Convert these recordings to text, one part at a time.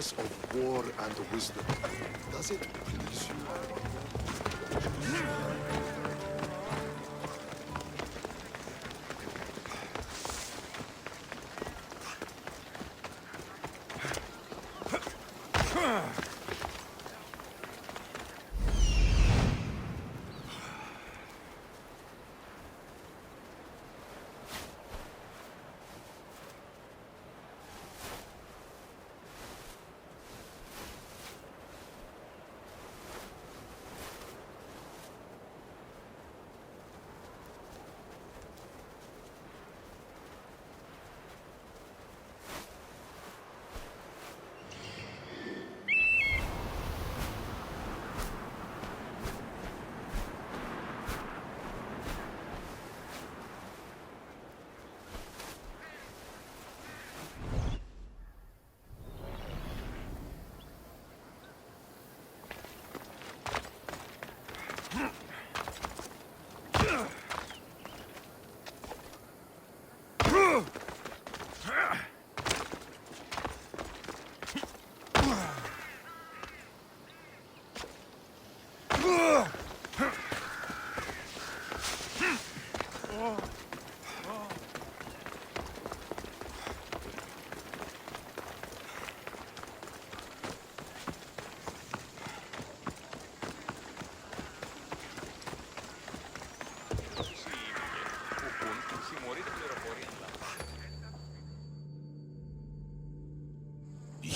promise of war and wisdom. Does it please you?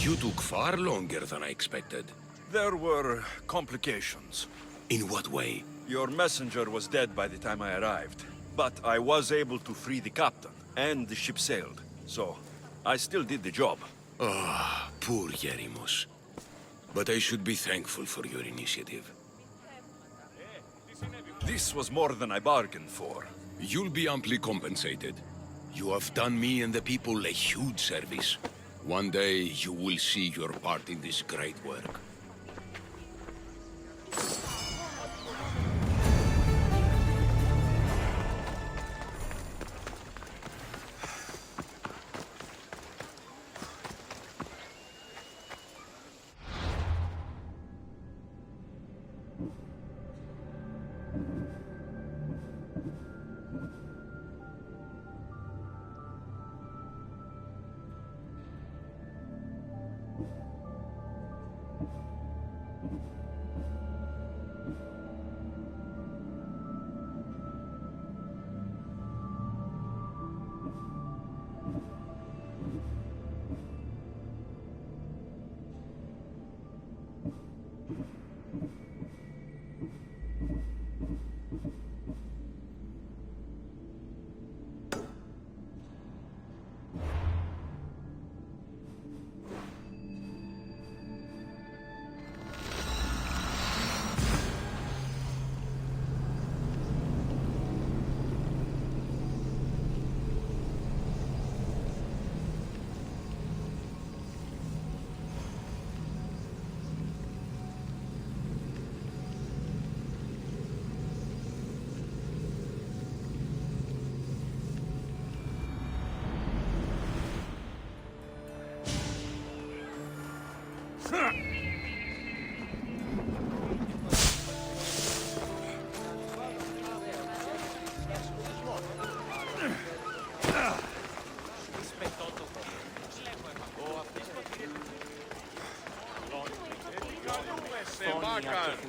You took far longer than I expected. There were complications. In what way? Your messenger was dead by the time I arrived, but I was able to free the captain, and the ship sailed. So, I still did the job. Ah, poor Yerimos. But I should be thankful for your initiative. This was more than I bargained for. You'll be amply compensated. You have done me and the people a huge service. One day, you will see your part in this great work.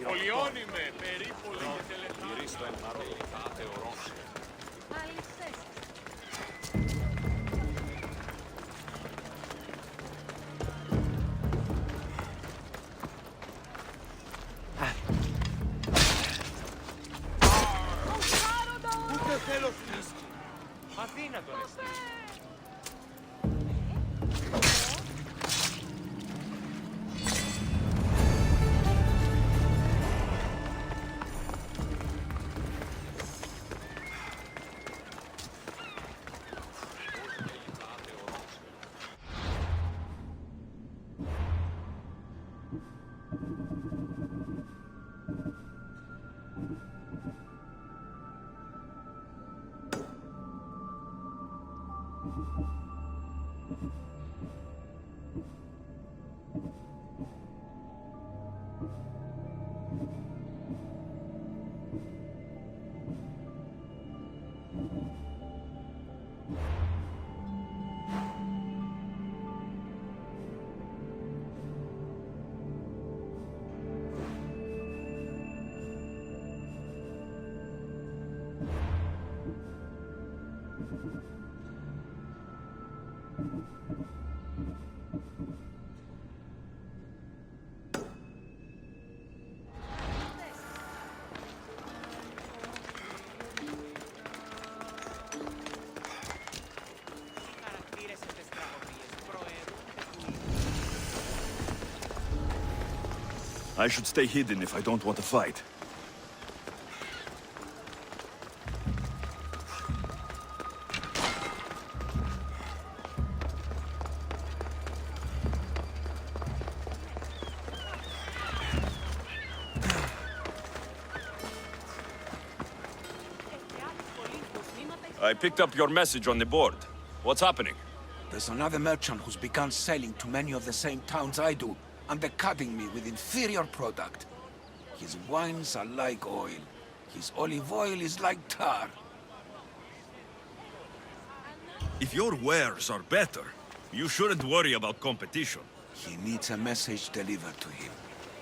Πολιώνυμε, περίπολη και τελετάτε ορόσια. Ούτε θέλω φλίσκι. Αδύνατον εσύ. you I should stay hidden if I don't want to fight. I picked up your message on the board. What's happening? There's another merchant who's begun selling to many of the same towns I do, undercutting me with inferior product. His wines are like oil. His olive oil is like tar. If your wares are better, you shouldn't worry about competition. He needs a message delivered to him.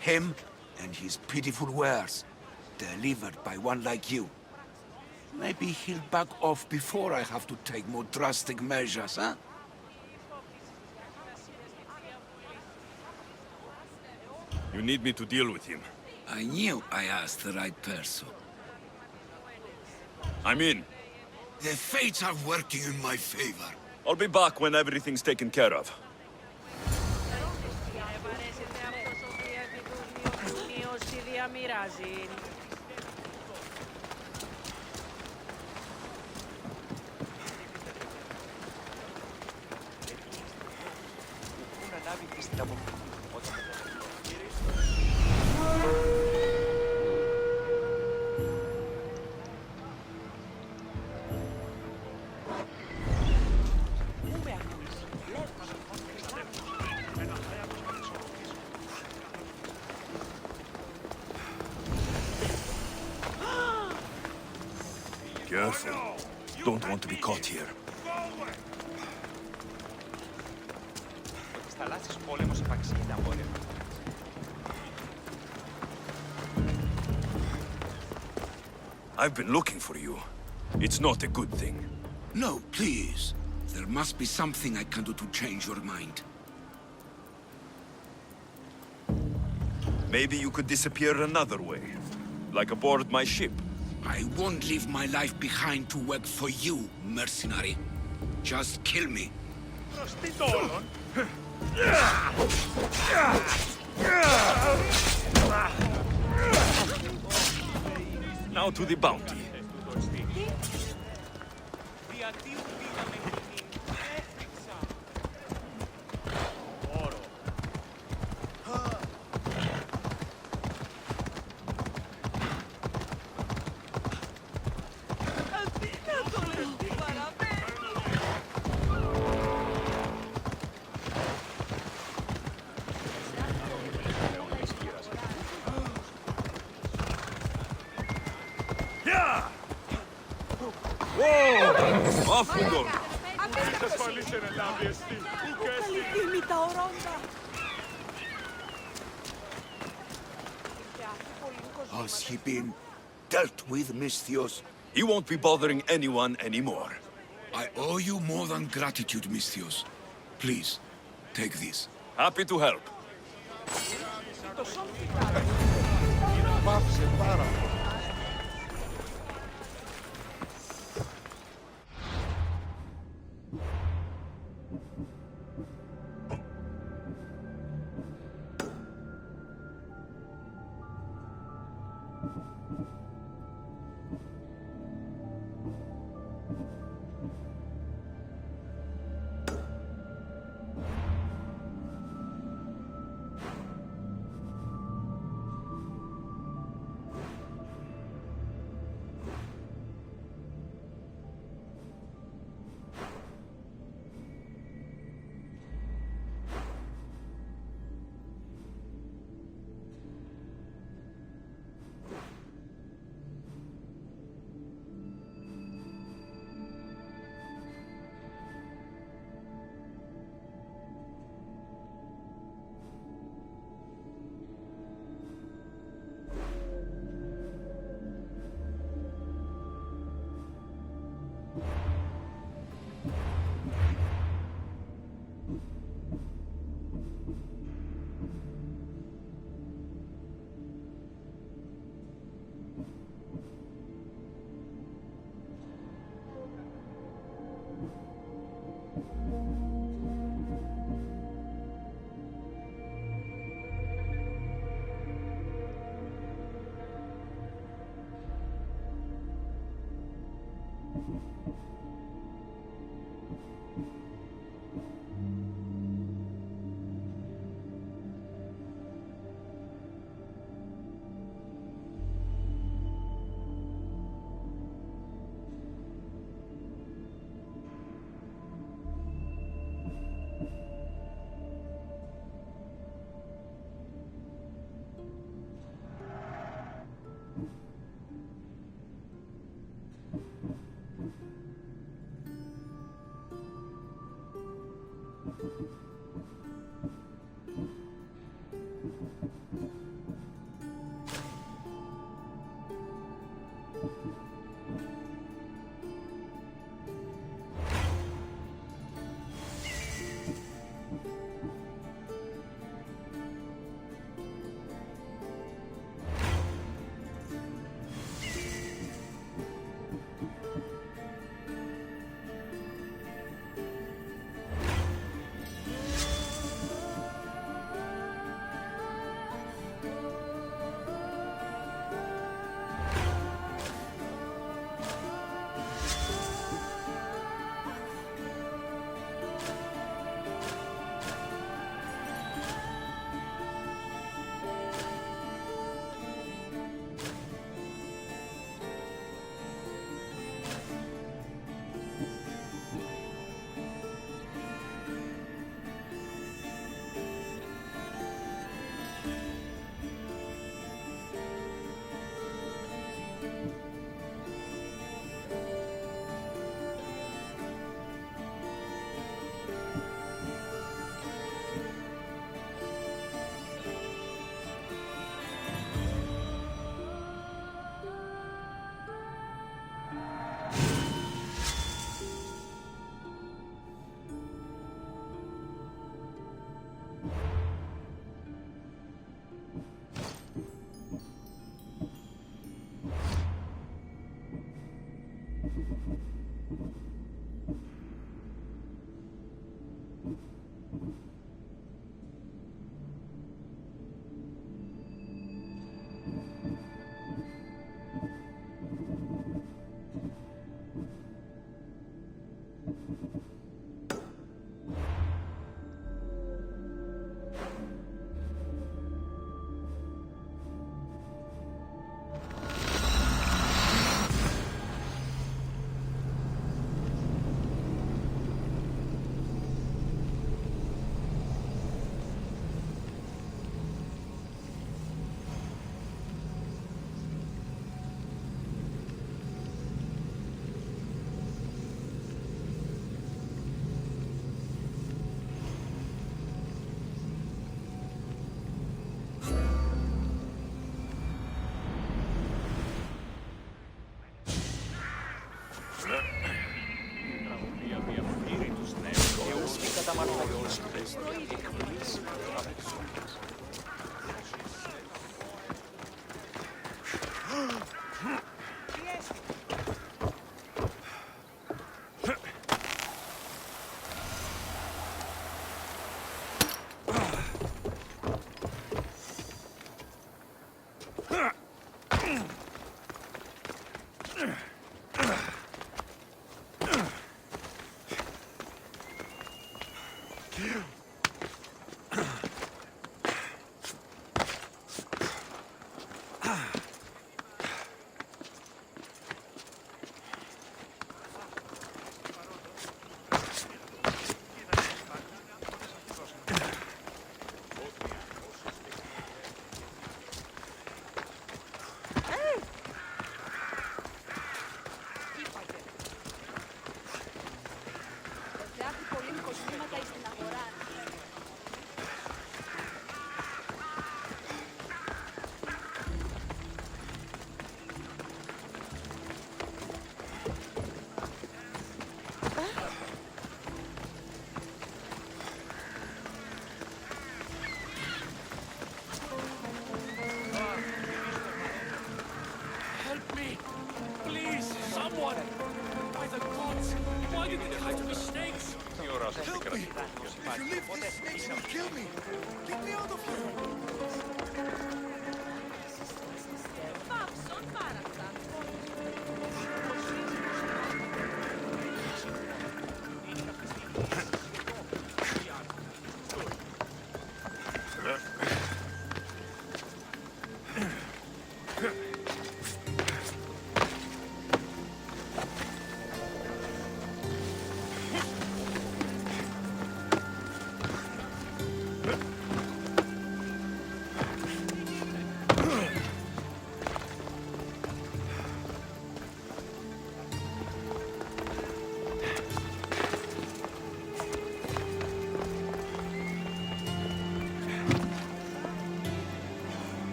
Him and his pitiful wares, delivered by one like you. Maybe he'll back off before I have to take more drastic measures, huh? You need me to deal with him. I knew I asked the right person. I'm in. The fates are working in my favor. I'll be back when everything's taken care of. Careful. Don't want to be caught here. Στις θαλάσσιες πόλεμος επαξεί τα βόρεια. I've been looking for you. It's not a good thing. No, please. There must be something I can do to change your mind. Maybe you could disappear another way. Like aboard my ship. I won't leave my life behind to work for you, mercenary. Just kill me. Προς τι το όλον. Now to the bounty. Διατίου πήγαμε κοινήν. Έφτιαξα. Όρο. Αδύνατο λες τι παραμένει. Off we go. Είσαι ασφαλής εν ελάβει εστί. Ουκ εστί. Has he been dealt with, Misthios? He won't be bothering anyone anymore. I owe you more than gratitude, Misthios. Please, take this. Happy to help. Πάψε πάρα πολύ.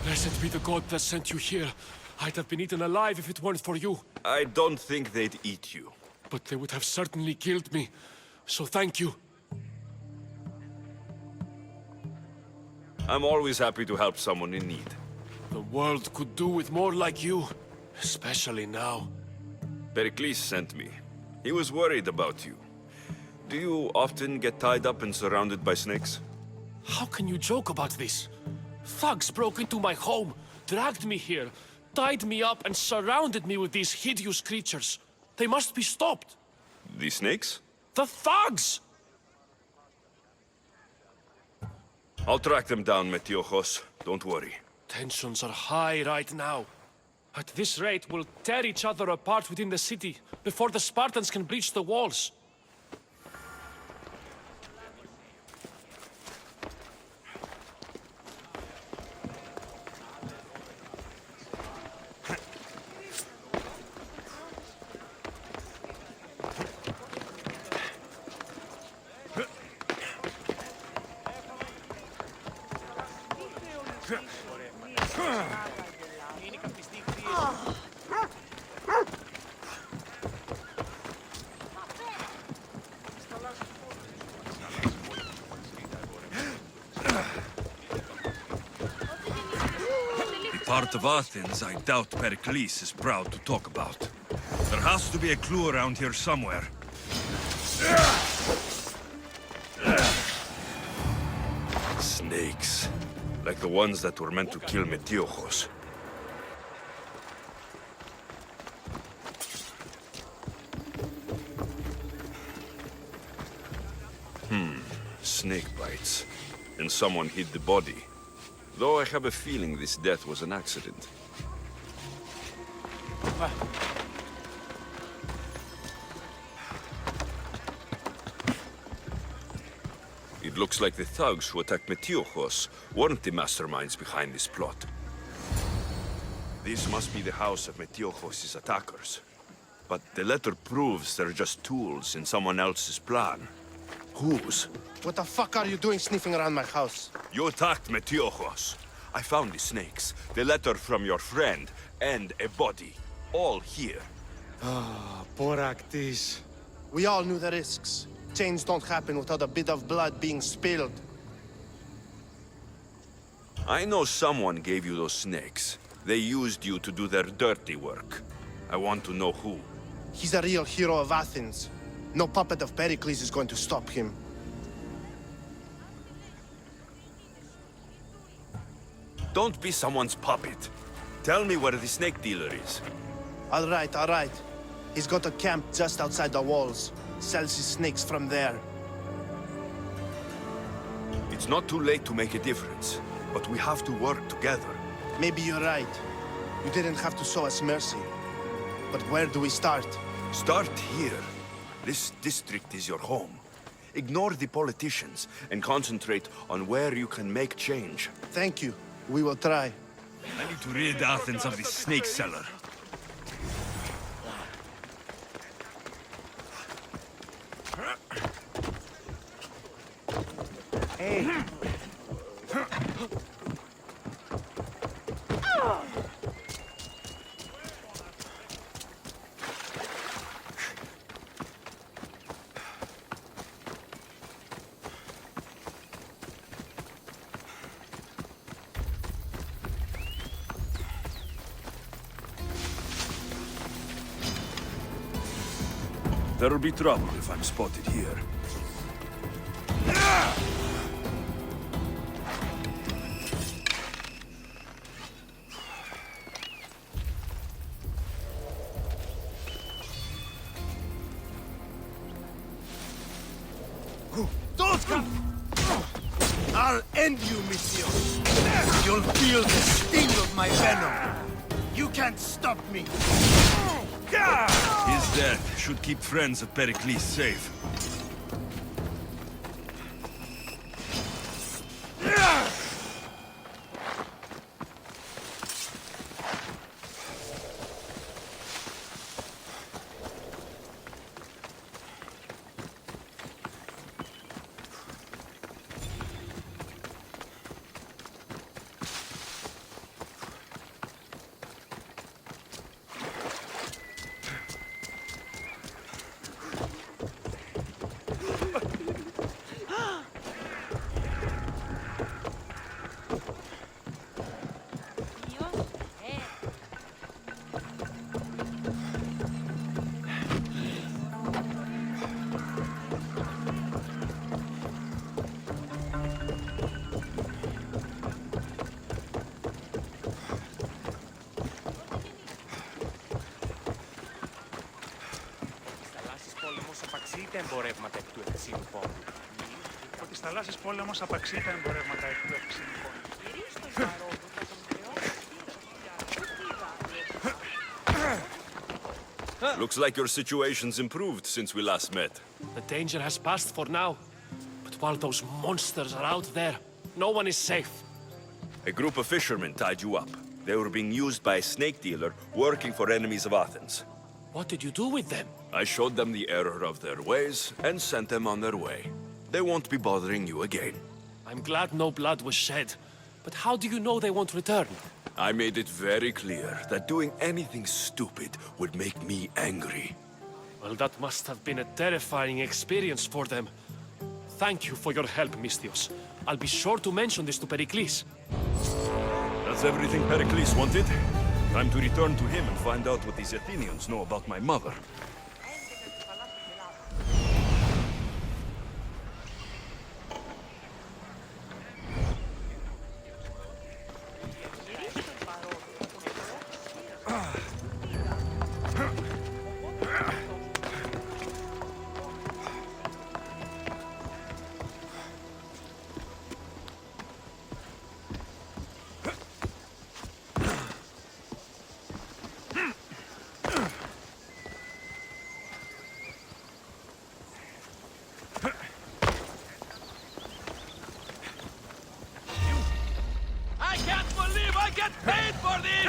Blessed be the god that sent you here. I'd have been eaten alive if it weren't for you. I don't think they'd eat you. But they would have certainly killed me. So thank you. I'm always happy to help someone in need. The world could do with more like you. Especially now. Pericles sent me. He was worried about you. Do you often get tied up and surrounded by snakes? How can you joke about this? Thugs broke into my home, dragged me here, tied me up and surrounded me with these hideous creatures. They must be stopped. The snakes? The thugs! I'll track them down, Metiojos. Don't worry. Tensions are high right now. At this rate, we'll tear each other apart within the city before the Spartans can breach the walls. Part of Athens I doubt Pericles is proud to talk about. There has to be a clue around here somewhere. Snakes. Like the ones that were meant to kill Metiojos. Snake bites. And someone hid the body. Though I have a feeling this death was an accident. It looks like the thugs who attacked Metiojos weren't the masterminds behind this plot. This must be the house of Metiojos' attackers. But the letter proves they're just tools in someone else's plan. Whose? What the fuck are you doing sniffing around my house? You attacked Metiojos. I found the snakes, the letter from your friend, and a body. All here. Poor Actis. We all knew the risks. Change don't happen without a bit of blood being spilled. I know someone gave you those snakes. They used you to do their dirty work. I want to know who. He's a real hero of Athens. No puppet of Pericles is going to stop him. Don't be someone's puppet. Tell me where the snake dealer is. All right. He's got a camp just outside the walls. Sells his snakes from there. It's not too late to make a difference, but we have to work together. Maybe you're right. You didn't have to show us mercy. But where do we start? Start here. This district is your home. Ignore the politicians and concentrate on where you can make change. Thank you. We will try. I need to rid Athens of this snake seller. Hey. There'll be trouble if I'm spotted here. Don't come! I'll end you, Monsieur. You'll feel the sting of my venom. You can't stop me. His death should keep friends of Pericles safe. απαξίτα εμπορεύματα εκ του Ευξήνου Πόντου. Ότι στις θαλάσσιες πόλεμος απαξεί τα εμπορεύματα εκ του Ευξήνου Πόντου. Looks like your situation's improved since we last met. The danger has passed for now. But while those monsters are out there, no one is safe. A group of fishermen tied you up. They were being used by a snake dealer working for enemies of Athens. What did you do with them? I showed them the error of their ways and sent them on their way. They won't be bothering you again. I'm glad no blood was shed. But how do you know they won't return? I made it very clear that doing anything stupid would make me angry. Well, that must have been a terrifying experience for them. Thank you for your help, Misthios. I'll be sure to mention this to Pericles. That's everything Pericles wanted. Time to return to him and find out what these Athenians know about my mother. I can't believe I get paid for this!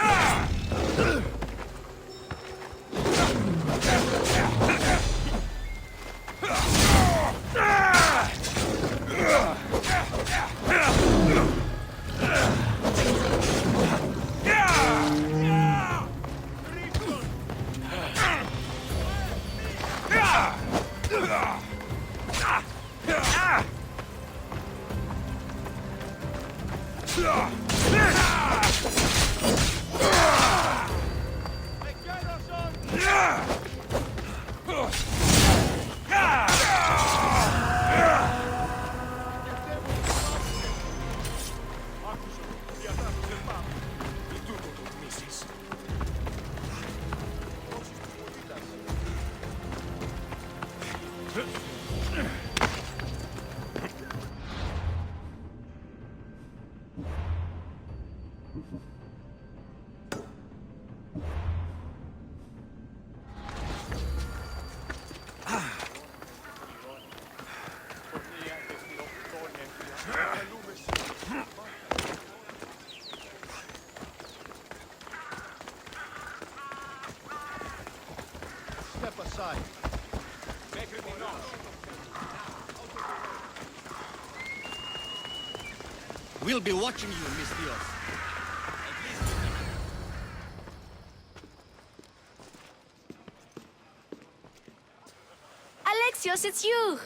Step aside. We'll be watching you, Misthios. Alexios, it's you!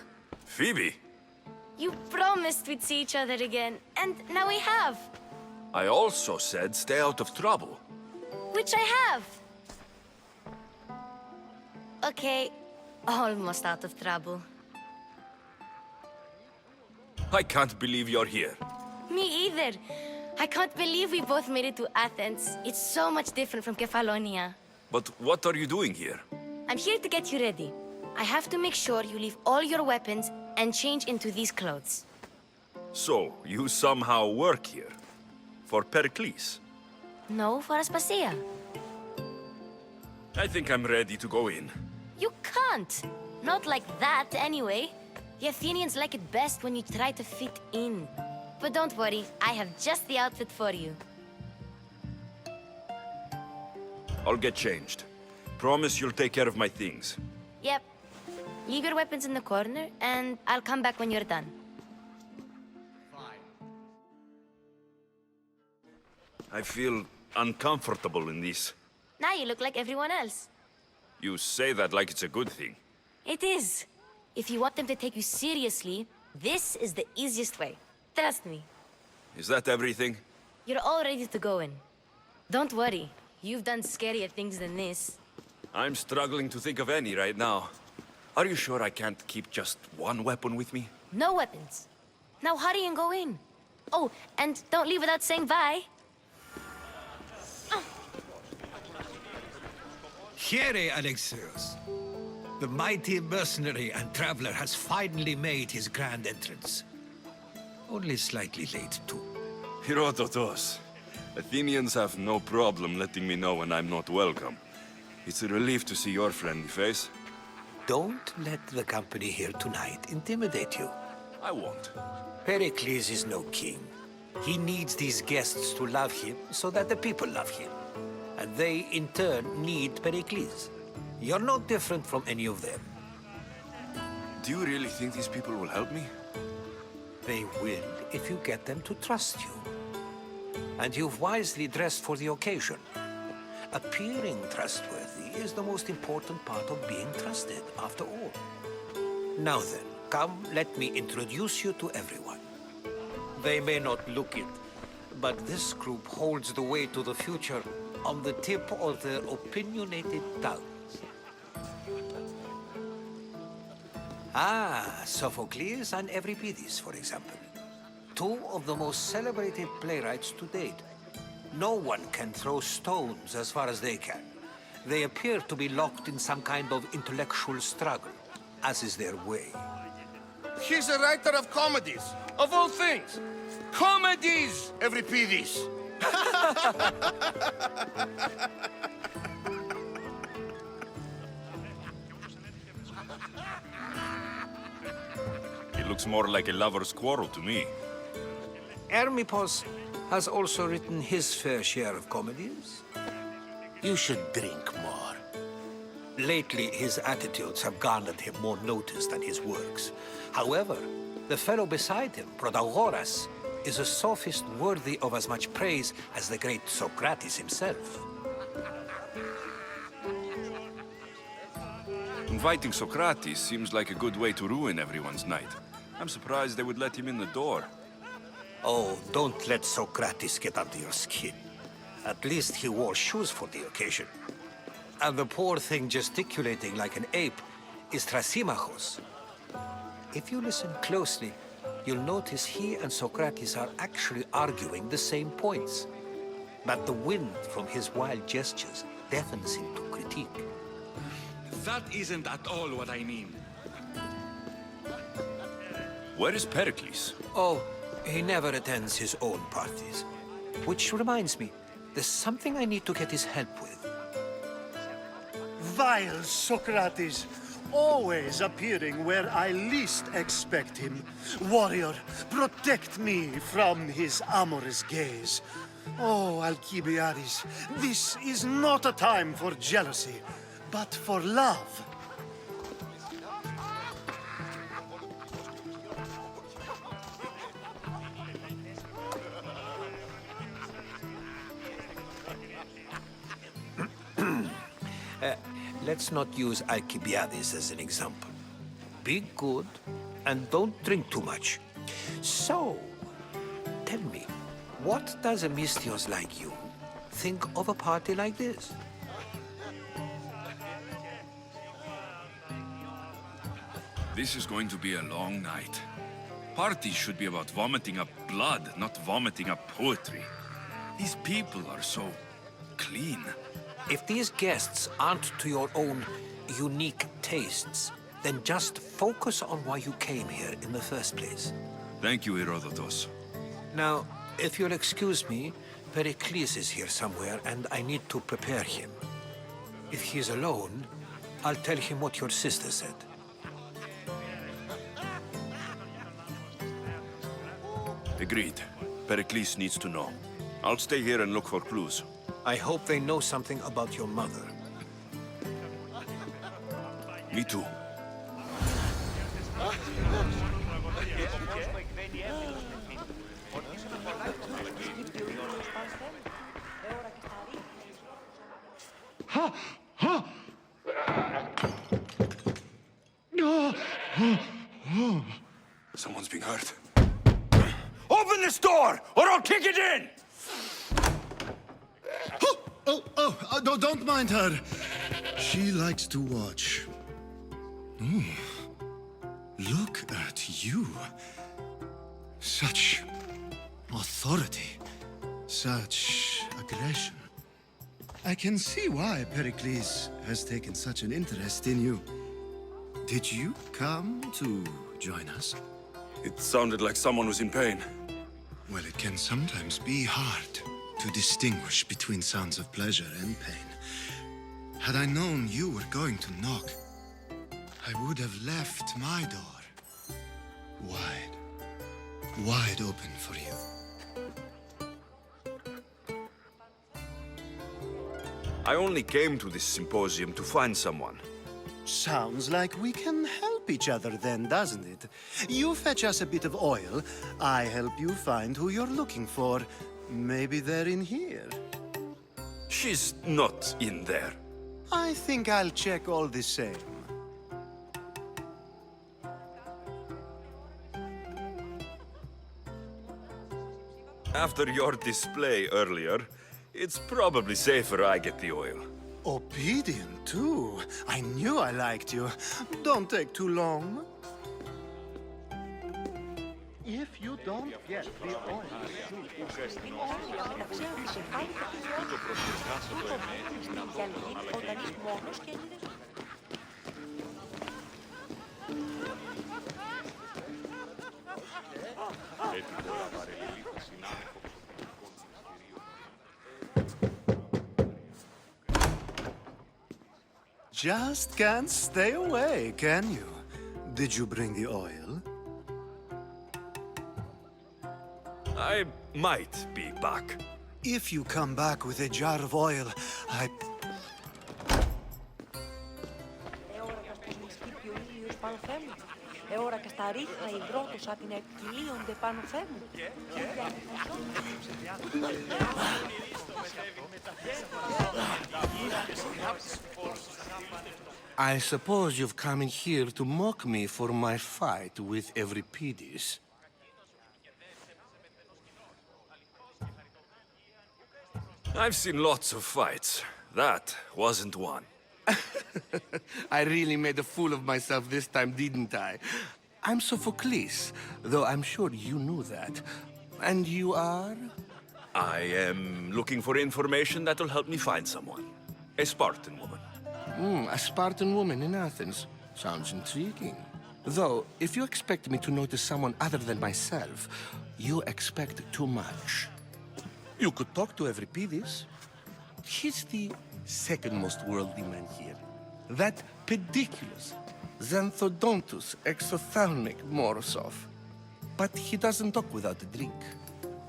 Phoebe, You promised we'd see each other again, and now we have. I also said stay out of trouble. Which I have. Okay, almost out of trouble. I can't believe you're here. Me either. I can't believe we both made it to Athens. It's so much different from Kefalonia. But what are you doing here? I'm here to get you ready. I have to make sure you leave all your weapons and change into these clothes. So, you somehow work here? For Pericles? No, for Aspasia. I think I'm ready to go in. You can't. Not like that, anyway. The Athenians like it best when you try to fit in. But don't worry, I have just the outfit for you. I'll get changed. Promise you'll take care of my things. Yep. Leave your weapons in the corner, and I'll come back when you're done. I feel uncomfortable in this. Now you look like everyone else. You say that like it's a good thing. It is. If you want them to take you seriously, this is the easiest way. Trust me. Is that everything? You're all ready to go in. Don't worry. You've done scarier things than this. I'm struggling to think of any right now. Are you sure I can't keep just one weapon with me? No weapons. Now hurry and go in. Oh, and don't leave without saying bye. Here, Alexios. The mighty mercenary and traveler has finally made his grand entrance. Only slightly late, too. Herodotus, Athenians have no problem letting me know when I'm not welcome. It's a relief to see your friendly face. Don't let the company here tonight intimidate you. I won't. Pericles is no king. He needs these guests to love him so that the people love him. And they, in turn, need Pericles. You're no different from any of them. Do you really think these people will help me? They will if you get them to trust you. And you've wisely dressed for the occasion. Appearing trustworthy is the most important part of being trusted, after all. Now then, come, let me introduce you to everyone. They may not look it, but this group holds the way to the future on the tip of their opinionated tongues. Ah, Sophocles and Euripides, for example. Two of the most celebrated playwrights to date. No one can throw stones as far as they can. They appear to be locked in some kind of intellectual struggle, as is their way. He's a writer of comedies, of all things. Comedies, Euripides. It looks more like a lover's quarrel to me. Hermippos has also written his fair share of comedies. You should drink more. Lately, his attitudes have garnered him more notice than his works. However, the fellow beside him, Protagoras, is a sophist worthy of as much praise as the great Socrates himself. Inviting Socrates seems like a good way to ruin everyone's night. I'm surprised they would let him in the door. Oh, don't let Socrates get under your skin. At least he wore shoes for the occasion. And the poor thing gesticulating like an ape is Thrasymachos. If you listen closely, you'll notice he and Socrates are actually arguing the same points. But the wind from his wild gestures deafens him to critique. That isn't at all what I mean. Where is Pericles? Oh, he never attends his own parties. Which reminds me, there's something I need to get his help with. Vile Socrates, always appearing where I least expect him. Warrior, protect me from his amorous gaze. Oh, Alcibiades, this is not a time for jealousy, but for love. Let's not use Alcibiades as an example. Be good, and don't drink too much. So, tell me, what does a Misthios like you think of a party like this? This is going to be a long night. Parties should be about vomiting up blood, not vomiting up poetry. These people are so clean. If these guests aren't to your own unique tastes, then just focus on why you came here in the first place. Thank you, Herodotus. Now, if you'll excuse me, Pericles is here somewhere, and I need to prepare him. If he's alone, I'll tell him what your sister said. Agreed. Pericles needs to know. I'll stay here and look for clues. I hope they know something about your mother. Me too. Someone's being hurt. Open this door, or I'll kick it in! Don't mind her. She likes to watch. Look at you. Such authority. Such aggression. I can see why Pericles has taken such an interest in you. Did you come to join us? It sounded like someone was in pain. Well, it can sometimes be hard to distinguish between sounds of pleasure and pain. Had I known you were going to knock, I would have left my door wide open for you. I only came to this symposium to find someone. Sounds like we can help each other then, doesn't it? You fetch us a bit of oil, I help you find who you're looking for. Maybe they're in here. She's not in there. I think I'll check all the same. After your display earlier, it's probably safer I get the oil. Obedient, too. I knew I liked you. Don't take too long. If you don't get the oil... Just can't stay away, can you? Did you bring the oil? I might be back. If you come back with a jar of oil, I suppose you've come in here to mock me for my fight with Euripides. I've seen lots of fights. That wasn't one. I really made a fool of myself this time, didn't I? I'm Sophocles, though I'm sure you knew that. And you are? I am looking for information that'll help me find someone. A Spartan woman. A Spartan woman in Athens. Sounds intriguing. Though, if you expect me to notice someone other than myself, you expect too much. You could talk to Euripides. He's the second most worldly man here. That pediculous, xanthodontus exophthalmic Morosov. But he doesn't talk without a drink.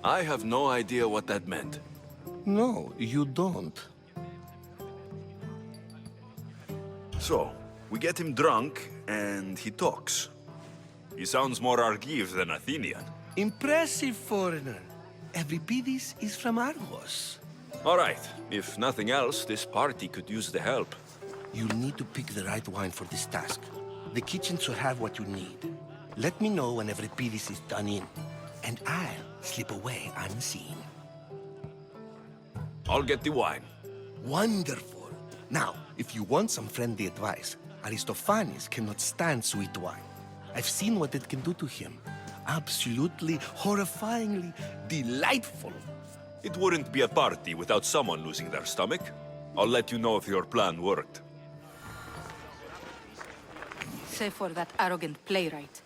I have no idea what that meant. No, you don't. So, we get him drunk, and he talks. He sounds more Argive than Athenian. Impressive foreigner. Euripides is from Argos. All right. If nothing else, this party could use the help. You'll need to pick the right wine for this task. The kitchen should have what you need. Let me know when Euripides is done in, and I'll slip away unseen. I'll get the wine. Wonderful. Now, if you want some friendly advice, Aristophanes cannot stand sweet wine. I've seen what it can do to him. Absolutely, horrifyingly delightful. It wouldn't be a party without someone losing their stomach. I'll let you know if your plan worked. Save for that arrogant playwright.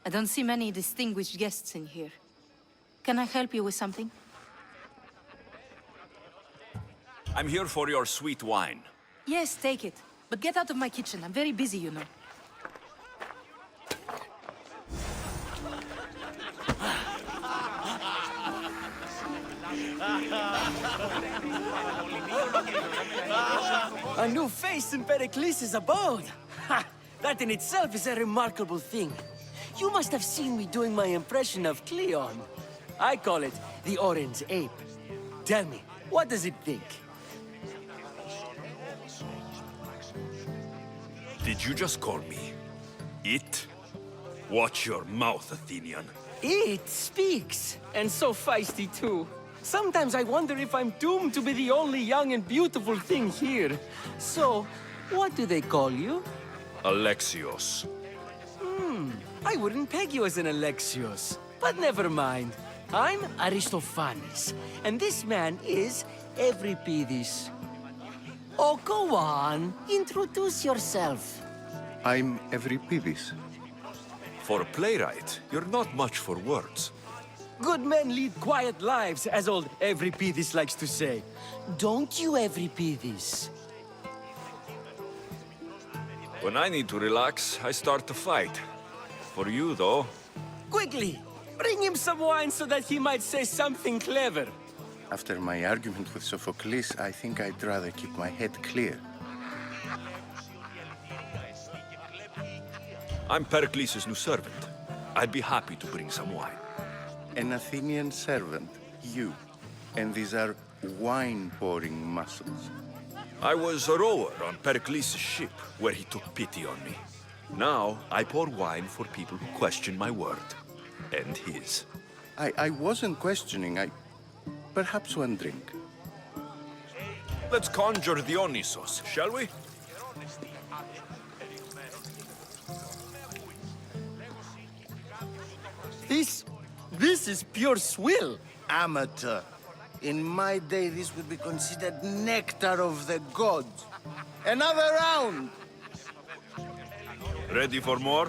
I don't see many distinguished guests in here. Can I help you with something? I'm here for your sweet wine. Yes, take it. But get out of my kitchen. I'm very busy, you know. A new face in Pericles' abode! Ha! That in itself is a remarkable thing. You must have seen me doing my impression of Cleon. I call it the Orange Ape. Tell me, what does it think? Did you just call me it? Watch your mouth, Athenian. It speaks, and so feisty too. Sometimes I wonder if I'm doomed to be the only young and beautiful thing here. So, what do they call you? Alexios. I wouldn't peg you as an Alexios. But never mind. I'm Aristophanes, and this man is Euripides. Oh, go on. Introduce yourself. I'm Euripides. For a playwright, you're not much for words. Good men lead quiet lives, as old Euripides likes to say. Don't you, Euripides? When I need to relax, I start to fight. For you, though... Quickly! Bring him some wine so that he might say something clever. After my argument with Sophocles, I think I'd rather keep my head clear. I'm Pericles' new servant. I'd be happy to bring some wine. An Athenian servant, you. And these are wine-pouring muscles. I was a rower on Pericles' ship, where he took pity on me. Now, I pour wine for people who question my word. And his. I wasn't questioning, Perhaps one drink. Let's conjure Dionysos, shall we? This is pure swill. Amateur. In my day, this would be considered nectar of the gods. Another round! Ready for more?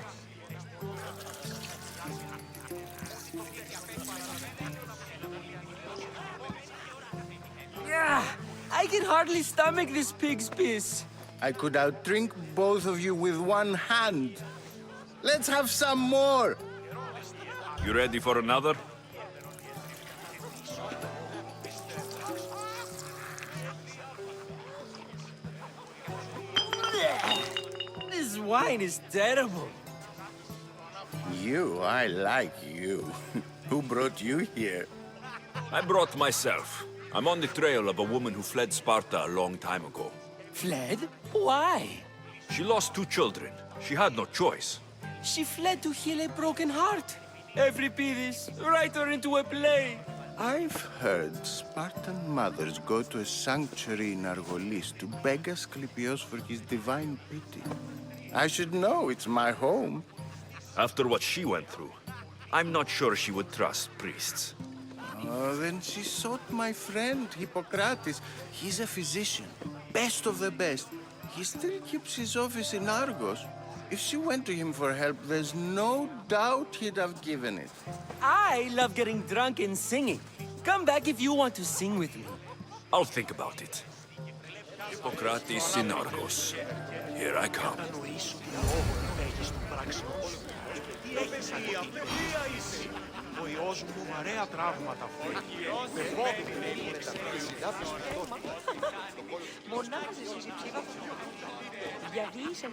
Yeah, I can hardly stomach this pig's piss. I could outdrink both of you with one hand. Let's have some more! You ready for another? This wine is terrible. You, I like you. Who brought you here? I brought myself. I'm on the trail of a woman who fled Sparta a long time ago. Fled? Why? She lost 2 children. She had no choice. She fled to heal a broken heart. Euripides, write her into a play. I've heard Spartan mothers go to a sanctuary in Argolis to beg Asclepios for his divine pity. I should know, it's my home. After what she went through, I'm not sure she would trust priests. Oh, then she sought my friend, Hippocrates. He's a physician, best of the best. He still keeps his office in Argos. If she went to him for help, there's no doubt he'd have given it. I love getting drunk and singing. Come back if you want to sing with me. I'll think about it. Hippocrates in Argos. Here I come. Ο ιός μου βαρέα τραύματα με Μονάζεις η ψυχα γιατί είσαι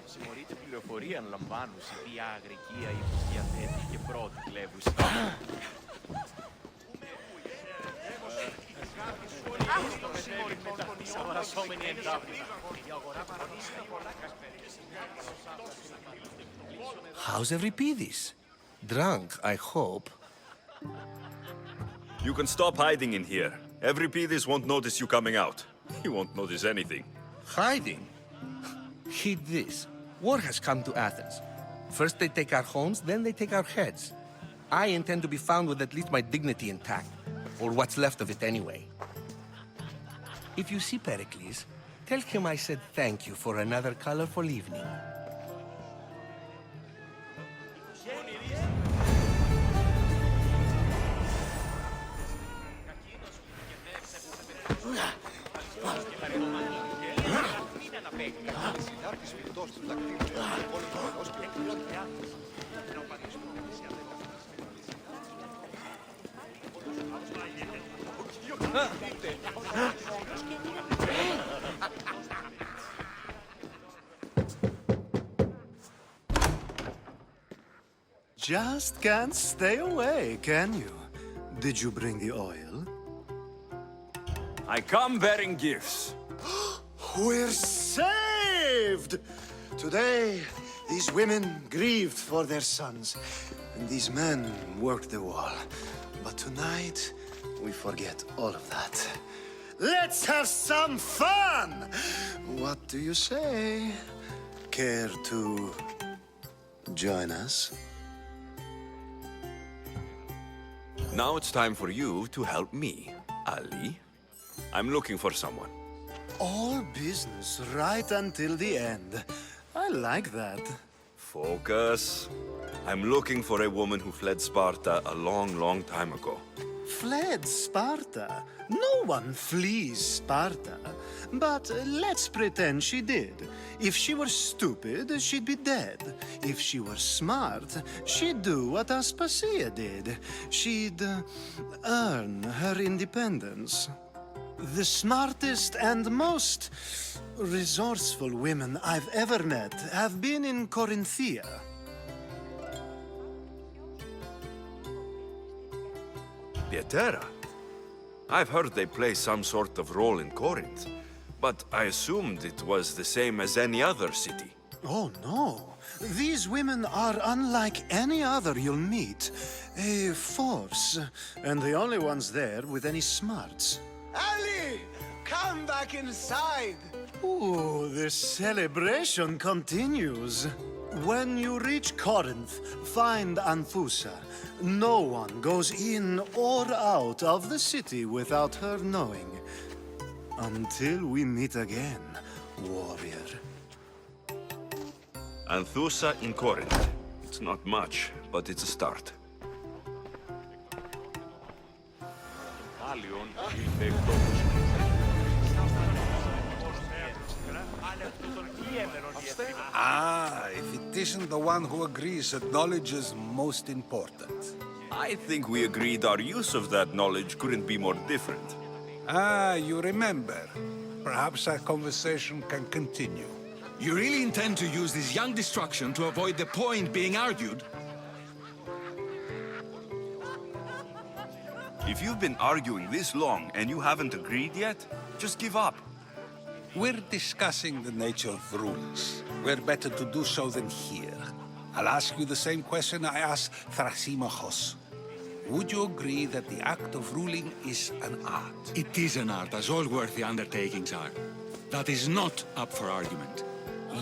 Συμμορείται πληροφορία αν λαμβάνουν ποια αγρικία ή διαθέτει και πρώτη κλέβουση. How's Euripides? Drunk, I hope. You can stop hiding in here. Euripides won't notice you coming out. He won't notice anything. Hiding? Heed this. War has come to Athens. First they take our homes, then they take our heads. I intend to be found with at least my dignity intact. Or what's left of it anyway. If you see Pericles, tell him I said thank you for another colorful evening. Just can't stay away, can you? Did you bring the oil? I come bearing gifts. We're saved! Today, These women grieved for their sons, and these men worked the wall. But tonight, we forget all of that. Let's have some fun! What do you say? Care to join us? Now it's time for you to help me, Ali. I'm looking for someone. All business right until the end. I like that. Focus. I'm looking for a woman who fled Sparta a long, long time ago. Fled Sparta? No one flees Sparta. But let's pretend she did. If she were stupid, she'd be dead. If she were smart, she'd do what Aspasia did. She'd earn her independence. The smartest and most resourceful women I've ever met have been in Corinthia. Pietera? I've heard they play some sort of role in Corinth, but I assumed it was the same as any other city. Oh, no. These women are unlike any other you'll meet. A force, and the only ones there with any smarts. Ali! Come back inside! Ooh, the celebration continues. When you reach Corinth, find Anthusa. No one goes in or out of the city without her knowing. Until we meet again, warrior. Anthusa in Corinth. It's not much, but it's a start. Ah, if it isn't the one who agrees that knowledge is most important. I think we agreed our use of that knowledge couldn't be more different. Ah, you remember. Perhaps our conversation can continue. You really intend to use this young destruction to avoid the point being argued? If you've been arguing this long and you haven't agreed yet, just give up. We're discussing the nature of rulers. We're better to do so than here. I'll ask you the same question I asked Thrasymachos. Would you agree that the act of ruling is an art? It is an art, as all worthy undertakings are. That is not up for argument.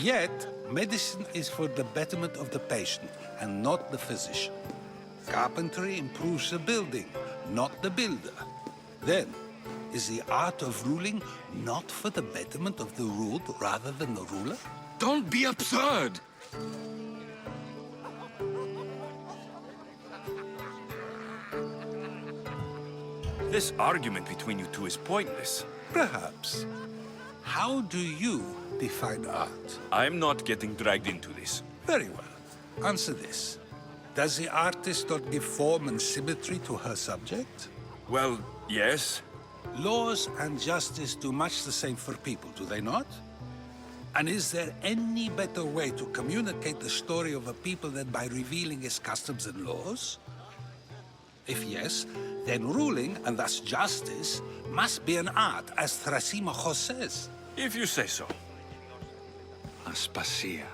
Yet, medicine is for the betterment of the patient and not the physician. Carpentry improves the building, not the builder. Then, is the art of ruling not for the betterment of the ruled rather than the ruler? Don't be absurd! This argument between you two is pointless. Perhaps. How do you define art? I'm not getting dragged into this. Very well. Answer this. Does the artist not give form and symmetry to her subject? Well, yes. Laws and justice do much the same for people, do they not? And is there any better way to communicate the story of a people than by revealing its customs and laws? If yes, then ruling, and thus justice, must be an art, as Thrasymachos says. If you say so. Aspasia.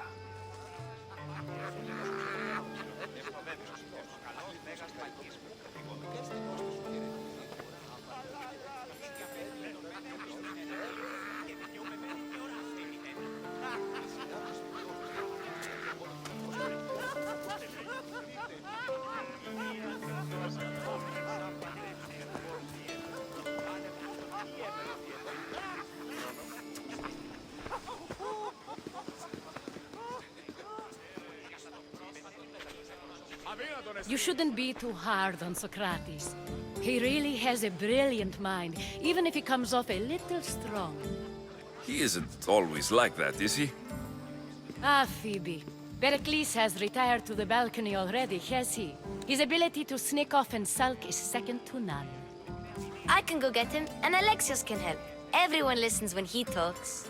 You shouldn't be too hard on Socrates. He really has a brilliant mind, even if he comes off a little strong. He isn't always like that, is he? Ah, Phoebe. Pericles has retired to the balcony already, has he? His ability to sneak off and sulk is second to none. I can go get him, and Alexios can help. Everyone listens when he talks.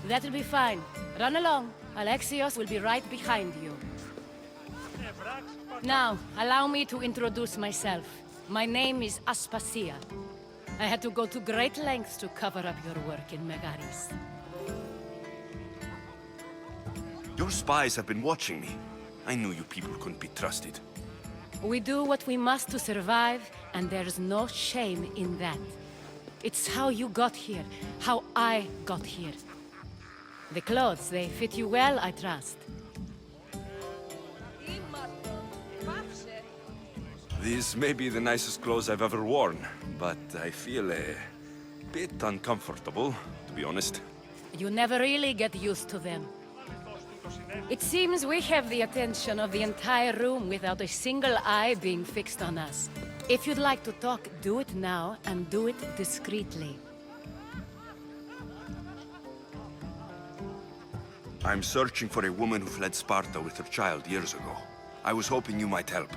That'll be fine. Run along. Alexios will be right behind you. Now, allow me to introduce myself. My name is Aspasia. I had to go to great lengths to cover up your work in Megaris. Your spies have been watching me. I knew you people couldn't be trusted. We do what we must to survive, and there's no shame in that. It's how you got here, how I got here. The clothes, they fit you well, I trust. These may be the nicest clothes I've ever worn, but I feel a bit uncomfortable, to be honest. You never really get used to them. It seems we have the attention of the entire room without a single eye being fixed on us. If you'd like to talk, do it now, and do it discreetly. I'm searching for a woman who fled Sparta with her child years ago. I was hoping you might help.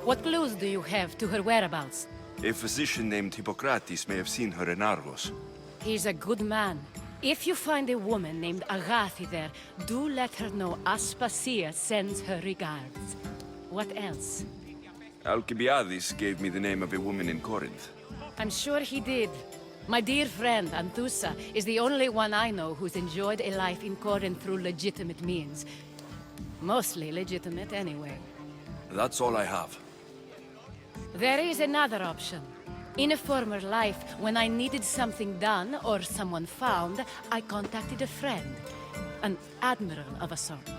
What clues do you have to her whereabouts? A physician named Hippocrates may have seen her in Argos. He's a good man. If you find a woman named Agathi there, do let her know Aspasia sends her regards. What else? Alcibiades gave me the name of a woman in Corinth. I'm sure he did. My dear friend, Anthusa, is the only one I know who's enjoyed a life in Corinth through legitimate means. Mostly legitimate, anyway. That's all I have. There is another option. In a former life, when I needed something done or someone found, I contacted a friend. An admiral of a sort.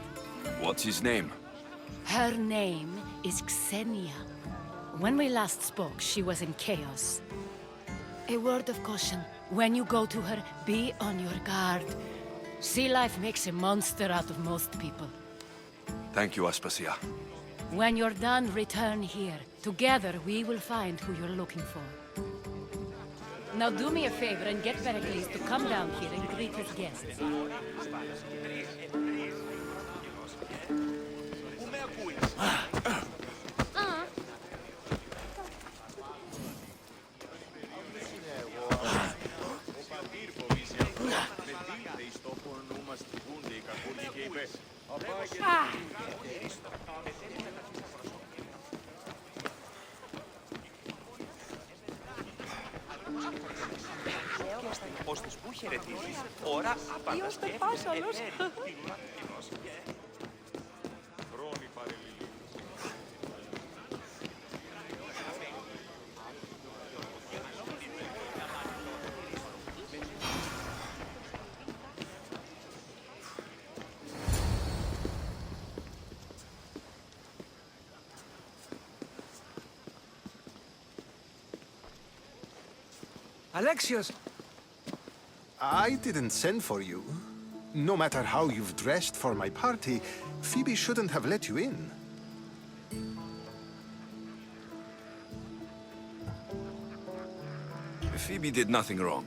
What's his name? Her name is Xenia. When we last spoke, she was in chaos. A word of caution. When you go to her, be on your guard. Sea life makes a monster out of most people. Thank you, Aspasia. When you're done, return here. Together, we will find who you're looking for. Now do me a favor and get Pericles to come down here and greet his guests. Ώστε που χαιρετήσεις, ώρα άπαντας και πάσαλος. Alexios! I didn't send for you. No matter how you've dressed for my party, Phoebe shouldn't have let you in. Phoebe did nothing wrong.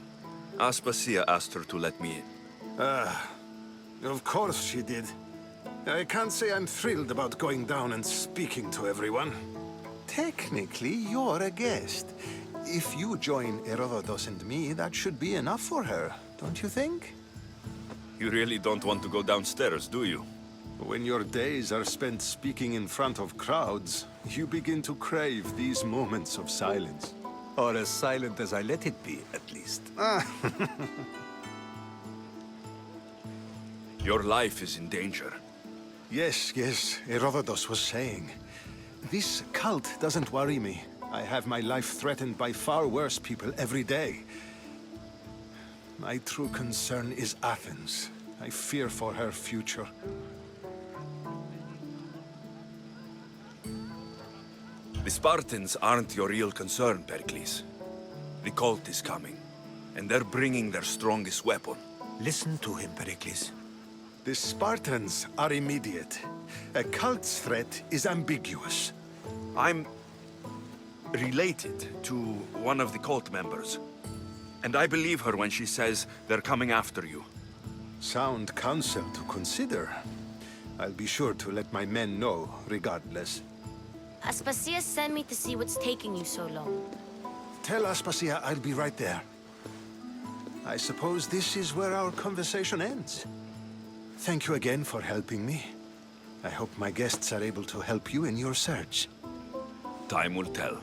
Aspasia asked her to let me in. Of course she did. I can't say I'm thrilled about going down and speaking to everyone. Technically, you're a guest. If you join Herodotus and me, that should be enough for her, don't you think? You really don't want to go downstairs, do you? When your days are spent speaking in front of crowds, you begin to crave these moments of silence. Or as silent as I let it be, at least. Your life is in danger. Yes, Herodotus was saying. This cult doesn't worry me. I have my life threatened by far worse people every day. My true concern is Athens. I fear for her future. The Spartans aren't your real concern, Pericles. The cult is coming, and they're bringing their strongest weapon. Listen to him, Pericles. The Spartans are immediate. A cult's threat is ambiguous. I'm related to one of the cult members. And I believe her when she says they're coming after you. Sound counsel to consider. I'll be sure to let my men know, regardless. Aspasia sent me to see what's taking you so long. Tell Aspasia I'll be right there. I suppose this is where our conversation ends. Thank you again for helping me. I hope my guests are able to help you in your search. Time will tell.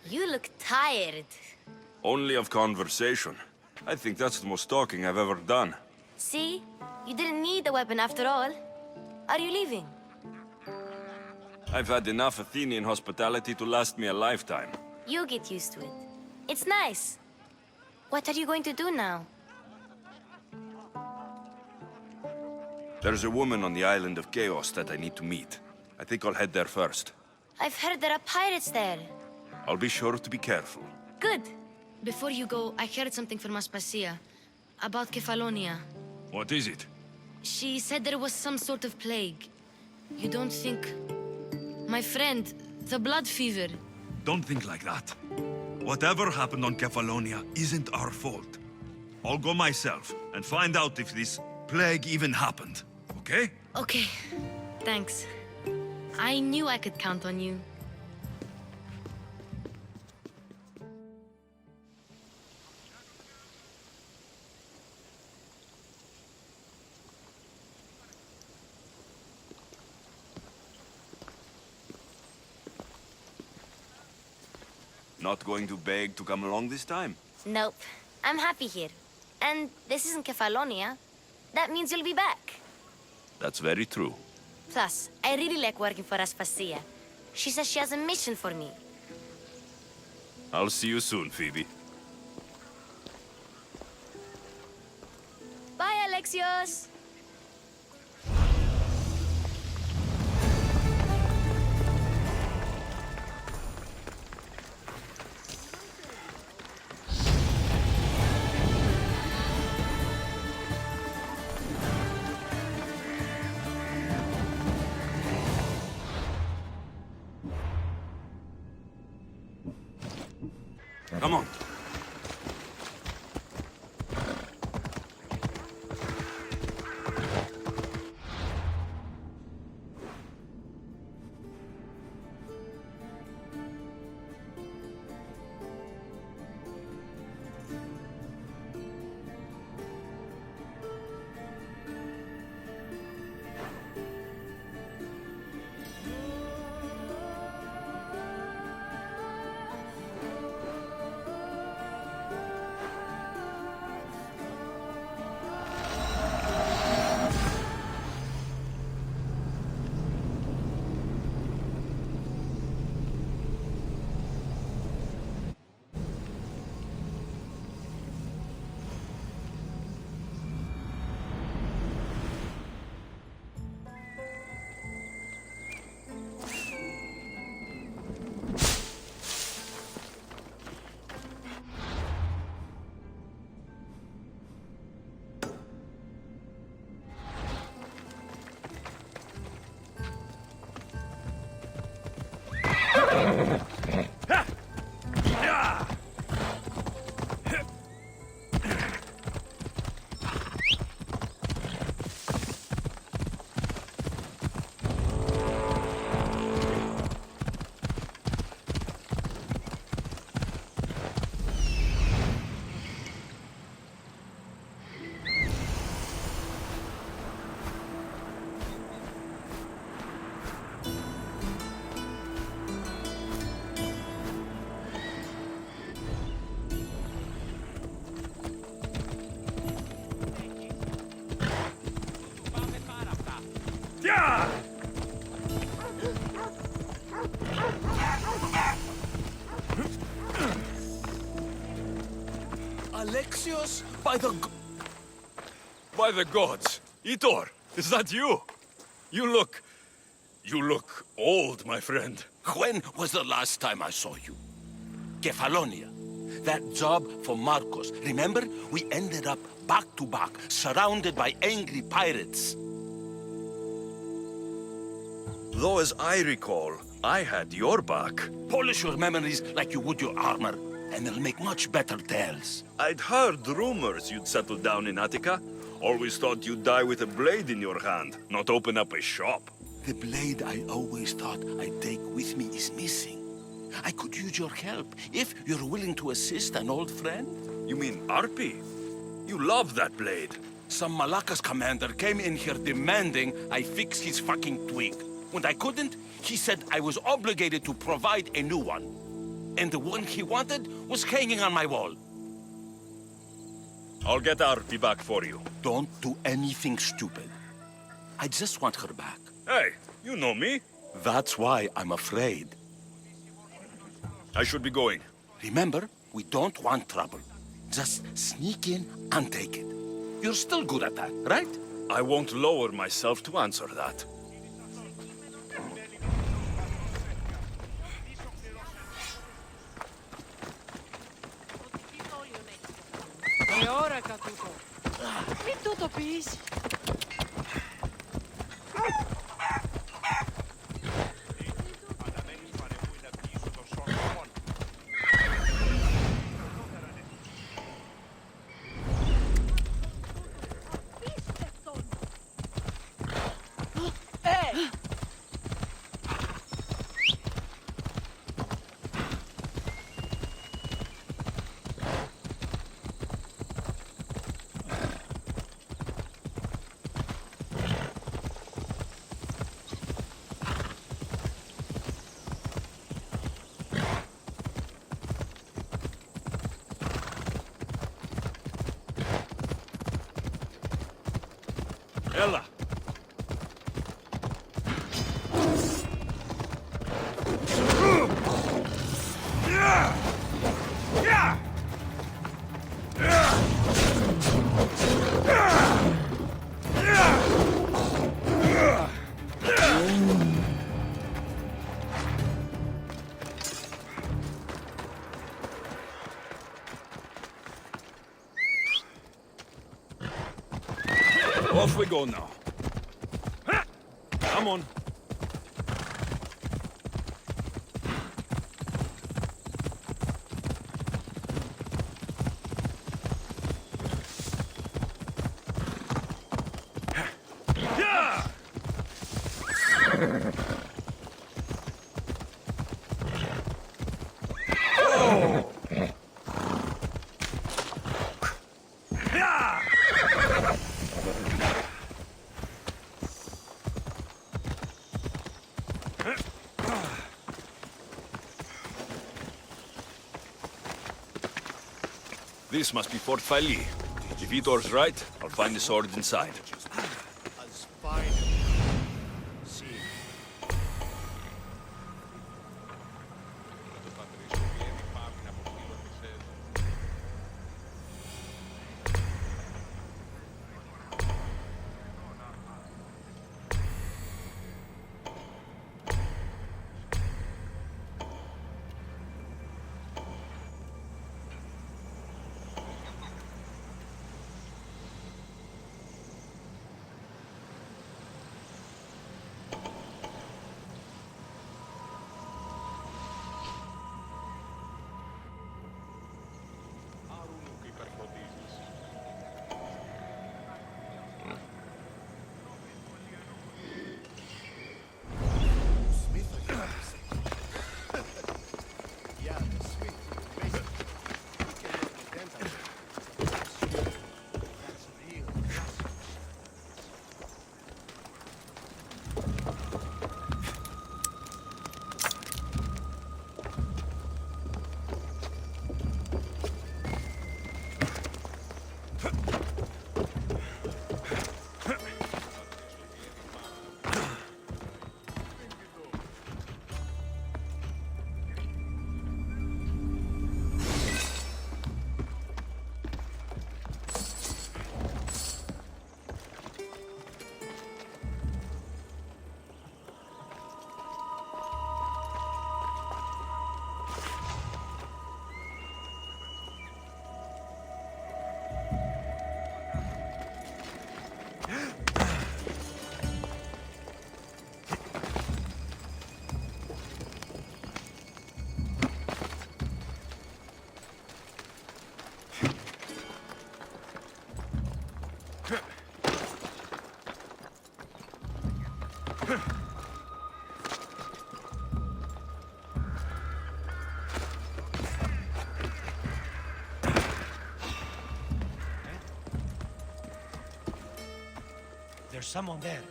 You look tired. Only of conversation. I think that's the most talking I've ever done. See? You didn't need the weapon after all. Are you leaving? I've had enough Athenian hospitality to last me a lifetime. You get used to it. It's nice. What are you going to do now? There's a woman on the island of Chaos that I need to meet. I think I'll head there first. I've heard there are pirates there. I'll be sure to be careful. Good. Before you go, I heard something from Aspasia about Kefalonia. What is it? She said there was some sort of plague. You don't think... My friend, the blood fever. Don't think like that. Whatever happened on Kefalonia isn't our fault. I'll go myself and find out if this plague even happened, okay? Okay. Thanks. I knew I could count on you. Not going to beg to come along this time? Nope. I'm happy here. And this isn't Kefalonia. That means you'll be back. That's very true. Plus, I really like working for Aspasia. She says she has a mission for me. I'll see you soon, Phoebe. Bye, Alexios! Come on. Alexios, by the gods! Itor, is that you? You look old, my friend. When was the last time I saw you? Kefalonia. That job for Marcos. Remember? We ended up back to back, surrounded by angry pirates. Though, as I recall, I had your back. Polish your memories like you would your armor, and they'll make much better tales. I'd heard rumors you'd settled down in Attica. Always thought you'd die with a blade in your hand, not open up a shop. The blade I always thought I'd take with me is missing. I could use your help, if you're willing to assist an old friend. You mean Arpi? You love that blade. Some Malakas commander came in here demanding I fix his fucking twig. When I couldn't, he said I was obligated to provide a new one. And the one he wanted was hanging on my wall. I'll get Arti back for you. Don't do anything stupid. I just want her back. Hey, you know me. That's why I'm afraid. I should be going. Remember, we don't want trouble. Just sneak in and take it. You're still good at that, right? I won't lower myself to answer that. E ora capito. Mi tutto pis. Ella! Off we go now. Come on. This must be Fort Fali. If Vitor's right, I'll find the sword inside. There's someone there.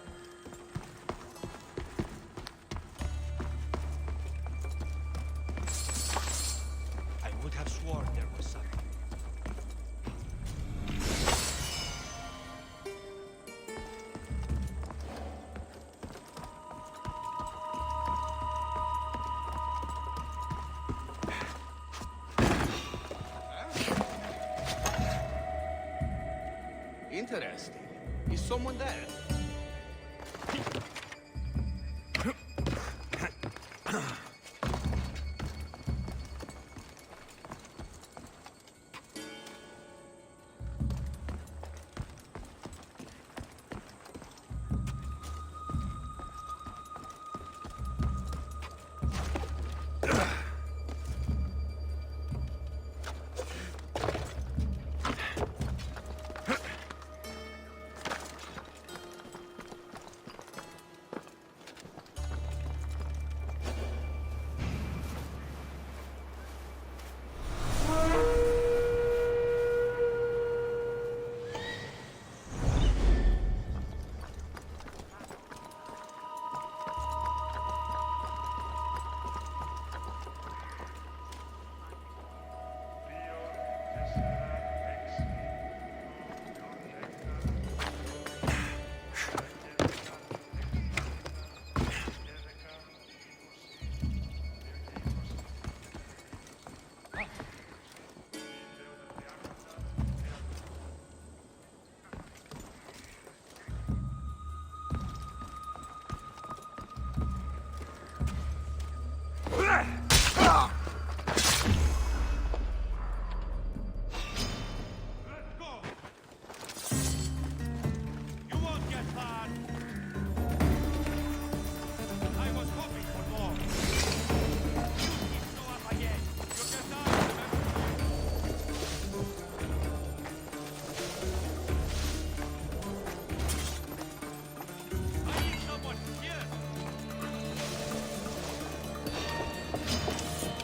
I would have sworn there was something. Interesting. Is someone there?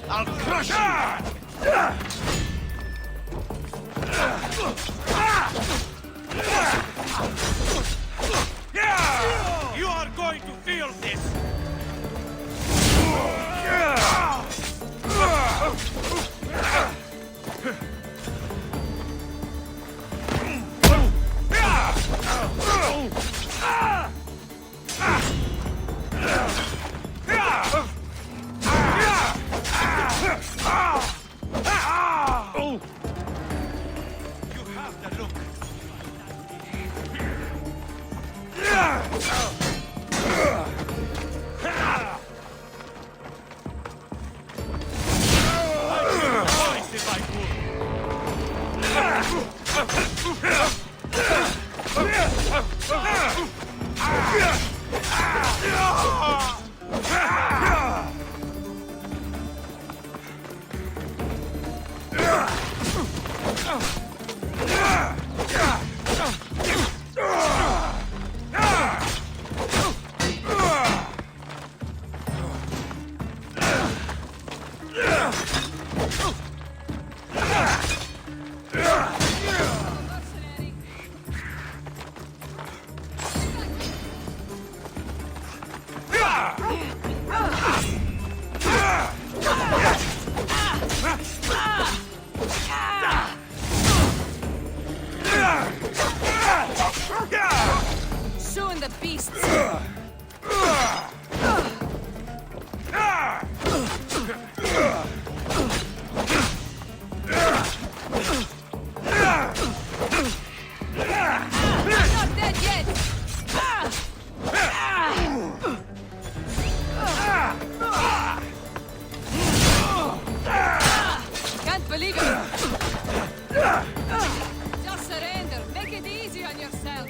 I'll crush you! You are going to feel this! Soon the beasts. Not dead yet. Can't believe it. Just surrender. Make it easy on yourself.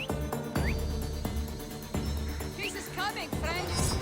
Peace is coming, friends.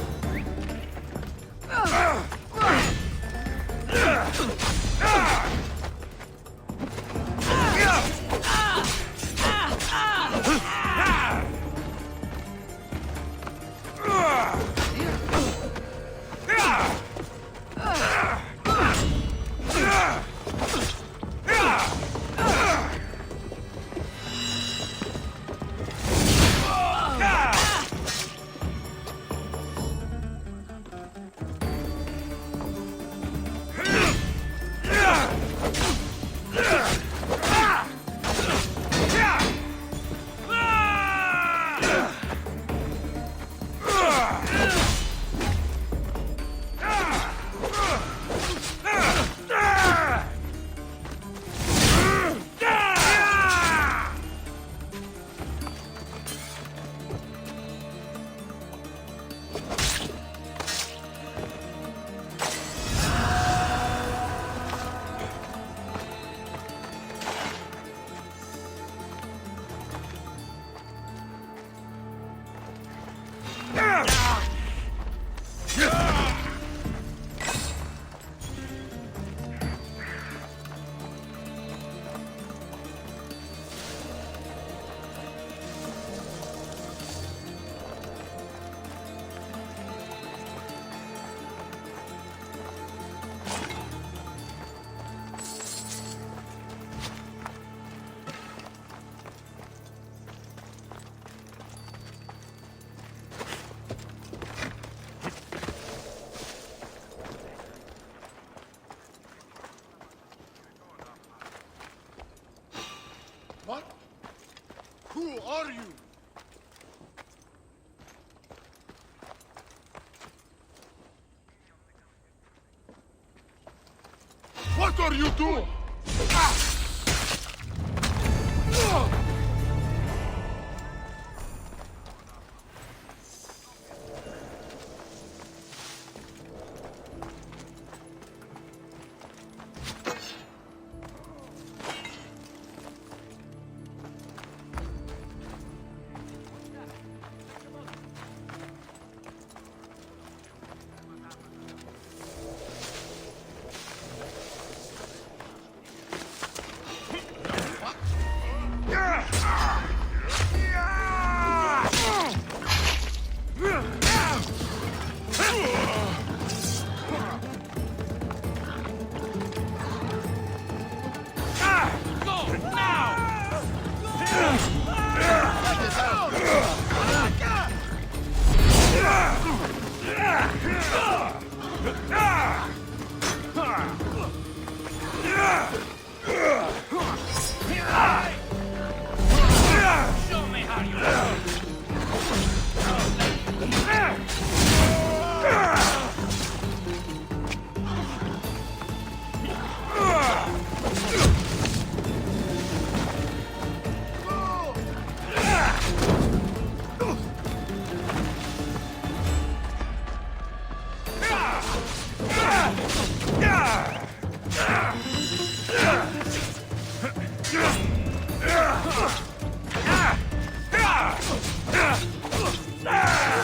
are you? What are you doing?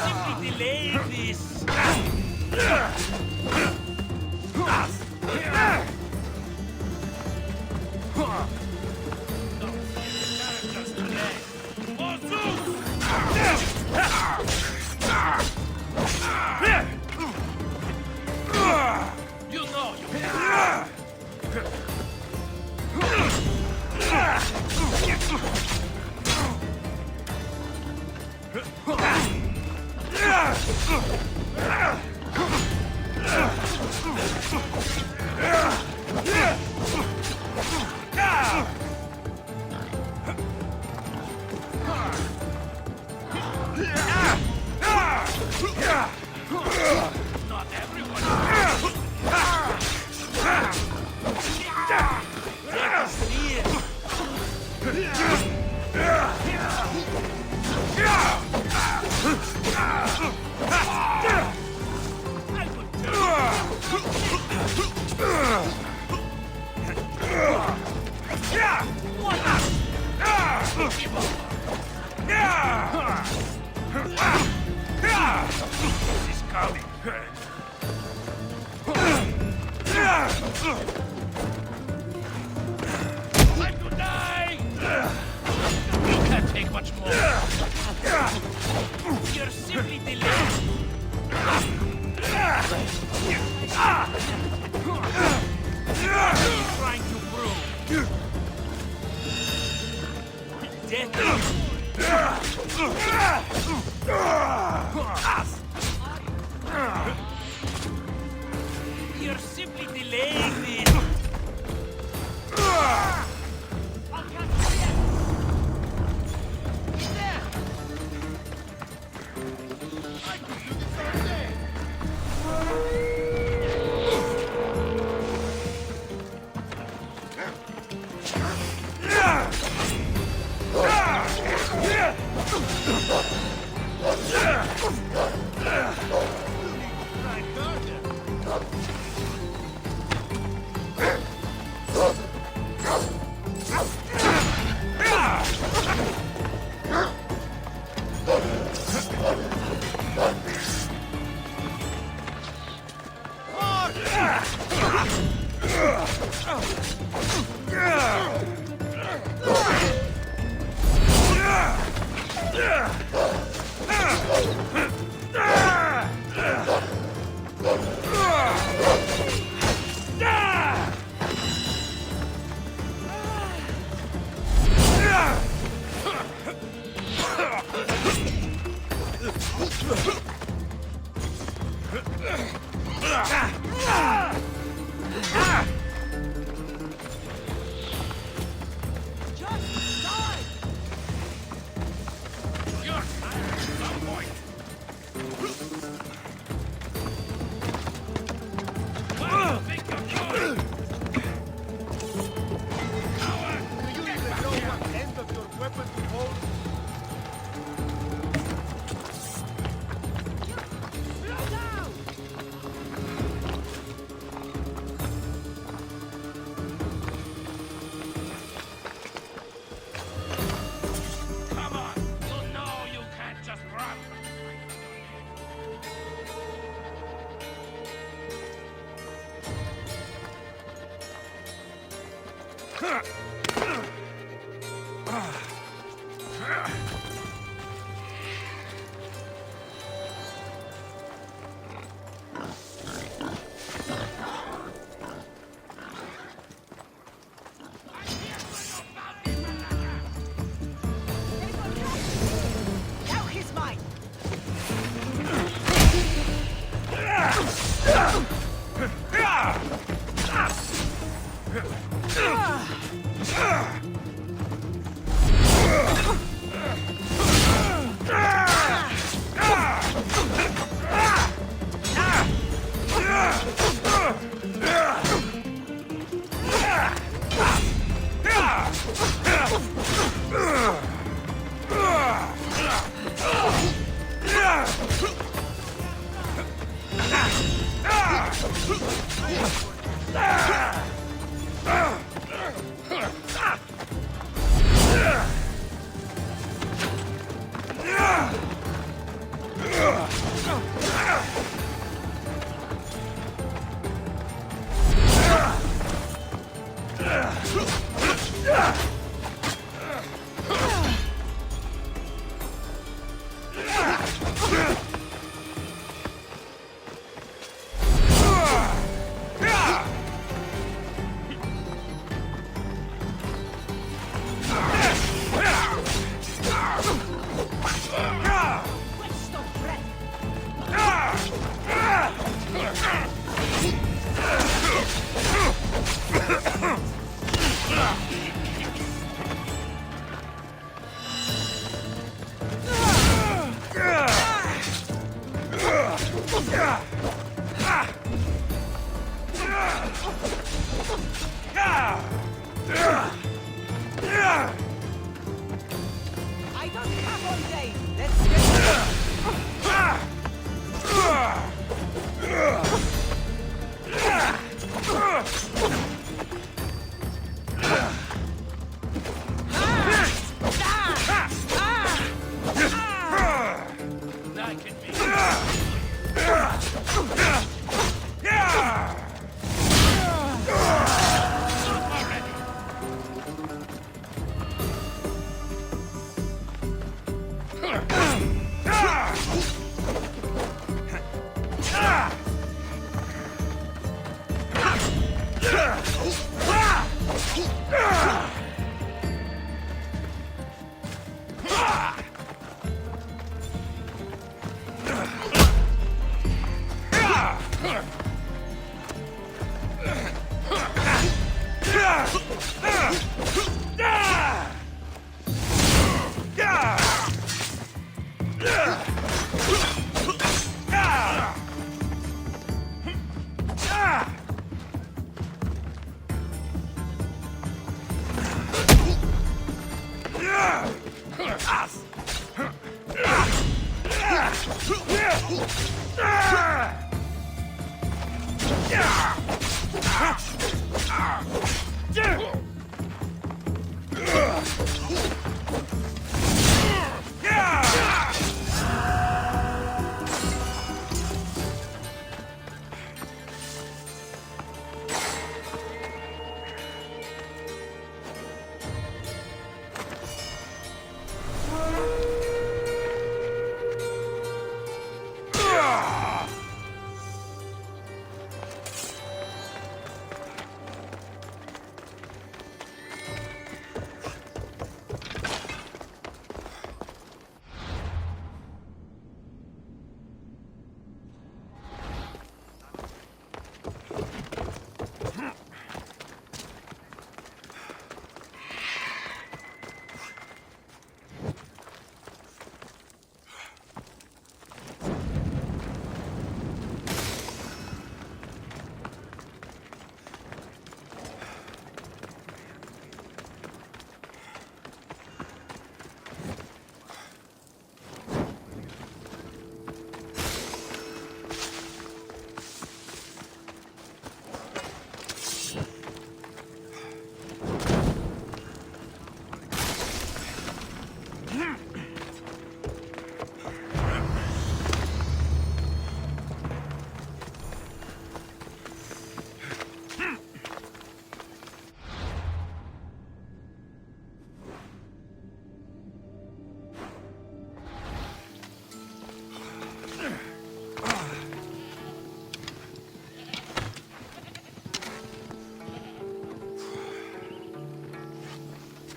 Simply delay this. You know you Not everyone. This is coming. Time to die! You can't take much more. You're simply delayed. Trying to prove. You're simply delaying this. Now he's mine. I don't have all day. Let's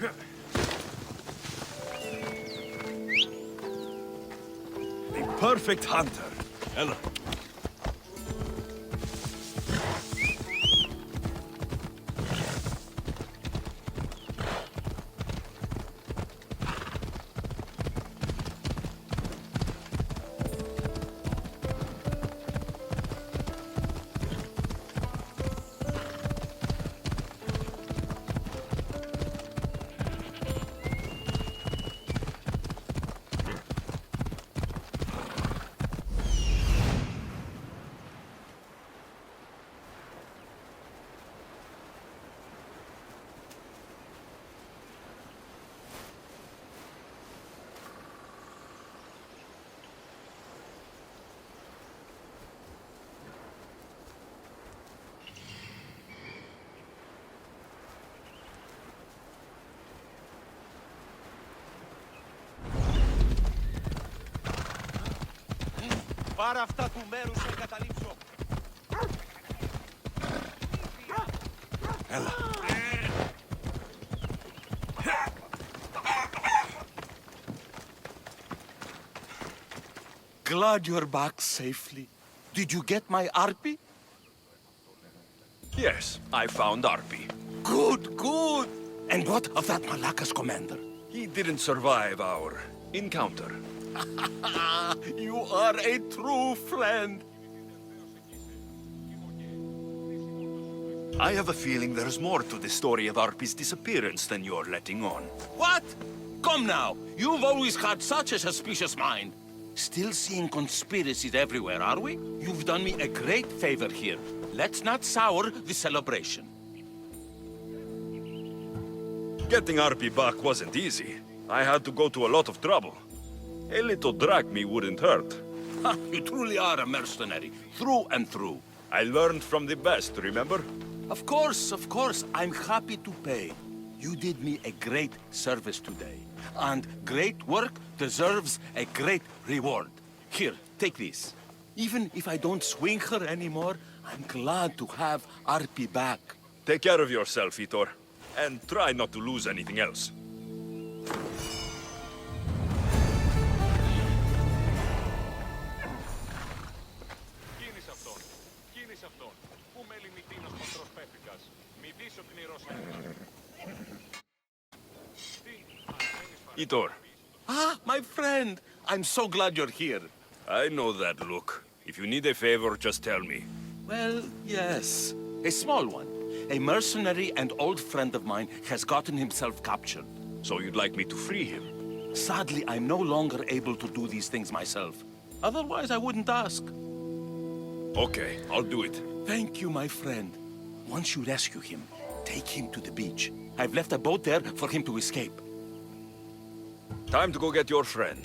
The perfect hunter. Ella. Πάρε αυτά του μέρους να εγκαταλείψω. Ella. Glad you're back safely. Did you get my Arpy? Yes, I found Arpi. Good, good. And what of that Malacca's commander? He didn't survive our encounter. You are a true friend. I have a feeling there's more to the story of Arpi's disappearance than you're letting on. What? Come now. You've always had such a suspicious mind. Still seeing conspiracies everywhere, are we? You've done me a great favor here. Let's not sour the celebration. Getting Arpi back wasn't easy. I had to go to a lot of trouble. A little drachme wouldn't hurt. Ha, you truly are a mercenary, through and through. I learned from the best, remember? Of course, I'm happy to pay. You did me a great service today. And great work deserves a great reward. Here, take this. Even if I don't swing her anymore, I'm glad to have Arpi back. Take care of yourself, Itor. And try not to lose anything else. Κίνησε αυτόν. Κίνησε αυτόν. Πού με λιμιτίνος ποντρός πέφυγας. Μη δεις ο κνηρός έργος. Itor. Ah, my friend. I'm so glad you're here. I know that look. If you need a favor, just tell me. Well, yes. A small one. A mercenary and old friend of mine has gotten himself captured. So you'd like me to free him? Sadly, I'm no longer able to do these things myself. Otherwise, I wouldn't ask. Okay, I'll do it. Thank you, my friend. Once you rescue him, take him to the beach. I've left a boat there for him to escape. Time to go get your friend.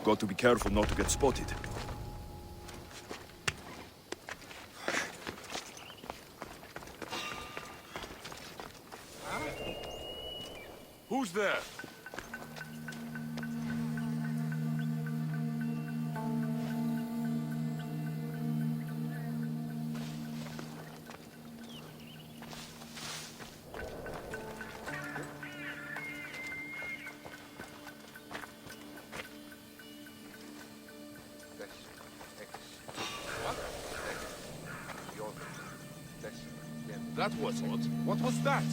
Got to be careful not to get spotted. Who's there? That was odd. What was that?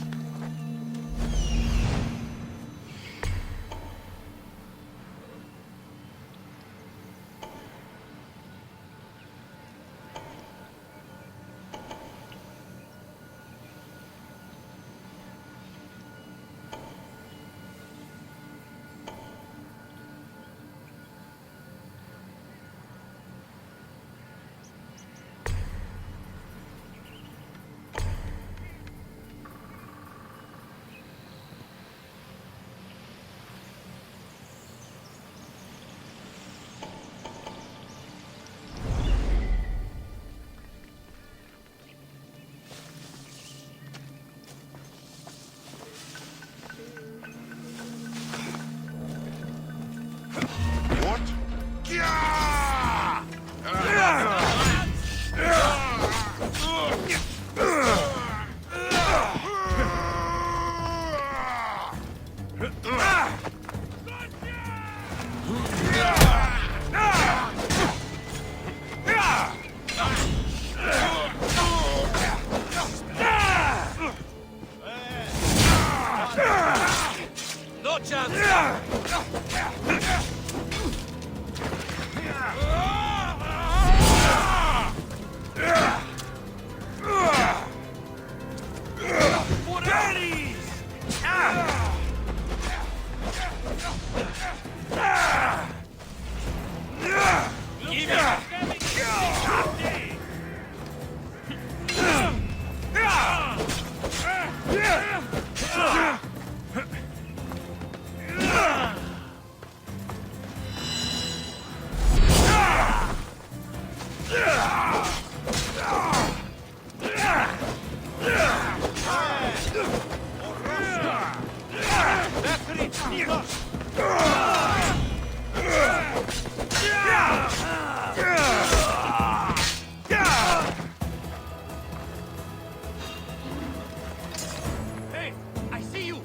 Hey, I see you!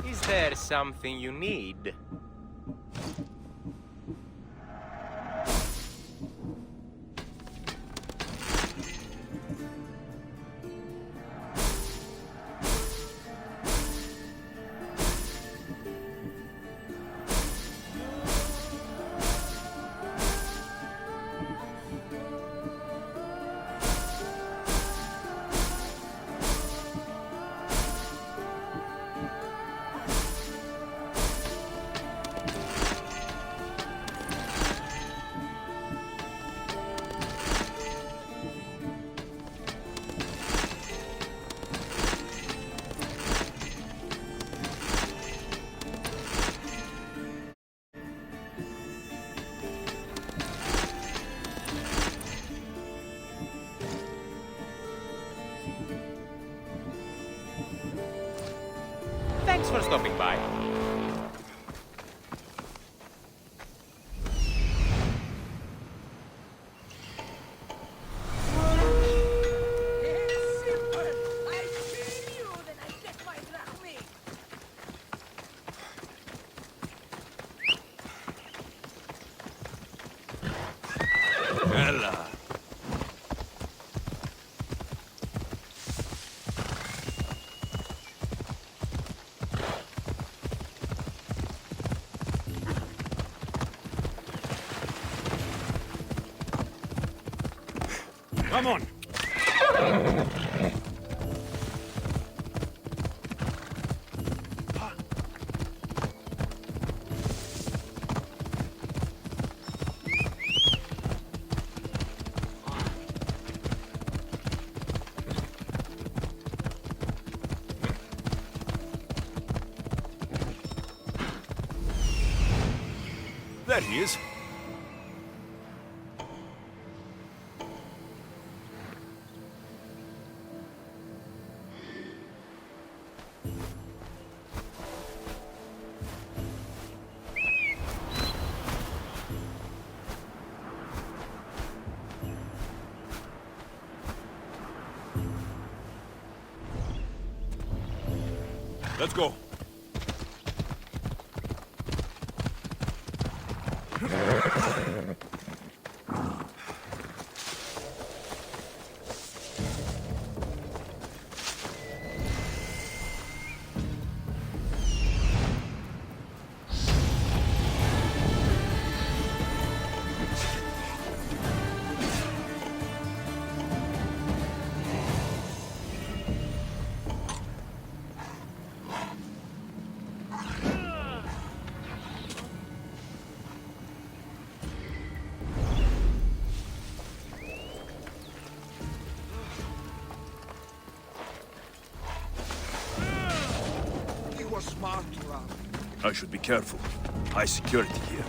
Is there something you need? Thanks for stopping by. Ella. Come on. There he is. Let's go. I should be careful. High security here.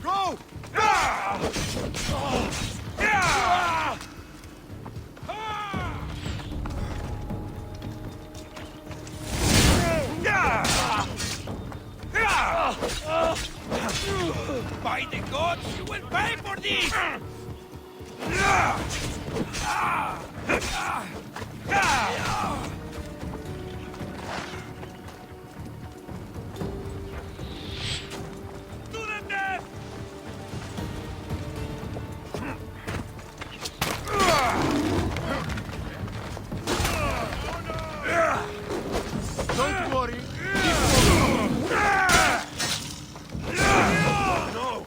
Go! By the gods, you will pay for this! To the death! Don't worry. No!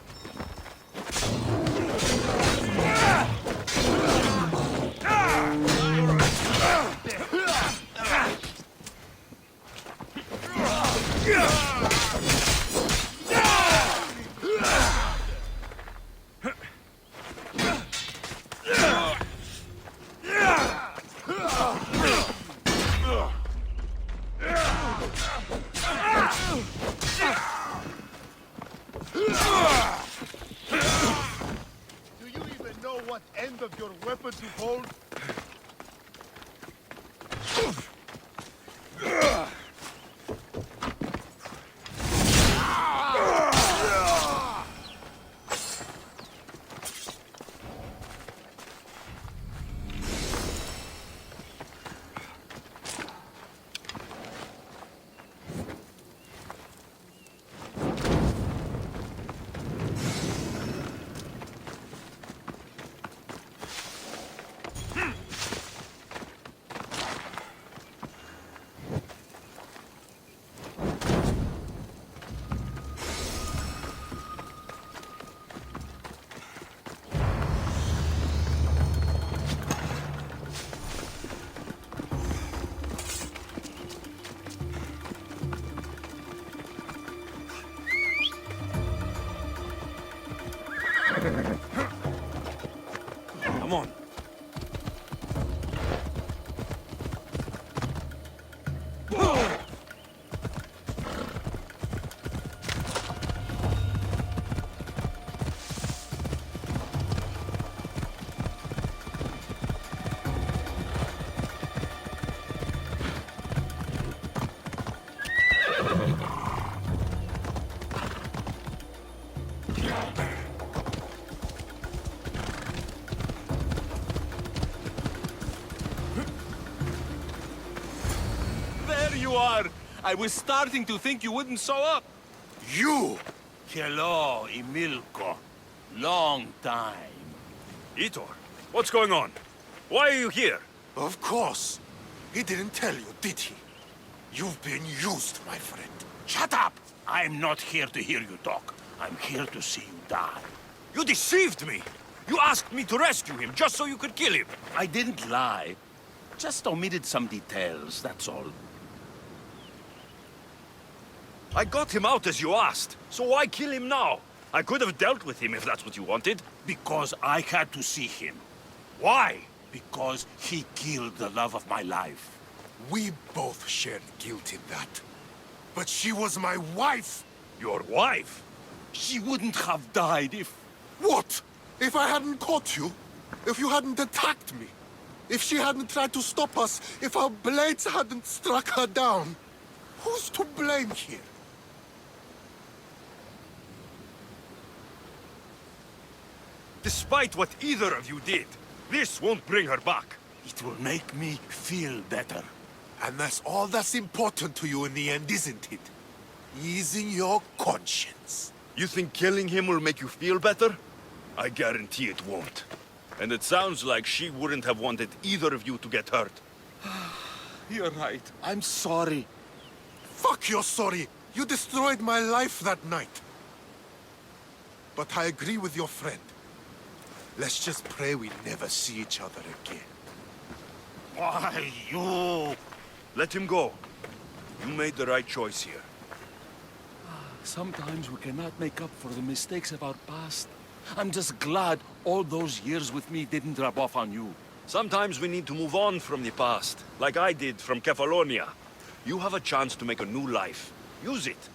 Do you even know what end of your weapon to hold? Come on. There you are! I was starting to think you wouldn't show up. You! Hello, Emilko. Long time. Itor, what's going on? Why are you here? Of course. He didn't tell you, did he? You've been used, my friend. Shut up! I'm not here to hear you talk. I'm here to see you die. You deceived me! You asked me to rescue him just so you could kill him! I didn't lie. Just omitted some details, that's all. I got him out as you asked, so why kill him now? I could have dealt with him if that's what you wanted. Because I had to see him. Why? Because he killed the love of my life. We both shared guilt in that. But she was my wife! Your wife? She wouldn't have died if... What? If I hadn't caught you? If you hadn't attacked me? If she hadn't tried to stop us? If our blades hadn't struck her down? Who's to blame here? Despite what either of you did, this won't bring her back. It will make me feel better. And that's all that's important to you in the end, isn't it? Easing your conscience. You think killing him will make you feel better? I guarantee it won't. And it sounds like she wouldn't have wanted either of you to get hurt. You're right. I'm sorry. Fuck you're sorry. You destroyed my life that night. But I agree with your friend. Let's just pray we never see each other again. Why, you... Let him go. You made the right choice here. Sometimes we cannot make up for the mistakes of our past. I'm just glad all those years with me didn't rub off on you. Sometimes we need to move on from the past, like I did from Kefalonia. You have a chance to make a new life. Use it.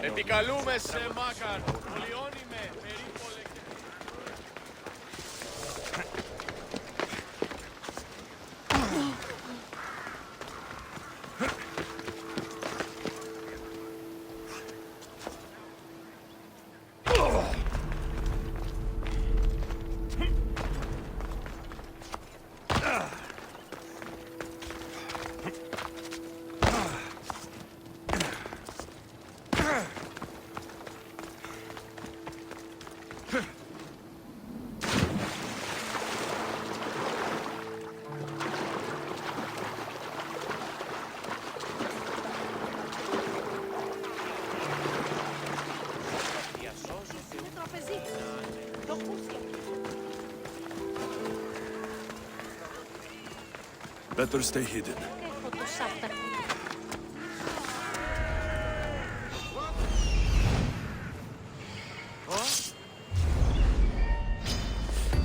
Επικαλούμε σε Μάκαρ. Λιώνει με περίπολε και... Better stay hidden.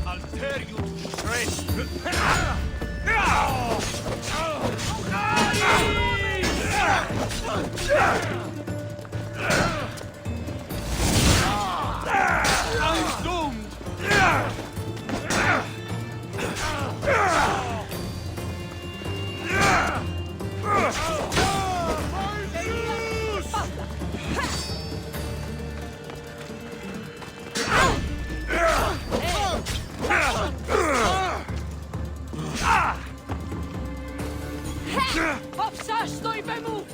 I'll tear you to shreds. I'm doomed. Όψα στο είπε μου!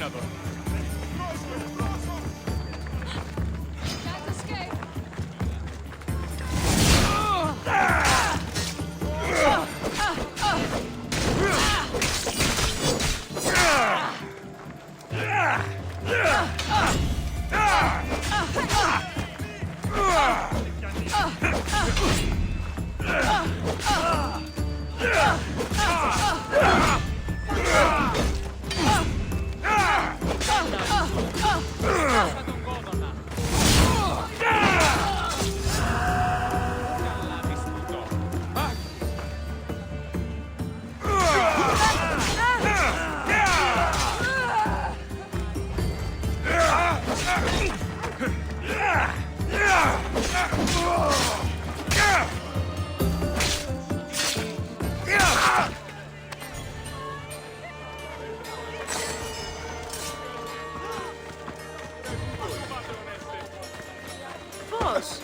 αδύνατο. Πώς?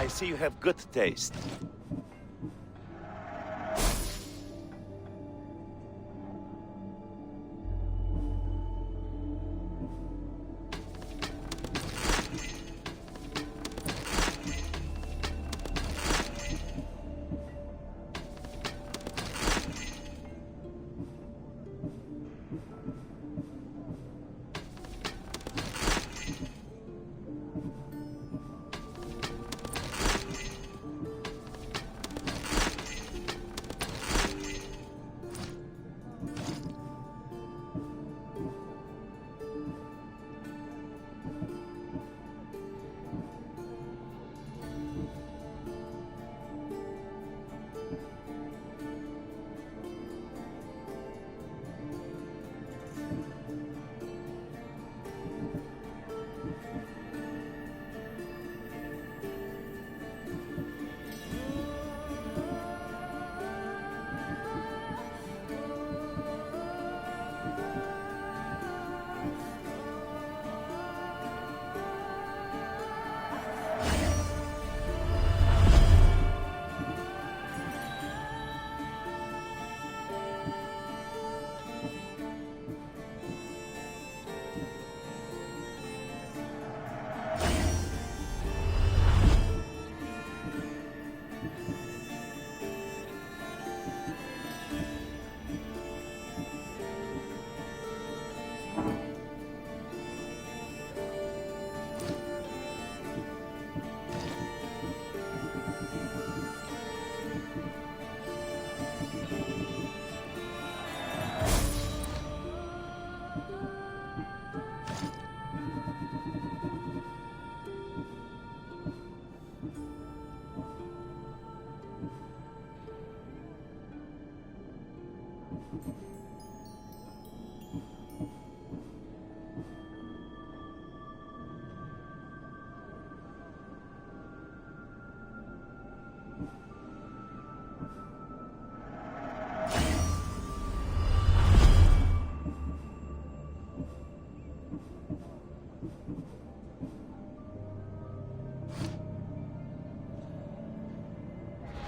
I see you have good taste.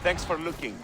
Thanks for looking.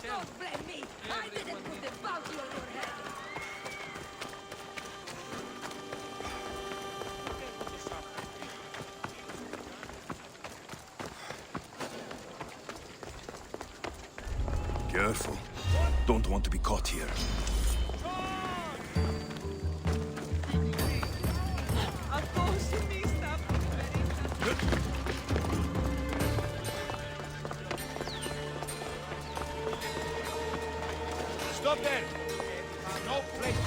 Don't blame me. I didn't put the bounty on your head. Careful. Don't want to be caught here. Stop there! No place.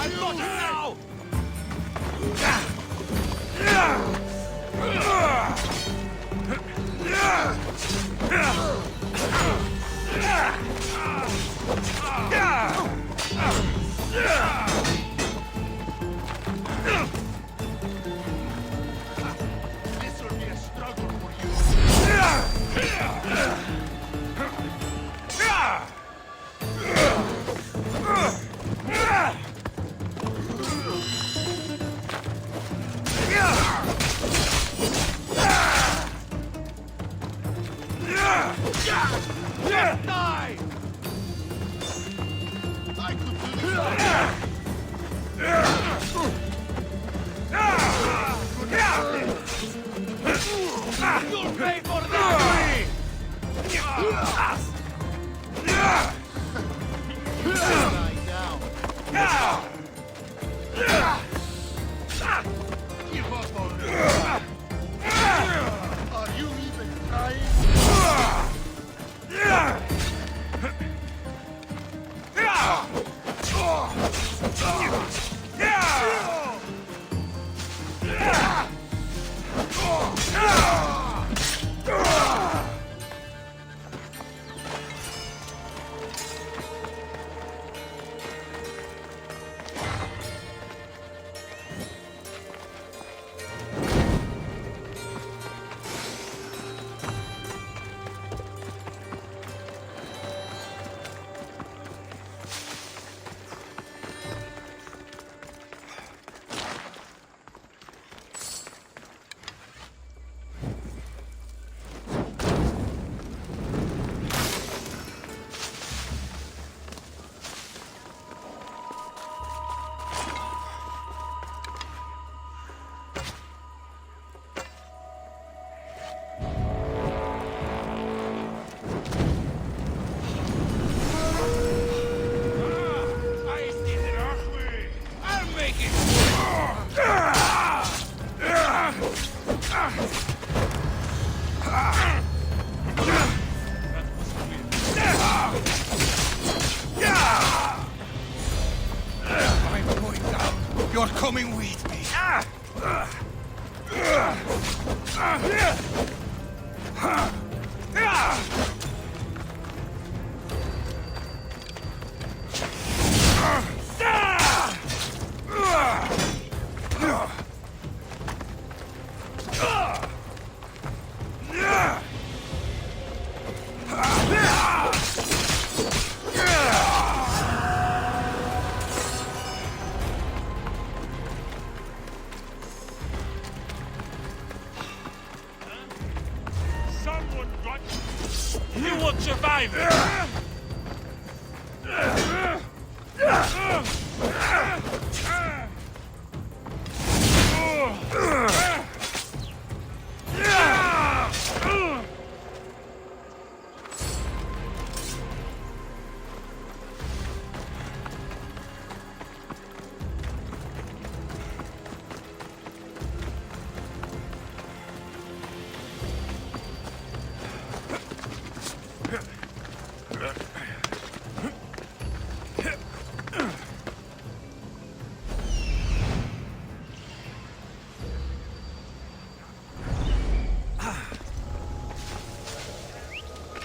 I've got him now! This will be a struggle for you. Die! I could do this. You'll pay for that! Lie down. Give up already. Are you even trying? You're coming with me. You won't survive!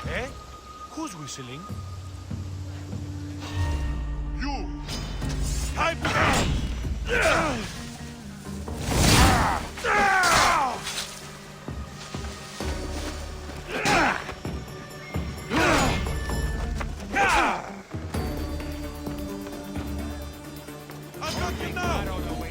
Eh? Who's whistling? You! Time down! I've got you now! I don't know where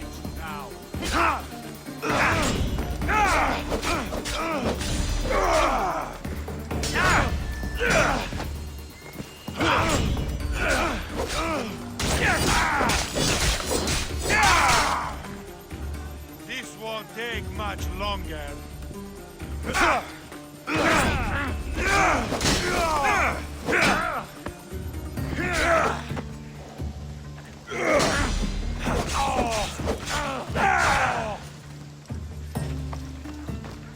This won't take much longer.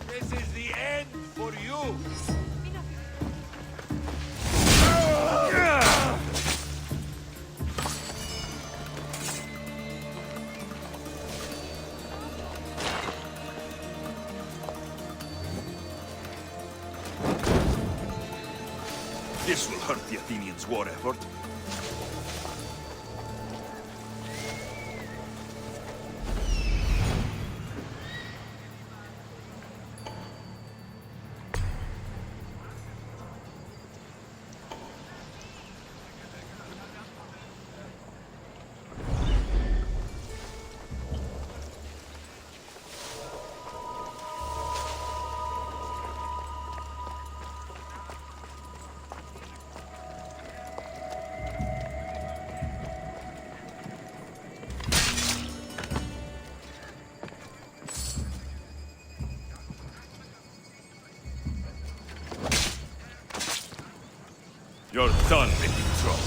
This is the end for you. This will hurt the Athenians' war effort. You're done making trouble.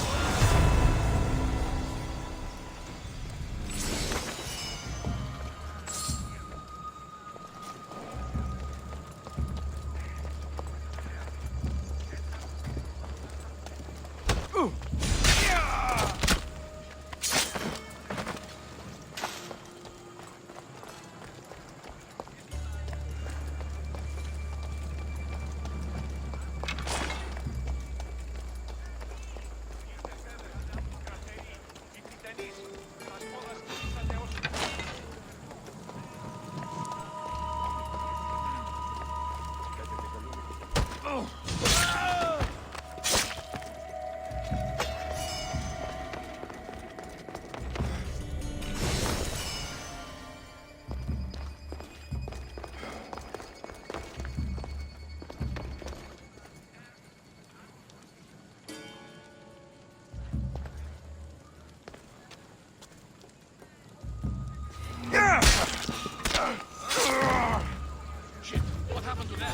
Shit, what happened to that?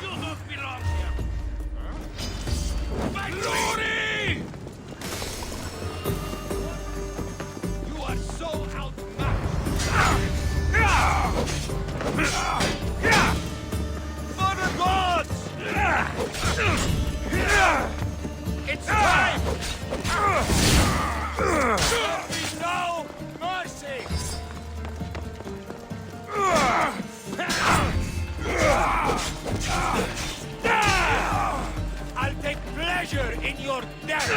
You don't belong here! Victory! You are so outmatched! For the gods! It's time! There be no mercy! I'll take pleasure in your death!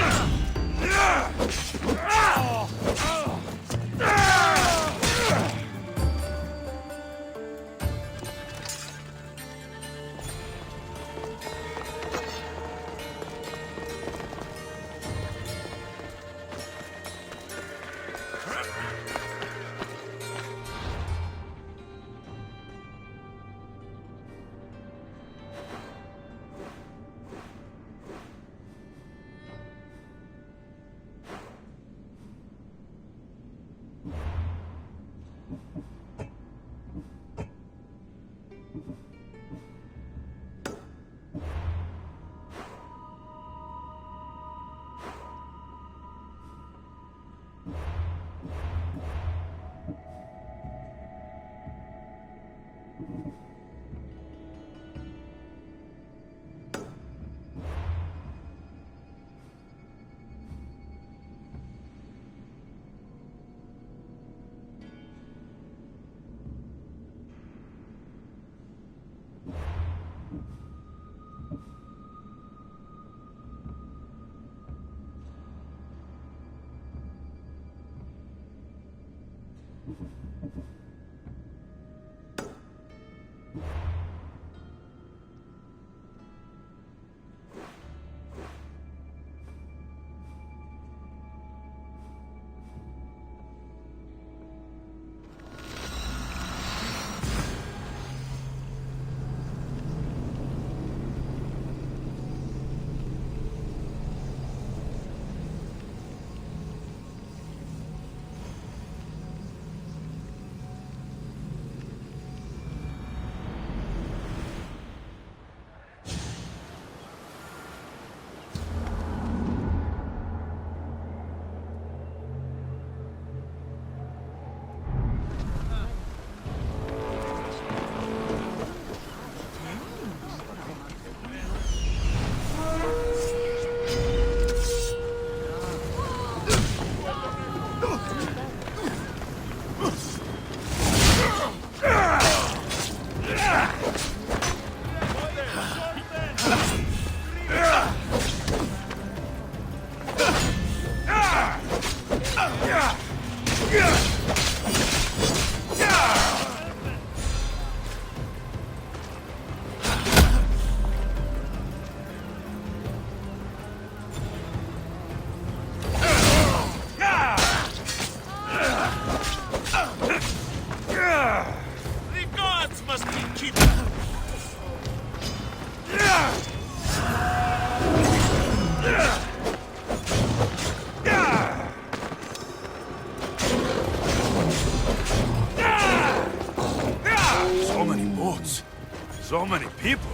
So many people.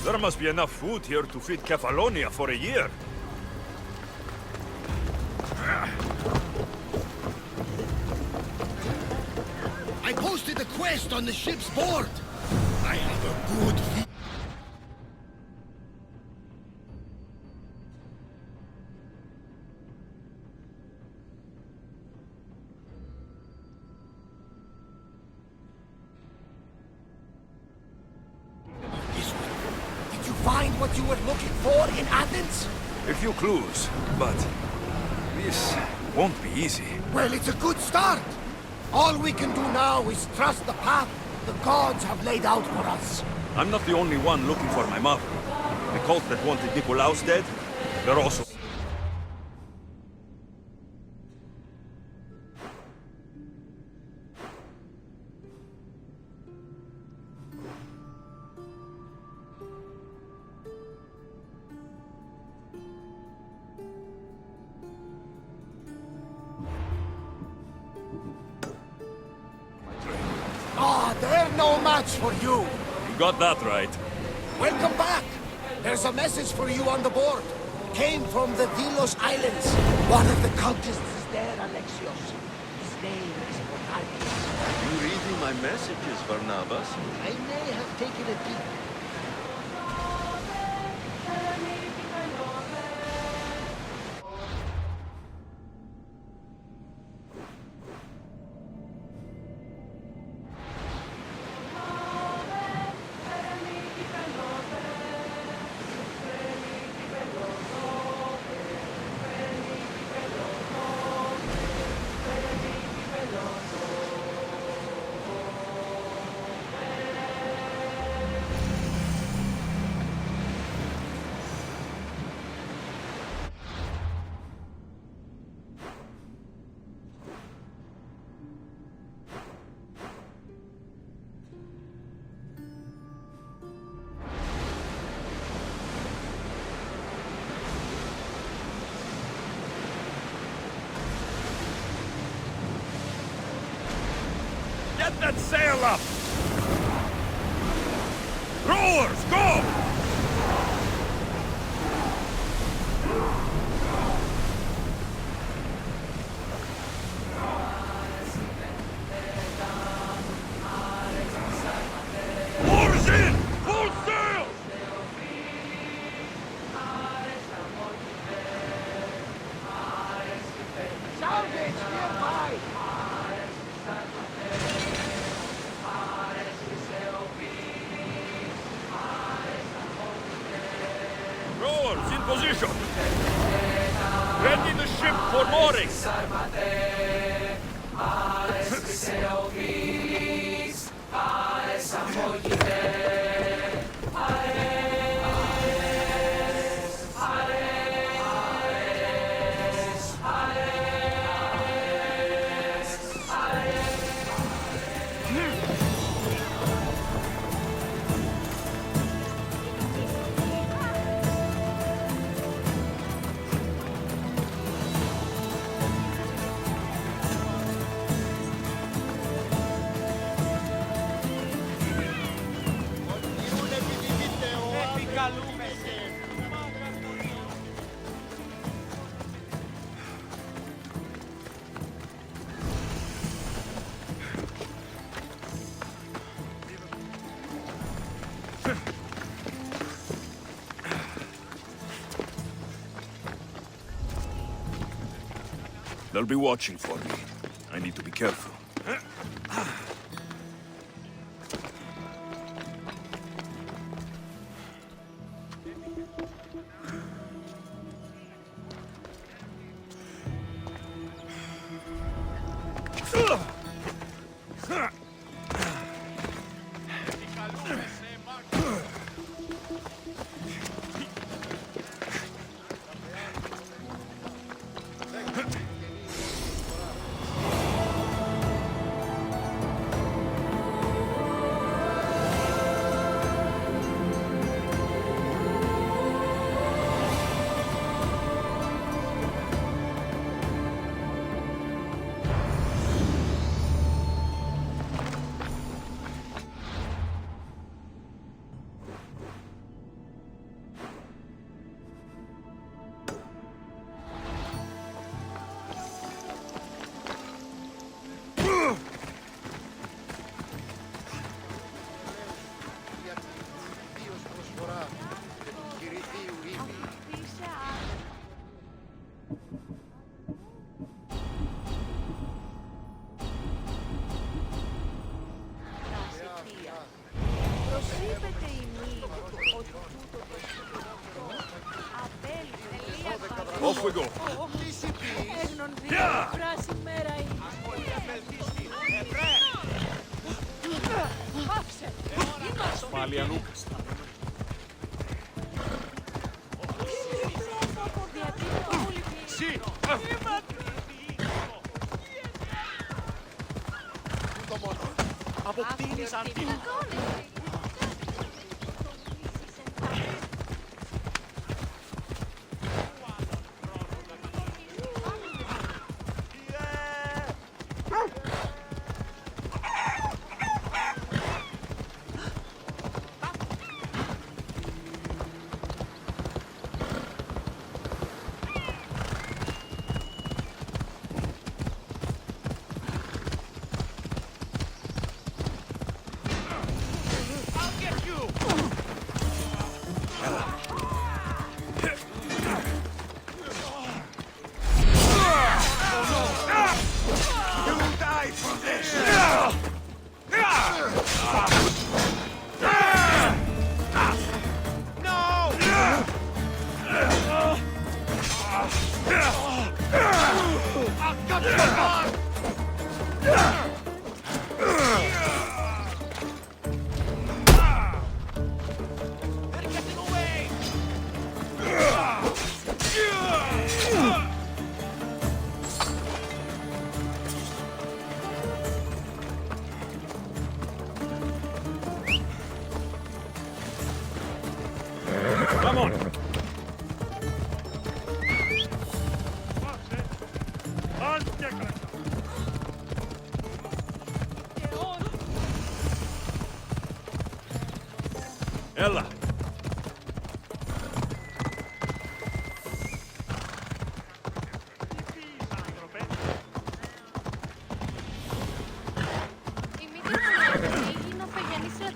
There must be enough food here to feed Kefalonia for a year. I posted a quest on the ship's board. I have a good feeling. Did you find what you were looking for in Athens? A few clues, but this won't be easy. Well, it's a good start. All we can do now is trust the path the gods have laid out for us. I'm not the only one looking for my mother. The cult that wanted Nicolaus dead, they're also... They're no match for you. You got that right. Welcome back. There's a message for you on the board. Came from the Delos Islands. One of the cultists is there, Alexios. His name is Portarius. You reading my messages, Barnabas? I may have taken a peek. Get that sail up! Rowers, go! Oars in! Full sail! Salvage nearby! position! Ready the ship for mooring! They'll be watching for me. I need to be careful. Off we go. Πάλι ανούκαστα. Sì! Αποκτήνεις αντί. Come on. Έλα.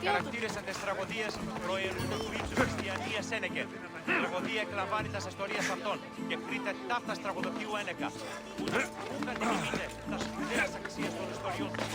Οι χαρακτήρες της τραγωδίας προαιρούν του ύψους χριστιανίας Σένεκεν. Η τραγωδία εκλαμβάνει τα ιστορίας αυτών και κρίτε ταύτας τραγωδοποιού ένεκα. Πού κατηγημείτε τα σπουδαίας αξίες των ιστοριών του.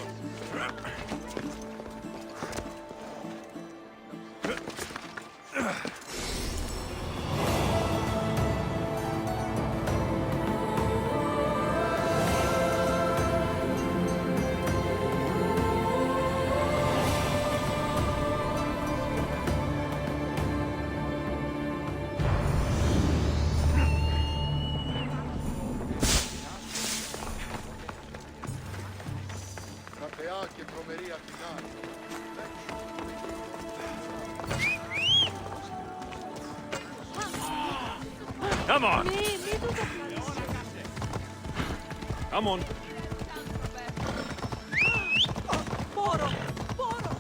Come on! Come on! Πόρο! Πόρο!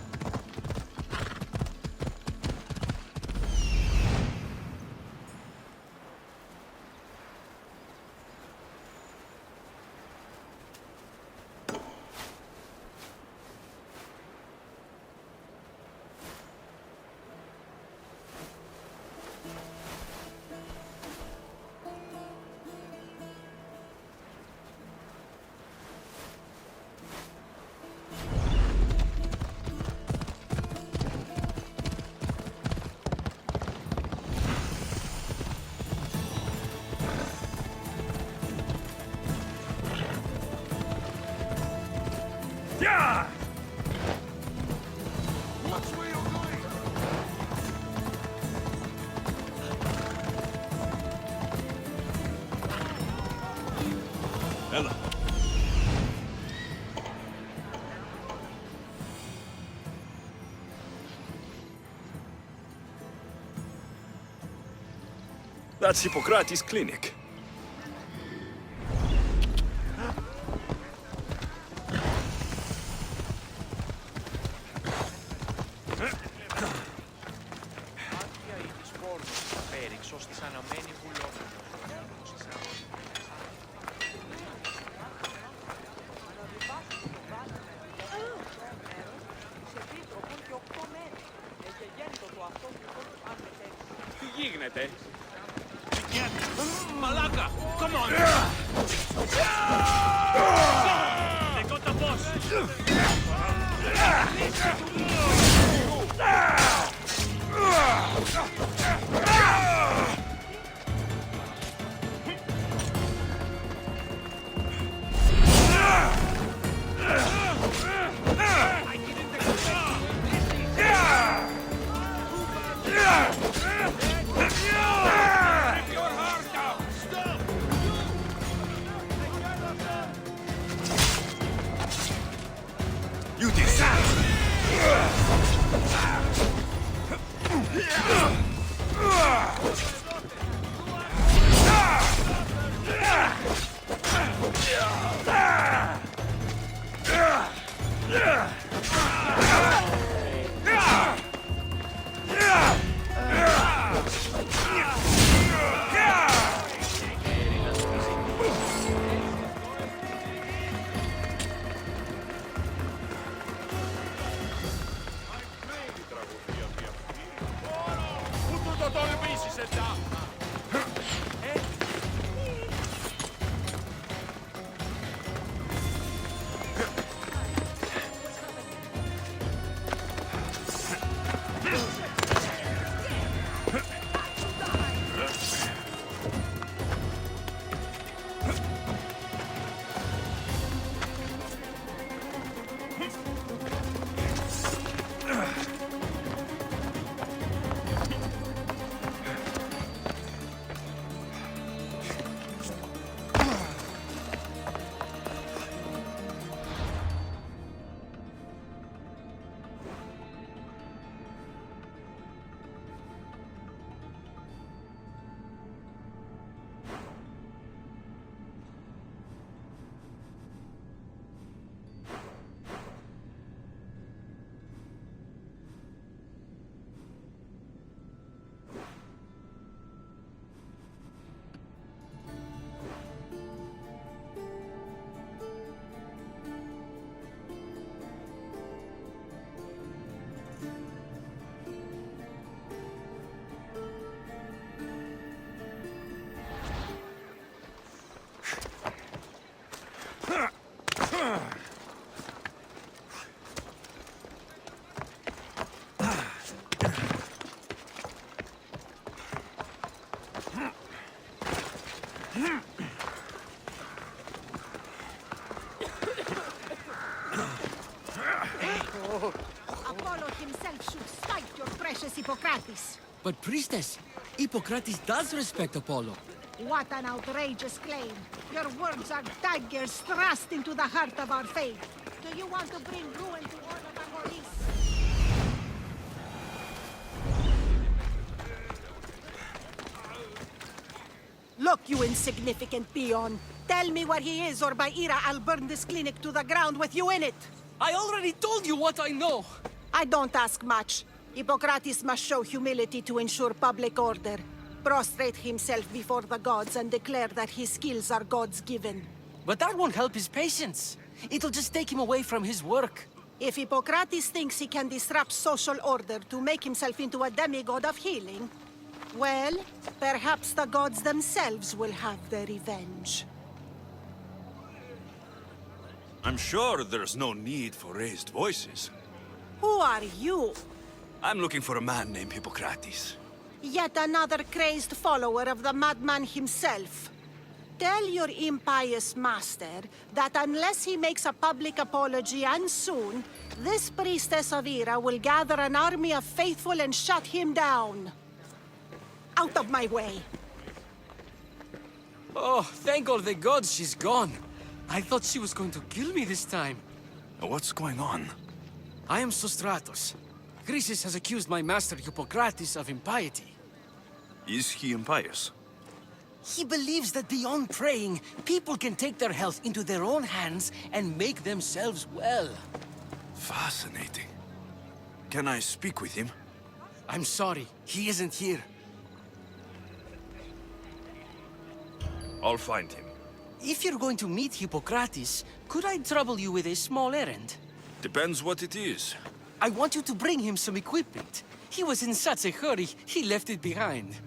Yeah! Watch where you're going! Ella. That's Hippocrates' clinic. Άδεια ή της πόρνος θα πέριξω στη σαναμένη βουλώνα. Τι γίνεται? Μαλάκα! Come on! Νεκό τα πώς! You did Apollo himself should spite your precious Hippocrates. But priestess, Hippocrates does respect Apollo. What an outrageous claim. Your words are daggers thrust into the heart of our faith. Do you want to bring ruin to all of our bodies? Look, you insignificant peon. Tell me where he is, or by Ira, I'll burn this clinic to the ground with you in it. I already told you what I know. I don't ask much. Hippocrates must show humility to ensure public order. Prostrate himself before the gods and declare that his skills are God's given. But that won't help his patients. It'll just take him away from his work. If Hippocrates thinks he can disrupt social order to make himself into a demigod of healing, well, perhaps the gods themselves will have their revenge. I'm sure there's no need for raised voices. Who are you? I'm looking for a man named Hippocrates. Yet another crazed follower of the madman himself. Tell your impious master that unless he makes a public apology, and soon, this priestess of Ira will gather an army of faithful and shut him down. Out of my way! Oh, thank all the gods she's gone. I thought she was going to kill me this time. What's going on? I am Sostratos. Chrysis has accused my master Hippocrates of impiety. Is he impious? He believes that beyond praying, people can take their health into their own hands and make themselves well. Fascinating. Can I speak with him? I'm sorry, he isn't here. I'll find him. If you're going to meet Hippocrates, could I trouble you with a small errand? Depends what it is. I want you to bring him some equipment. He was in such a hurry, he left it behind.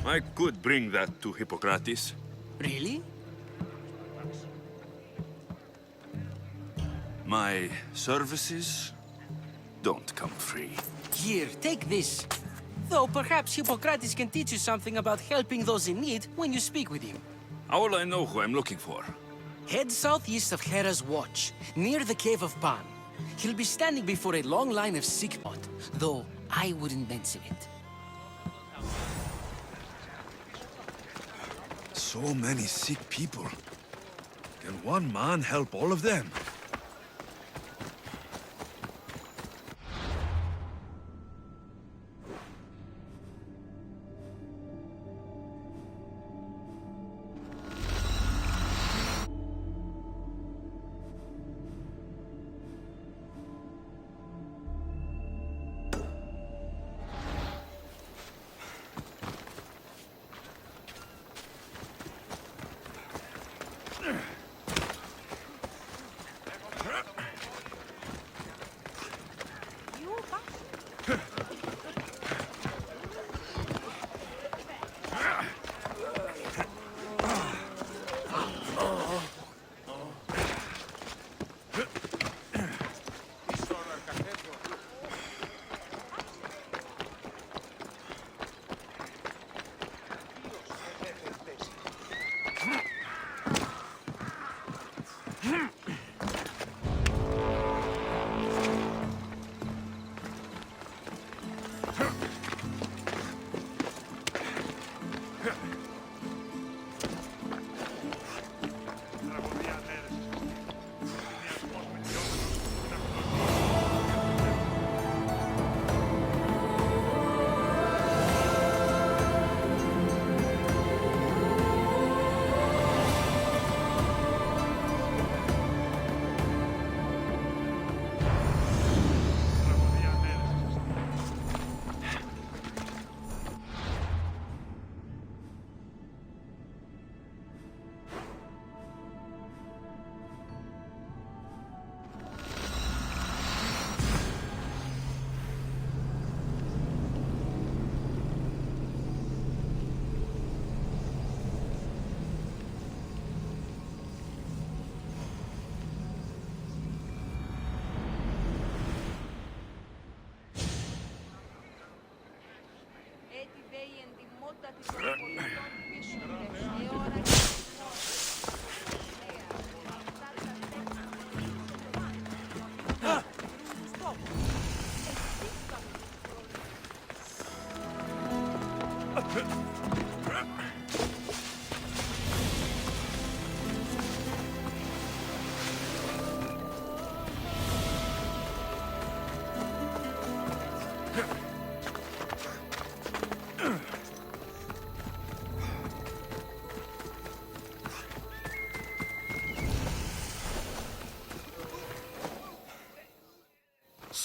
I could bring that to Hippocrates. Really? My services don't come free. Here, take this. Though perhaps Hippocrates can teach you something about helping those in need when you speak with him. How will I know who I'm looking for? Head southeast of Hera's Watch, near the Cave of Pan. He'll be standing before a long line of sick pot, though I wouldn't mention it. So many sick people. Can one man help all of them?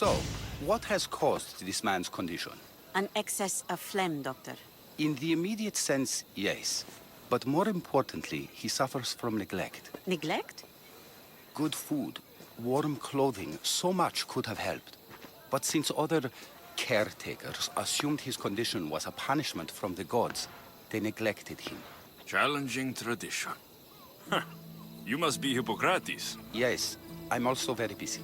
So, what has caused this man's condition? An excess of phlegm, Doctor. In the immediate sense, yes. But more importantly, he suffers from neglect. Neglect? Good food, warm clothing, so much could have helped. But since other caretakers assumed his condition was a punishment from the gods, they neglected him. Challenging tradition. Huh. You must be Hippocrates. Yes, I'm also very busy.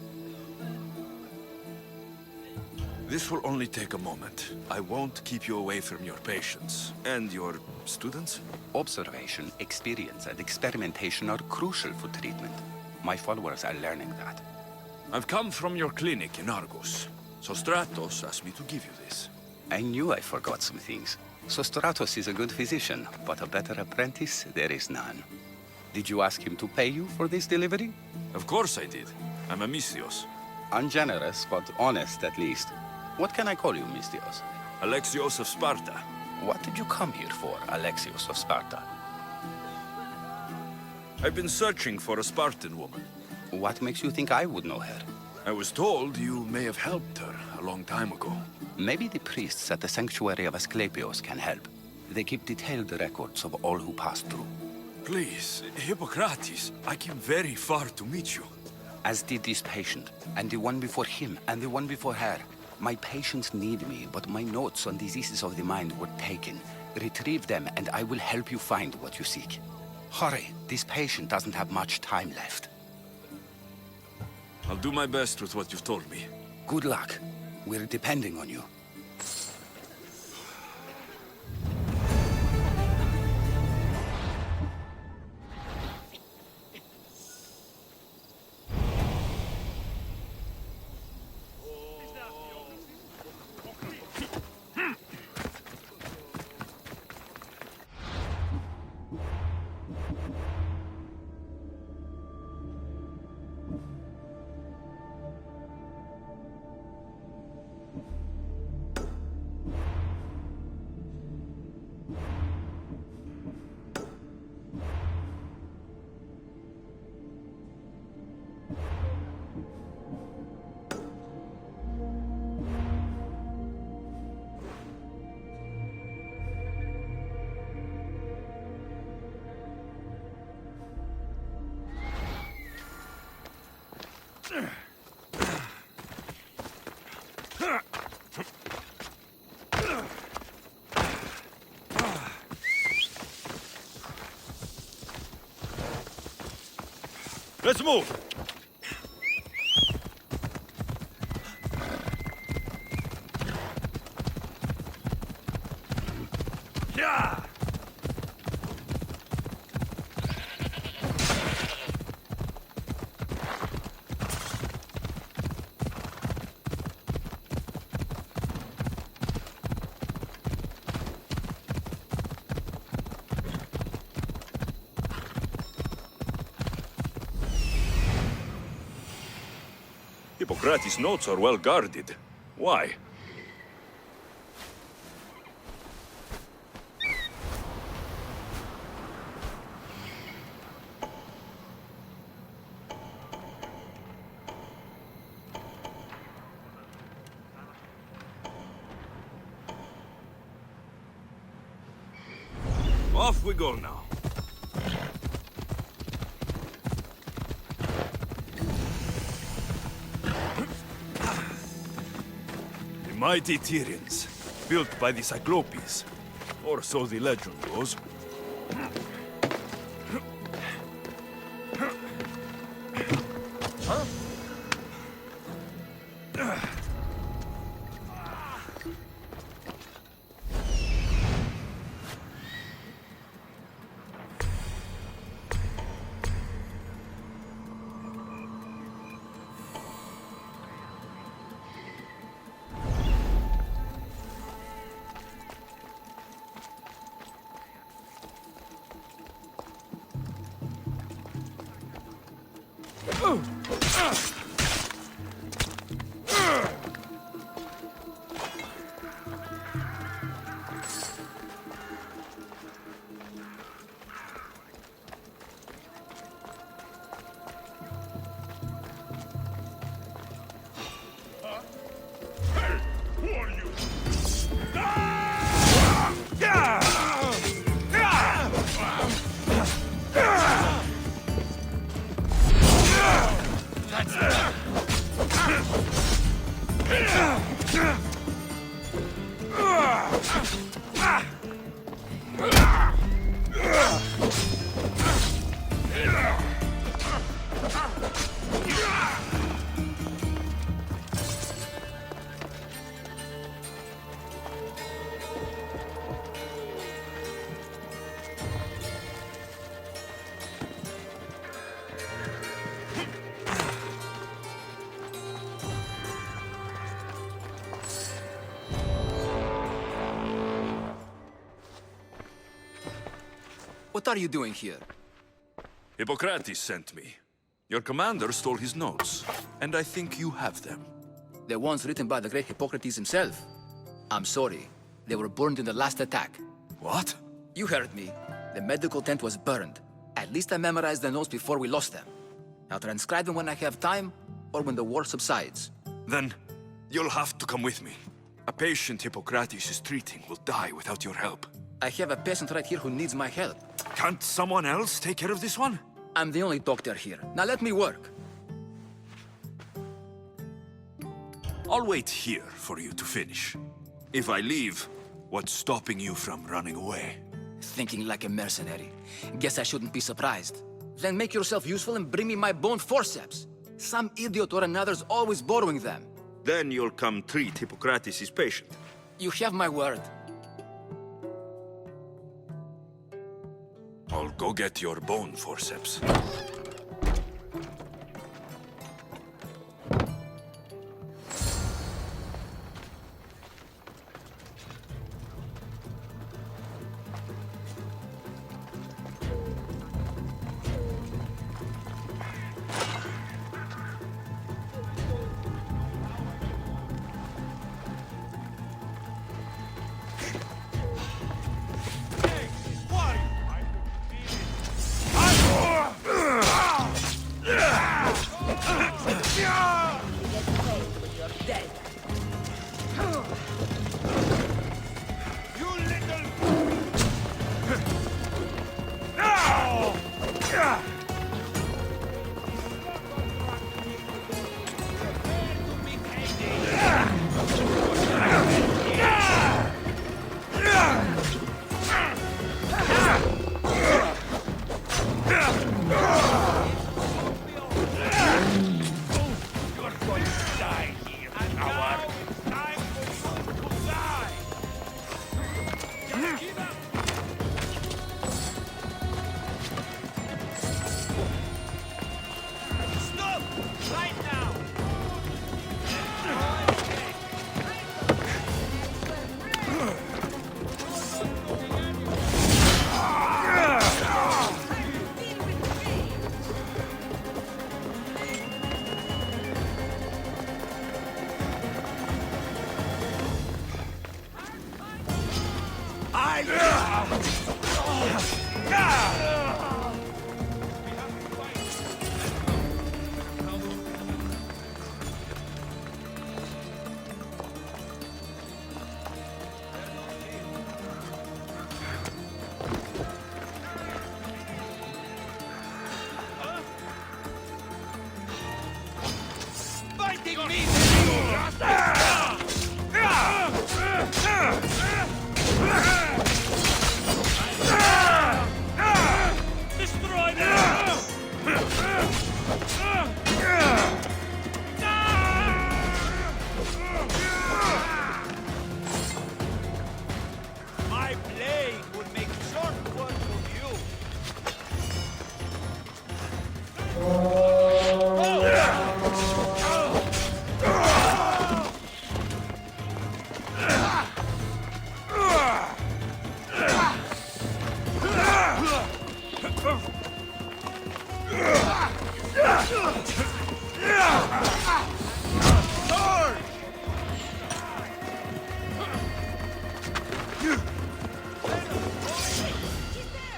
This will only take a moment. I won't keep you away from your patients. And your students? Observation, experience, and experimentation are crucial for treatment. My followers are learning that. I've come from your clinic in Argos. So Stratos asked me to give you this. I knew I forgot some things. So Stratos is a good physician, but a better apprentice, there is none. Did you ask him to pay you for this delivery? Of course I did. I'm a Mystios. Ungenerous, but honest at least. What can I call you, Mystios? Alexios of Sparta. What did you come here for, Alexios of Sparta? I've been searching for a Spartan woman. What makes you think I would know her? I was told you may have helped her a long time ago. Maybe the priests at the sanctuary of Asclepios can help. They keep detailed records of all who passed through. Please, Hippocrates, I came very far to meet you. As did this patient, and the one before him, and the one before her. My patients need me, but my notes on diseases of the mind were taken. Retrieve them, and I will help you find what you seek. Hurry, this patient doesn't have much time left. I'll do my best with what you've told me. Good luck. We're depending on you. Let's move! Yeah! Hippocrates' notes are well guarded. Why? Off we go now. Mighty Tyrians, built by the Cyclopes, or so the legend goes. What are you doing here? Hippocrates sent me. Your commander stole his notes, and I think you have them. The ones written by the great Hippocrates himself. I'm sorry. They were burned in the last attack. What? You heard me. The medical tent was burned. At least I memorized the notes before we lost them. I'll transcribe them when I have time, or when the war subsides. Then, you'll have to come with me. A patient Hippocrates is treating will die without your help. I have a patient right here who needs my help. Can't someone else take care of this one? I'm the only doctor here. Now let me work. I'll wait here for you to finish. If I leave, what's stopping you from running away? Thinking like a mercenary. Guess I shouldn't be surprised. Then make yourself useful and bring me my bone forceps. Some idiot or another's always borrowing them. Then you'll come treat Hippocrates' patient. You have my word. I'll go get your bone forceps.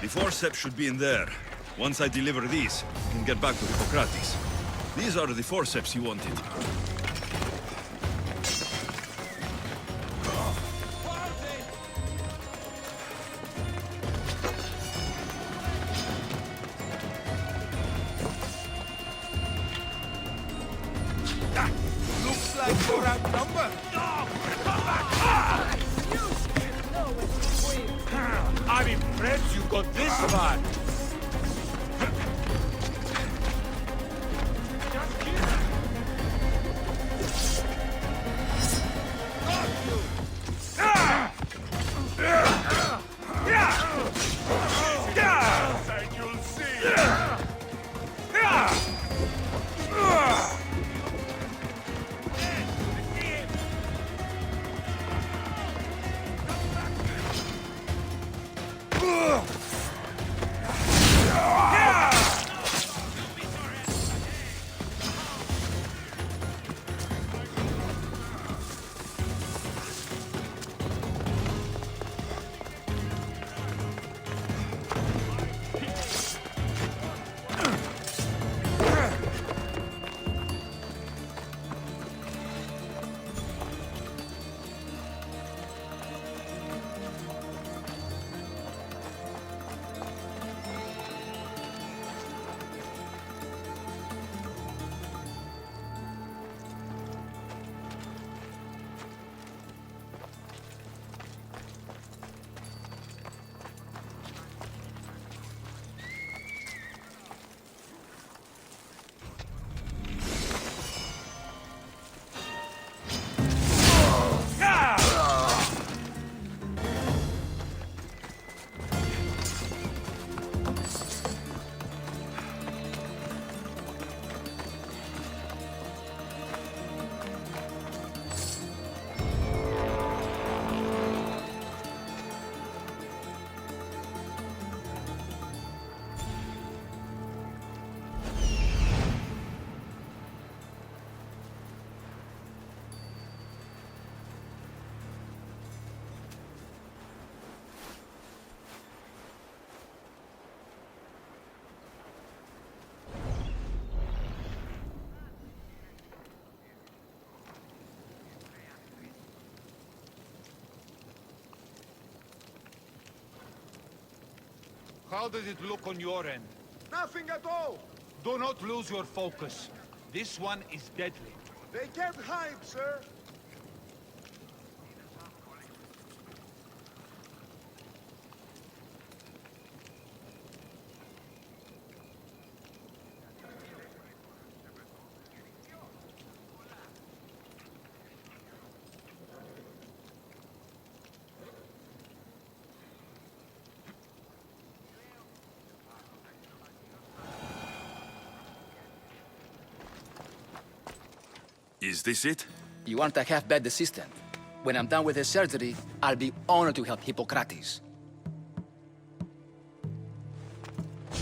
The forceps should be in there. Once I deliver these, I can get back to Hippocrates. These are the forceps you wanted. Looks like you're outnumbered. No! Come back! How does it look on your end? Nothing at all. Do not lose your focus. This one is deadly. They can't hide, sir. Is this it? You aren't a half-bad assistant. When I'm done with his surgery, I'll be honored to help Hippocrates.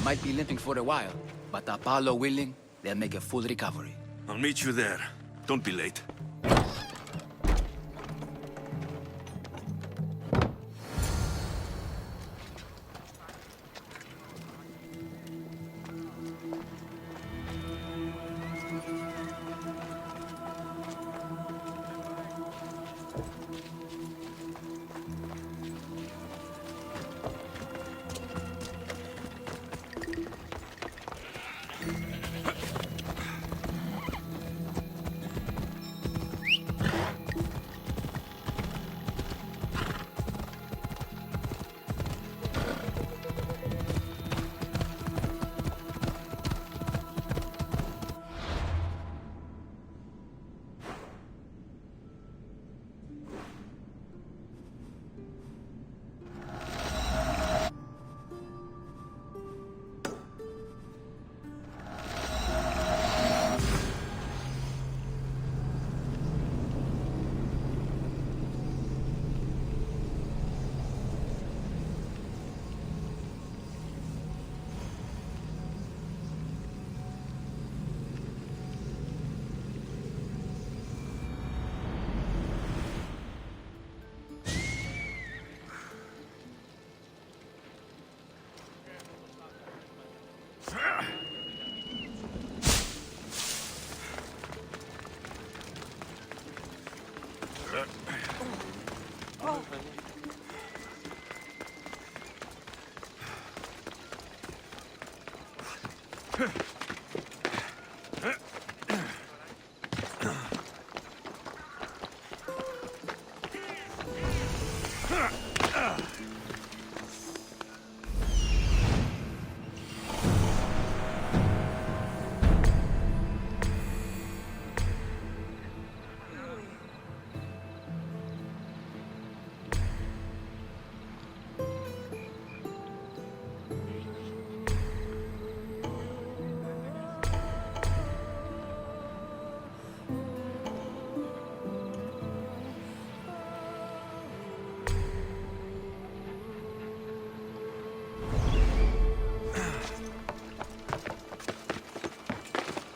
Might be limping for a while, but Apollo willing, they'll make a full recovery. I'll meet you there. Don't be late.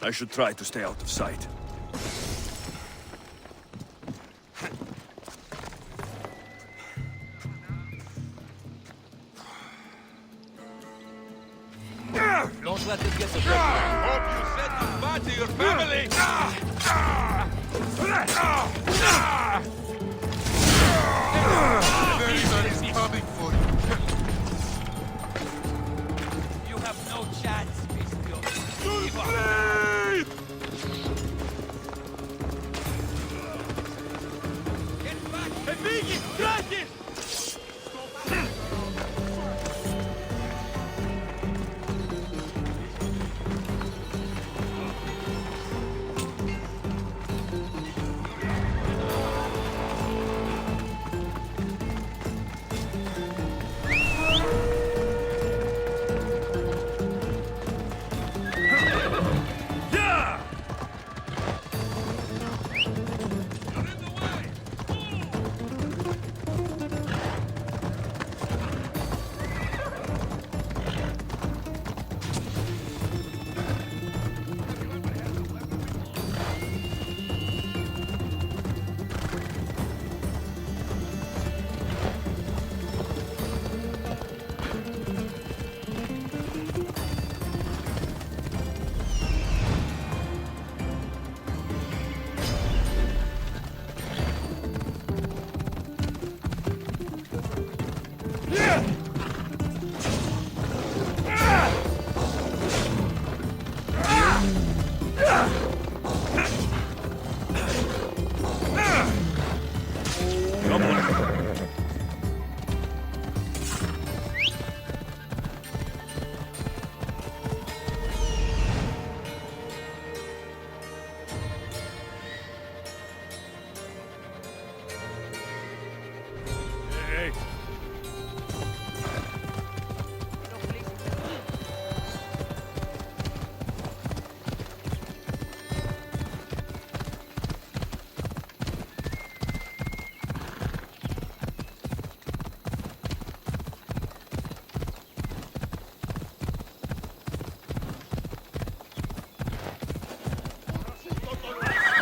I should try to stay out of sight. Don't let them get the better. Hope you said goodbye to your family! Everybody's coming for you. You have no chance, Mr. Give up. Get back! Hey, Biggie! Track it!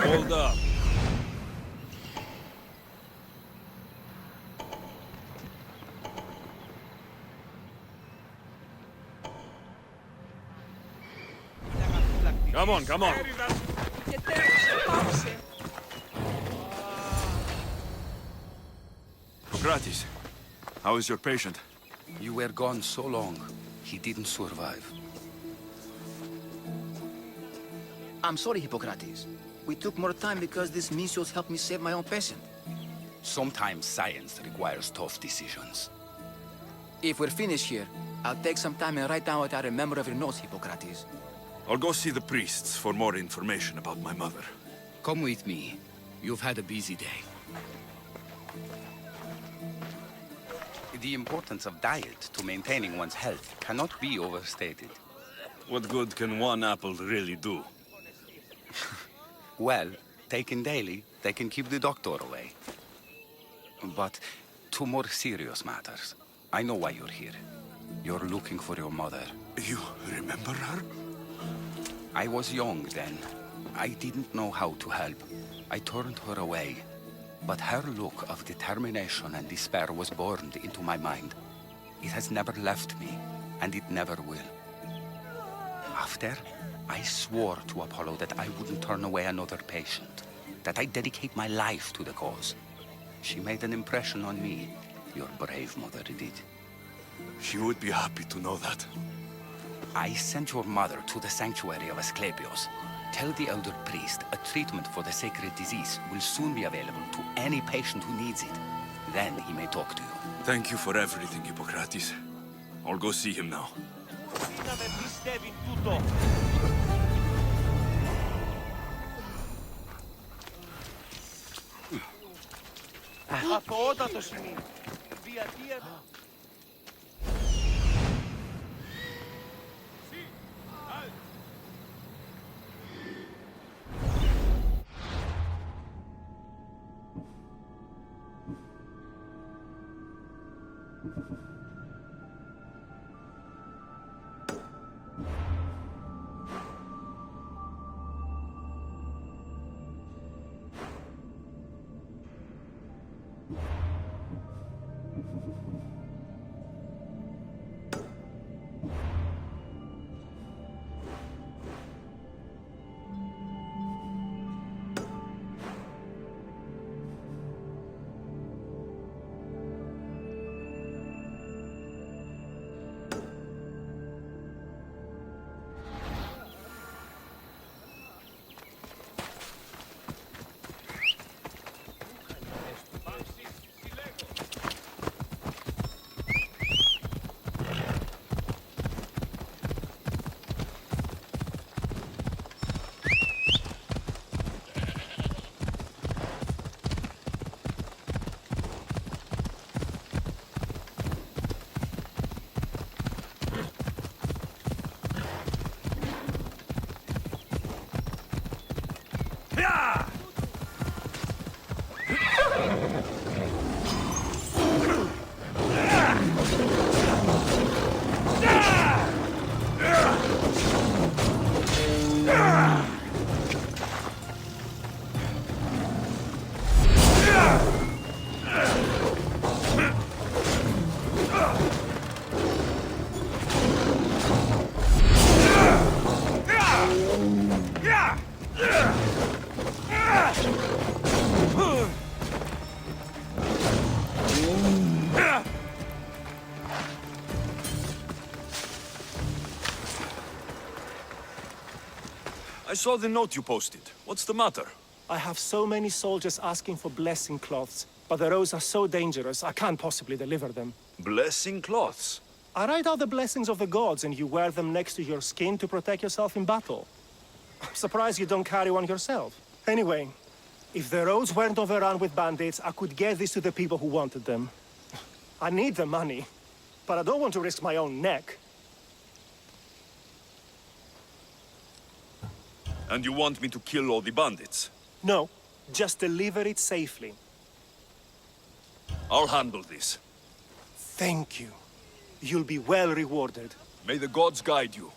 Hold up. Come on, come on. Socrates, how is your patient? You were gone so long, he didn't survive. I'm sorry, Hippocrates. We took more time because this measles helped me save my own patient. Sometimes science requires tough decisions. If we're finished here, I'll take some time and write down what I remember of your notes, Hippocrates. I'll go see the priests for more information about my mother. Come with me. You've had a busy day. The importance of diet to maintaining one's health cannot be overstated. What good can one apple really do? Well, taken daily, they can keep the doctor away. But to more serious matters, I know why you're here. You're looking for your mother. You remember her? I was young then. I didn't know how to help. I turned her away. But her look of determination and despair was burned into my mind. It has never left me, and it never will. After, I swore to Apollo that I wouldn't turn away another patient, that I'd dedicate my life to the cause. She made an impression on me. Your brave mother did. She would be happy to know that. I sent your mother to the sanctuary of Asclepios. Tell the elder priest a treatment for the sacred disease will soon be available to any patient who needs it. Then he may talk to you. Thank you for everything, Hippocrates. I'll go see him now. Αθωότατο σημείο. Διατία... I saw the note you posted. What's the matter? I have so many soldiers asking for blessing cloths, but the roads are so dangerous, I can't possibly deliver them. Blessing cloths? I write out the blessings of the gods and you wear them next to your skin to protect yourself in battle. I'm surprised you don't carry one yourself. Anyway, if the roads weren't overrun with bandits, I could get these to the people who wanted them. I need the money, but I don't want to risk my own neck. And you want me to kill all the bandits? No, just deliver it safely. I'll handle this. Thank you. You'll be well rewarded. May the gods guide you.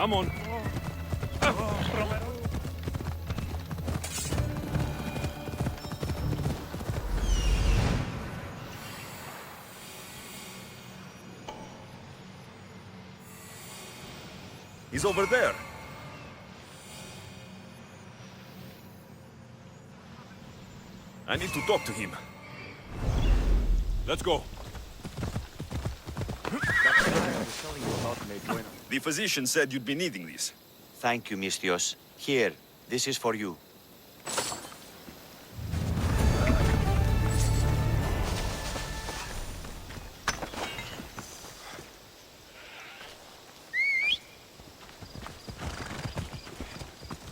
Come on. He's over there. I need to talk to him. Let's go. The physician said you'd be needing these. Thank you, Mistios. Here, this is for you.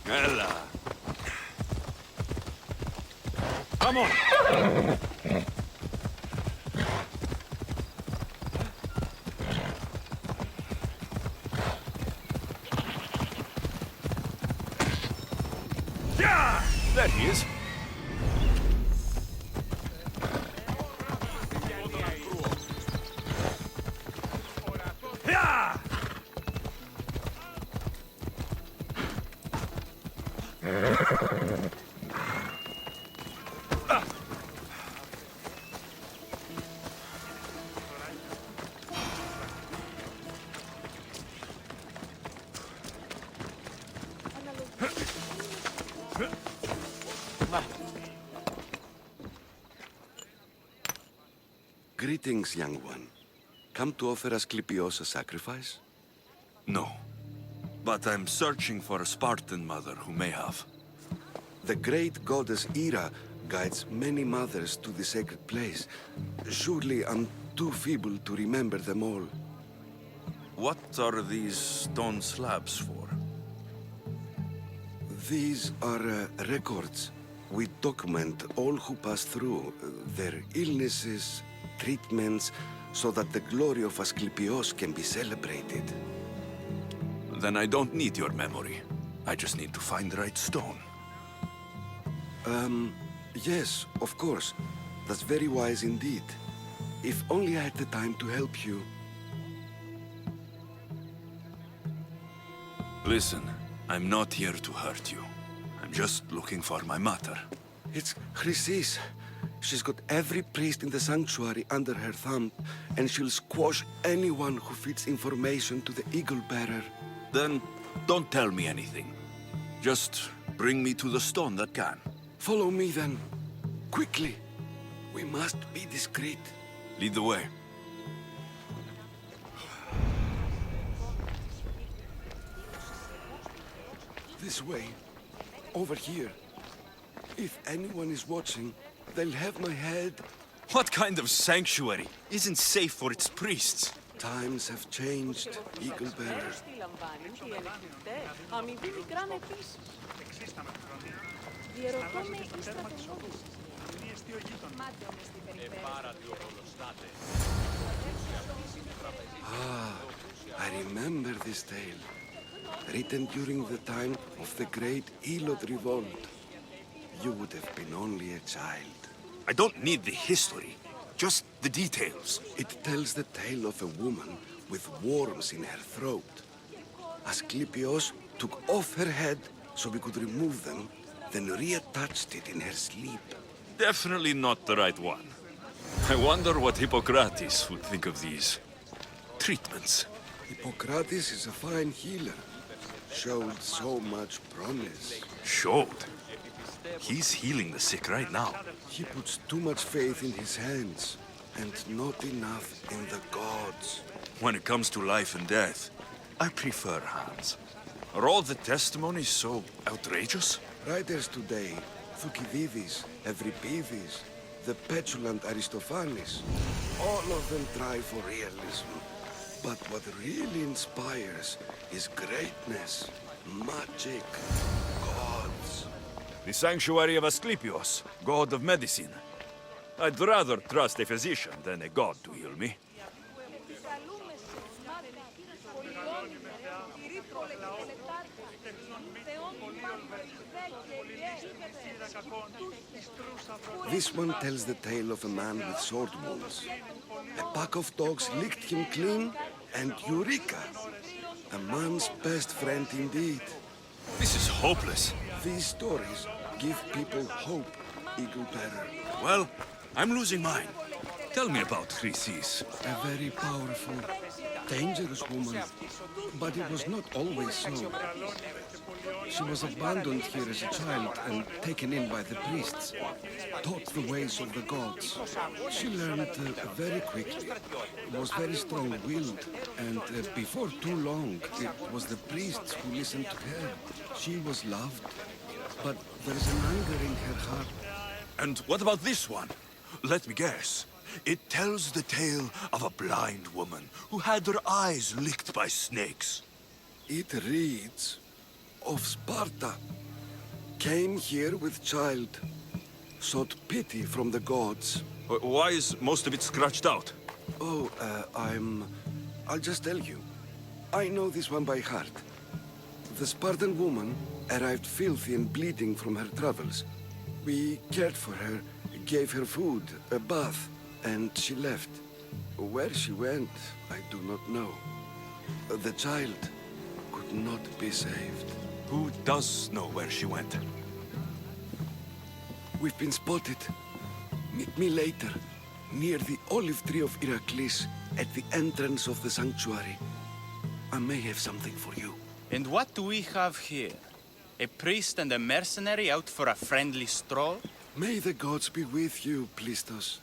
Ella. Come on. Yeah! There he is. Yeah! Greetings, young one. Come to offer Asclepios a sacrifice? No. But I'm searching for a Spartan mother who may have. The great goddess Ira guides many mothers to the sacred place. Surely I'm too feeble to remember them all. What are these stone slabs for? These are records. We document all who pass through, their illnesses, treatments, so that the glory of Asclepios can be celebrated. Then I don't need your memory. I just need to find the right stone. Yes, of course. That's very wise indeed. If only I had the time to help you. Listen, I'm not here to hurt you. I'm just looking for my mother. It's Chrysis. She's got every priest in the sanctuary under her thumb, and she'll squash anyone who feeds information to the Eagle Bearer. Then don't tell me anything. Just bring me to the stone that can. Follow me then. Quickly. We must be discreet. Lead the way. This way. Over here. If anyone is watching, they'll have my head. What kind of sanctuary isn't safe for its priests? Times have changed, Eagle Bearer. Ah, I remember this tale. Written during the time of the great Elot revolt. You would have been only a child. I don't need the history, just the details. It tells the tale of a woman with worms in her throat. Asclepios took off her head so we could remove them, then reattached it in her sleep. Definitely not the right one. I wonder what Hippocrates would think of these treatments. Hippocrates is a fine healer. Showed so much promise. Showed? He's healing the sick right now. He puts too much faith in his hands, and not enough in the gods. When it comes to life and death, I prefer hands. Are all the testimonies so outrageous? Writers today, Thucydides, Euripides, the petulant Aristophanes, all of them try for realism. But what really inspires is greatness, magic, gods. The sanctuary of Asclepios, god of medicine. I'd rather trust a physician than a god to heal me. This one tells the tale of a man with sword wounds. A pack of dogs licked him clean, and eureka! A man's best friend indeed. This is hopeless. These stories give people hope, Eagle Bearer. Well, I'm losing mine. Tell me about Chrysis. A very powerful, dangerous woman. But it was not always so. She was abandoned here as a child and taken in by the priests, taught the ways of the gods. She learned very quickly, was very strong-willed, and before too long, it was the priests who listened to her. She was loved, but there is an anger in her heart. And what about this one? Let me guess. It tells the tale of a blind woman who had her eyes licked by snakes. It reads of Sparta. Came here with child, sought pity from the gods. Why is most of it scratched out? Oh, I'll just tell you. I know this one by heart. The Spartan woman arrived filthy and bleeding from her travels. We cared for her, gave her food, a bath, and she left. Where she went, I do not know. The child could not be saved. Who does know where she went? We've been spotted. Meet me later, near the olive tree of Heracles, at the entrance of the sanctuary. I may have something for you. And what do we have here? A priest and a mercenary out for a friendly stroll? May the gods be with you, Plistos.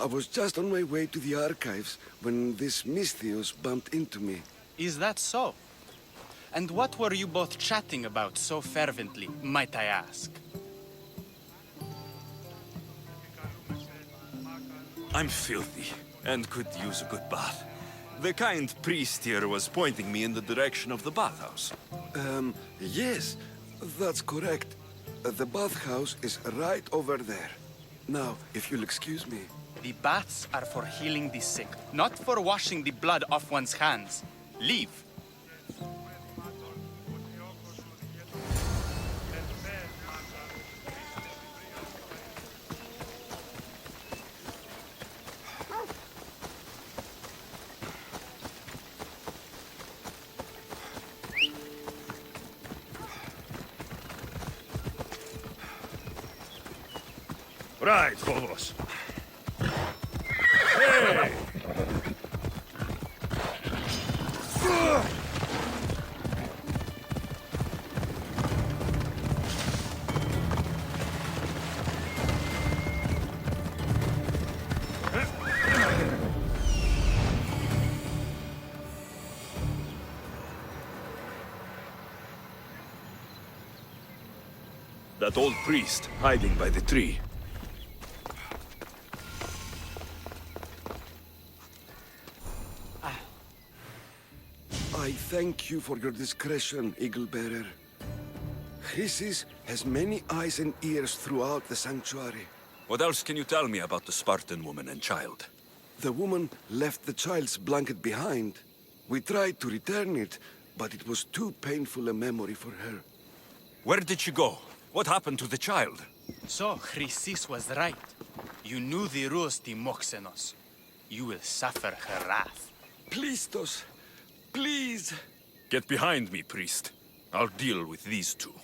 I was just on my way to the archives when this Misthios bumped into me. Is that so? And what were you both chatting about so fervently, might I ask? I'm filthy, and could use a good bath. The kind priest here was pointing me in the direction of the bathhouse. Yes, that's correct. The bathhouse is right over there. Now, if you'll excuse me. The baths are for healing the sick, not for washing the blood off one's hands. Leave. Right, Phobos. Hey! That old priest hiding by the tree. I thank you for your discretion, Eagle Bearer. Chrysis has many eyes and ears throughout the sanctuary. What else can you tell me about the Spartan woman and child? The woman left the child's blanket behind. We tried to return it, but it was too painful a memory for her. Where did she go? What happened to the child? So, Chrysis was right. You knew the rules, Timoxenos. You will suffer her wrath. Plistos, please! Get behind me, priest. I'll deal with these two.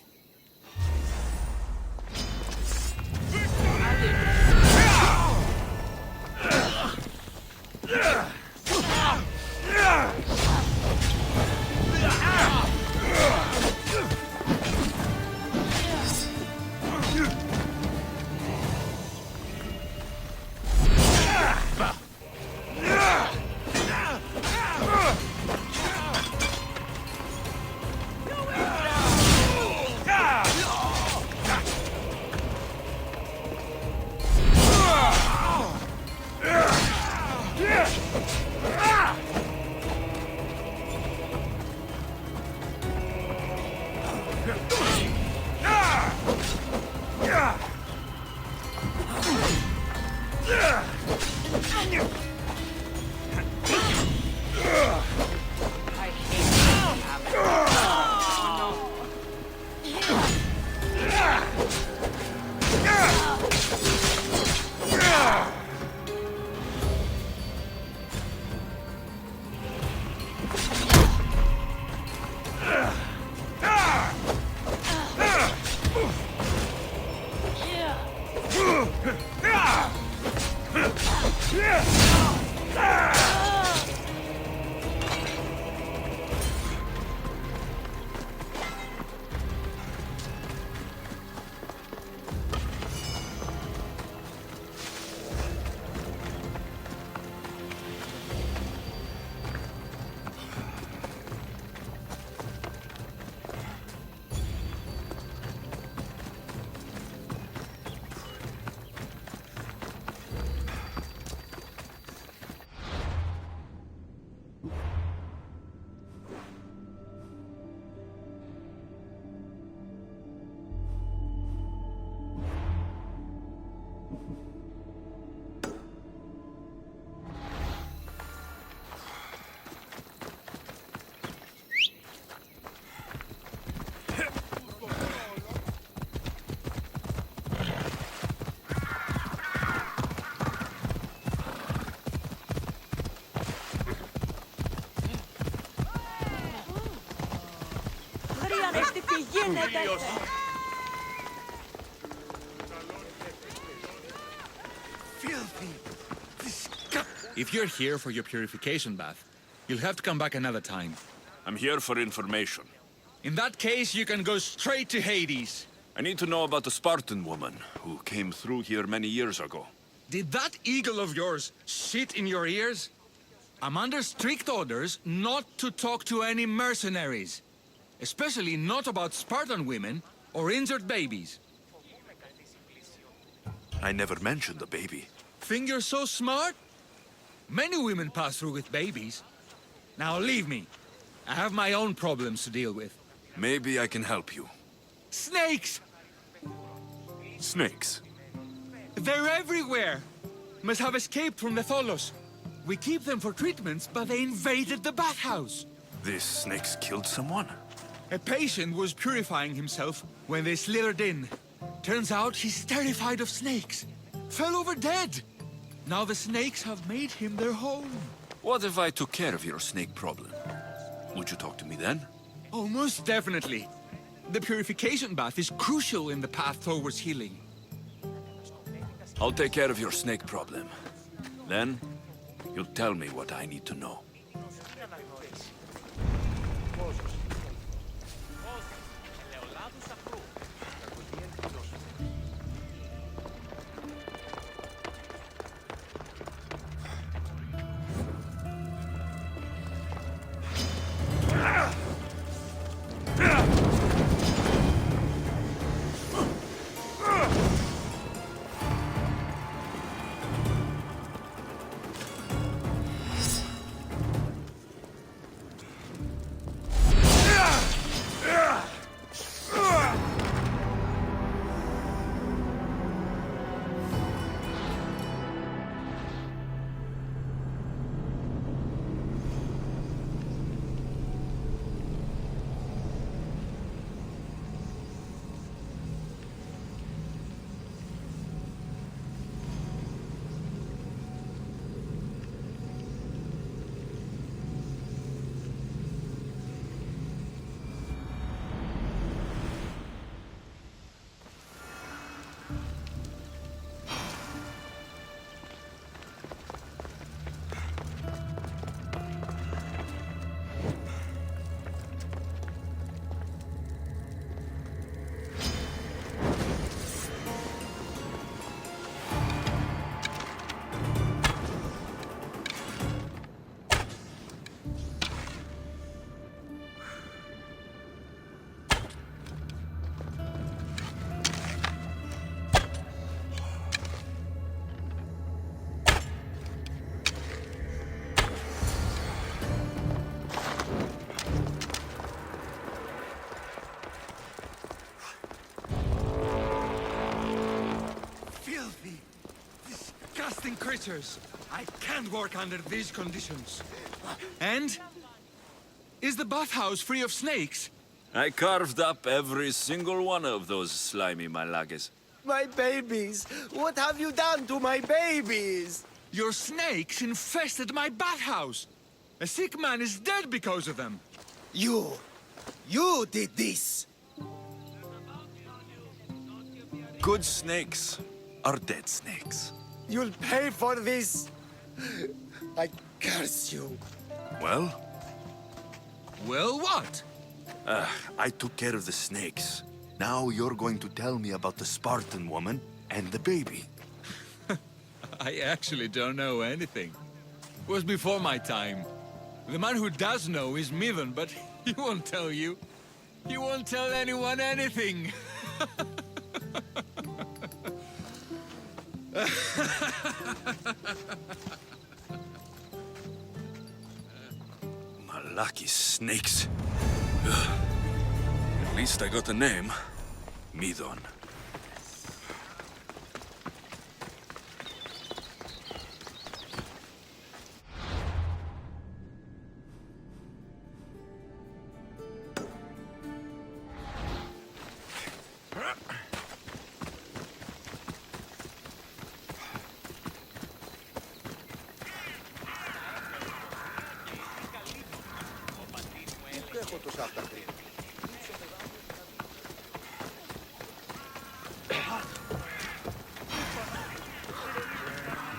If you're here for your purification bath, you'll have to come back another time. I'm here for information. In that case, you can go straight to Hades. I need to know about the Spartan woman who came through here many years ago. Did that eagle of yours shit in your ears? I'm under strict orders not to talk to any mercenaries. Especially not about Spartan women or injured babies. I never mentioned the baby. Think you're so smart? Many women pass through with babies. Now leave me. I have my own problems to deal with. Maybe I can help you. Snakes! Snakes? They're everywhere! Must have escaped from the Tholos. We keep them for treatments, but they invaded the bathhouse. These snakes killed someone? A patient was purifying himself when they slithered in. Turns out he's terrified of snakes. Fell over dead. Now the snakes have made him their home. What if I took care of your snake problem? Would you talk to me then? Oh, most definitely. The purification bath is crucial in the path towards healing. I'll take care of your snake problem. Then, you'll tell me what I need to know. Disgusting creatures! I can't work under these conditions. And? Is the bathhouse free of snakes? I carved up every single one of those slimy malagas. My babies! What have you done to my babies? Your snakes infested my bathhouse! A sick man is dead because of them! You did this! Good snakes are dead snakes. You'll pay for this! I curse you. Well? Well, what? I took care of the snakes. Now you're going to tell me about the Spartan woman and the baby. I actually don't know anything. It was before my time. The man who does know is Mivan, but he won't tell you. He won't tell anyone anything. Lucky snakes. At least I got a name. Midon.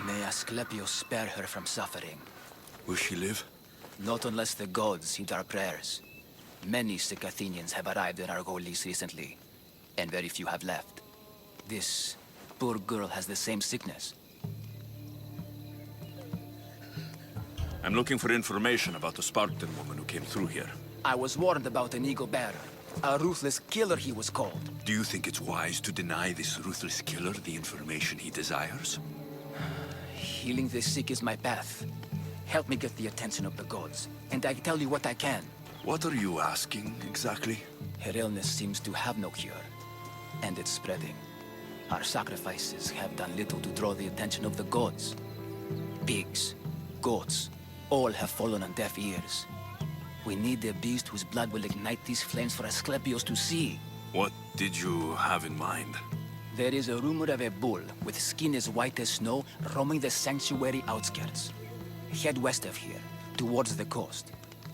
May Asclepius spare her from suffering. Will she live? Not unless the gods heed our prayers. Many sick Athenians have arrived in Argolis recently, and very few have left. This poor girl has the same sickness. I'm looking for information about the Spartan woman who came through here. I was warned about an eagle bearer. A ruthless killer, he was called. Do you think it's wise to deny this ruthless killer the information he desires? Healing the sick is my path. Help me get the attention of the gods, and I tell you what I can. What are you asking, exactly? Her illness seems to have no cure, and it's spreading. Our sacrifices have done little to draw the attention of the gods. Pigs, goats, all have fallen on deaf ears. We need a beast whose blood will ignite these flames for Asclepius to see. What did you have in mind? There is a rumor of a bull with skin as white as snow roaming the sanctuary outskirts. Head west of here, towards the coast.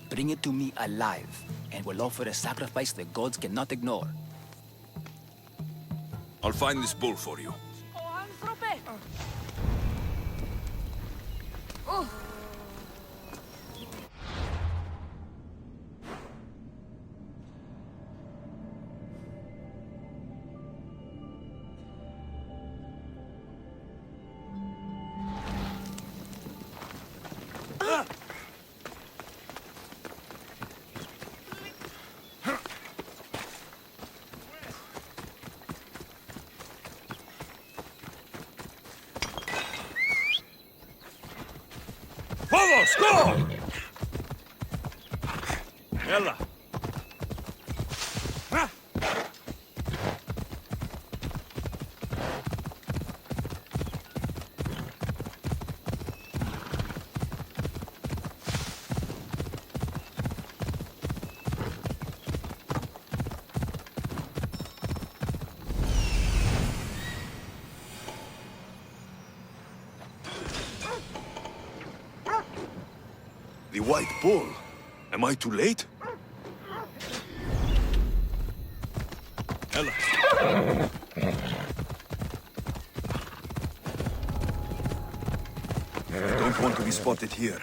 Bring it to me alive, and we'll offer a sacrifice the gods cannot ignore. I'll find this bull for you. Vamos, go! Ella. The white bull. Am I too late? Ella. I don't want to be spotted here.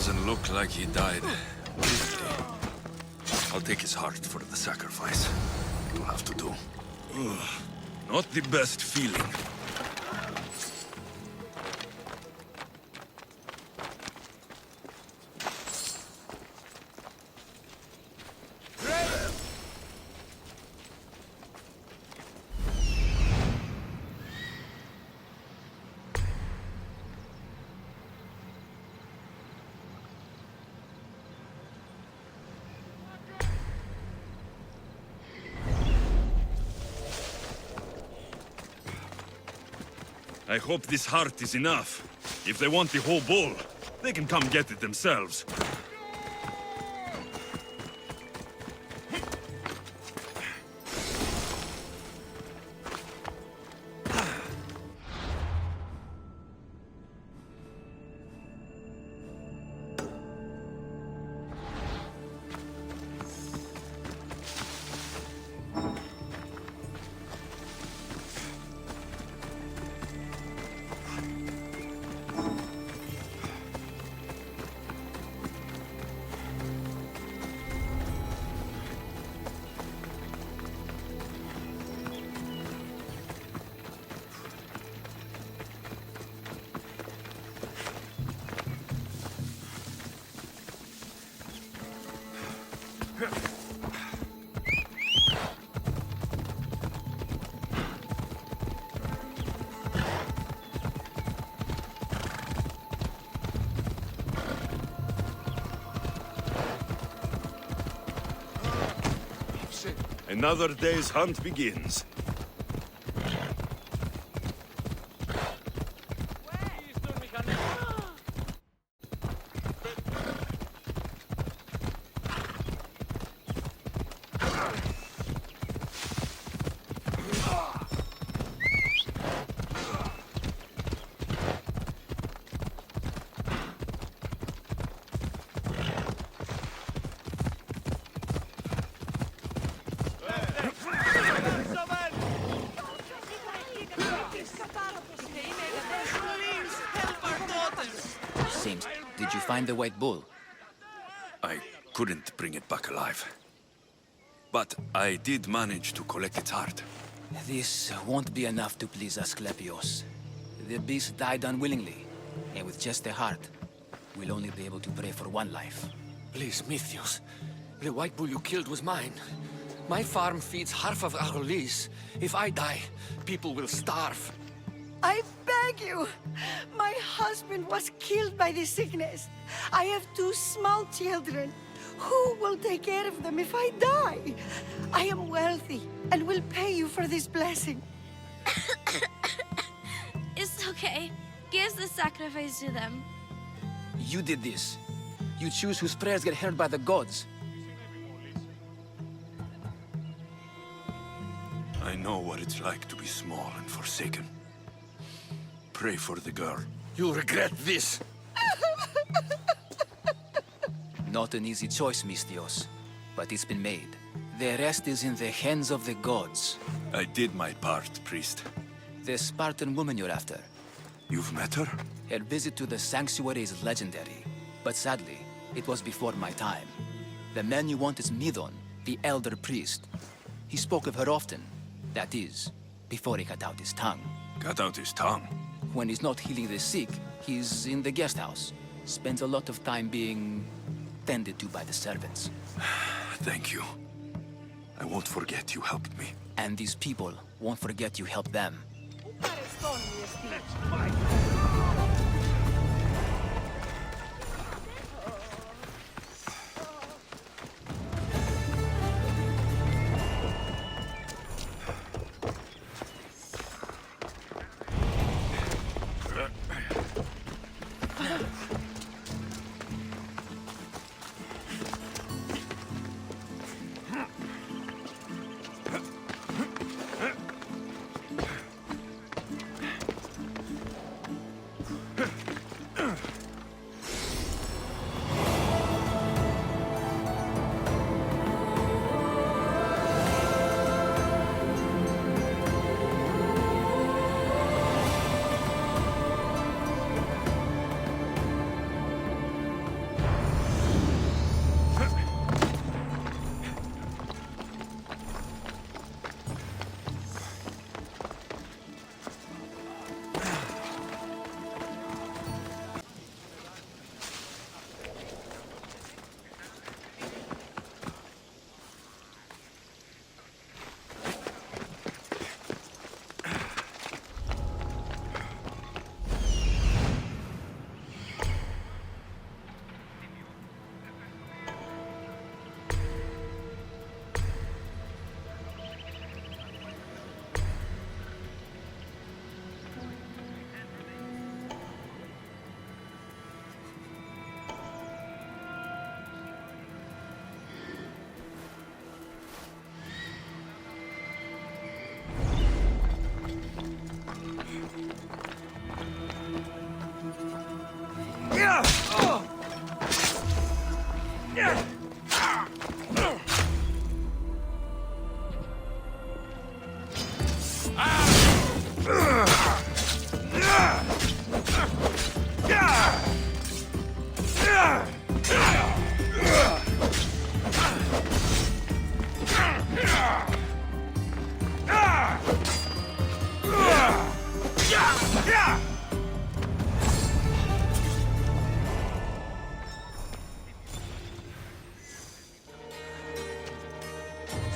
Doesn't look like he died. I'll take his heart for the sacrifice. You'll have to do. Ugh, not the best feeling. I hope this heart is enough. If they want the whole bull, they can come get it themselves. Another day's hunt begins. Seems. Did you find the white bull? I couldn't bring it back alive. But I did manage to collect its heart. This won't be enough to please Asclepios. The beast died unwillingly, and with just the heart, we'll only be able to pray for one life. Please, Mythios. The white bull you killed was mine. My farm feeds half of Arolis. If I die, people will starve. I beg you! My husband was killed by this sickness. I have 2 small children. Who will take care of them if I die? I am wealthy and will pay you for this blessing. It's okay. Give the sacrifice to them. You did this. You choose whose prayers get heard by the gods. I know what it's like to be small and forsaken. Pray for the girl. You'll regret this. Not an easy choice, Mystios, but it's been made. The rest is in the hands of the gods. I did my part, priest. The Spartan woman you're after. You've met her? Her visit to the sanctuary is legendary, but sadly, it was before my time. The man you want is Midon, the elder priest. He spoke of her often. That is, before he cut out his tongue. Cut out his tongue? When he's not healing the sick, he's in the guest house. Spends a lot of time being tended to by the servants. Thank you. I won't forget you helped me. And these people won't forget you helped them.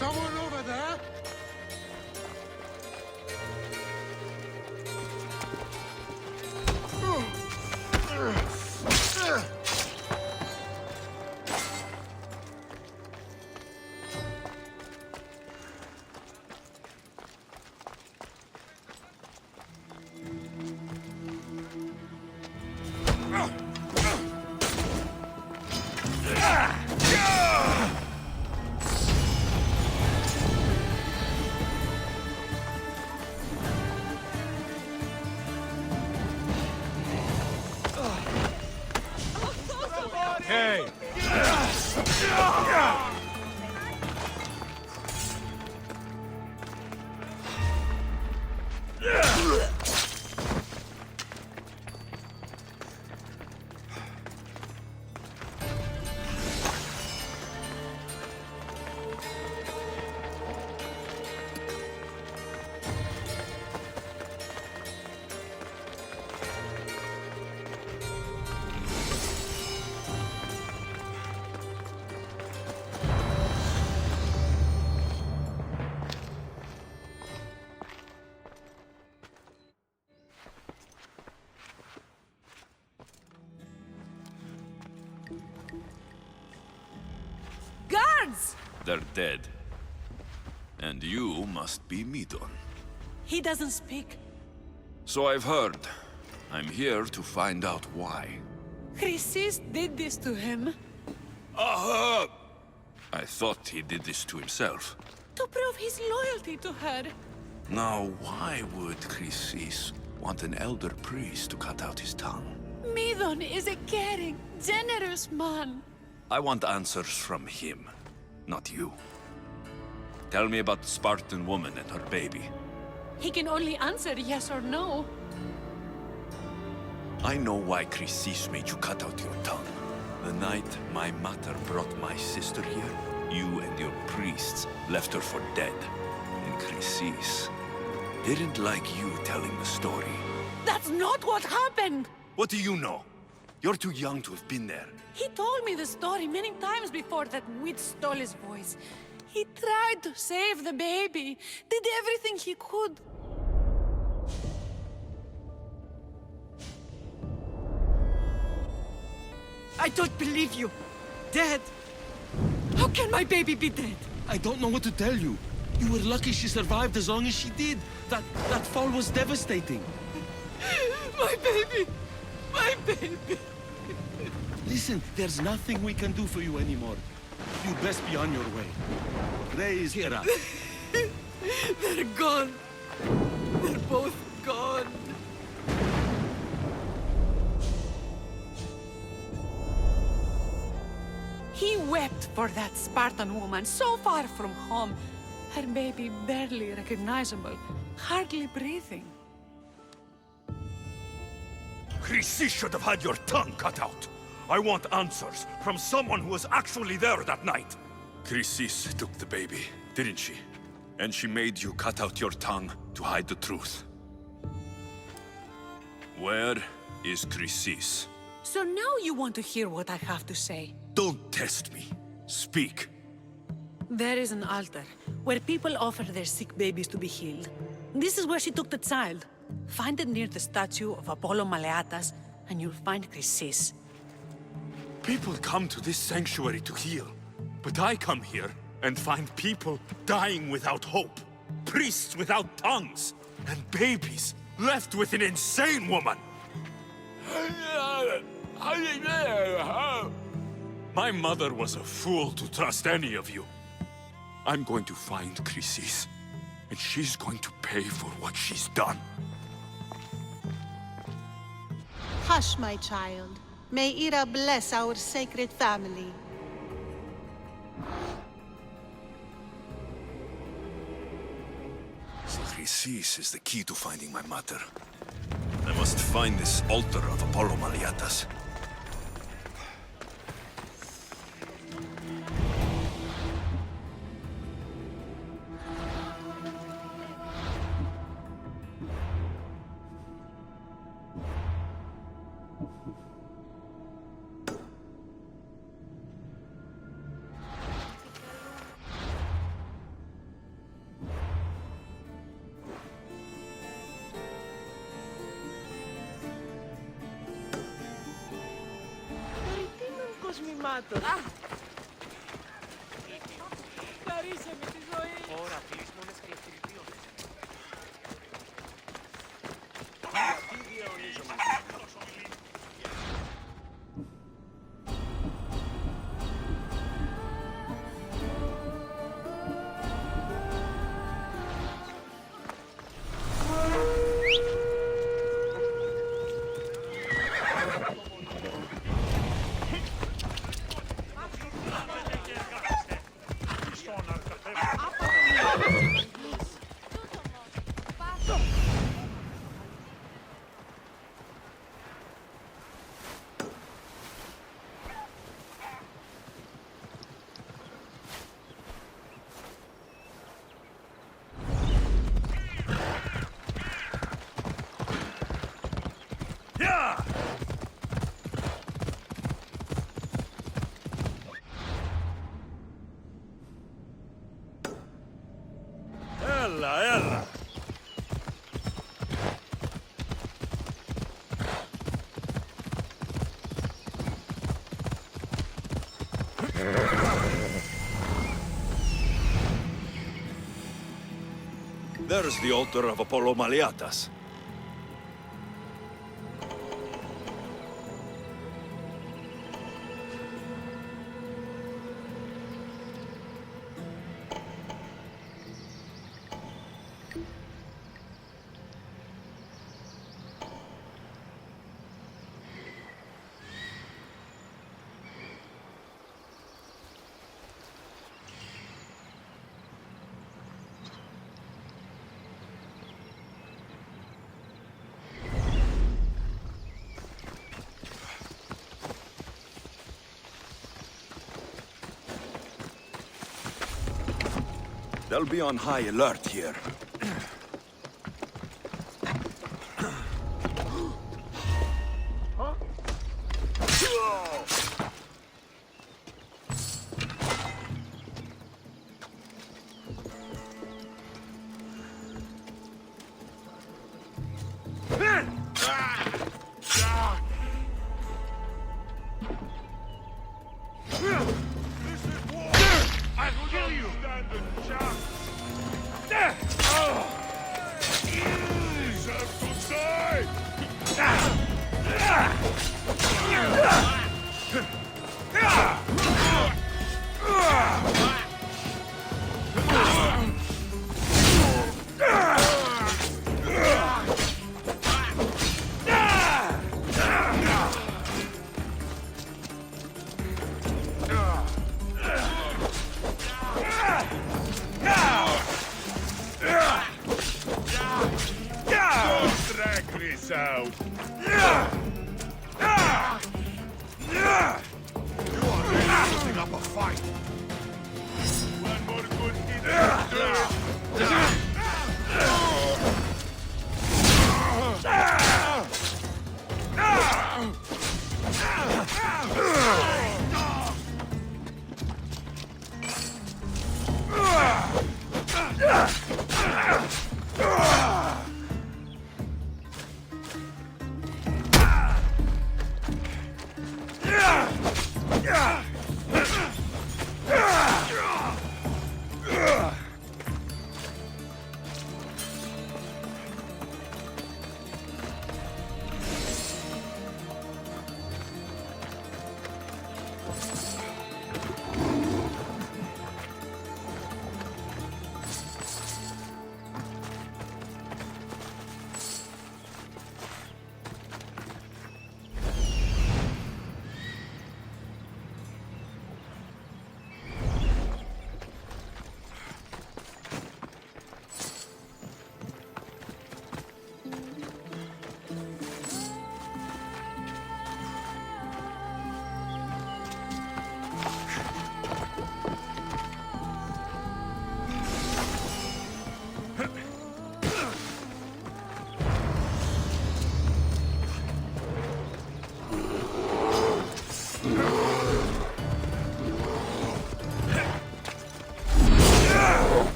Someone over there? Hey! Guards! They're dead. And you must be Midon. He doesn't speak. So I've heard. I'm here to find out why. Chrysis did this to him. I thought he did this to himself. To prove his loyalty to her. Now, why would Chrysis want an elder priest to cut out his tongue? Midon is a caring, generous man. I want answers from him, not you. Tell me about the Spartan woman and her baby. He can only answer yes or no. I know why Chrysis made you cut out your tongue. The night my mother brought my sister here, you and your priests left her for dead. And Chrysis didn't like you telling the story. That's not what happened! What do you know? You're too young to have been there. He told me the story many times before that witch stole his voice. He tried to save the baby, did everything he could. I don't believe you. Dead? How can my baby be dead? I don't know what to tell you. You were lucky she survived as long as she did. That fall was devastating. My baby! My baby! Listen, there's nothing we can do for you anymore. You'd best be on your way. Praise Hera. They're gone. They're both gone. He wept for that Spartan woman so far from home. Her baby barely recognizable, hardly breathing. Chrysis should have had your tongue cut out. I want answers from someone who was actually there that night. Chrysis took the baby, didn't she? And she made you cut out your tongue to hide the truth. Where is Chrysis? So now you want to hear what I have to say. Don't test me. Speak. There is an altar where people offer their sick babies to be healed. This is where she took the child. Find it near the statue of Apollo Maleatas, and you'll find Chrysis. People come to this sanctuary to heal. But I come here and find people dying without hope. Priests without tongues. And babies left with an insane woman. My mother was a fool to trust any of you. I'm going to find Chrysis, and she's going to pay for what she's done. Hush, my child. May Ira bless our sacred family. So Chrysis is the key to finding my mother. I must find this altar of Apollo Maleatas. μάτω. Χαρίσε με τη ζωή. Ώρα κλείσμονες χρειαστηριδίων. Έλα, έλα. There's the altar of Apollo Maliatas. They'll be on high alert here. I will kill you! Stand a chance! Deserve to die! Don't drag this out! You are really putting up a fight! One more good hit and do it!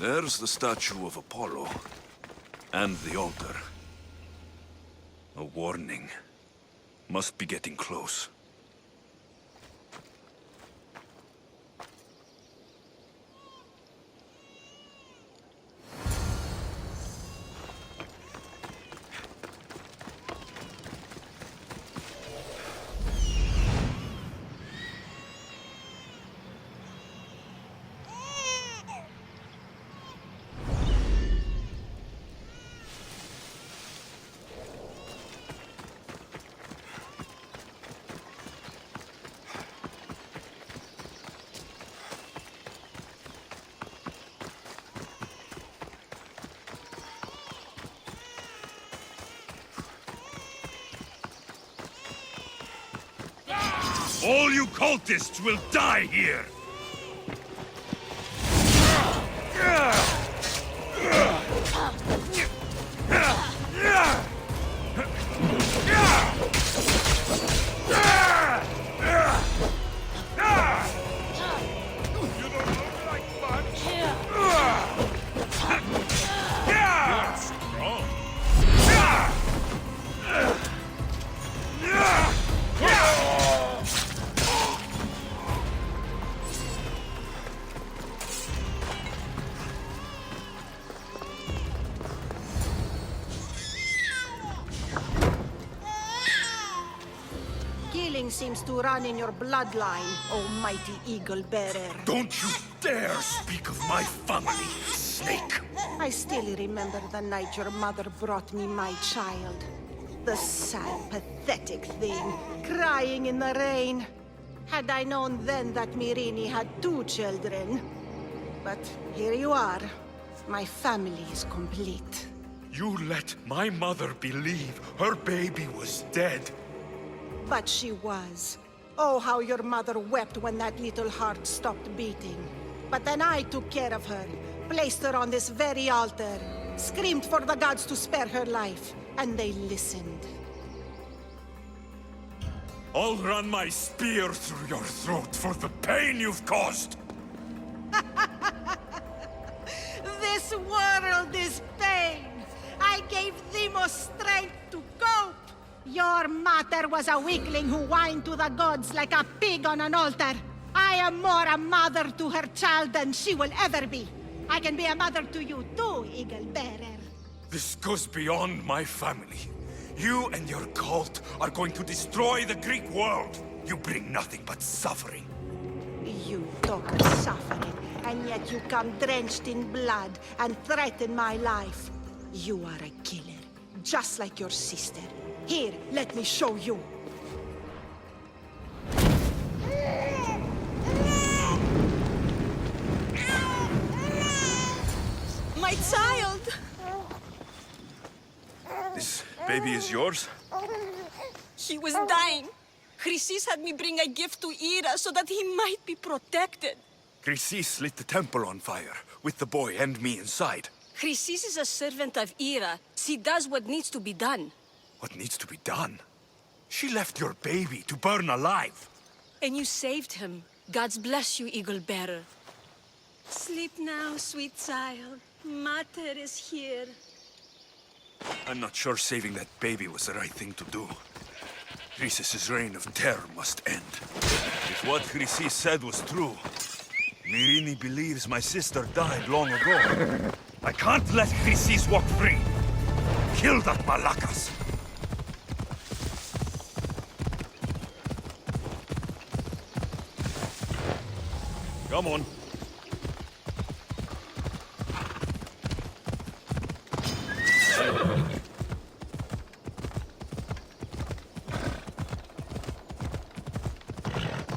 There's the statue of Apollo. And the altar. A warning. Must be getting close. All you cultists will die here! Killing seems to run in your bloodline, oh mighty eagle bearer. Don't you dare speak of my family, snake! I still remember the night your mother brought me my child. The sad, pathetic thing, crying in the rain. Had I known then that Myrini had 2 children. But here you are. My family is complete. You let my mother believe her baby was dead. But she was. Oh, how your mother wept when that little heart stopped beating. But then I took care of her, placed her on this very altar, screamed for the gods to spare her life, and they listened. I'll run my spear through your throat for the pain you've caused! This world is pain! I gave Demos strength to cope! Your mater was a weakling who whined to the gods like a pig on an altar. I am more a mother to her child than she will ever be. I can be a mother to you too, Eagle Bearer. This goes beyond my family. You and your cult are going to destroy the Greek world. You bring nothing but suffering. You talk of suffering, and yet you come drenched in blood and threaten my life. You are a killer, just like your sister. Here, let me show you. My child! This baby is yours? He was dying. Chrysis had me bring a gift to Ira so that he might be protected. Chrysis lit the temple on fire, with the boy and me inside. Chrysis is a servant of Ira. She does what needs to be done. What needs to be done? She left your baby to burn alive. And you saved him. Gods bless you, Eagle Bearer. Sleep now, sweet child. Mater is here. I'm not sure saving that baby was the right thing to do. Chrysis' reign of terror must end. If what Chrysis said was true, Myrini believes my sister died long ago. I can't let Chrysis walk free. Kill that Malakas. Come on.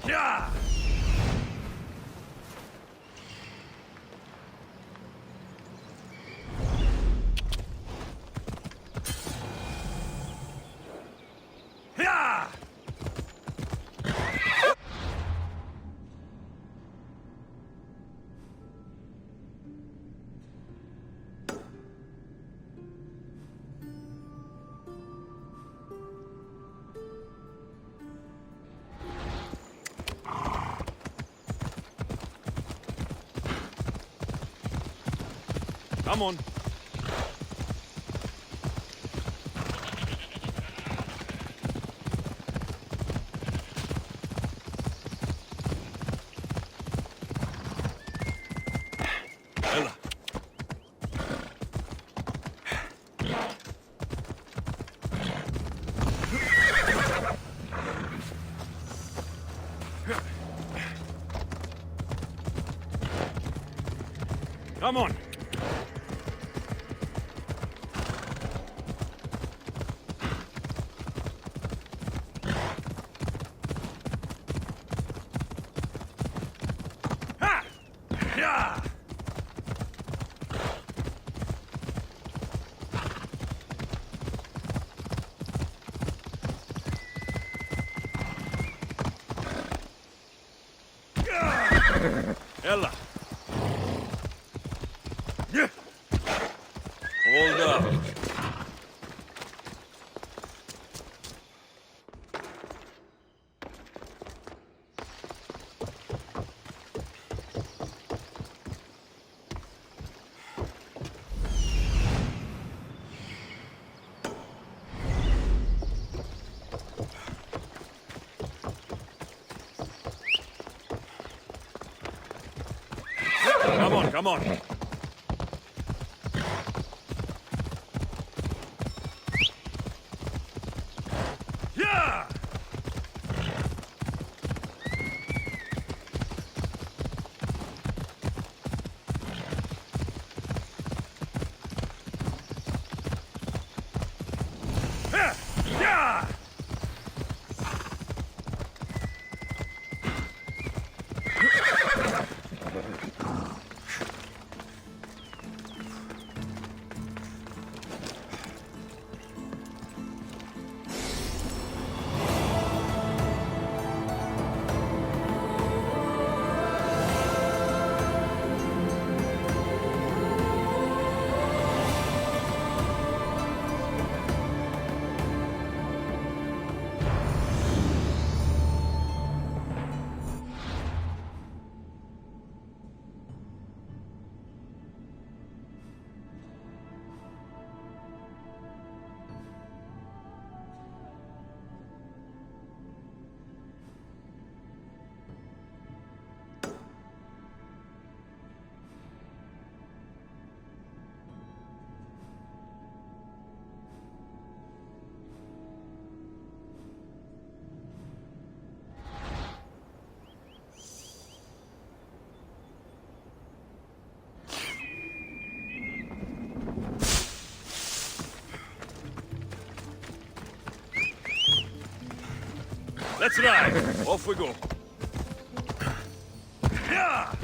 Yeah! Come on. Ella. Come on. Ha! Yeah! Ella. Yeah. Hold up. Come on, come on. Yeah! Yeah! Let's ride. Off we go. Yeah!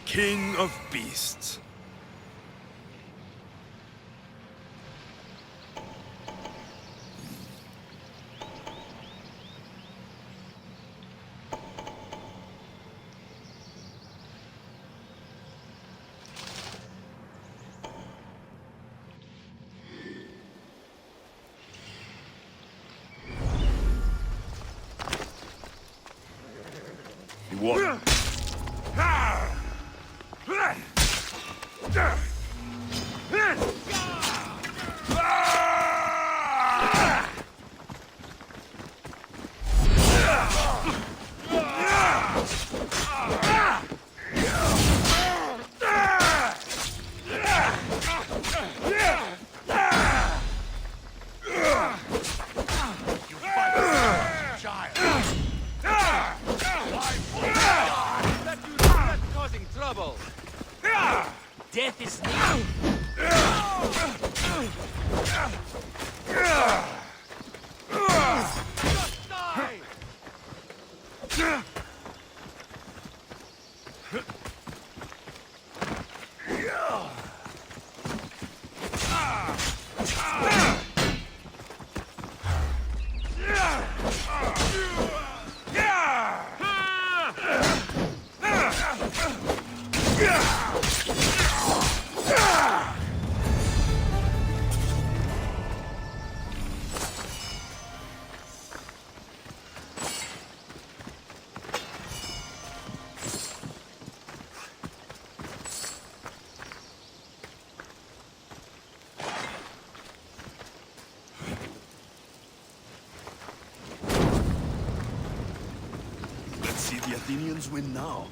King of Beasts. What? Death is near. Yeah! the Athenians win now?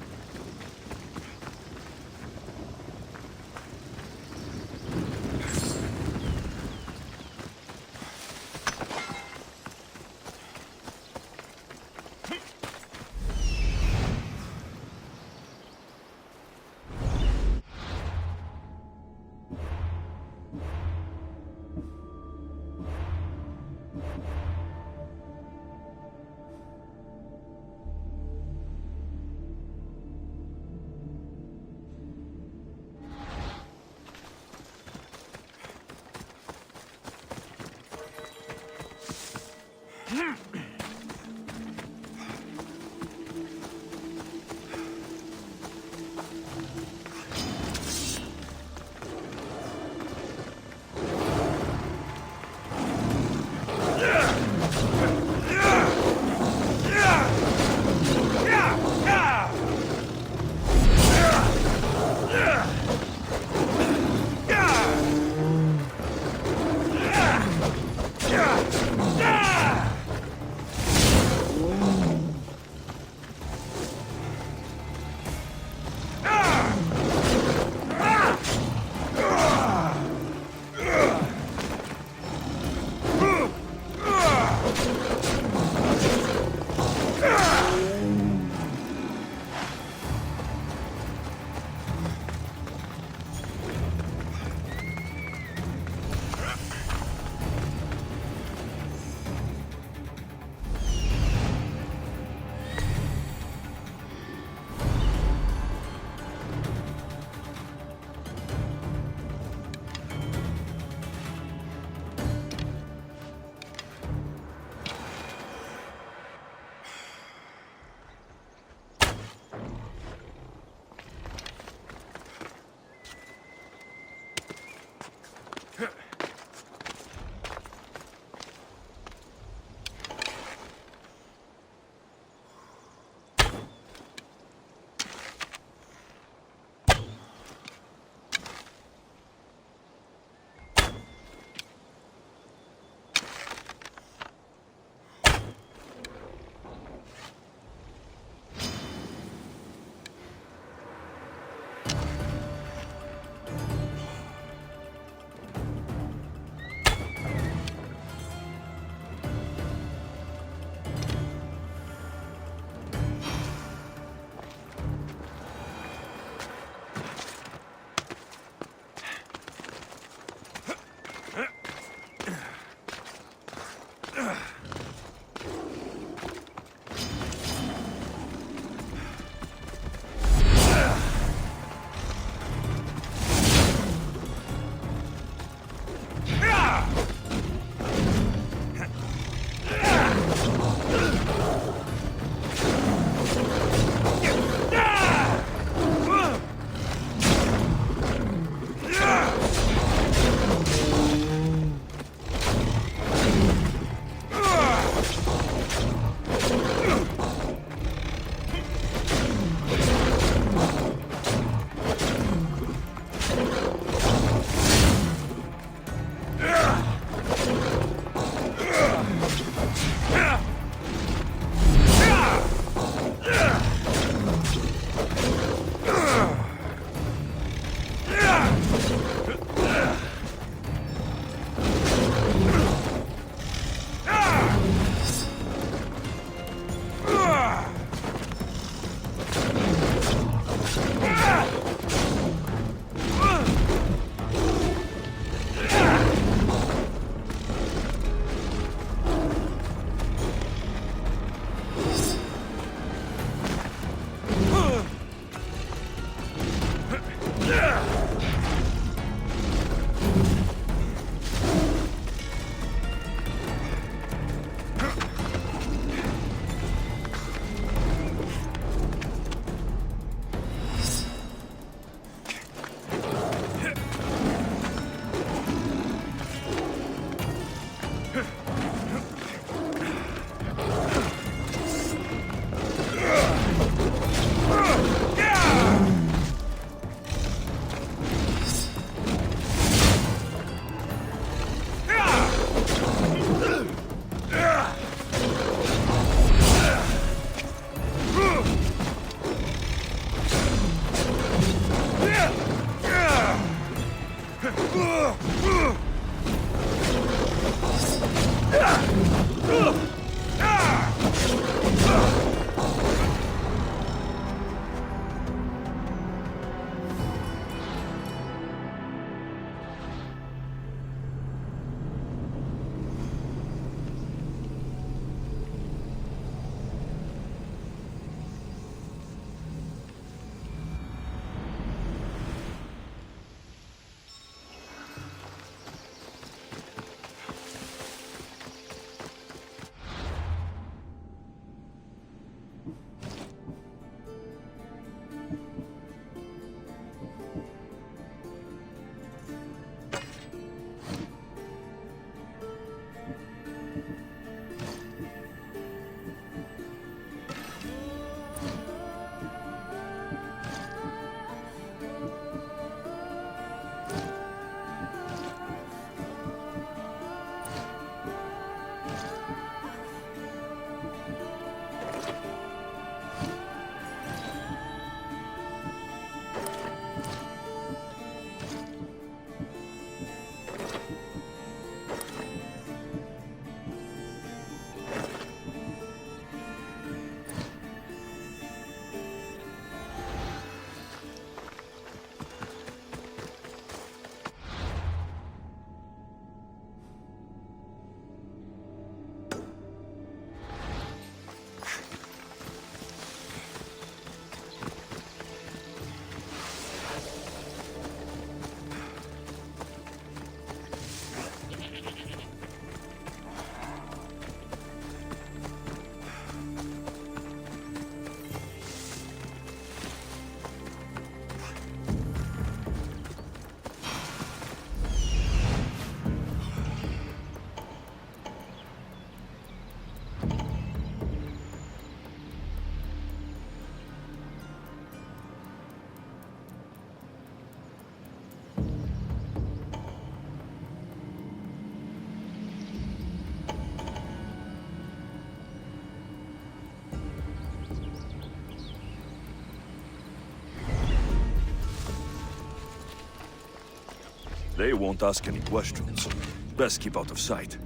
They won't ask any questions. Best keep out of sight.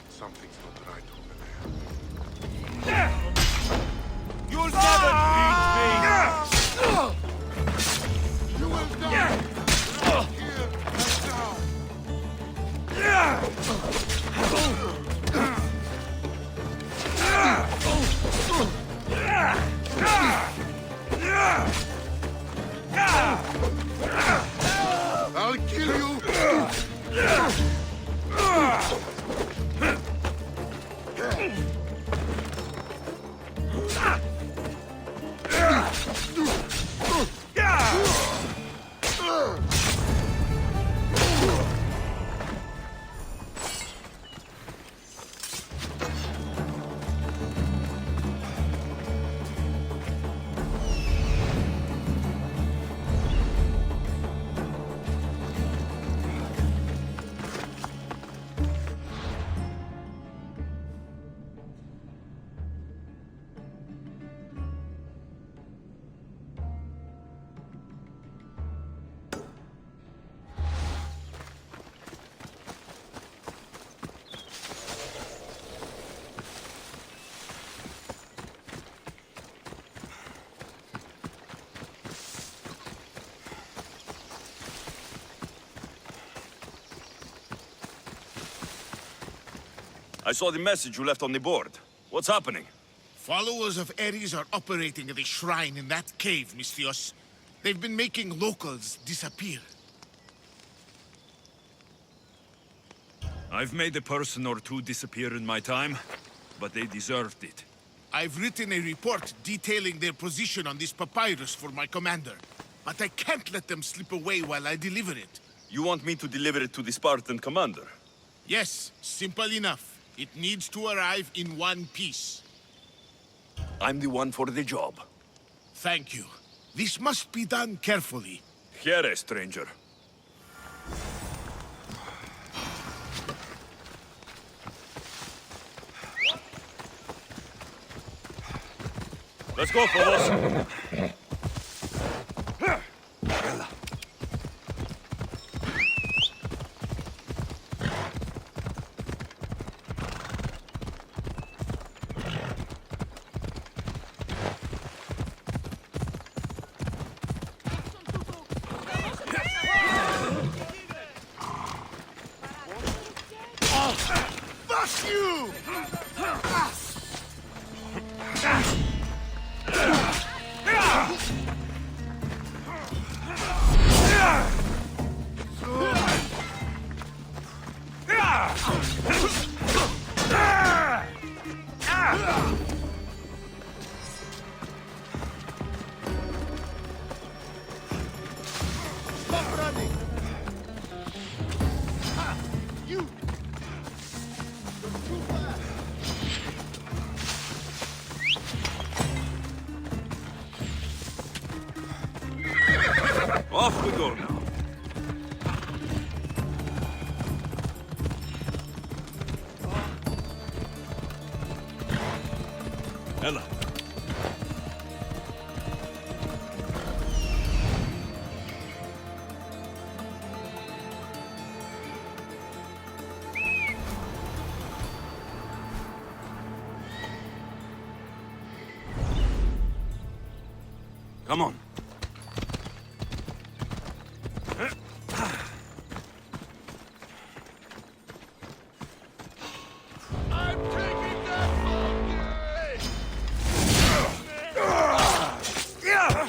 Something's not right over there. You'll never beat me! You will die! Here and now! I'll kill you! I saw the message you left on the board. What's happening? Followers of Ares are operating at a shrine in that cave, Misthios. They've been making locals disappear. I've made a person or two disappear in my time, but they deserved it. I've written a report detailing their position on this papyrus for my commander. But I can't let them slip away while I deliver it. You want me to deliver it to the Spartan commander? Yes, simple enough. It needs to arrive in one piece. I'm the one for the job. Thank you. This must be done carefully. Here, stranger. Let's go, fellas. Fuck you! Stop running! You! Off we go now. Ella. Come on. I'm taking that monkey! Yeah!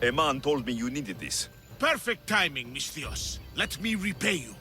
A man told me you needed this. Perfect timing, Misthios. Let me repay you.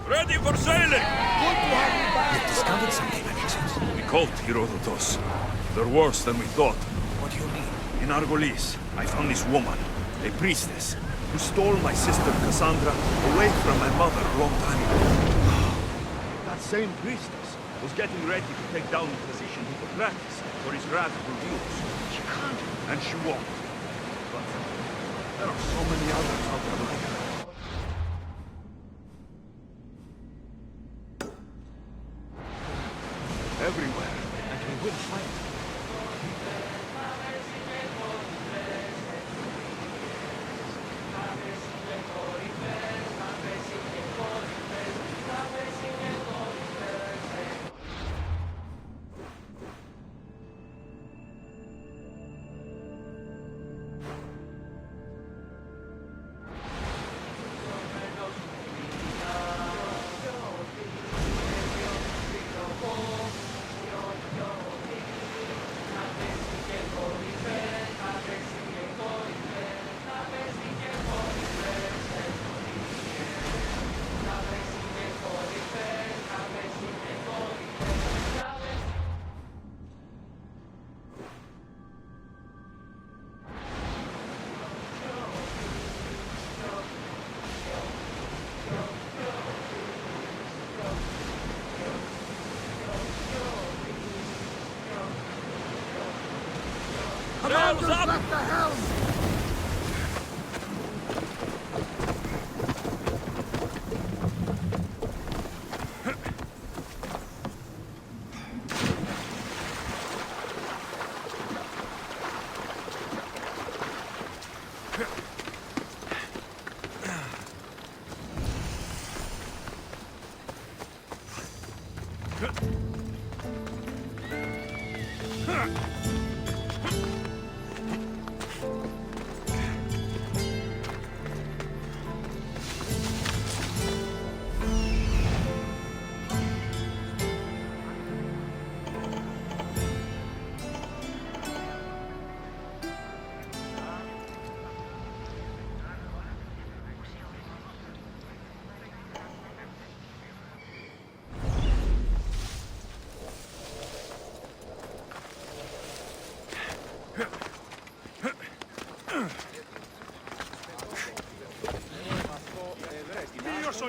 Ready for sailing! Good to have you back. We've discovered something, Alexis. We caught Herodotus. They're worse than we thought. What do you mean? In Argolis, I found this woman, a priestess, who stole my sister Cassandra away from my mother a long time ago. That same priestess was getting ready to take down the physician Hippocrates for his radical views. She can't, and she won't. But there are so many others out there like her. Everywhere, and we will fight.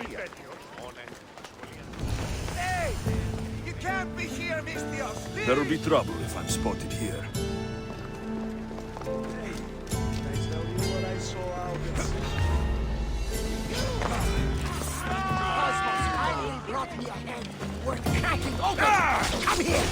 here. Hey! You can't be here, Misthios! There'll be trouble if I'm spotted here. Cosmos finally brought me ahead. We're cracking open! Come here!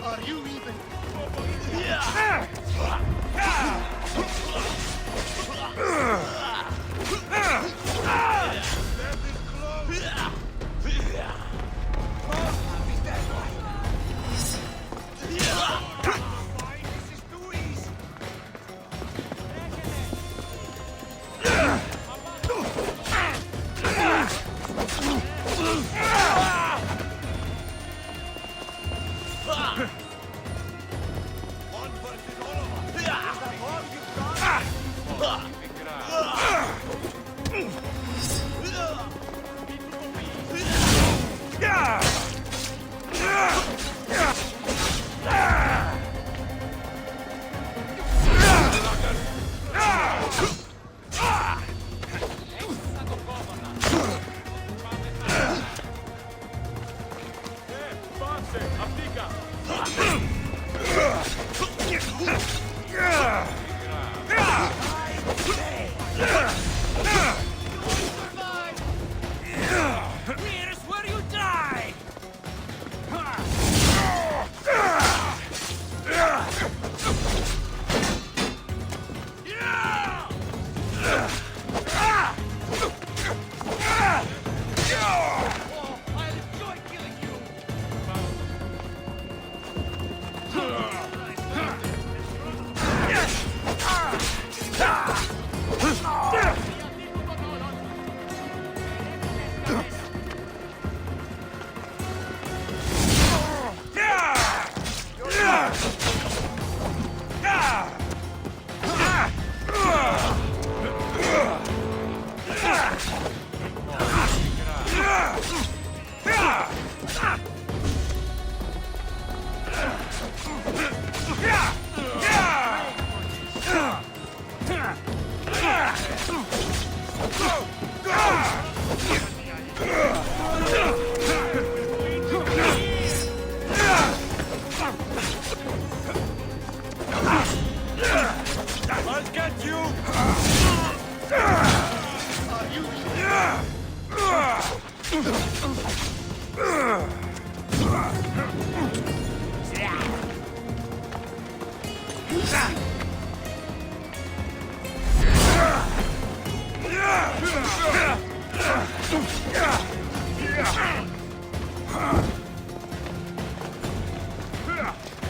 Are you even... Here's where you die! I'll get you!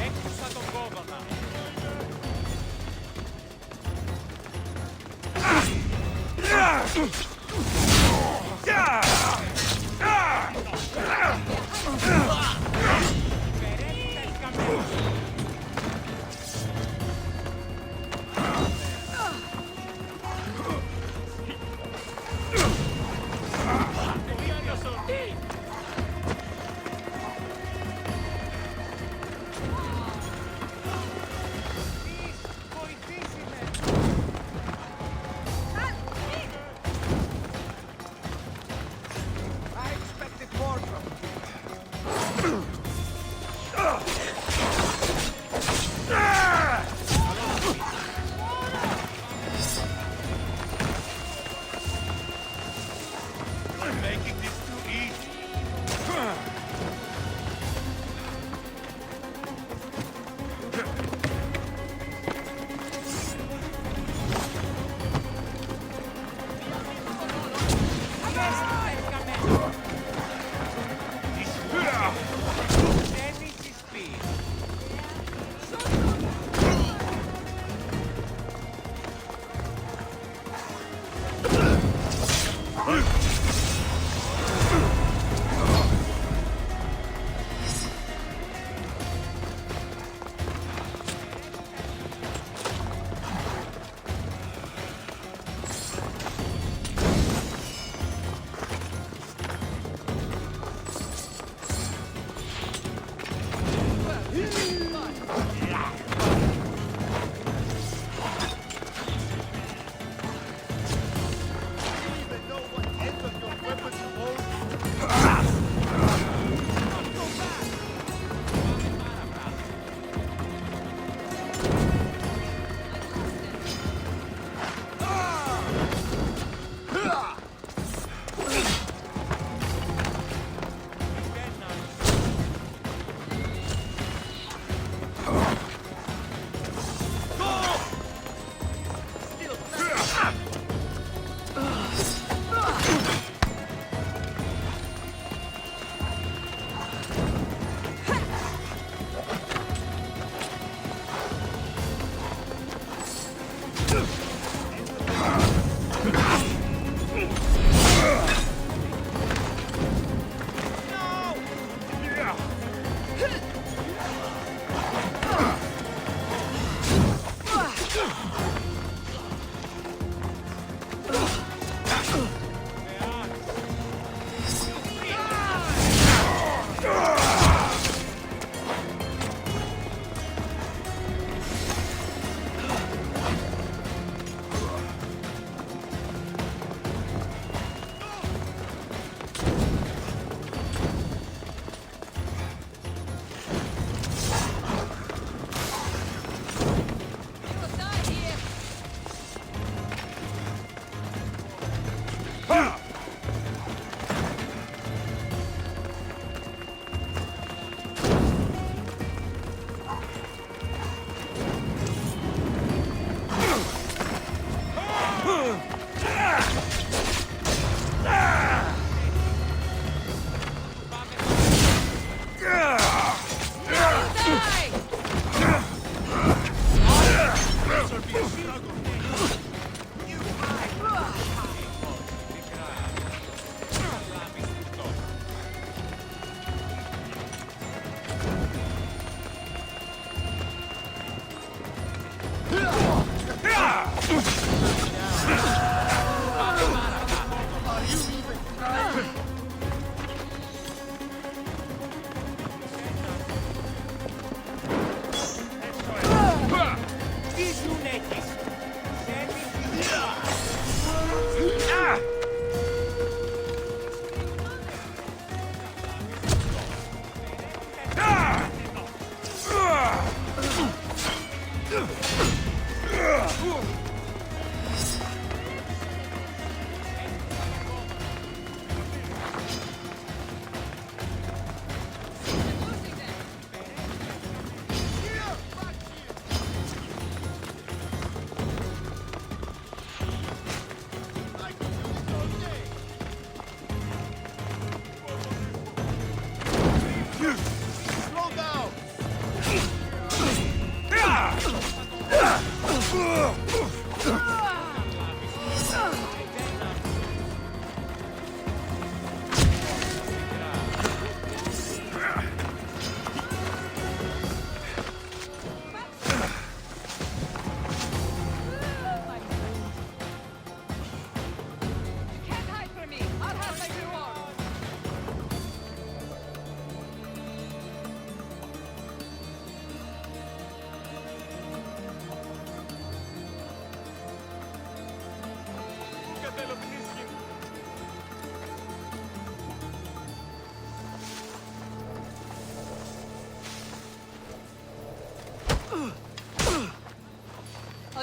Έξουσα τον κόδωνα.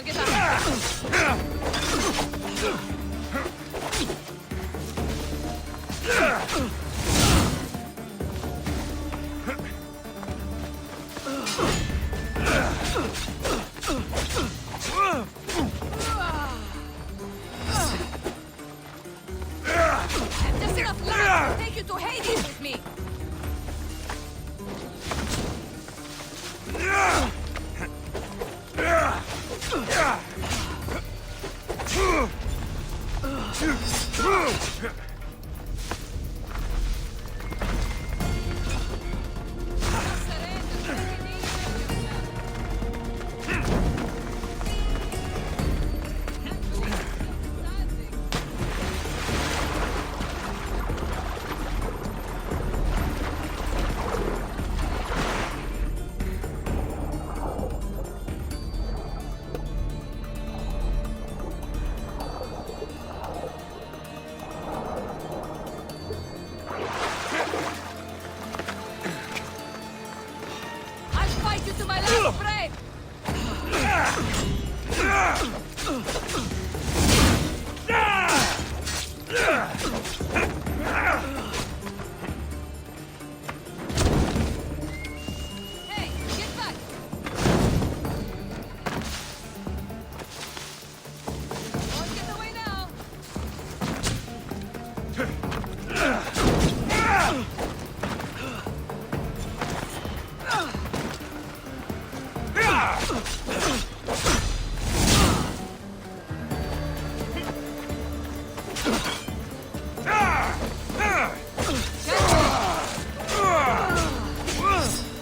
Won't get back. I've just enough life to take you to Hades with me. To my last breath! Hey, get back! Don't get away now!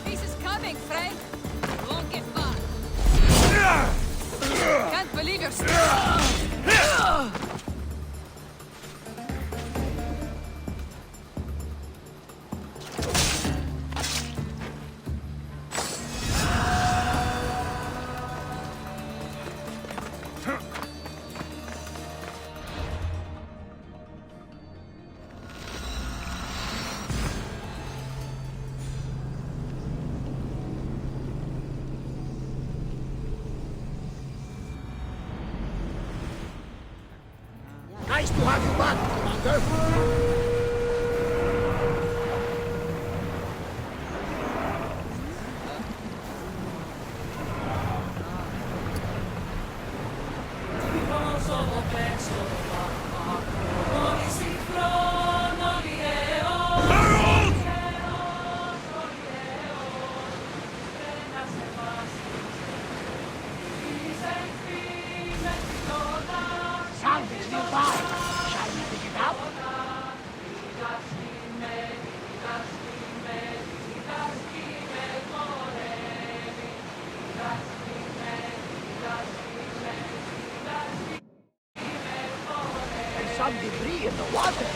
Peace is coming, Frank. You won't get far. Can't believe you're still. Nice to have you back, Commander. Salvage nearby. Shall we pick it up? There's some debris in the water.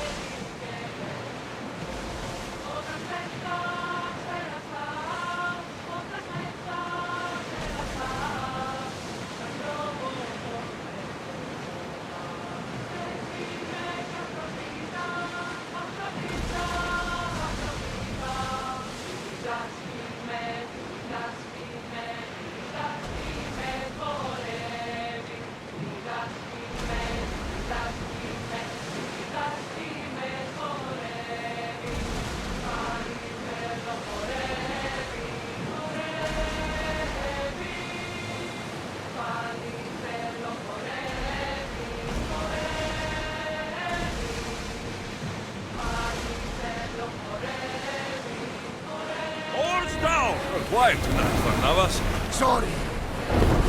Quiet tonight, Barnabas. Sorry.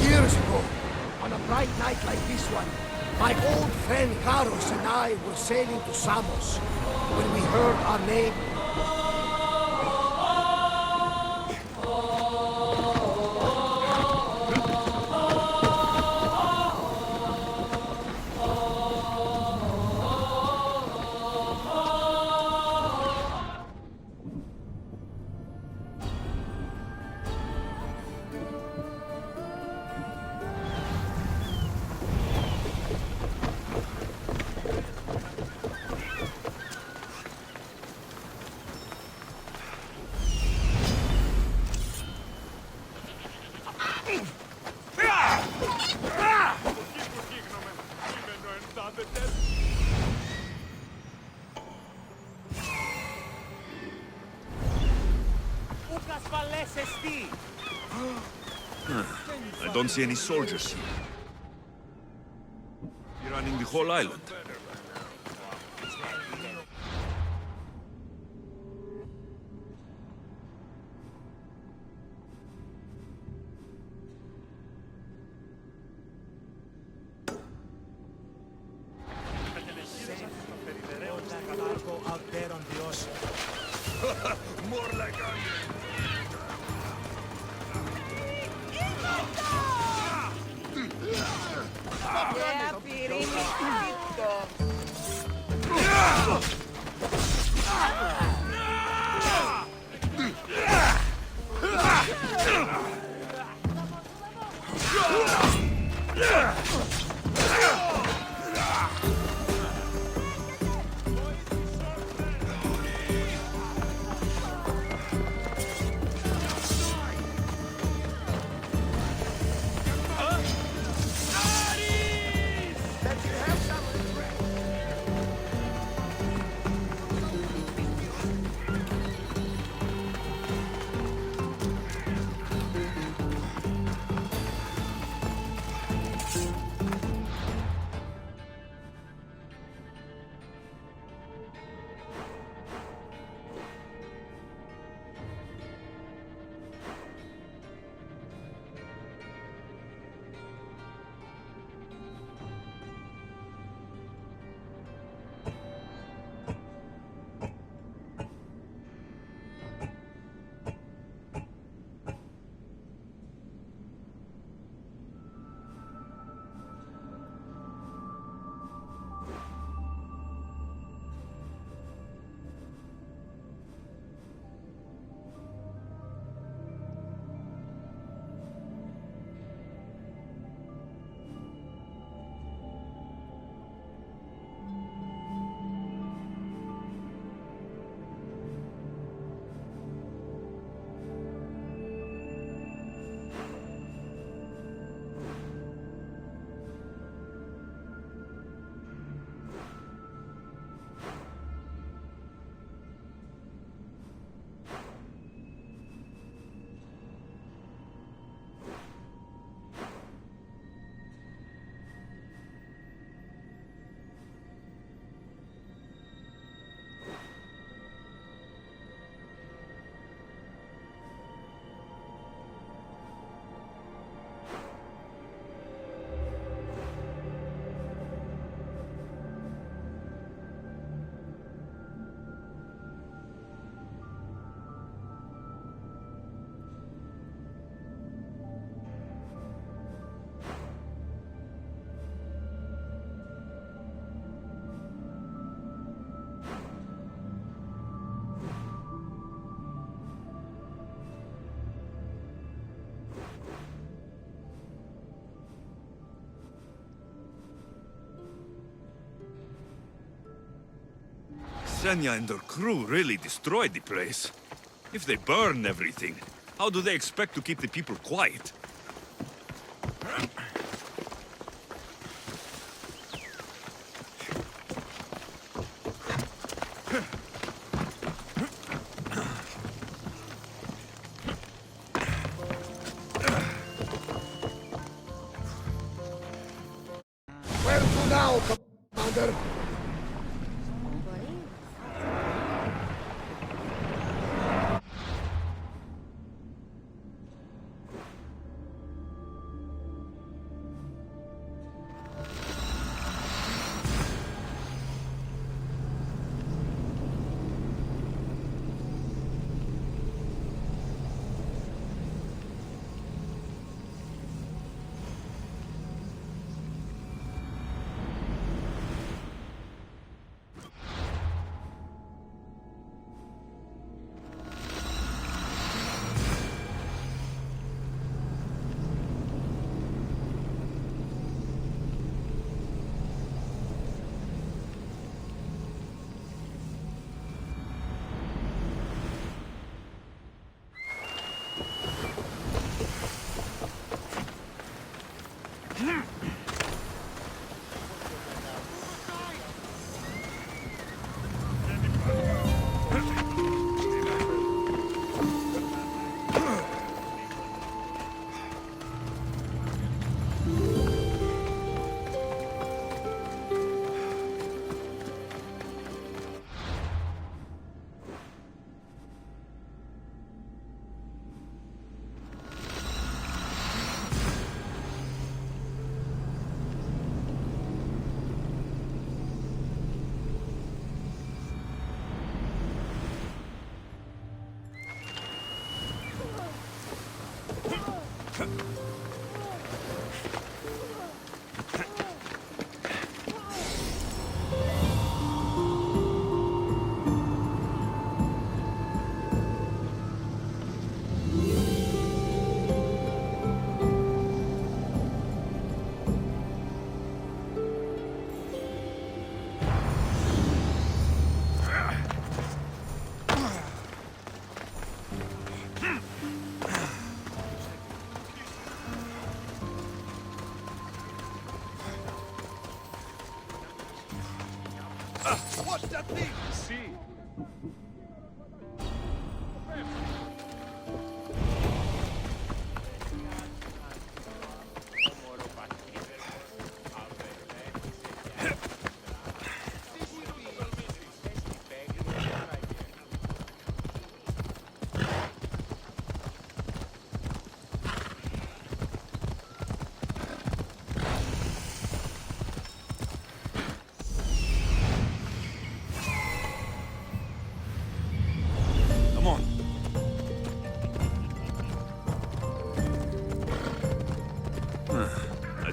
Years ago, on a bright night like this one, my old friend Carlos and I were sailing to Samos when we heard our name. I don't see any soldiers here. You're running the whole island. Out there on the ocean. More like Senya and her crew really destroyed the place. If they burn everything, how do they expect to keep the people quiet? Where to now, Commander?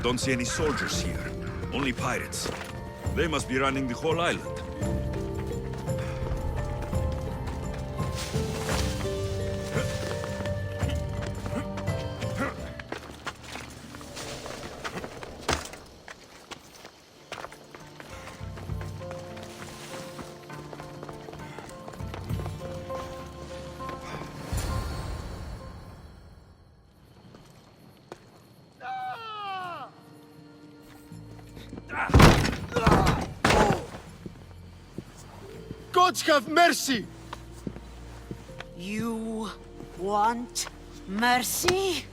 don't see any soldiers here. Only pirates. They must be running the whole island. Gods have mercy! You want mercy?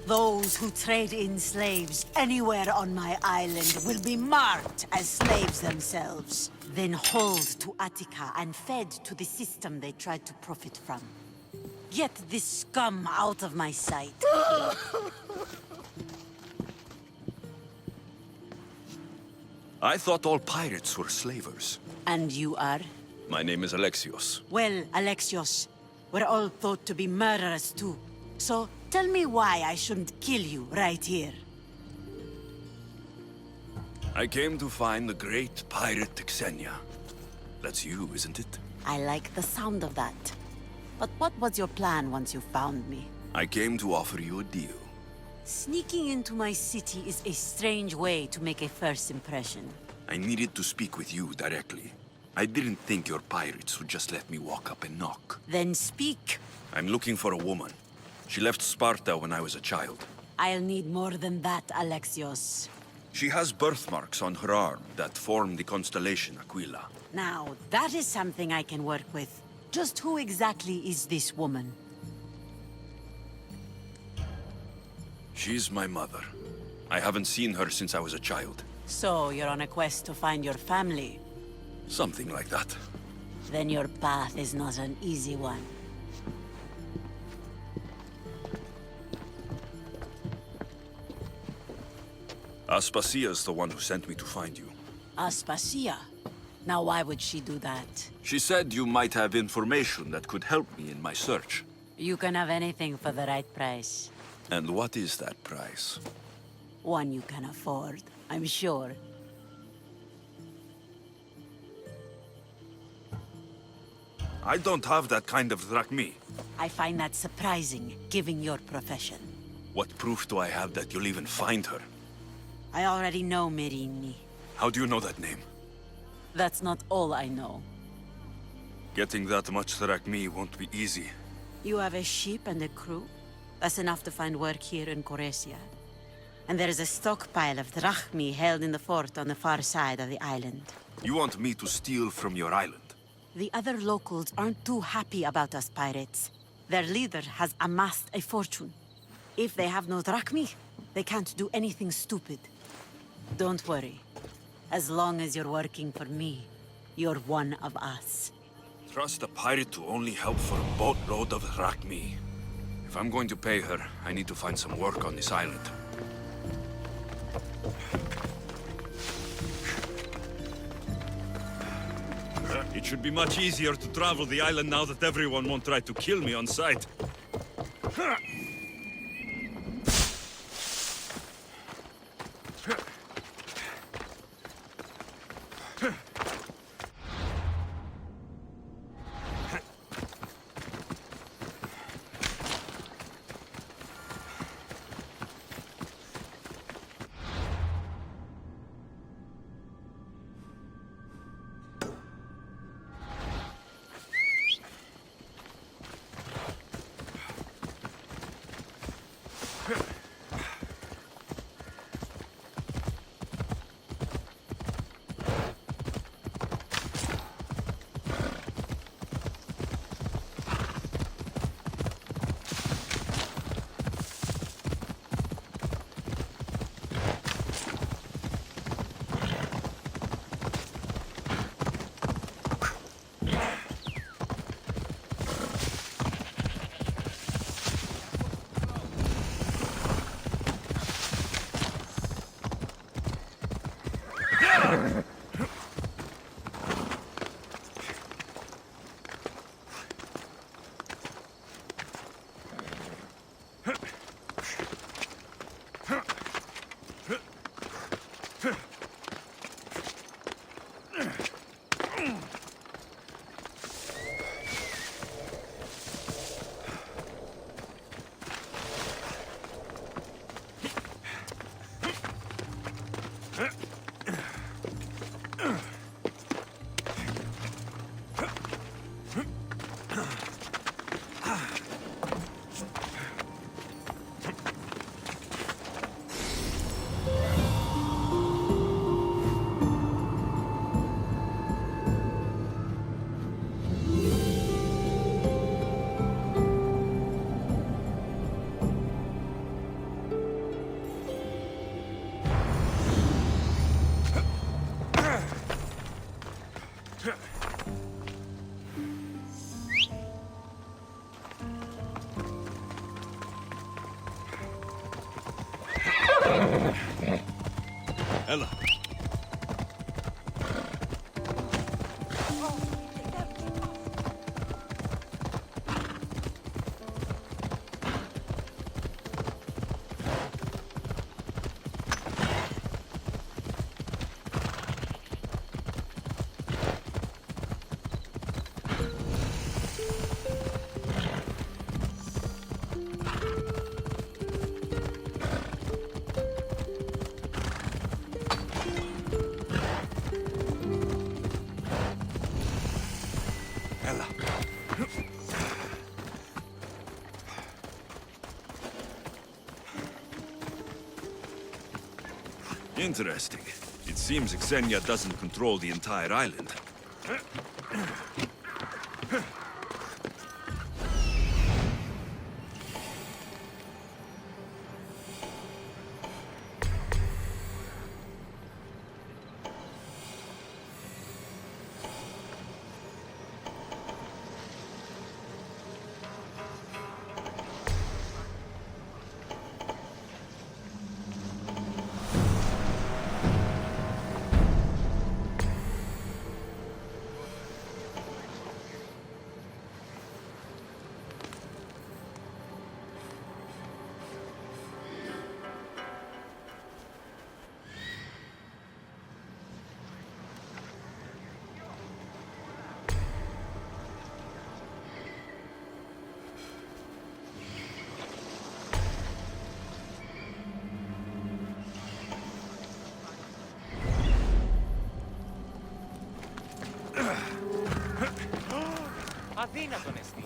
Those who trade in slaves anywhere on my island will be marked as slaves themselves, then hauled to Attica and fed to the system they tried to profit from. Get this scum out of my sight. I thought all pirates were slavers. And you are? My name is Alexios. Well, Alexios, we're all thought to be murderers too. So tell me why I shouldn't kill you right here. I came to find the great pirate Xenia. That's you, isn't it? I like the sound of that. But what was your plan once you found me? I came to offer you a deal. Sneaking into my city is a strange way to make a first impression. I needed to speak with you directly. I didn't think your pirates would just let me walk up and knock. Then speak. I'm looking for a woman. She left Sparta when I was a child. I'll need more than that, Alexios. She has birthmarks on her arm that form the constellation Aquila. Now, that is something I can work with. Just who exactly is this woman? She's my mother. I haven't seen her since I was a child. So, you're on a quest to find your family? Something like that. Then your path is not an easy one. Aspasia's the one who sent me to find you. Aspasia? Now why would she do that? She said you might have information that could help me in my search. You can have anything for the right price. And what is that price? One you can afford, I'm sure. I don't have that kind of drachmi. I find that surprising, given your profession. What proof do I have that you'll even find her? I already know Merini. How do you know that name? That's not all I know. Getting that much drachmi won't be easy. You have a ship and a crew? That's enough to find work here in Koresia. And there is a stockpile of drachmi held in the fort on the far side of the island. You want me to steal from your island? The other locals aren't too happy about us pirates. Their leader has amassed a fortune. If they have no drachmi, they can't do anything stupid. Don't worry. As long as you're working for me, you're one of us. Trust a pirate to only help for a boatload of drachmi. If I'm going to pay her, I need to find some work on this island. It should be much easier to travel the island now that everyone won't try to kill me on sight. Interesting. It seems Xenia doesn't control the entire island. Αδύνατον εστί.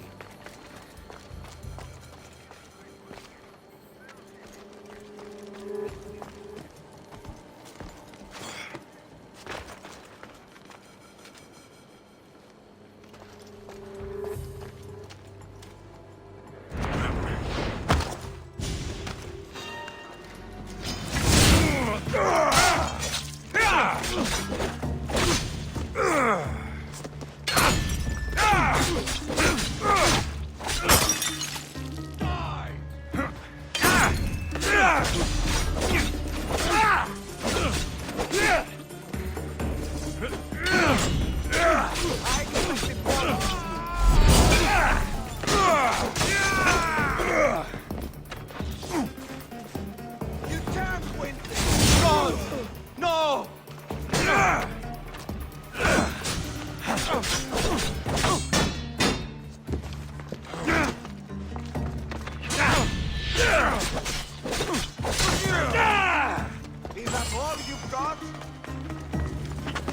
Is that all you've got?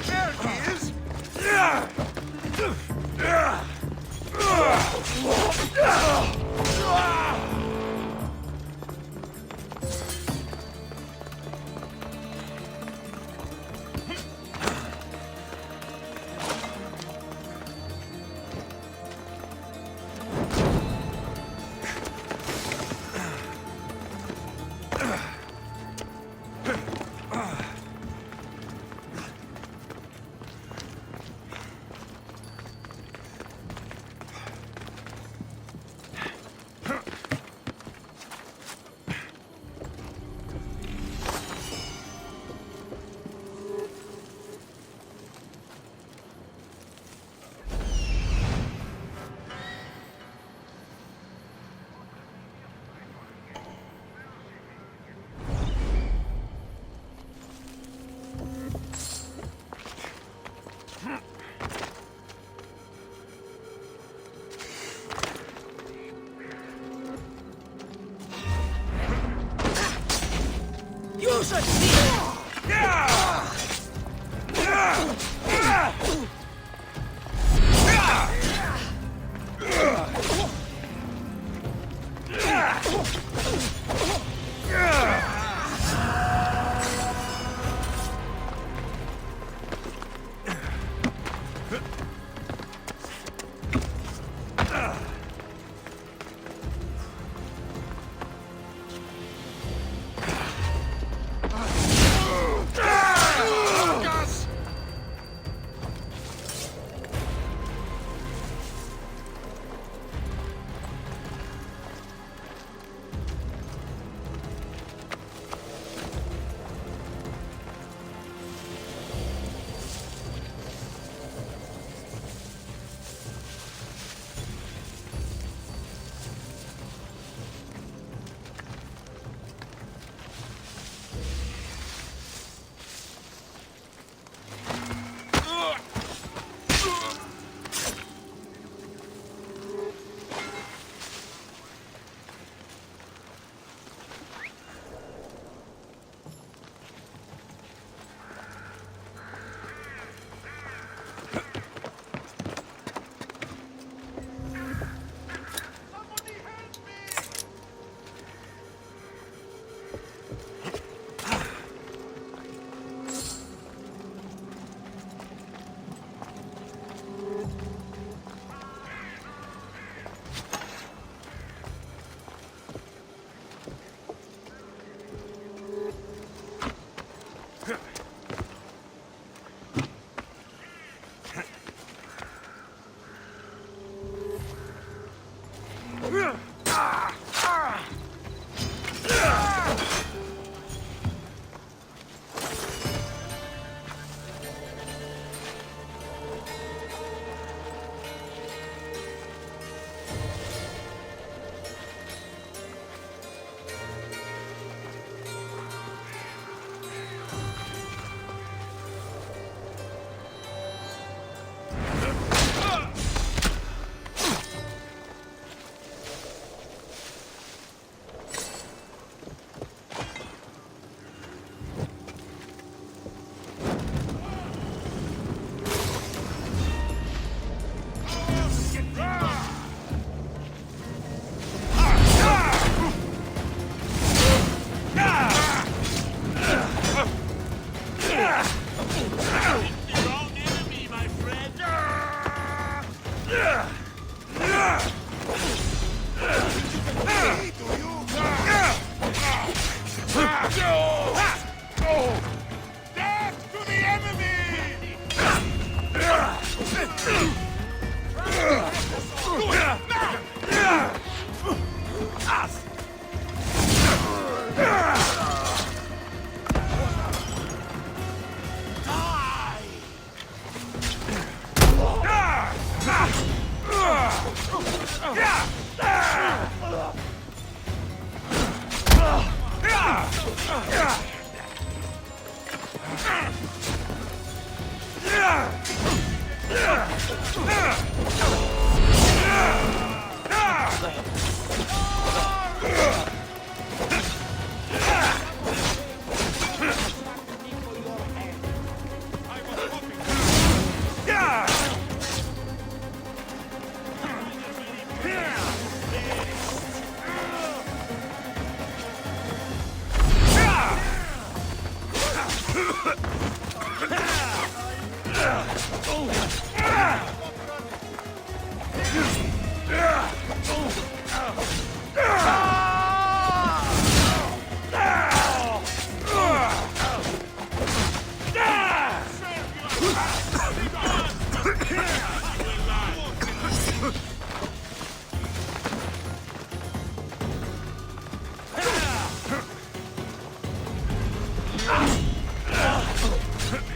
There he is! You should see!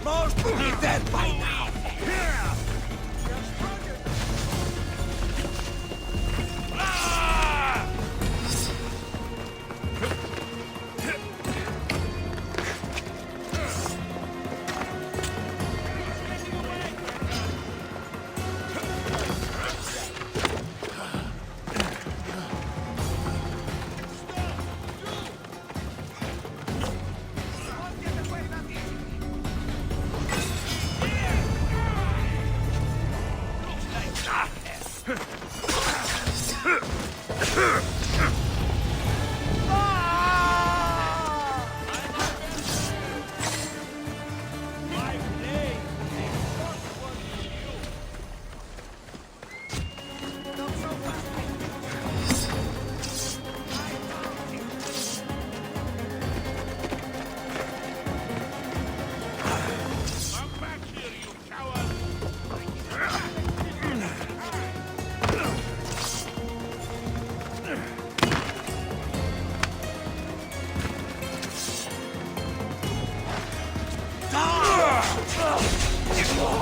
Most will be dead by now.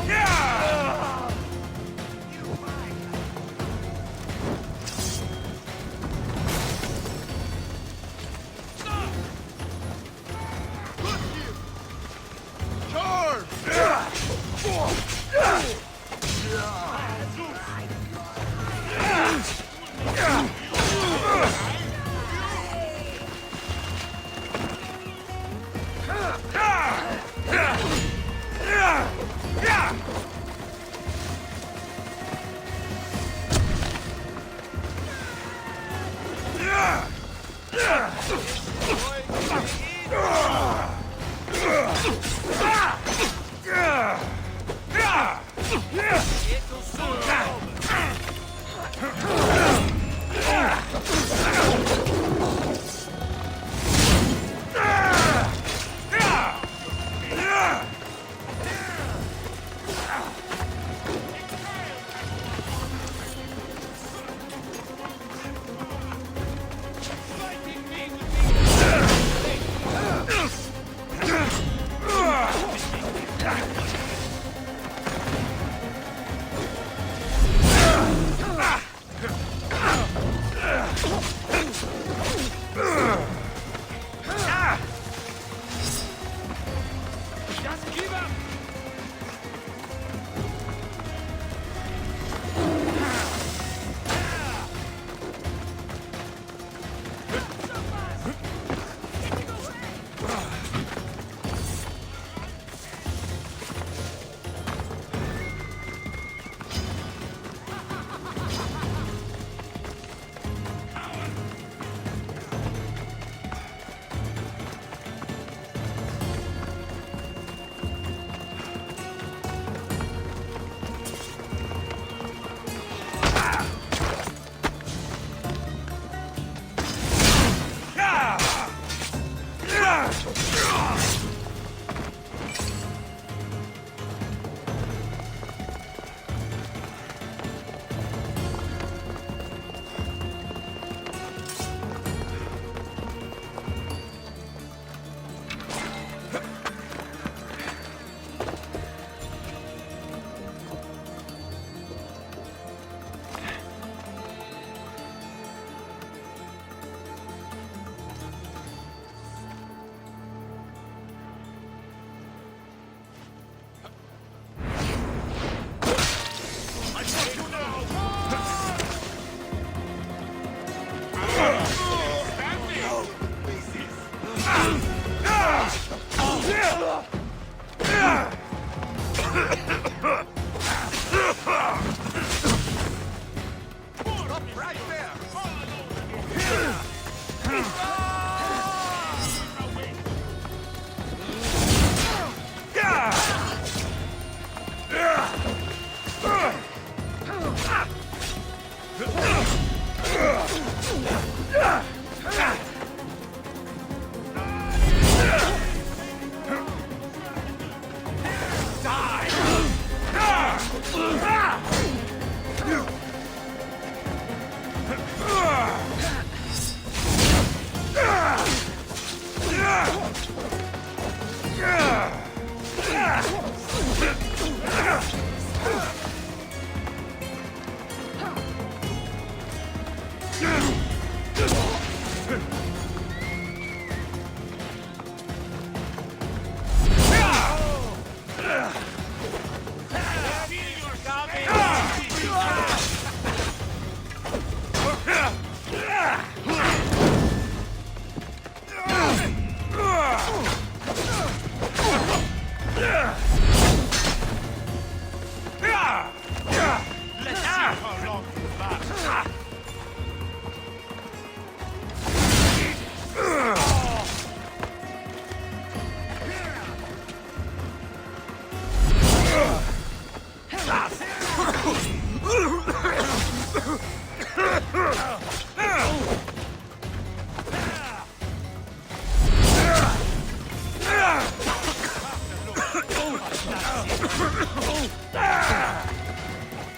Yeah!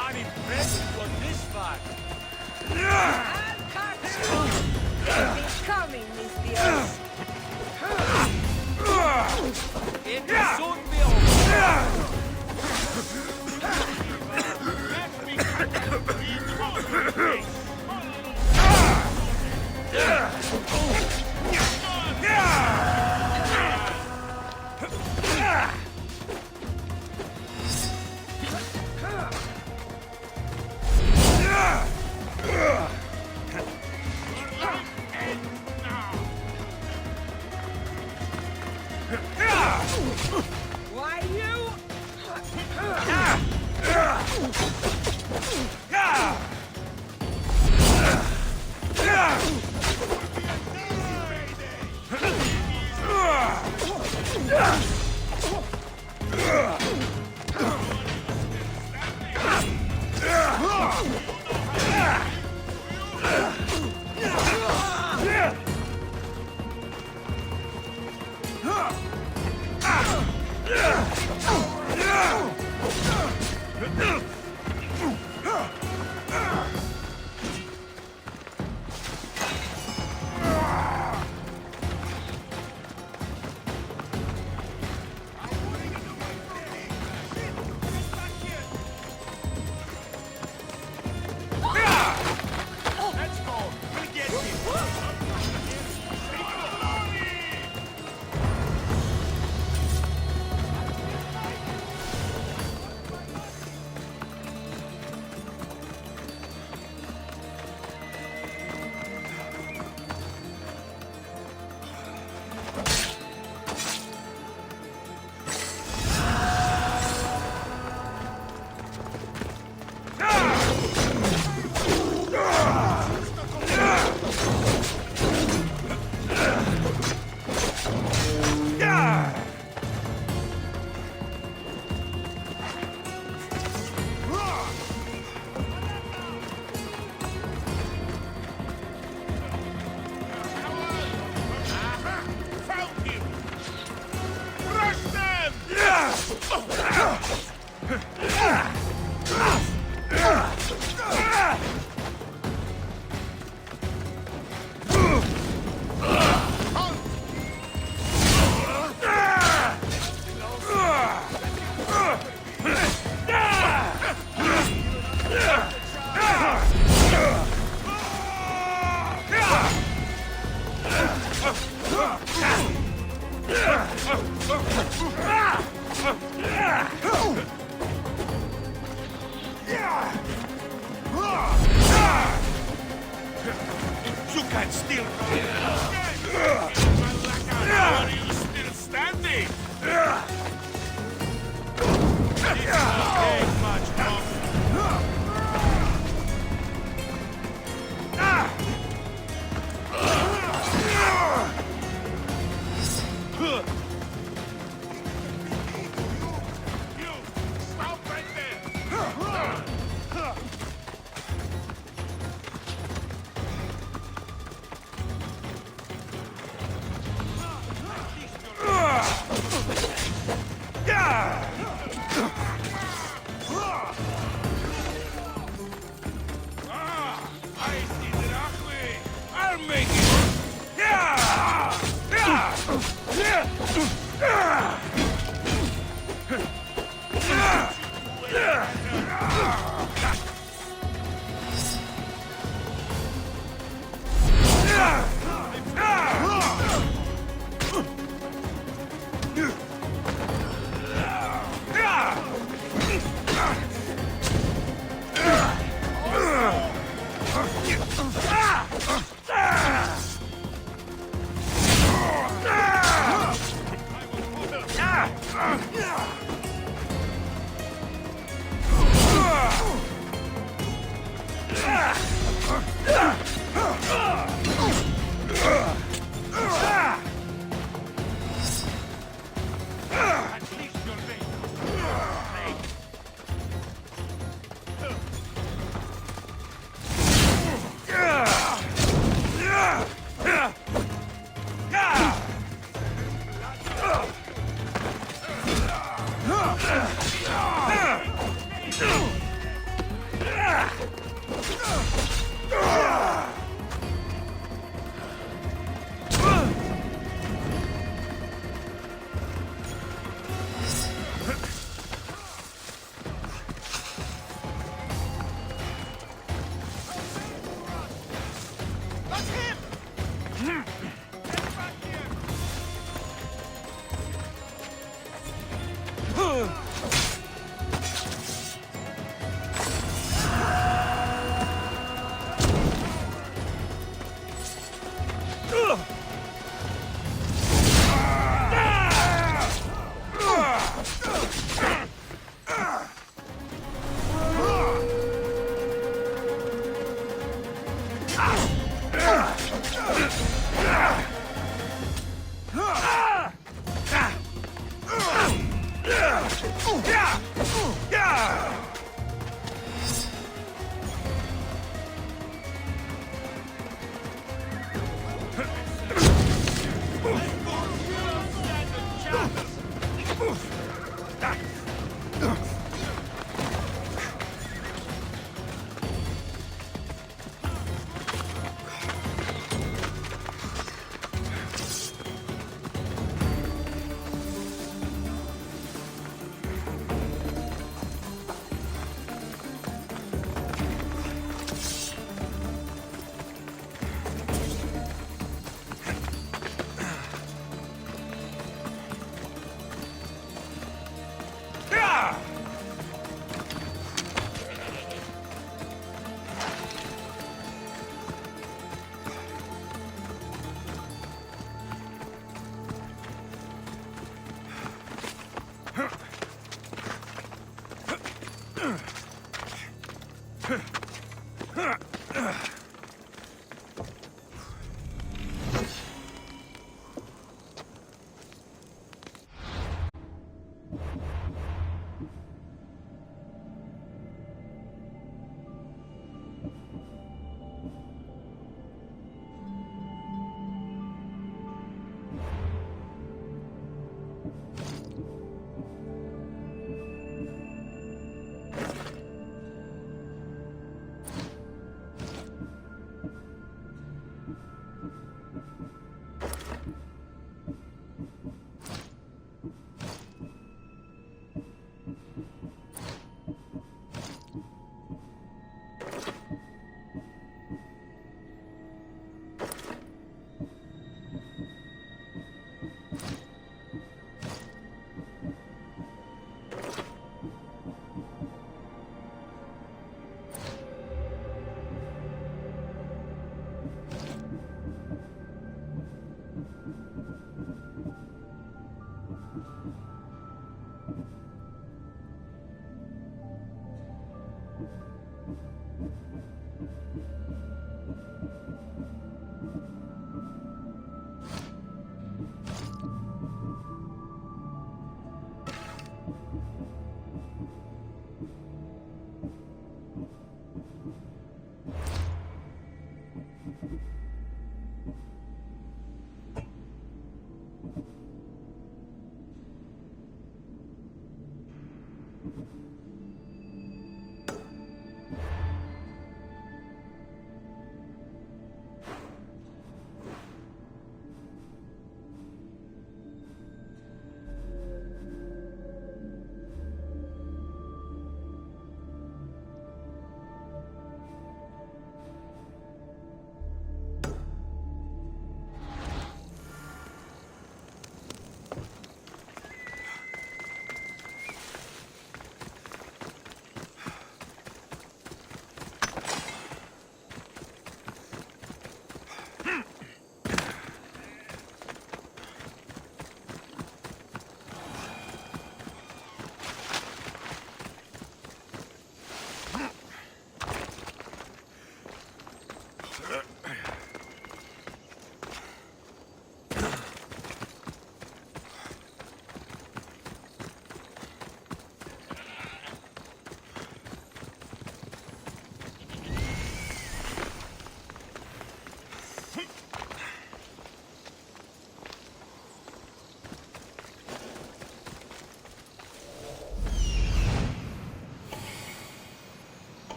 I'm impressed you got this far. I'll catch you. Keep it coming, Miss Diaz. It will soon be over. Why you? You can still Are you still standing? I'll make it!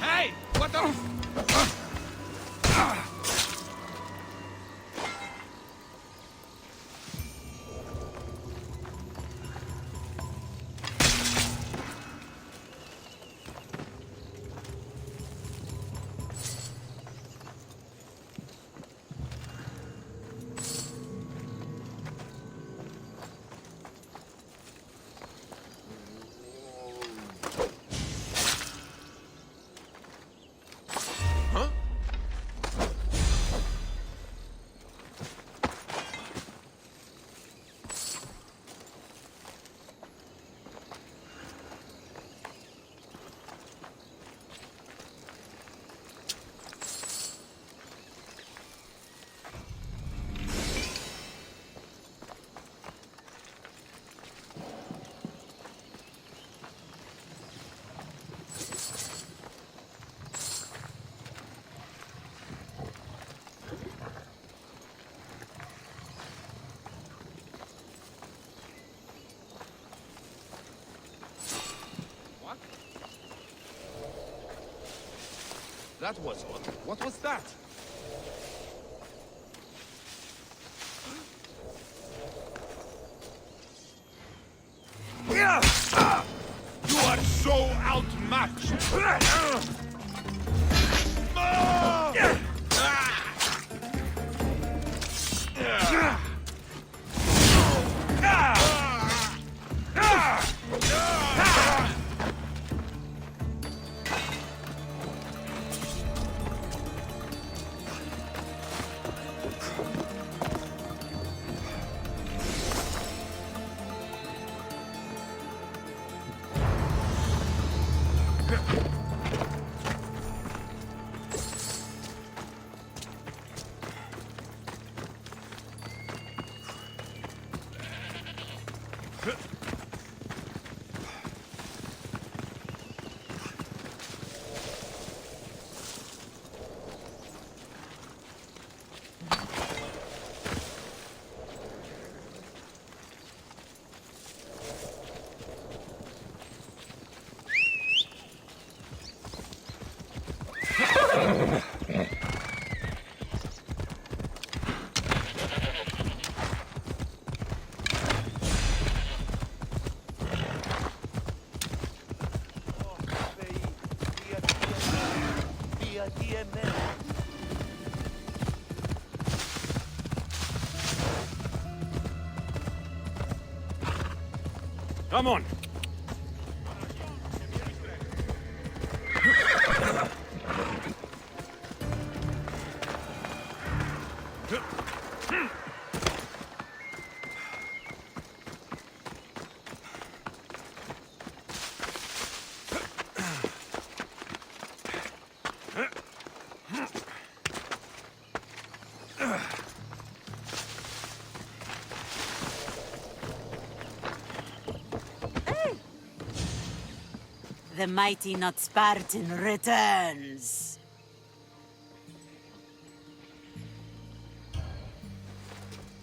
Hey! What the... That was odd. What was that? You are so outmatched! Come on. The mighty not Spartan returns.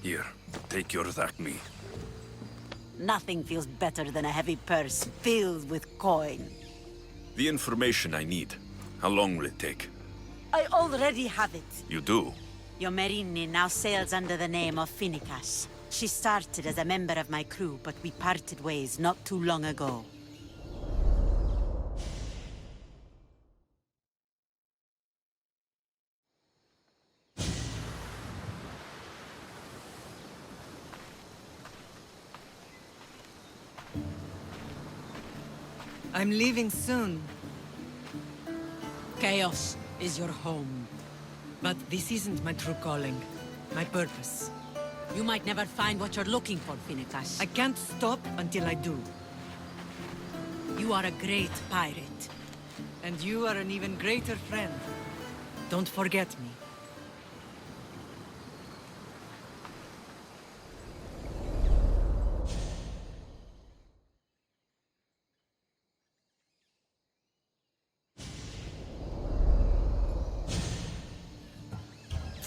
Here, take your Drachmi. Nothing feels better than a heavy purse filled with coin. The information I need. How long will it take? I already have it. You do? Your Merini now sails under the name of Finnegas. She started as a member of my crew, but we parted ways not too long ago. I'm leaving soon. Chaos is your home. But this isn't my true calling. My purpose. You might never find what you're looking for, Finnegas. I can't stop until I do. You are a great pirate. And you are an even greater friend. Don't forget me.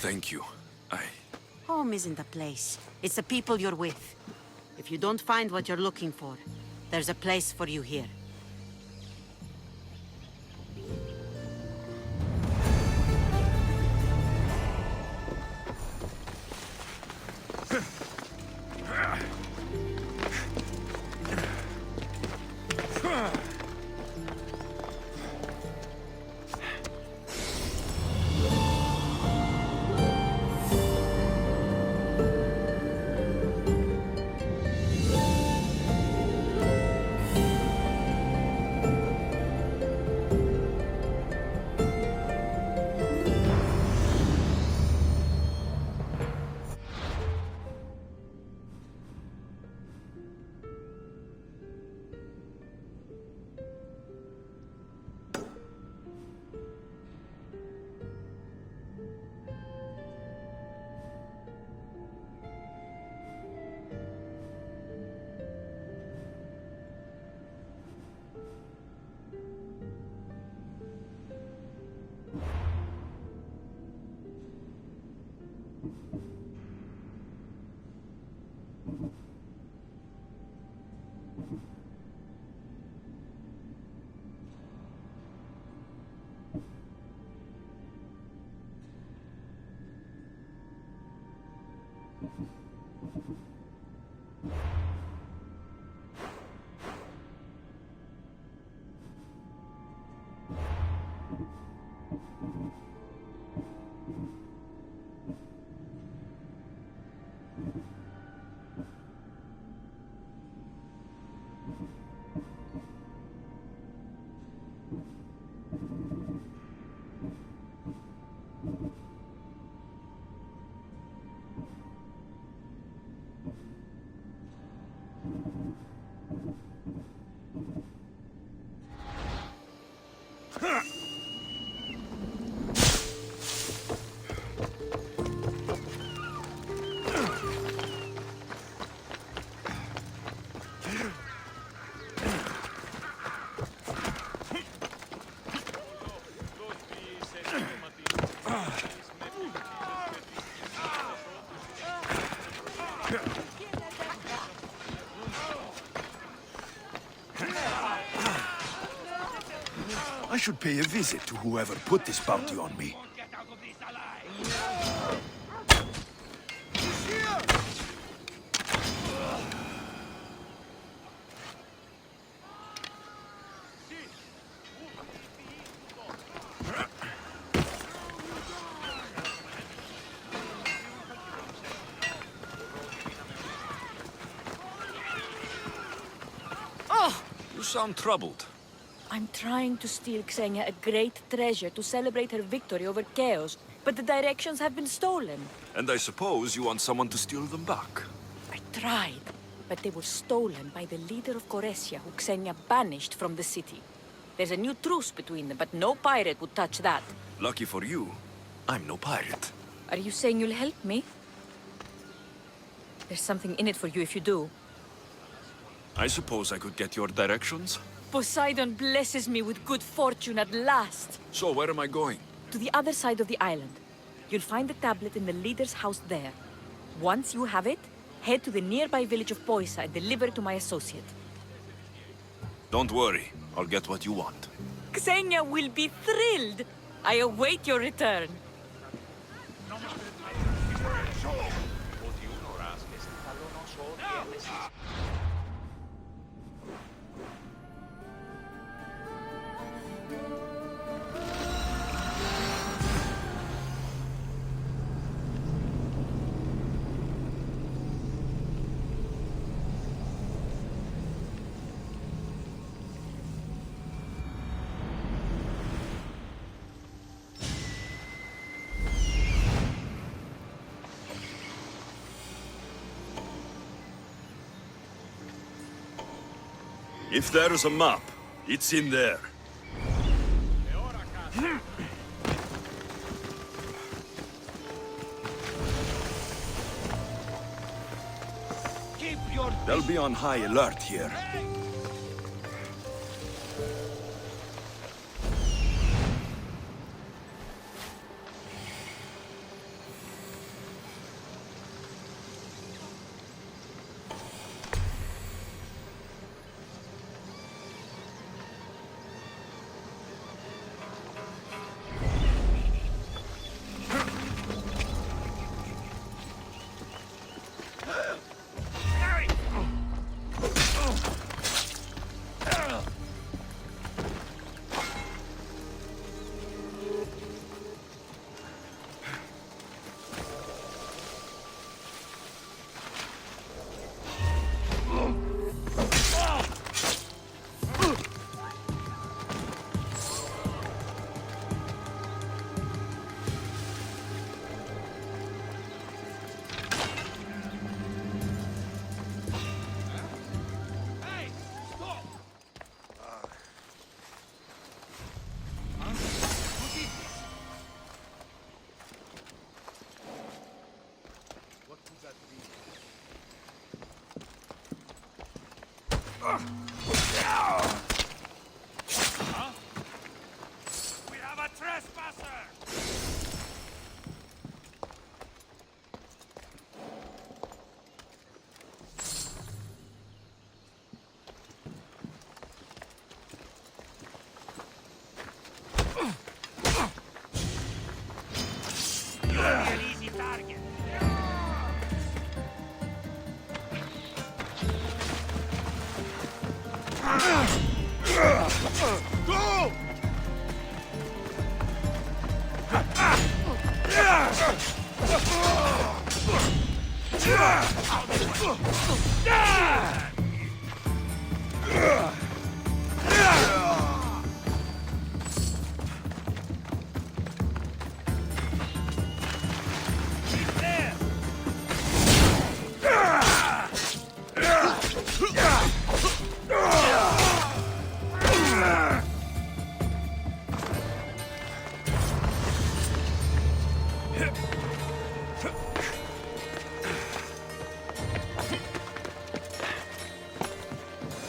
Thank you. Home isn't a place. It's the people you're with. If you don't find what you're looking for, there's a place for you here. I should pay a visit to whoever put this bounty on me. sound troubled. I'm trying to steal Xenia a great treasure to celebrate her victory over Chaos, but the directions have been stolen. And I suppose you want someone to steal them back. I tried, but they were stolen by the leader of Goresia, who Xenia banished from the city. There's a new truce between them, but no pirate would touch that. Lucky for you, I'm no pirate. Are you saying you'll help me? There's something in it for you if you do. I suppose I could get your directions? Poseidon blesses me with good fortune at last. So where am I going? To the other side of the island. You'll find the tablet in the leader's house there. Once you have it, head to the nearby village of Poisa and deliver it to my associate. Don't worry, I'll get what you want. Xenia will be thrilled. I await your return. If there's a map, it's in there. They'll be on high alert here. We have a trespasser! You'll be an easy target. Go!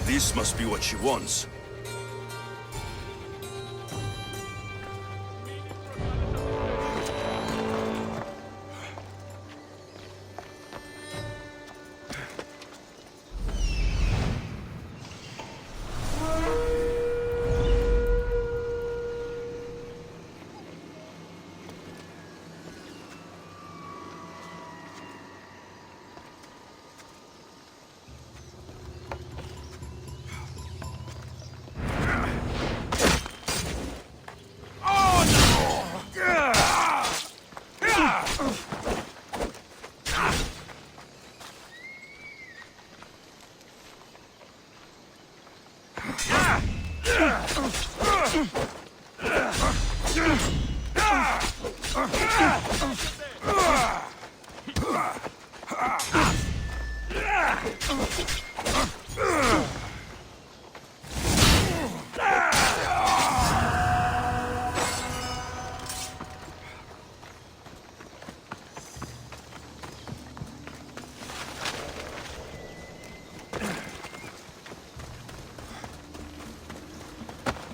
This must be what she wants.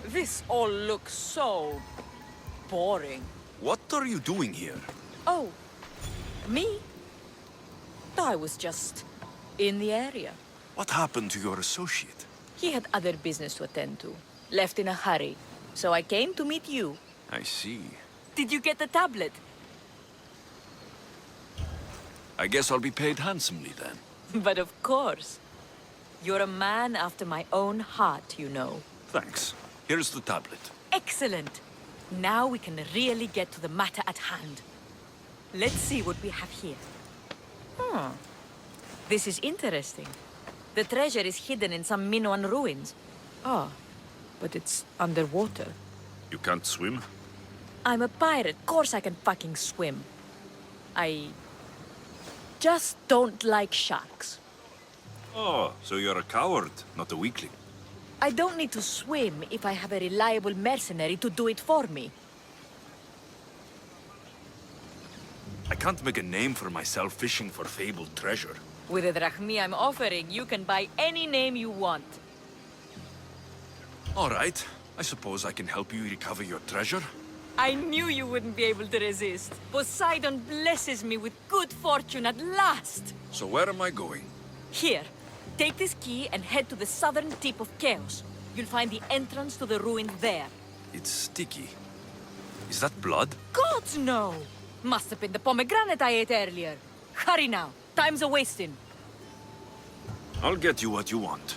This all looks so boring. What are you doing here? Oh, me? I was just in the area. What happened to your associate? He had other business to attend to. Left in a hurry. So I came to meet you. I see. Did you get the tablet? I guess I'll be paid handsomely then. But of course. You're a man after my own heart, you know. Thanks. Here's the tablet. Excellent. Now we can really get to the matter at hand. Let's see what we have here. This is interesting. The treasure is hidden in some Minoan ruins. Oh, but it's underwater. You can't swim? I'm a pirate. Of course I can fucking swim. I just don't like sharks. Oh, so you're a coward, not a weakling. I don't need to swim if I have a reliable mercenary to do it for me. I can't make a name for myself fishing for fabled treasure. With the drachmi I'm offering, you can buy any name you want. All right. I suppose I can help you recover your treasure. I knew you wouldn't be able to resist. Poseidon blesses me with good fortune at last. So where am I going? Here, take this key and head to the southern tip of Chaos. You'll find the entrance to the ruin there. It's sticky. Is that blood? Gods, no! Must have been the pomegranate I ate earlier. Hurry now. Time's a-wasting. I'll get you what you want.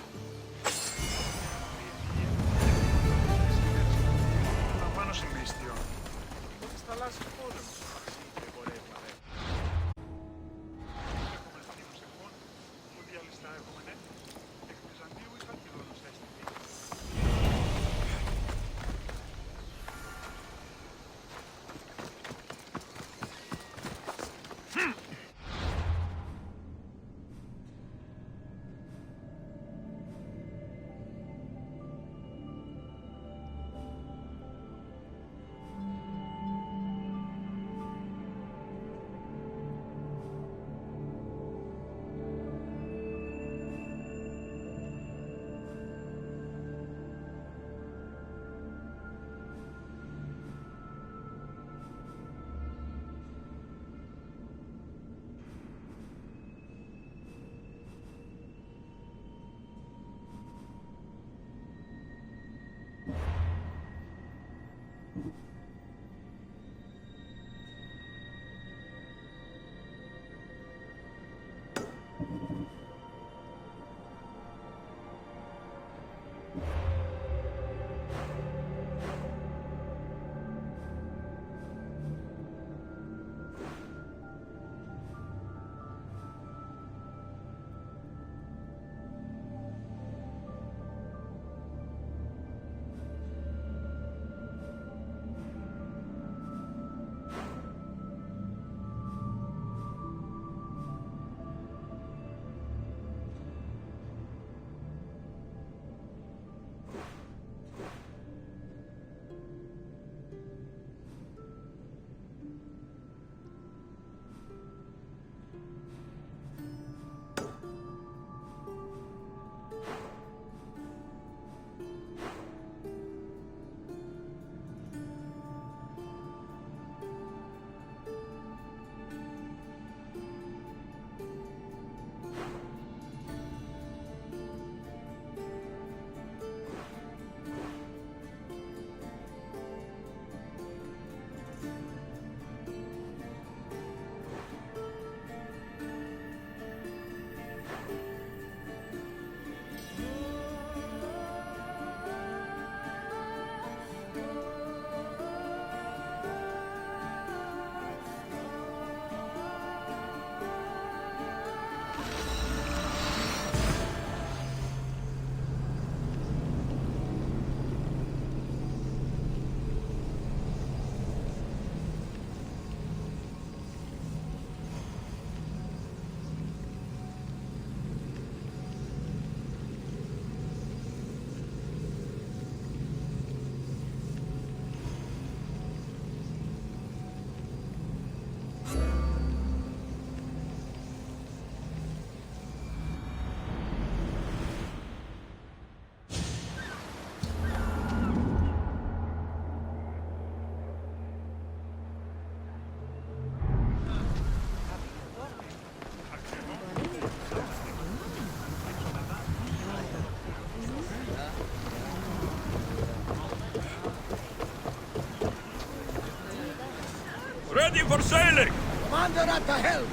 Ready for sailing! Commander at the helm!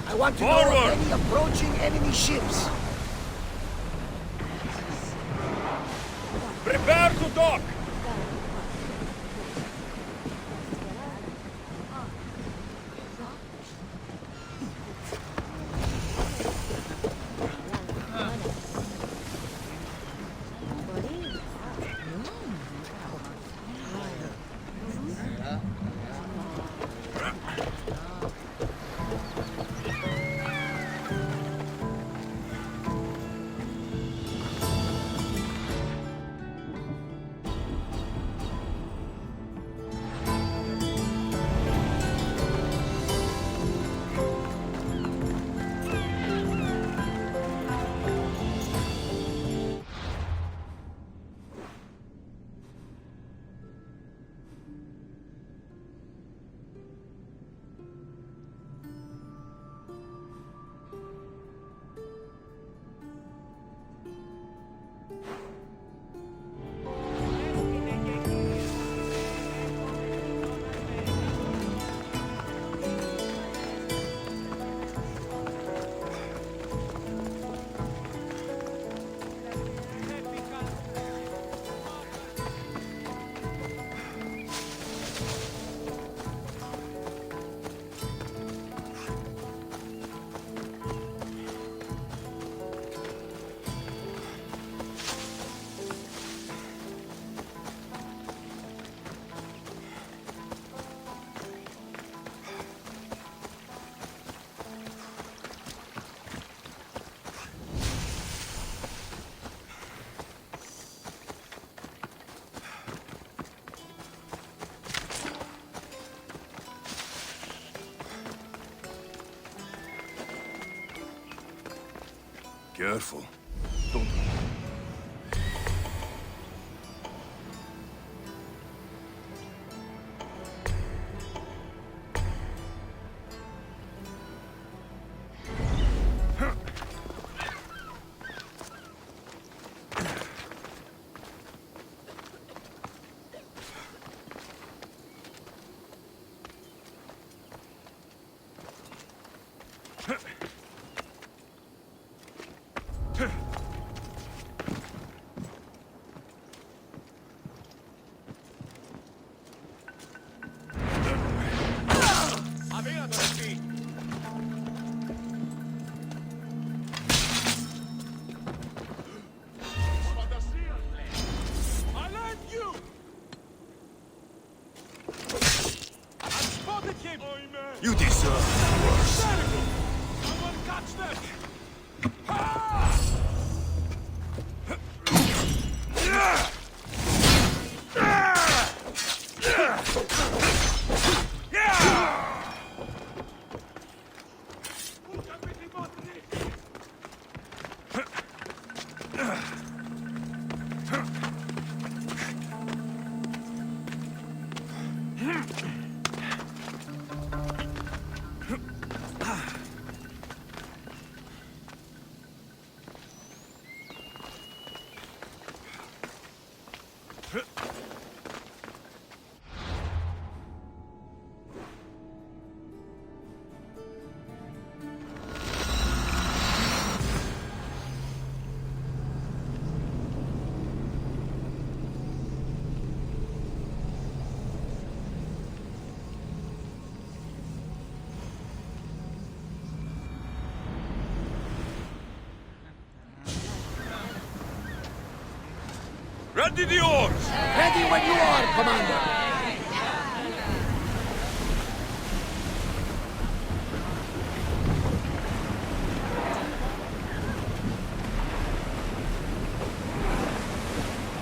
I want to know of any approaching enemy ships. Prepare to dock! Careful. Don't... You deserve worse. Someone catch them! Ready the oars! Ready when you are, Commander!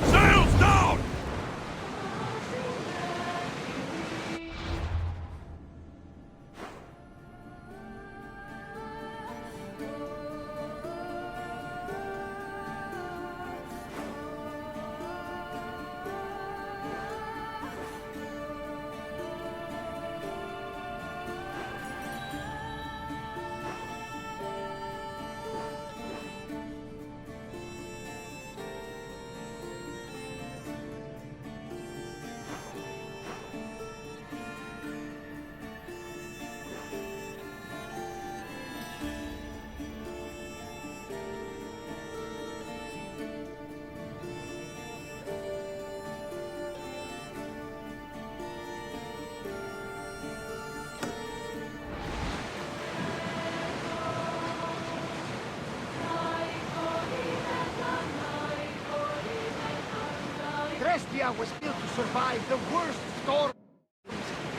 Sails down! Orestia was built to survive the worst storms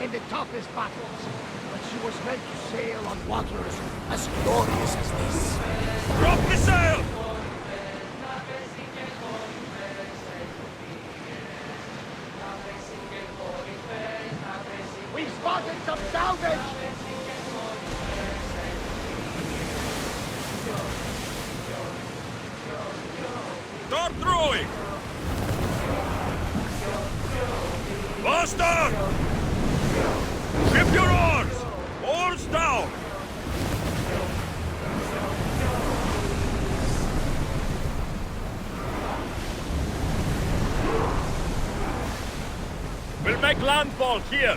and the toughest battles. But she was meant to sail on waters as glorious as this. Drop the sail! We've spotted some salvage! Start throwing! Faster! Ship your oars! Oars down! We'll make landfall here!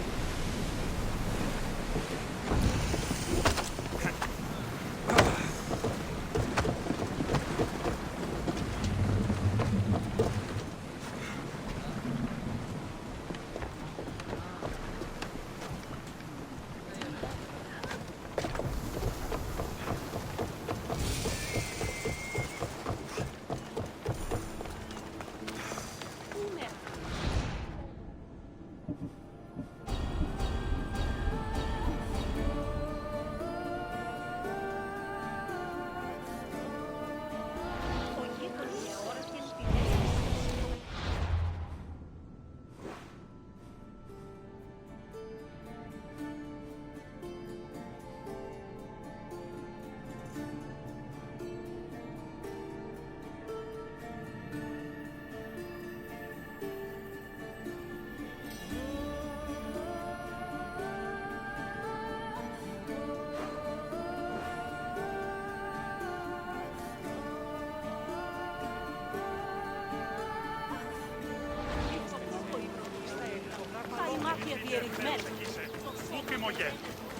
Ούκη μογέ,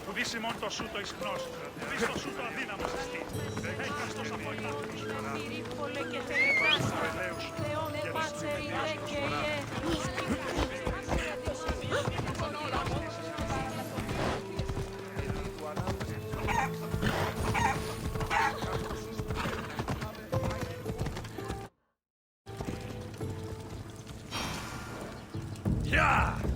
που δίσιμον το σου το ισχνός, δις το σου το αδύναμος εστί. Έκαστος από ελάχτος φορά. Πυρήφολε και τελετάστα, Θεόν επάτσερι δέκαιε. Yeah!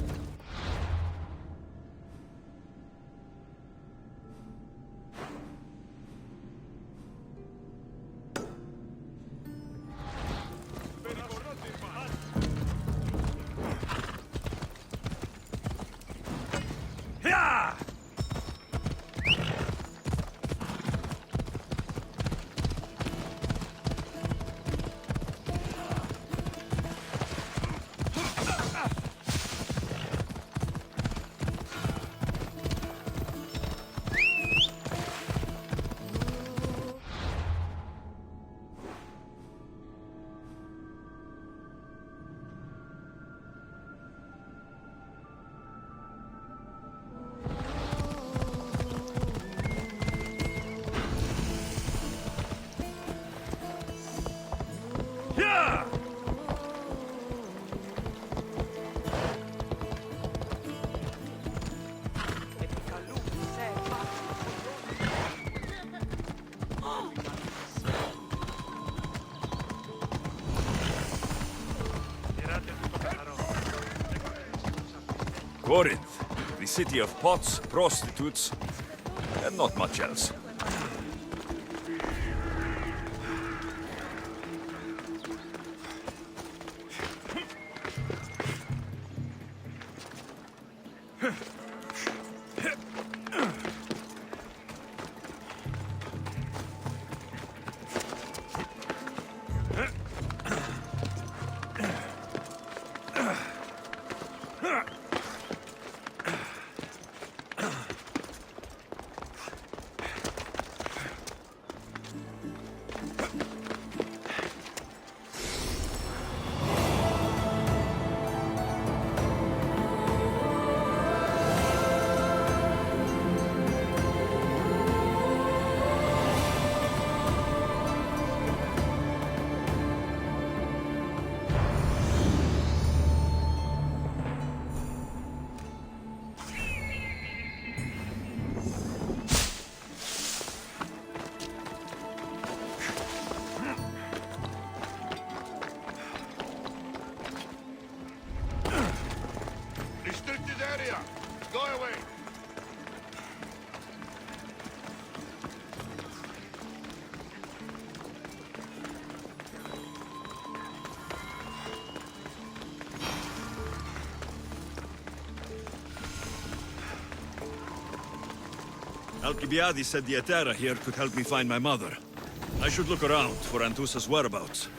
Corinth, the city of pots, prostitutes, and not much else. away! Alcibiades said the Etera here could help me find my mother. I should look around for Anthusa's whereabouts.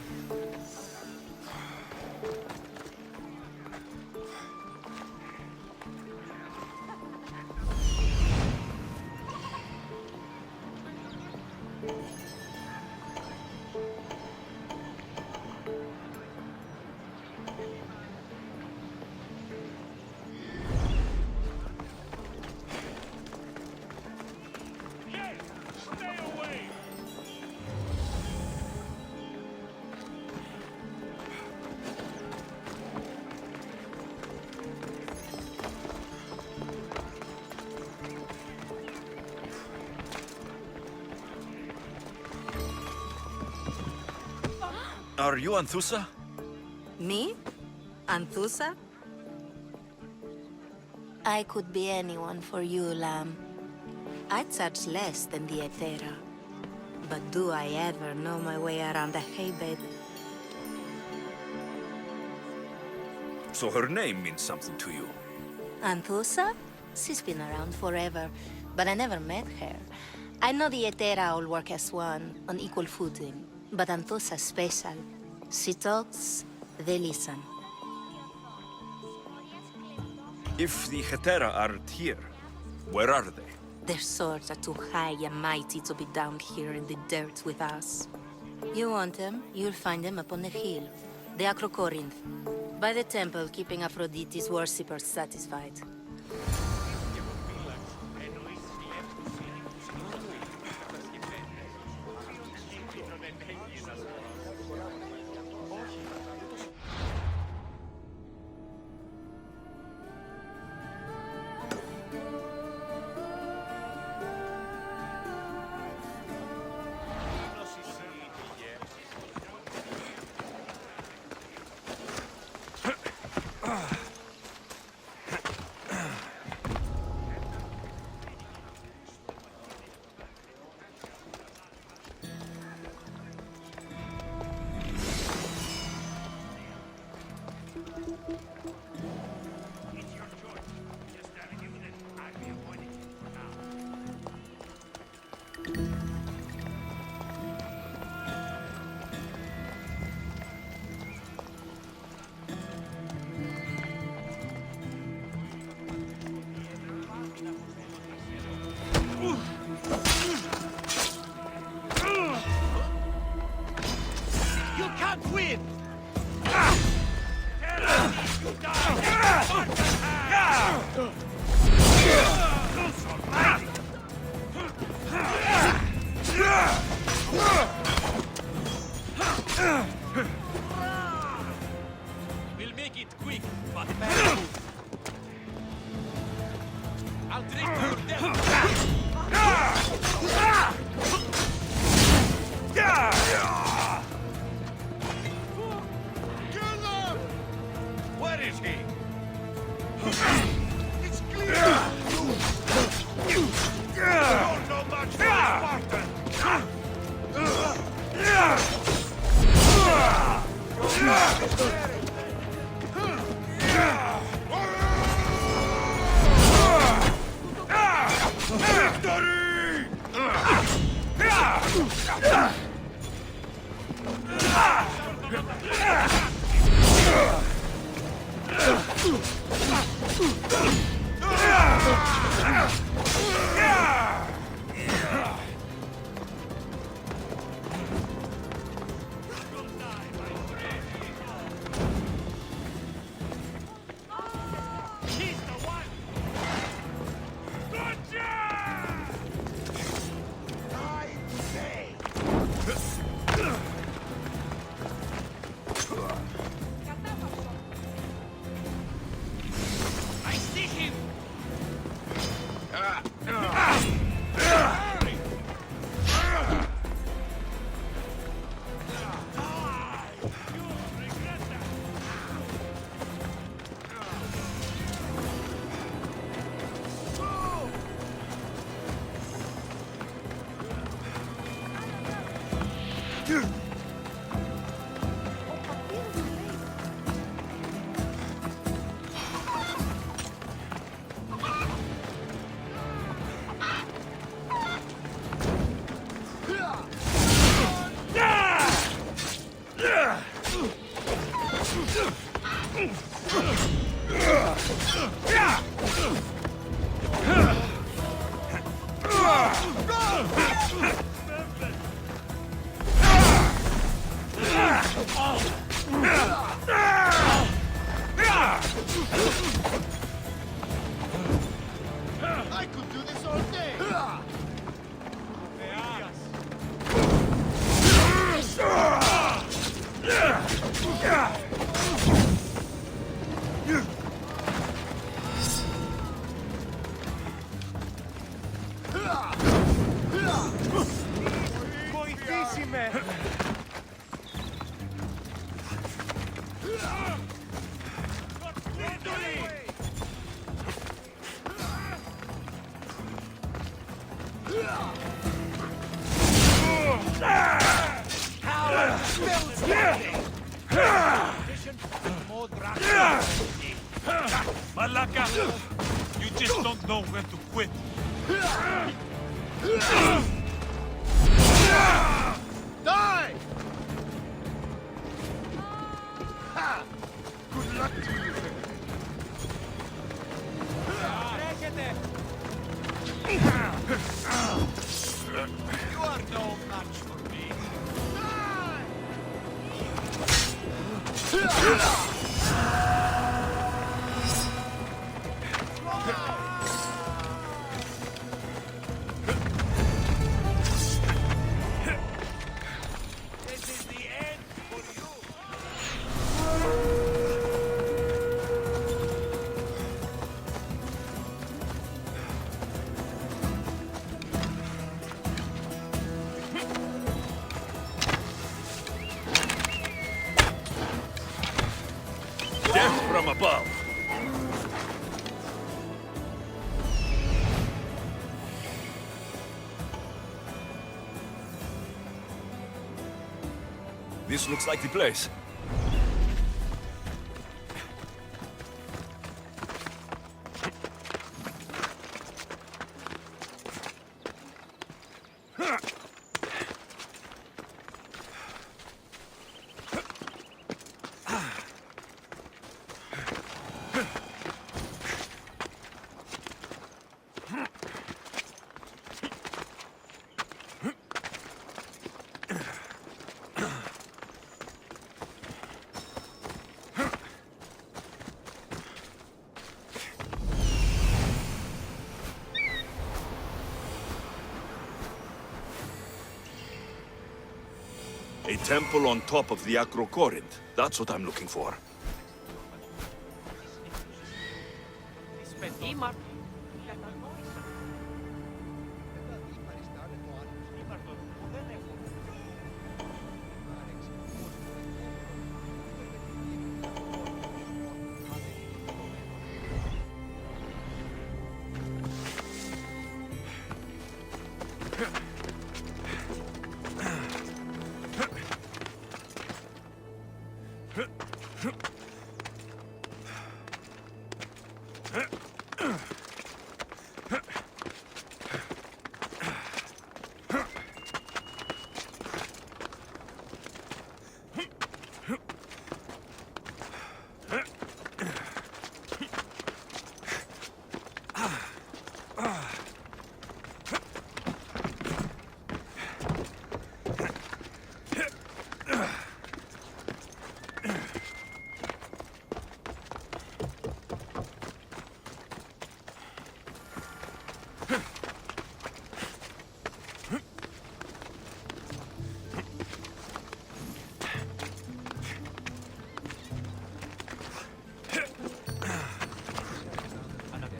Are you Anthusa? Me? Anthusa? I could be anyone for you, Lamb. I charge less than the Etera. But do I ever know my way around a haybed? So her name means something to you? Anthusa? She's been around forever, but I never met her. I know the Etera all work as one, on equal footing. But Anthusa's special. She talks, they listen. If the Hetera aren't here, where are they? Their swords are too high and mighty to be down here in the dirt with us. You want them, you'll find them up on the hill. The Acrocorinth. By the temple, keeping Aphrodite's worshippers satisfied. We'll make it quick, but I'll drink to your death. Where is he? It's clear. You're no match for a Spartan! I could do this all day! Βοηθήσιμε! Malaka! You just don't know when to quit. Die! Ha! Good luck to you. You are no match for me. This is the end for you! Death from above. This looks like the place. A temple on top of the Acrocorinth. That's what I'm looking for.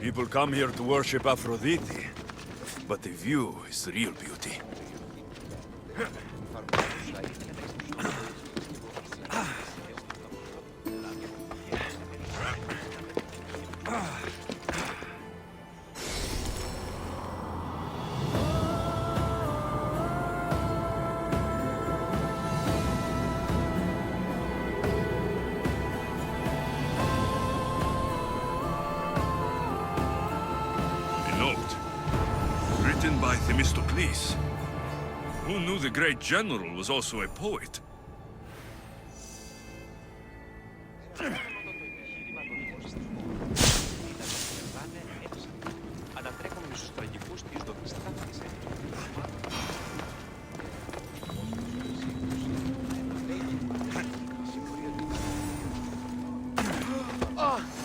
People come here to worship Aphrodite, but the view is the real beauty. By Themistocles. Who knew the great general was also a poet? Ανατρέχουμε στους τραγικούς της δομής ταύτης.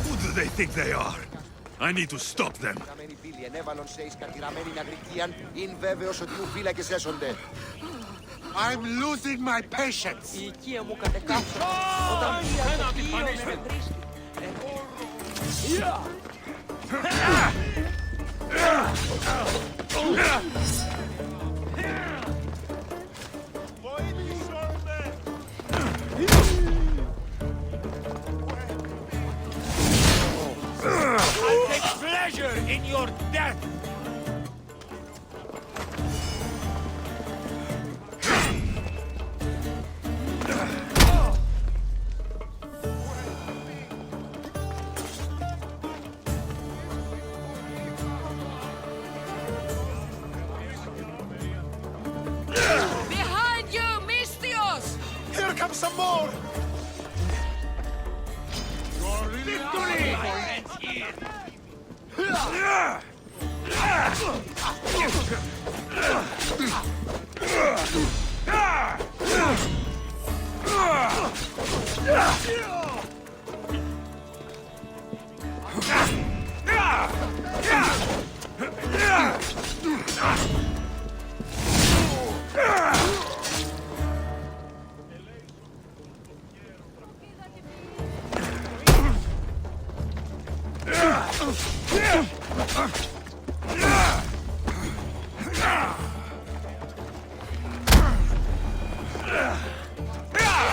Who do they think they are? I need to stop them. I'm losing my patience. Η οικία μου κατεκάψε. Όταν πήγα στο πλοίο με βρίσκει. I take pleasure in your death! Behind you, Misthios! Here comes some more! Victory!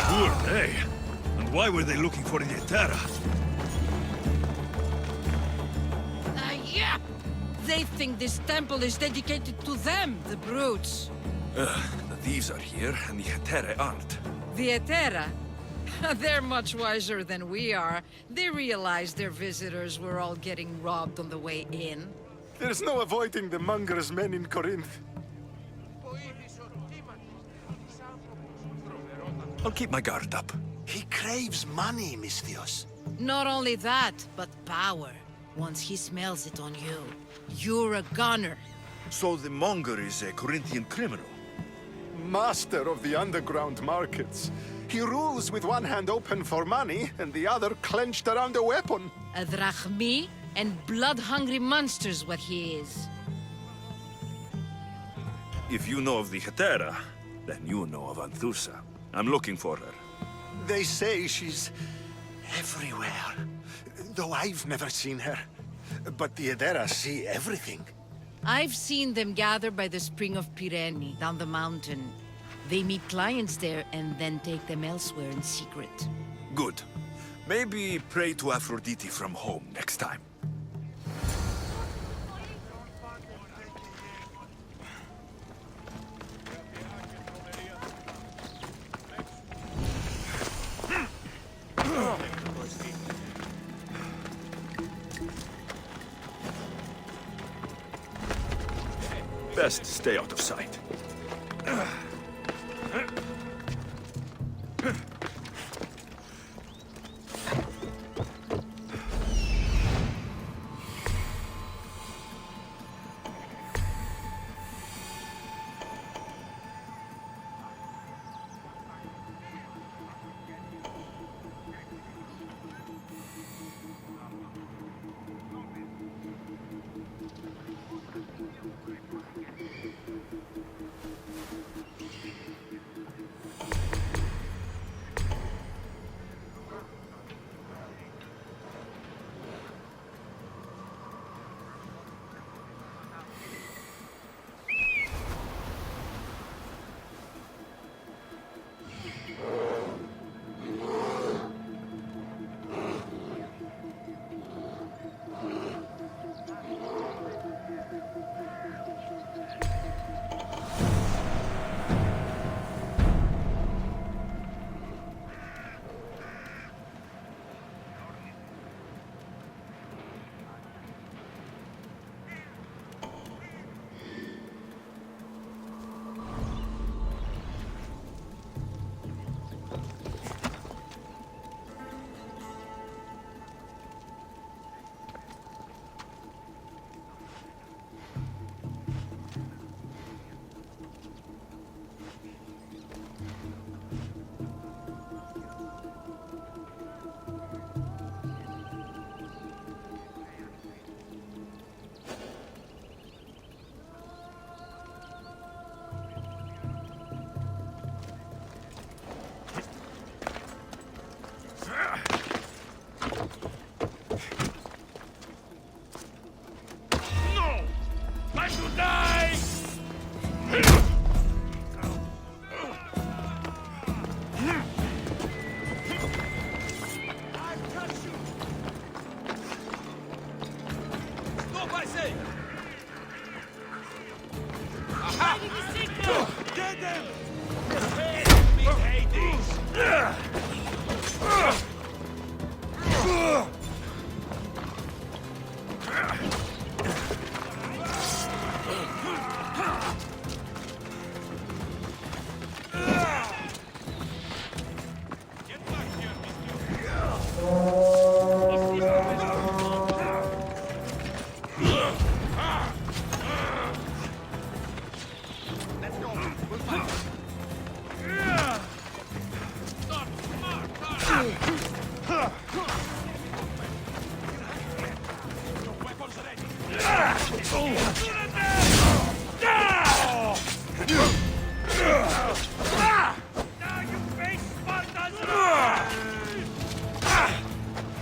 Who are they? And why were they looking for the Etera? Yeah! They think this temple is dedicated to them, the brutes. The thieves are here, and the Hetere aren't. The Etera? They're much wiser than we are. They realized their visitors were all getting robbed on the way in. There's no avoiding the monger's men in Corinth. I'll keep my guard up. He craves money, Misthios. Not only that, but power. Once he smells it on you, you're a gunner. So the monger is a Corinthian criminal? Master of the underground markets. He rules with one hand open for money and the other clenched around a weapon. A drachmi and blood-hungry monster's what he is. If you know of the Hetera, then you know of Anthusa. I'm looking for her. They say she's everywhere, though I've never seen her. But the Edera see everything. I've seen them gather by the spring of Pirene, down the mountain. They meet clients there and then take them elsewhere in secret. Good. Maybe pray to Aphrodite from home next time. Best stay out of sight.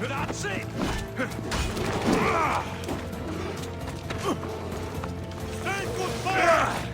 That's it! Stand good fire!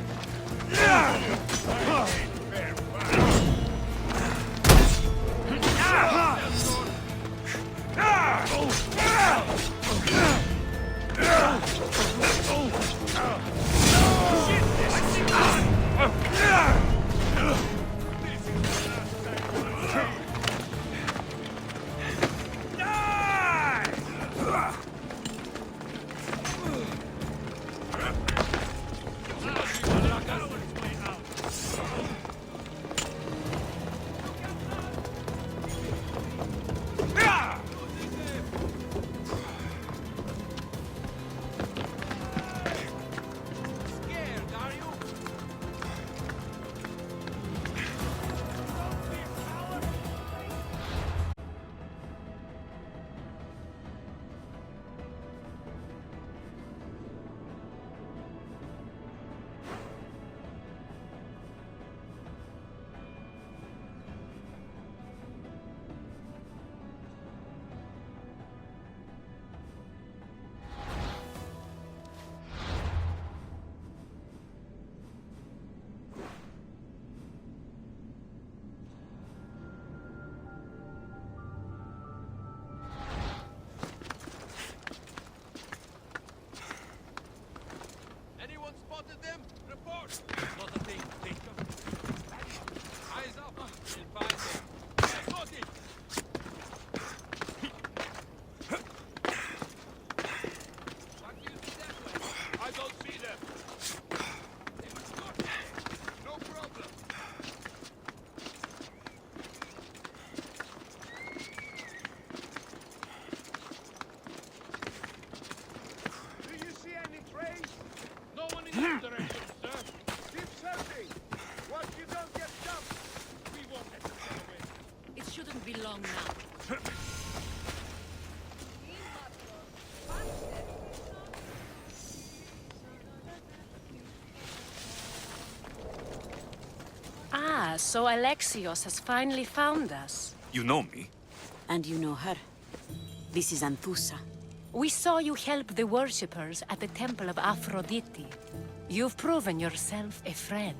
It shouldn't be long now. Ah, so Alexios has finally found us. You know me? And you know her. This is Anthusa. We saw you help the worshippers at the Temple of Aphrodite. You've proven yourself a friend.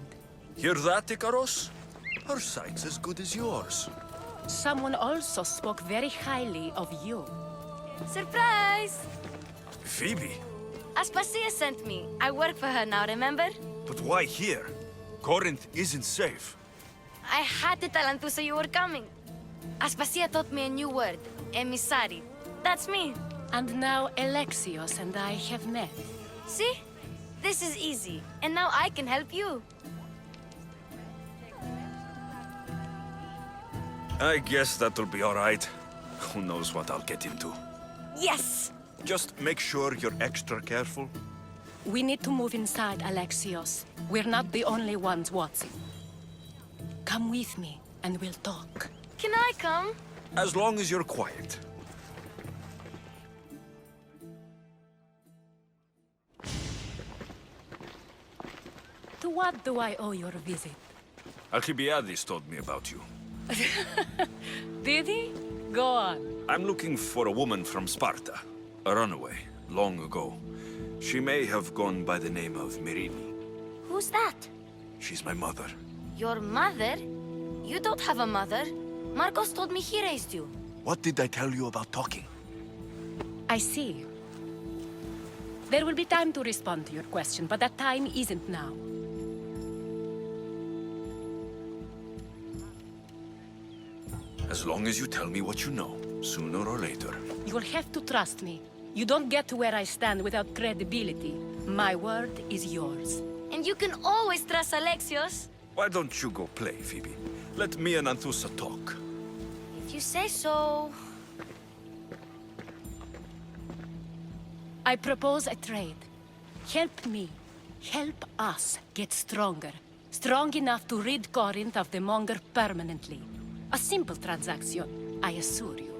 Hear that, Ikaros? Her sight's as good as yours. Someone also spoke very highly of you. Surprise! Phoebe? Aspasia sent me. I work for her now, remember? But why here? Corinth isn't safe. I had to tell Anthusa you were coming. Aspasia taught me a new word, emissary. That's me. And now Alexios and I have met. See? This is easy. And now I can help you. I guess that'll be all right. Who knows what I'll get into. Yes! Just make sure you're extra careful. We need to move inside, Alexios. We're not the only ones watching. Come with me, and we'll talk. Can I come? As long as you're quiet. To what do I owe your visit? Alcibiades told me about you. Did he? Go on. I'm looking for a woman from Sparta. A runaway, long ago. She may have gone by the name of Myrine. Who's that? She's my mother. Your mother? You don't have a mother. Marcos told me he raised you. What did I tell you about talking? I see. There will be time to respond to your question, but that time isn't now. As long as you tell me what you know, sooner or later. You'll have to trust me. You don't get to where I stand without credibility. My word is yours. And you can always trust Alexios. Why don't you go play, Phoebe? Let me and Anthusa talk. If you say so. I propose a trade. Help me. Help us get stronger. Strong enough to rid Corinth of the Monger permanently. A simple transaction, I assure you.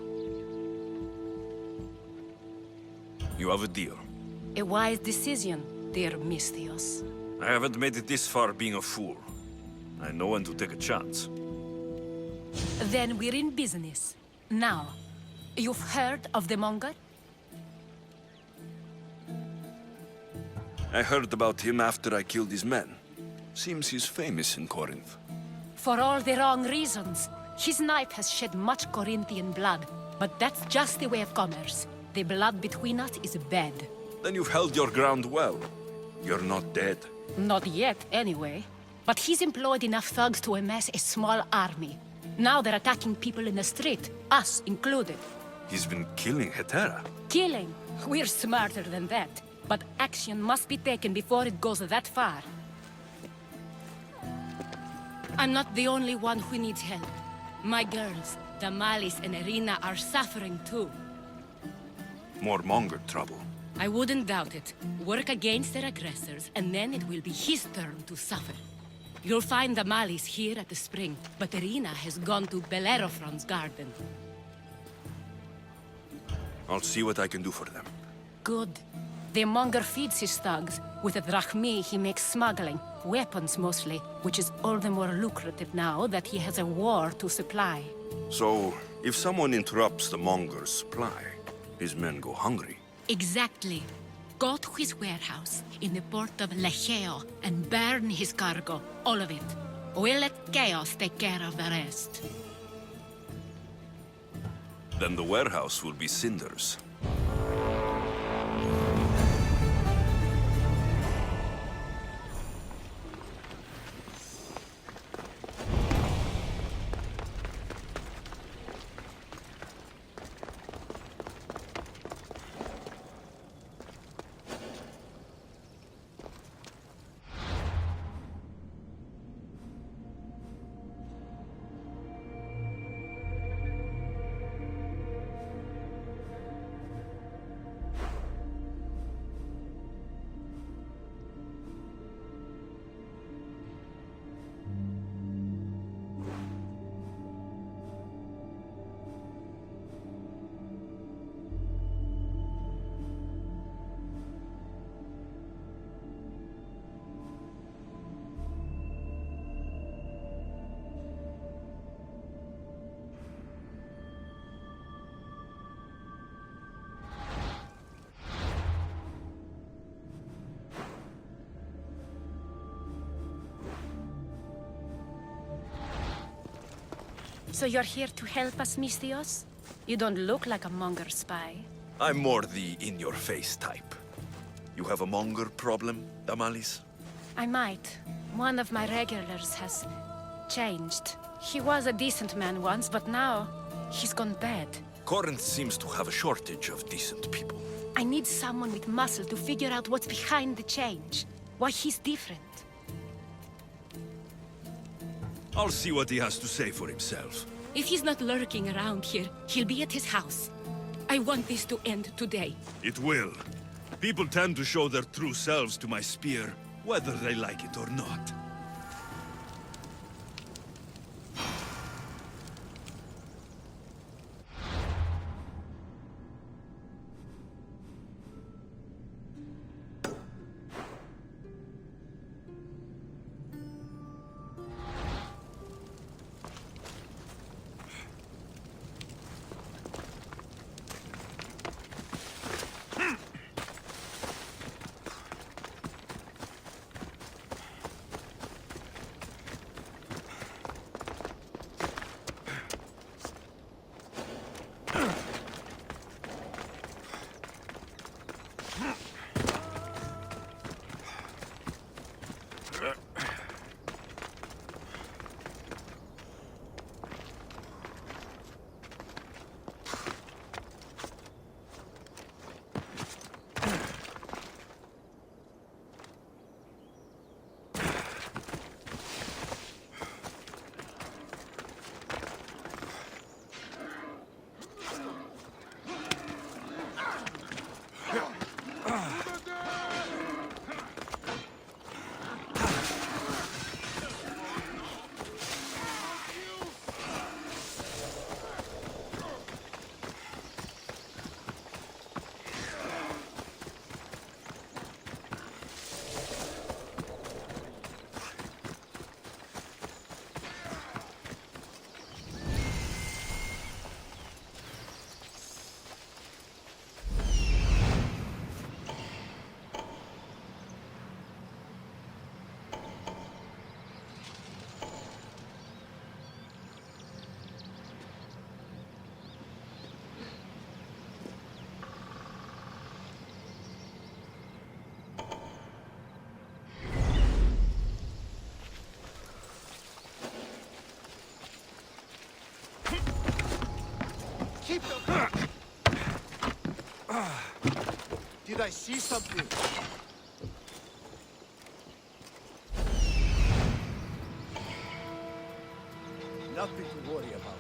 You have a deal. A wise decision, dear Misthios. I haven't made it this far being a fool. I know when to take a chance. Then we're in business. Now, you've heard of the Monger? I heard about him after I killed his men. Seems he's famous in Corinth. For all the wrong reasons. His knife has shed much Corinthian blood, but that's just the way of commerce. The blood between us is bad. Then you've held your ground well. You're not dead. Not yet, anyway. But he's employed enough thugs to amass a small army. Now they're attacking people in the street, us included. He's been killing Hetera. Killing? We're smarter than that. But action must be taken before it goes that far. I'm not the only one who needs help. My girls, Damalis and Irina, are suffering too. More Monger trouble. I wouldn't doubt it. Work against their aggressors, and then it will be his turn to suffer. You'll find Damalis here at the spring, but Irina has gone to Bellerophon's garden. I'll see what I can do for them. Good. The Monger feeds his thugs. With the drachmi, he makes smuggling. Weapons, mostly, which is all the more lucrative now that he has a war to supply. So, if someone interrupts the Monger's supply, his men go hungry. Exactly. Go to his warehouse in the port of Lecheo and burn his cargo, all of it. We'll let chaos take care of the rest. Then the warehouse will be cinders. So you're here to help us, Misthios? You don't look like a Monger spy. I'm more the in-your-face type. You have a Monger problem, Damalis? I might. One of my regulars has changed. He was a decent man once, but now he's gone bad. Corinth seems to have a shortage of decent people. I need someone with muscle to figure out what's behind the change. Why he's different. I'll see what he has to say for himself. If he's not lurking around here, he'll be at his house. I want this to end today. It will. People tend to show their true selves to my spear, whether they like it or not. Did I see something? Nothing to worry about.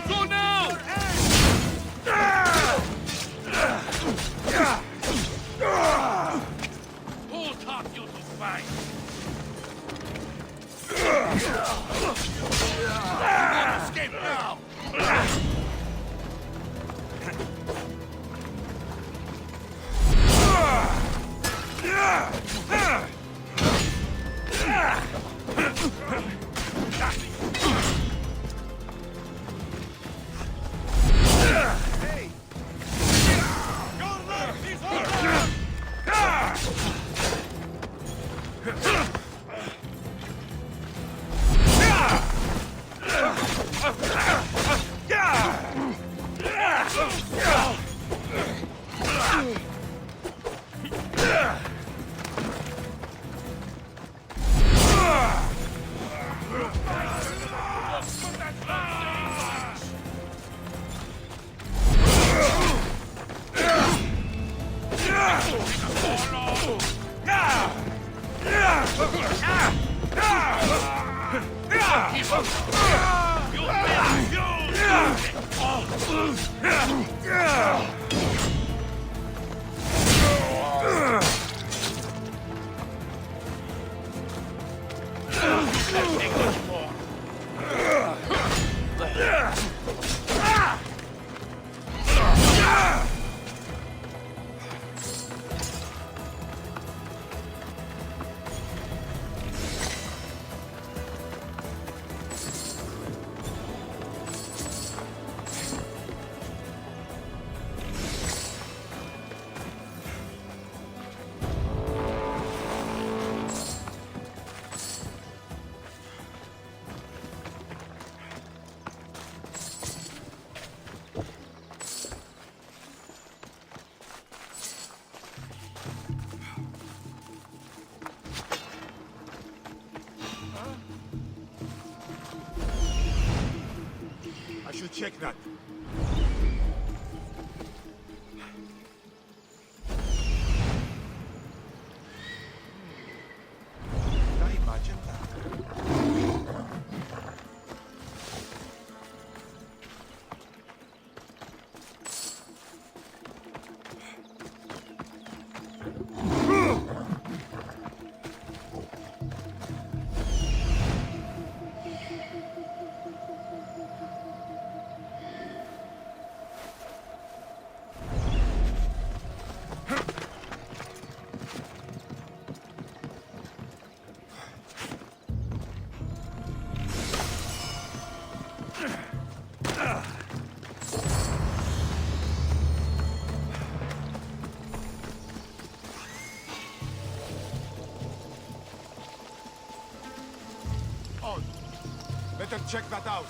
Go now! Who taught you to fight? You won't escape now! Hey! Your life is over! I should check that. Did I imagine that? On. Better check that out.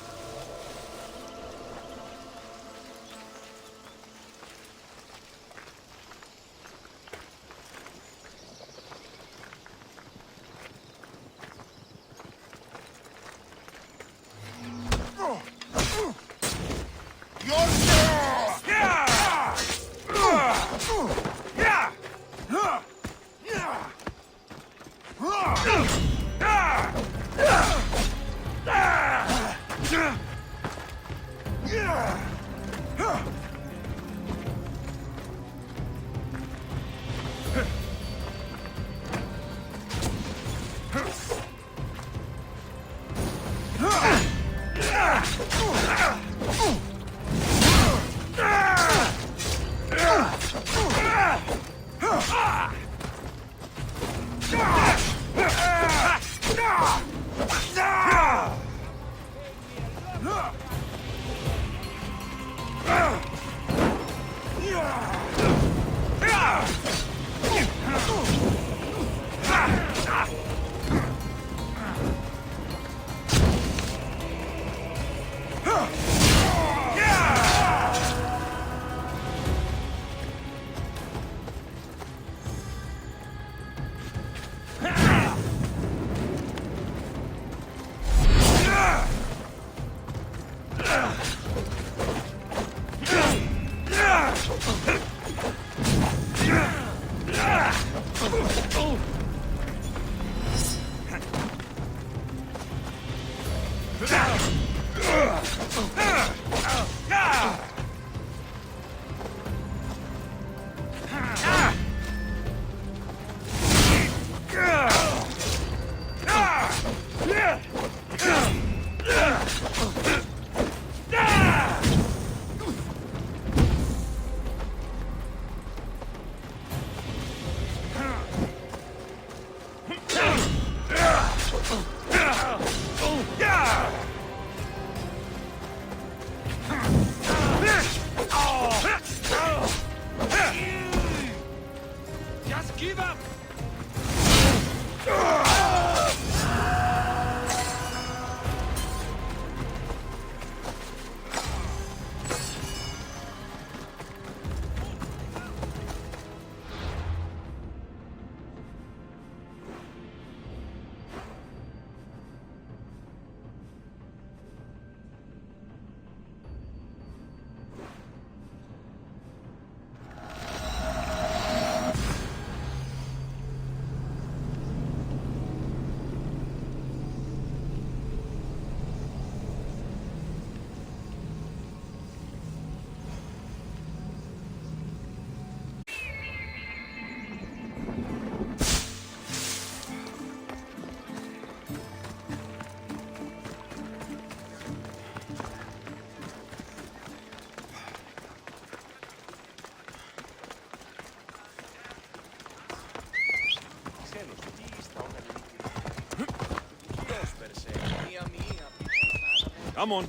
Come on.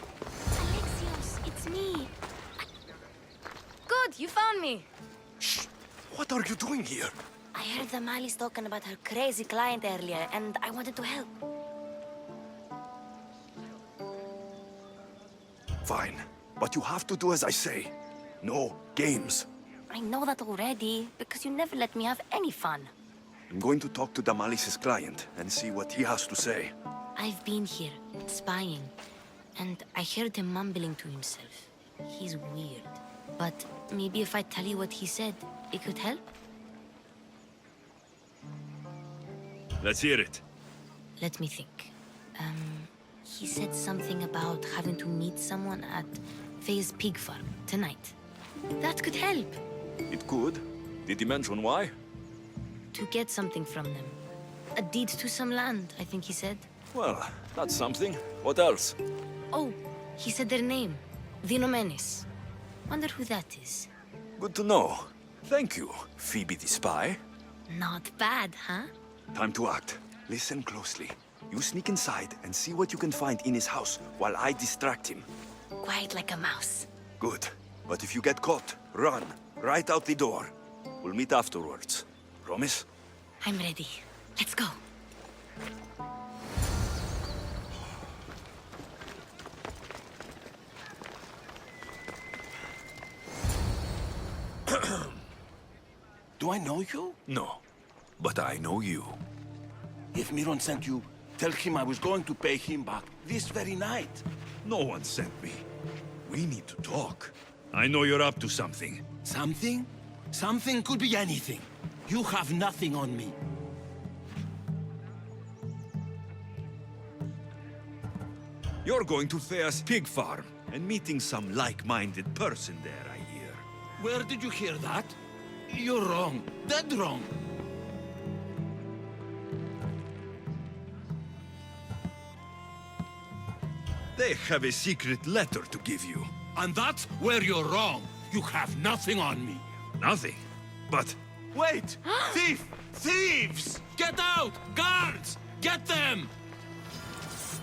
Alexios, it's me. Good, you found me. What are you doing here? I heard the Mali's talking about her crazy client earlier, and I wanted to help. Fine, but you have to do as I say. No games. I know that already, because you never let me have any fun. I'm going to talk to Damalis' client and see what he has to say. I've been here, spying, and I heard him mumbling to himself. He's weird. But maybe if I tell you what he said, it could help? Let's hear it. Let me think. He said something about having to meet someone at Faye's pig farm tonight. That could help. It could. Did he mention why? To get something from them. A deed to some land, I think he said. Well, that's something. What else? Oh, he said their name. Vinomenes. Wonder who that is. Good to know. Thank you, Phoebe the spy. Not bad, huh? Time to act. Listen closely. You sneak inside and see what you can find in his house while I distract him. Quiet like a mouse. Good. But if you get caught, run. Right out the door. We'll meet afterwards. Promise? I'm ready. Let's go. Do I know you? No. But I know you. If Miron sent you, tell him I was going to pay him back this very night. No one sent me. We need to talk. I know you're up to something. Something? Something could be anything. You have nothing on me. You're going to Thea's pig farm and meeting some like-minded person there, I hear. Where did you hear that? You're wrong. Dead wrong. They have a secret letter to give you. And that's where you're wrong. You have nothing on me. Nothing? But... Wait! Thief! Thieves! Get out! Guards! Get them!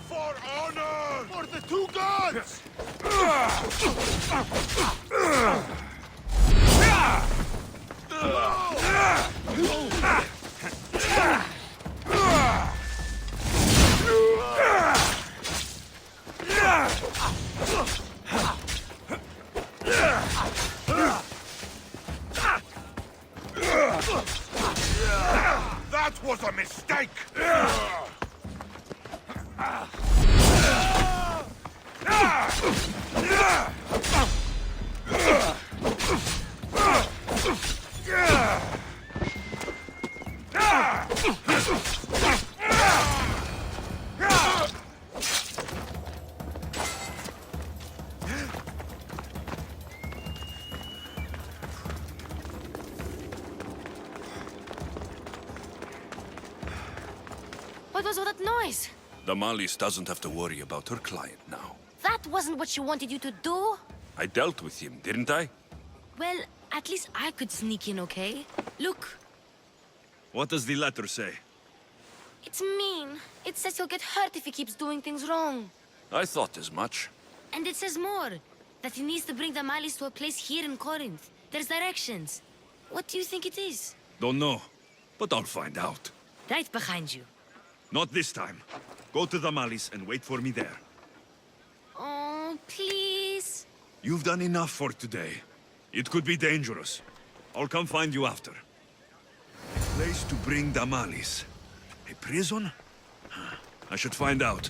For honor! For the two gods! That was a mistake! What was all that noise? Damalis doesn't have to worry about her client now. That wasn't what she wanted you to do. I dealt with him, didn't I? Well, at least I could sneak in, okay? Look, What does the letter say? it's mean. It says he'll get hurt if he keeps doing things wrong. I thought as much. And it says more. That he needs to bring the Malis to a place here in Corinth. There's directions. What do you think it is? Don't know, but I'll find out. Right behind you. Not this time. Go to Damalis and wait for me there. Oh, please. You've done enough for today. It could be dangerous. I'll come find you after. A place to bring Damalis. A prison? I should find out.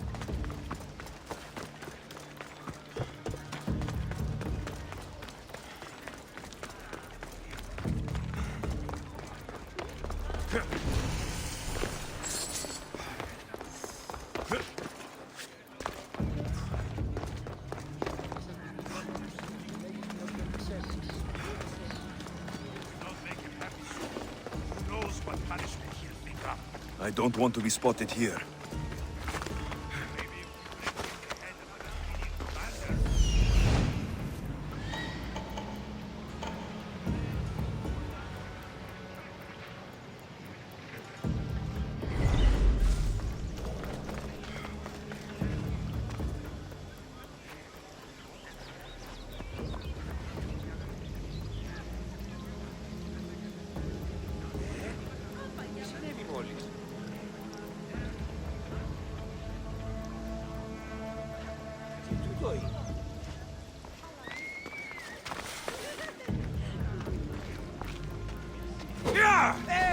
I don't want to be spotted here.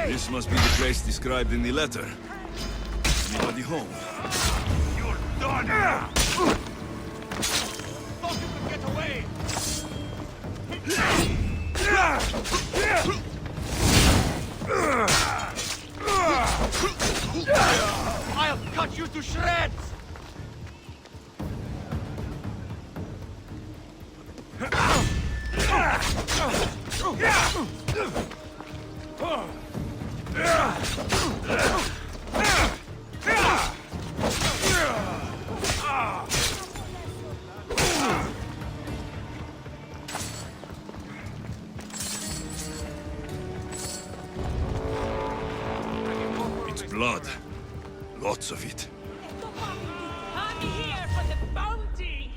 This must be the place described in the letter. Anybody home? You're done! Thought you could get away! I'll cut you to shreds! It's blood. Lots of it. I'm here for the bounty!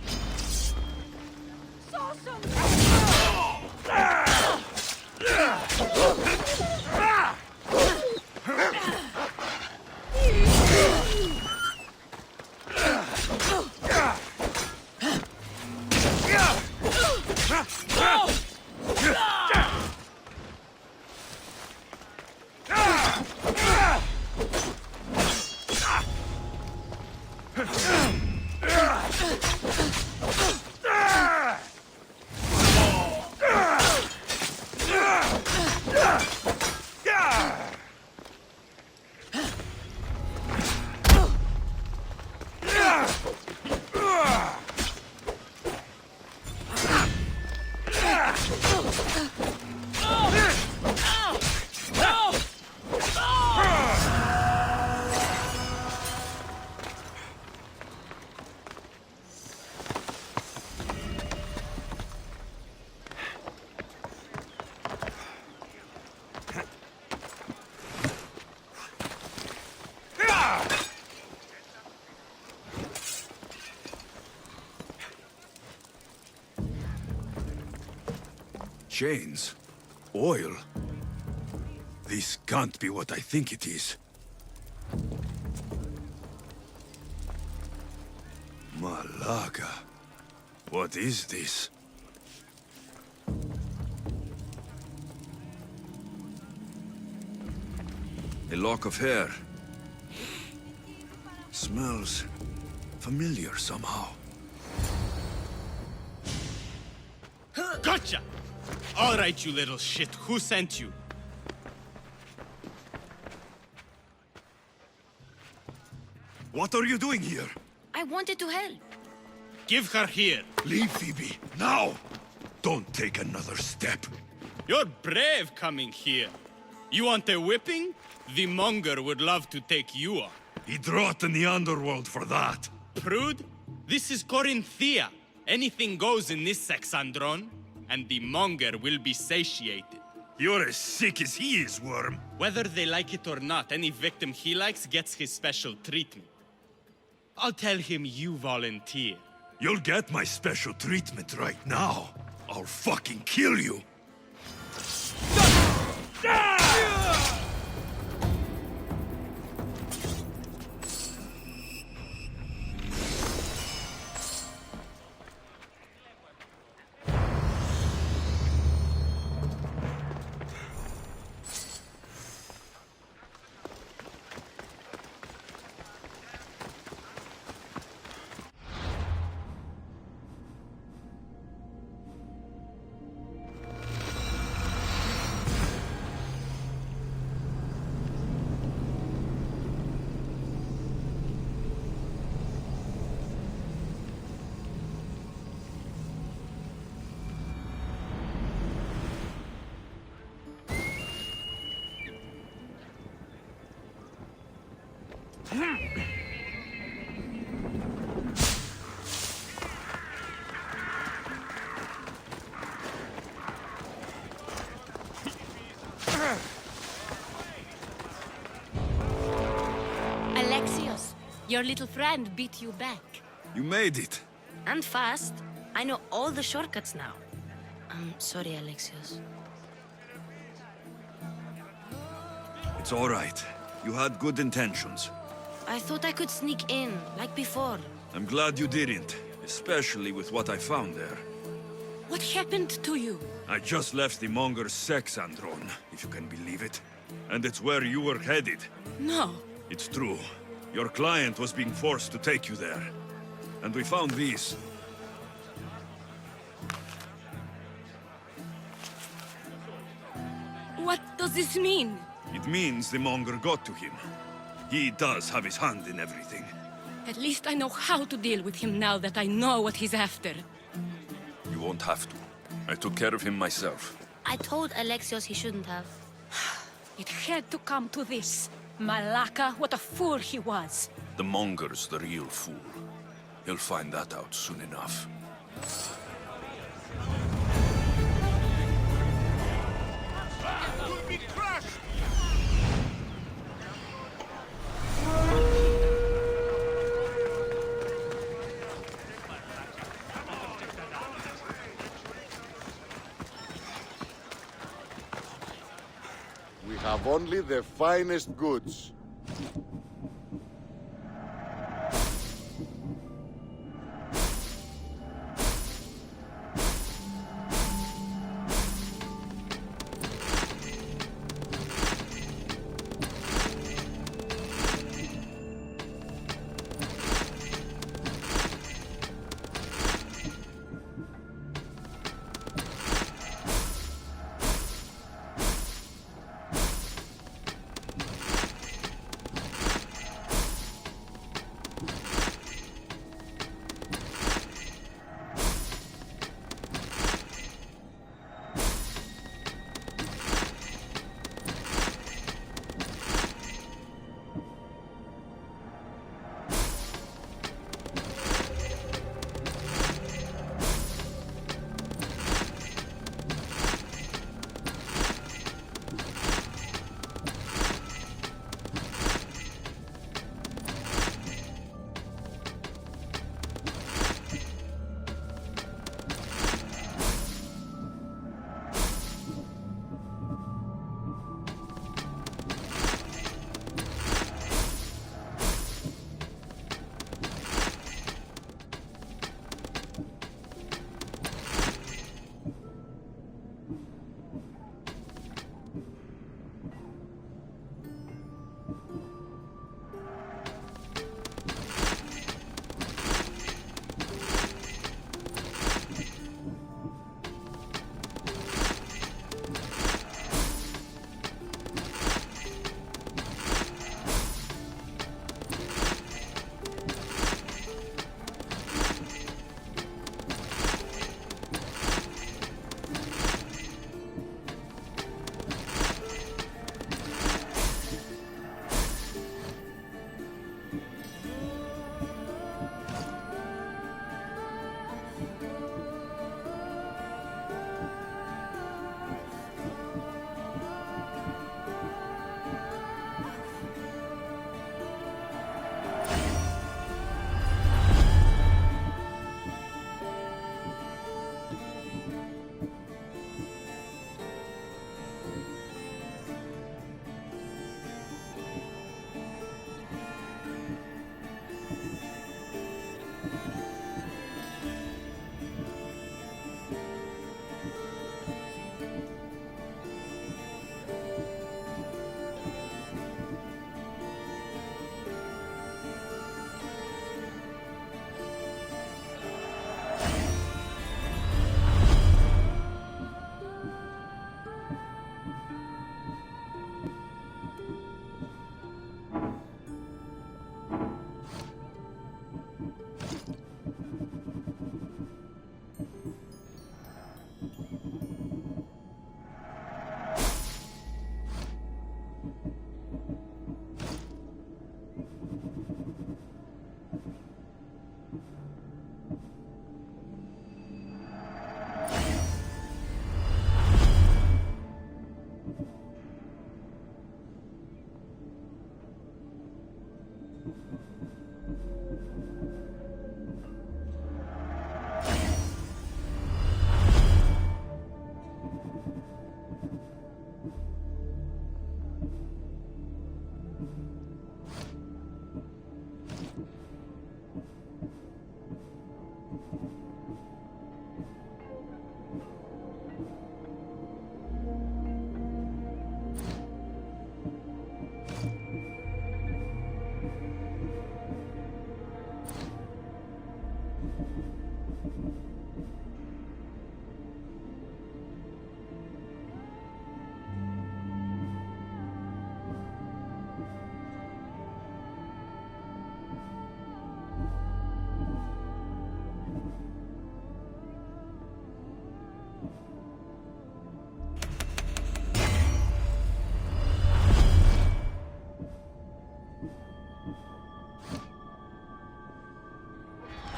Chains? Oil? This can't be what I think it is. Malaga. What is this? A lock of hair. Smells familiar somehow. Gotcha! All right, you little shit. Who sent you? What are you doing here? I wanted to help. Give her here. Leave, Phoebe, now! Don't take another step. You're brave coming here. You want a whipping? The monger would love to take you on. He'd rot in the underworld for that. Prude, this is Corinthia. Anything goes in this Sexandron, and the monger will be satiated. You're as sick as he is, Worm. Whether they like it or not, any victim he likes gets his special treatment. I'll tell him you volunteer. You'll get my special treatment right now. I'll fucking kill you. Alexios, your little friend beat you back. You made it. And fast. I know all the shortcuts now. I'm sorry, Alexios. It's all right. You had good intentions. I thought I could sneak in, like before. I'm glad you didn't, especially with what I found there. What happened to you? I just left the Monger's sex andron, if you can believe it. And it's where you were headed. No. It's true. Your client was being forced to take you there. And we found these. What does this mean? It means the Monger got to him. He does have his hand in everything. At least I know how to deal with him now that I know what he's after. You won't have to. I took care of him myself. I told Alexios he shouldn't have. It had to come to this. Malaka, what a fool he was. The Monger's the real fool. He'll find that out soon enough. You'll be crushed! We have only the finest goods.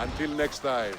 Until next time.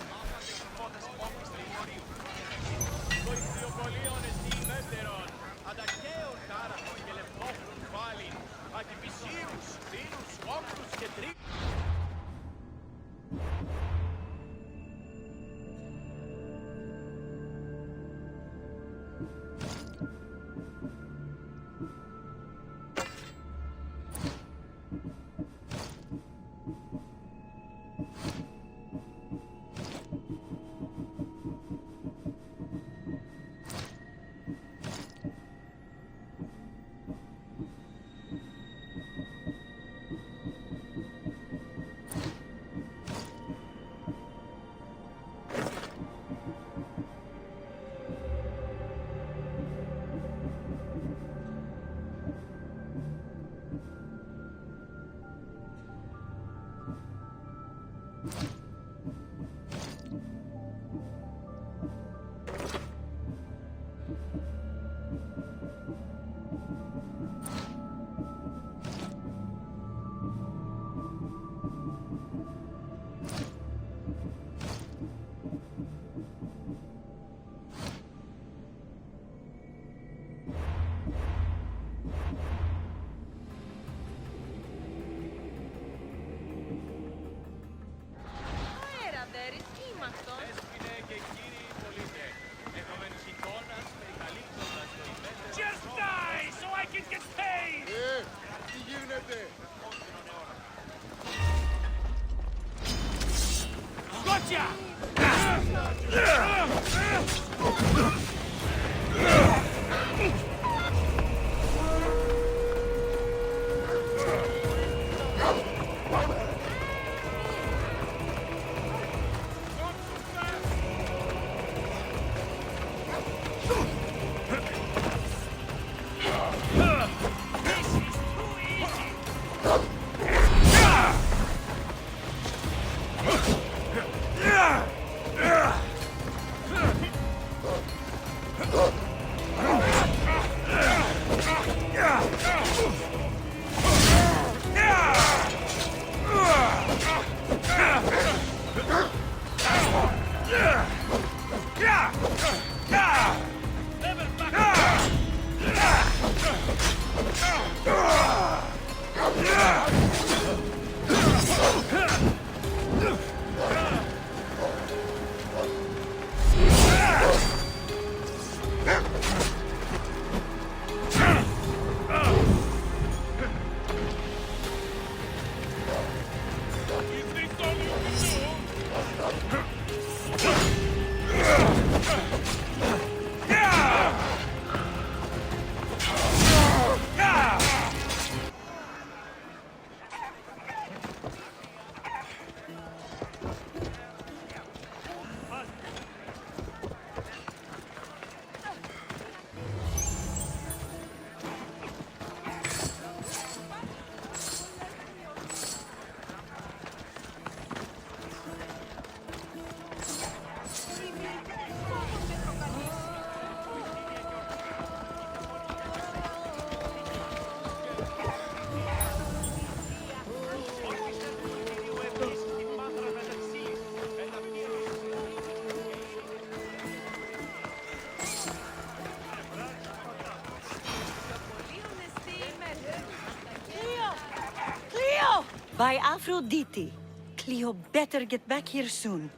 By Aphrodite. Cleo better get back here soon.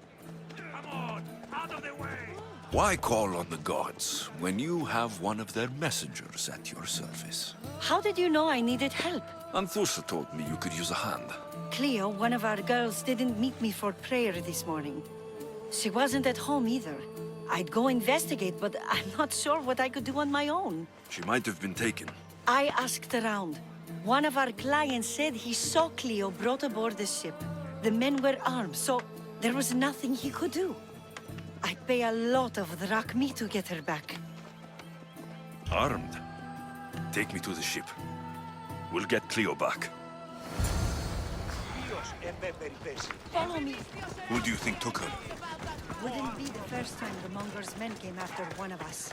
Why call on the gods when you have one of their messengers at your service? How did you know I needed help? Anthusa told me you could use a hand. Cleo, one of our girls, didn't meet me for prayer this morning. She wasn't at home either. I'd go investigate, but I'm not sure what I could do on my own. She might have been taken. I asked around. One of our clients said he saw Cleo brought aboard the ship. The men were armed, so There was nothing he could do. I'd pay a lot of drachmi to get her back. Armed? Take me to the ship. We'll get Cleo back. Follow me. Who do you think took her? Wouldn't be the first time the Monger's men came after one of us.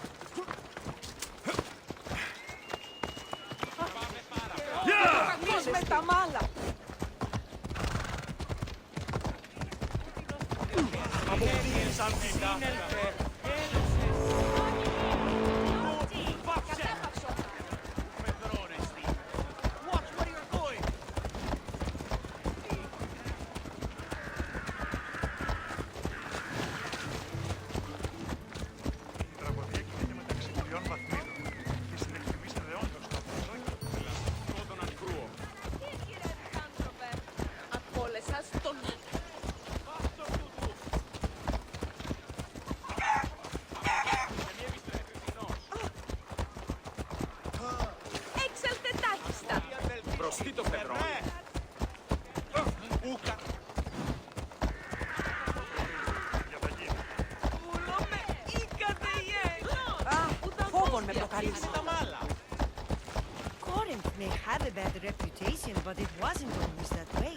Corinth may have a bad reputation, but it wasn't always that way.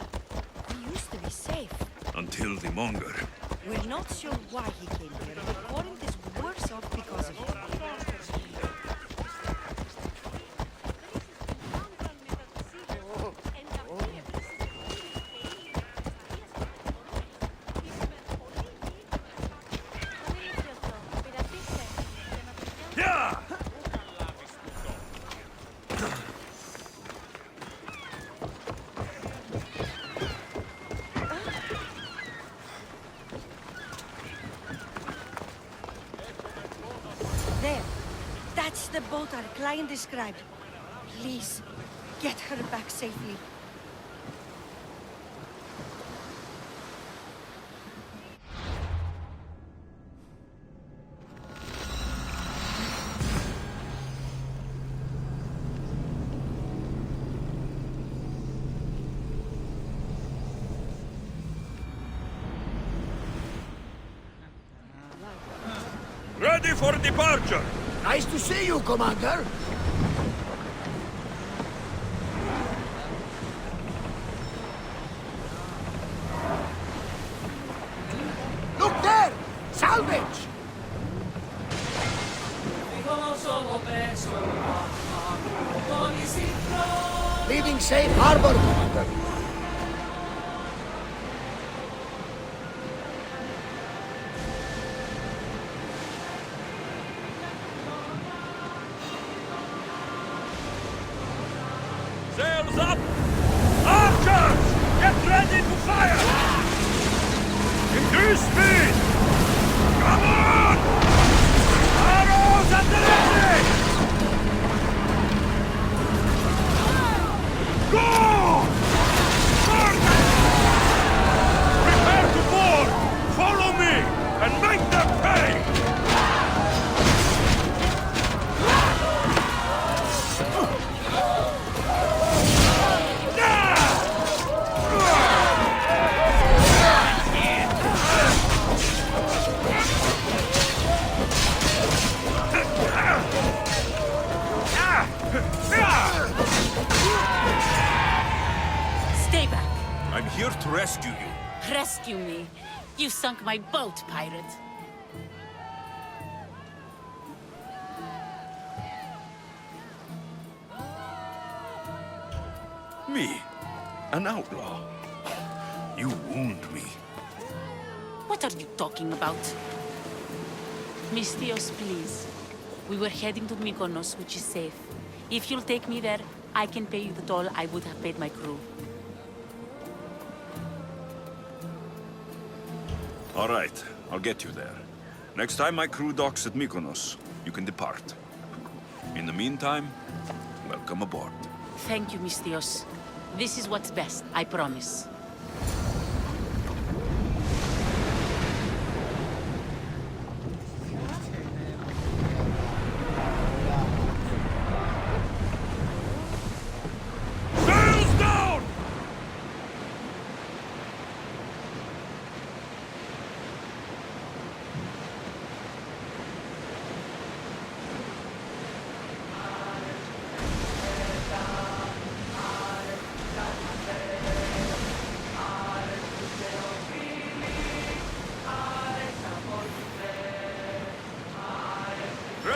We used to be safe. Until the Monger. We're not sure why he came here, but Corinth is worse off because of him. There. That's the boat our client described. Please, get her back safely. Ready for departure! Nice to see you, Commander. Look there! Salvage! Leaving safe harbor, Commander. Sails up! Archers! Get ready to fire! Increase speed! Come on! Arrows at the ready! Go! Prepare to board! Follow me! And make them pay! Stay back. I'm here to rescue you. Rescue me. You sunk my boat, pirate. Me? An outlaw? You wound me. What are you talking about? Misthios, please. We were heading to Mykonos, which is safe. If you'll take me there, I can pay you the toll I would have paid my crew. All right, I'll get you there. Next time my crew docks at Mykonos, you can depart. In the meantime, welcome aboard. Thank you, Misthios. This is what's best, I promise.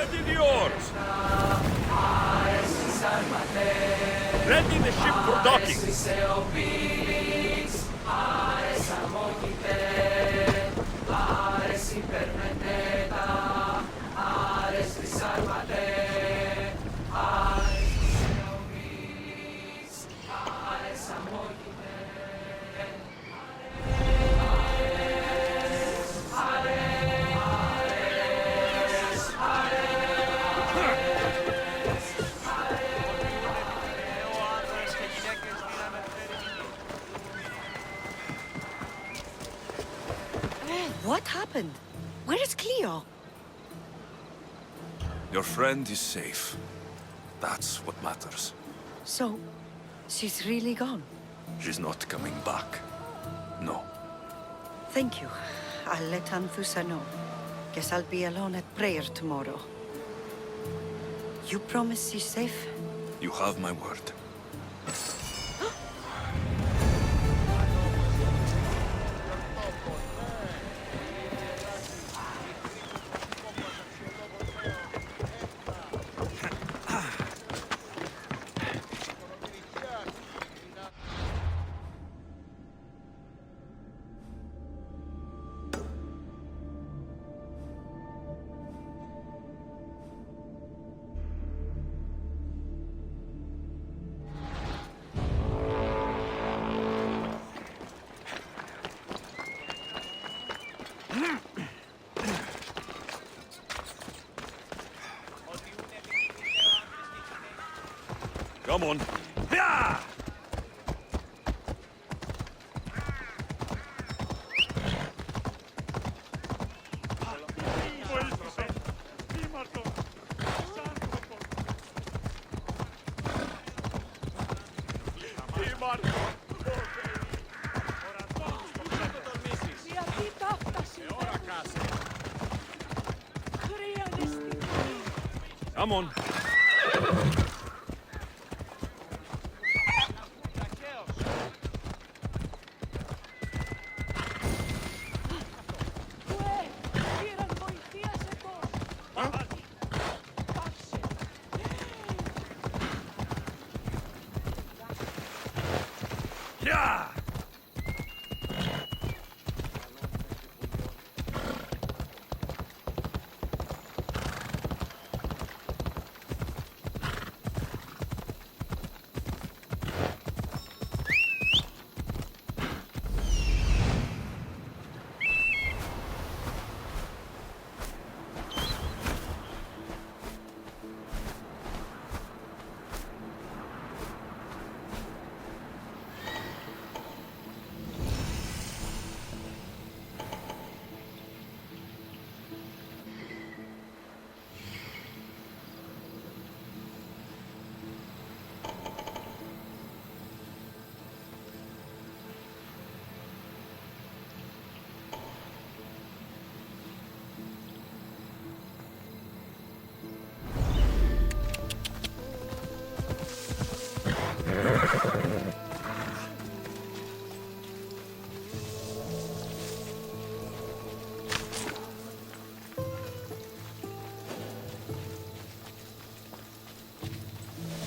Ready the oars! Ready the ship for docking! What happened? Where is Cleo? Your friend is safe. That's what matters. So, she's really gone? She's not coming back. No. Thank you. I'll let Anthusa know. Guess I'll be alone at prayer tomorrow. You promise she's safe? You have my word. Come on. Yeah! Come on. Yeah!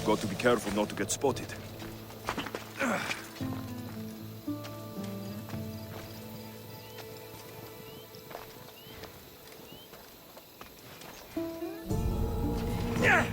Got to be careful not to get spotted. Yeah!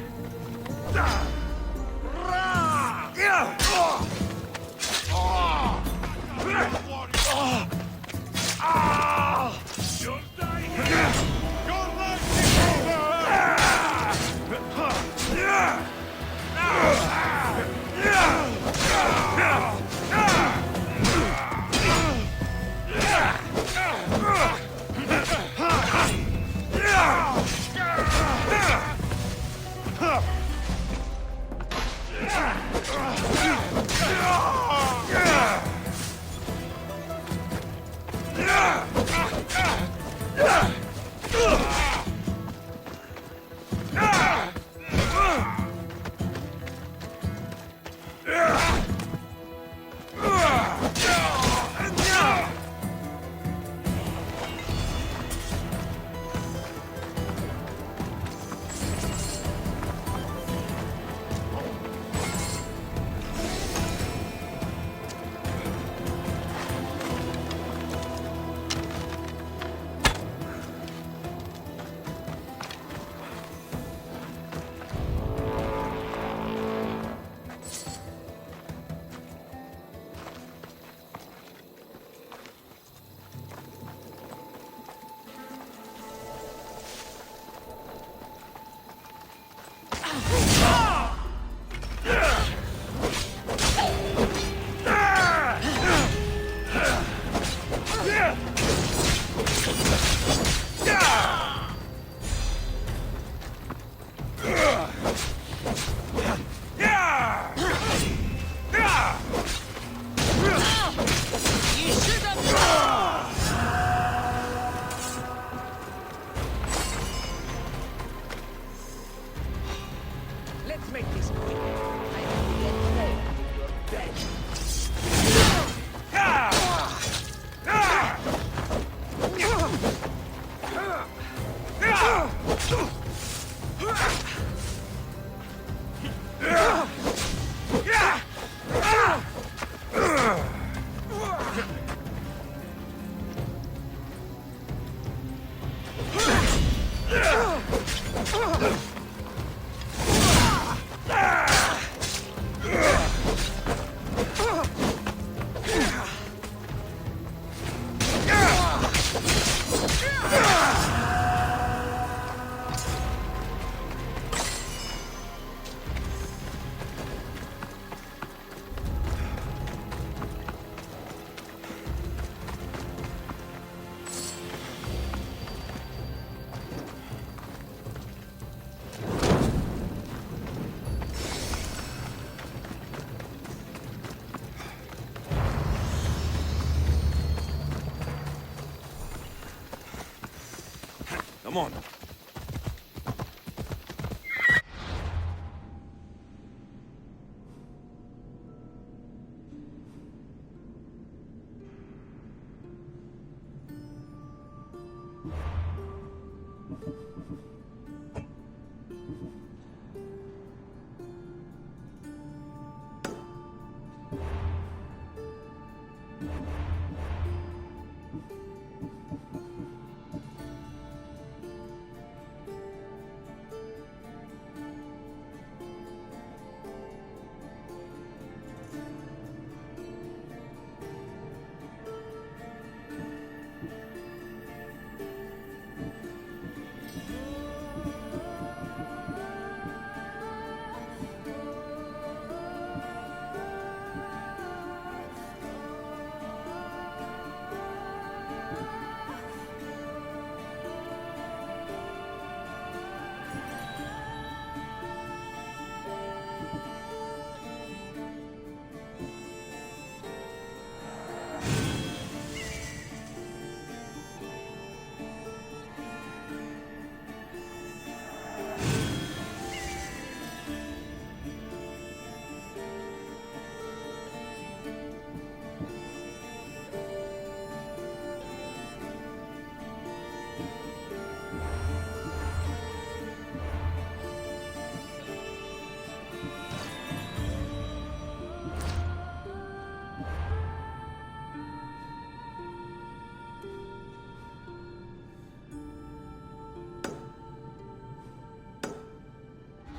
Let's make this quick. I will get there with your bed. Come on.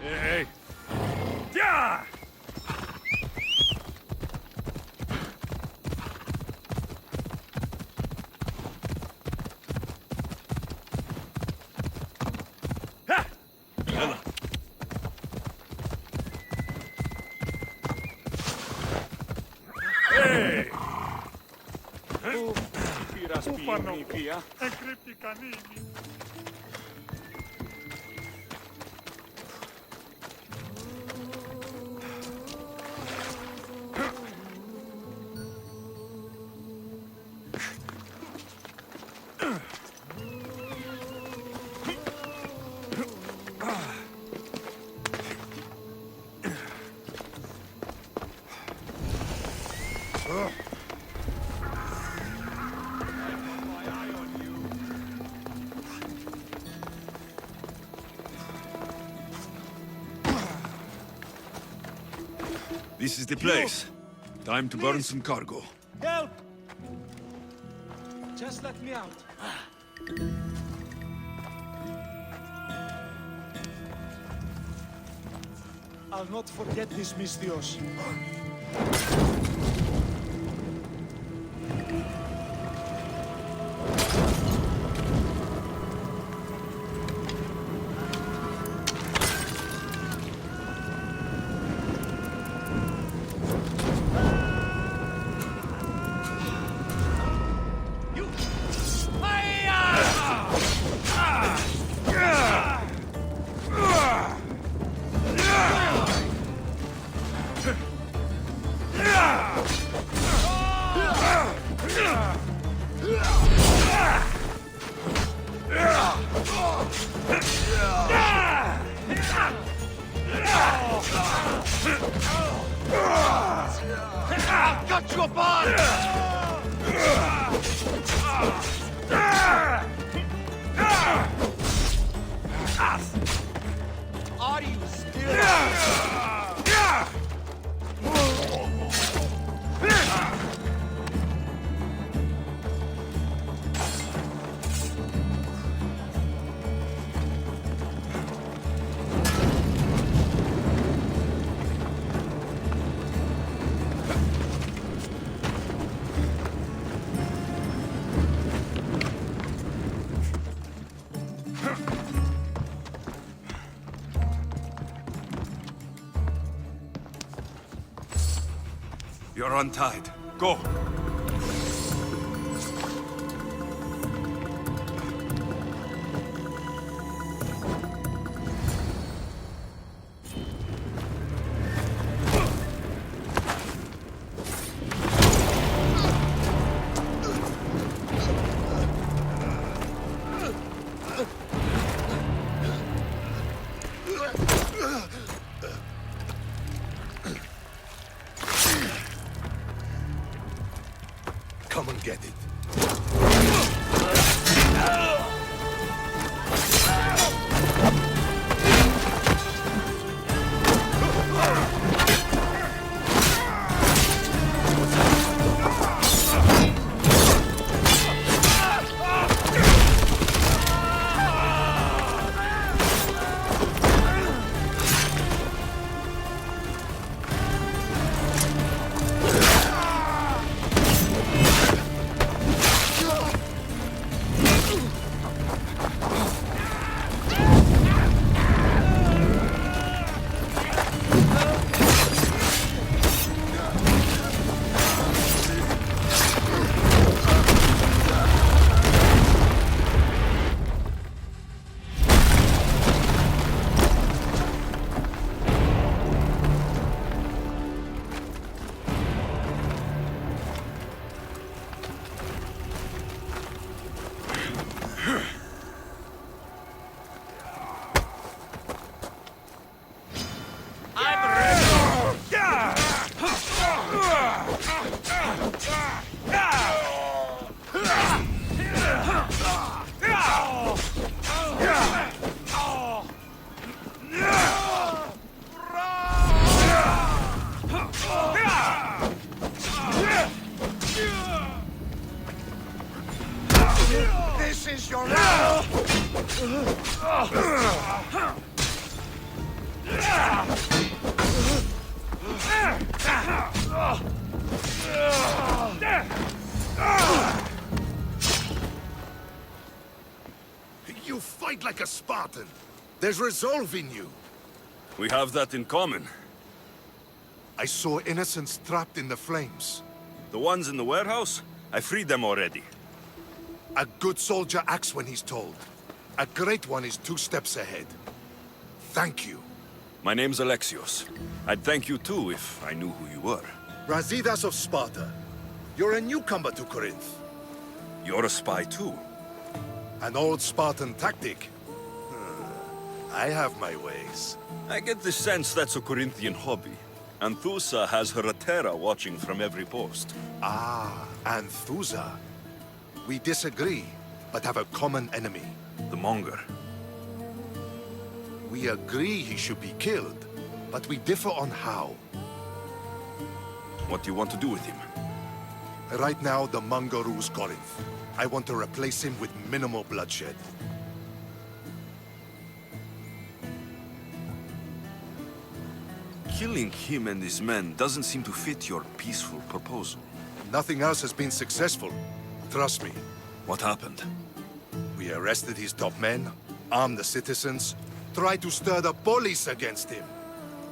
Hey! Yeah! Ha! Yalla. Hey! Ούπανο, εγκρύπτηκαν ήδη. This is the place. Time to burn some cargo. Help! Just let me out. I'll not forget this, Misthios. cut you apart! Are you still? You're untied. Go. Come and get it. This is your last! You fight like a Spartan. There's resolve in you. We have that in common. I saw innocents trapped in the flames. The ones in the warehouse? I freed them already. A good soldier acts when he's told. A great one is 2 steps ahead. Thank you. My name's Alexios. I'd thank you too if I knew who you were. Brasidas of Sparta. You're a newcomer to Corinth. You're a spy too. An old Spartan tactic. I have my ways. I get the sense that's a Corinthian hobby. Anthusa has her Atera watching from every post. Ah, Anthusa. We disagree, but have a common enemy. The Monger. We agree he should be killed, but we differ on how. What do you want to do with him? Right now, the Monger rules Corinth. I want to replace him with minimal bloodshed. Killing him and his men doesn't seem to fit your peaceful proposal. Nothing else has been successful. Trust me. What happened? We arrested his top men, armed the citizens, tried to stir the police against him.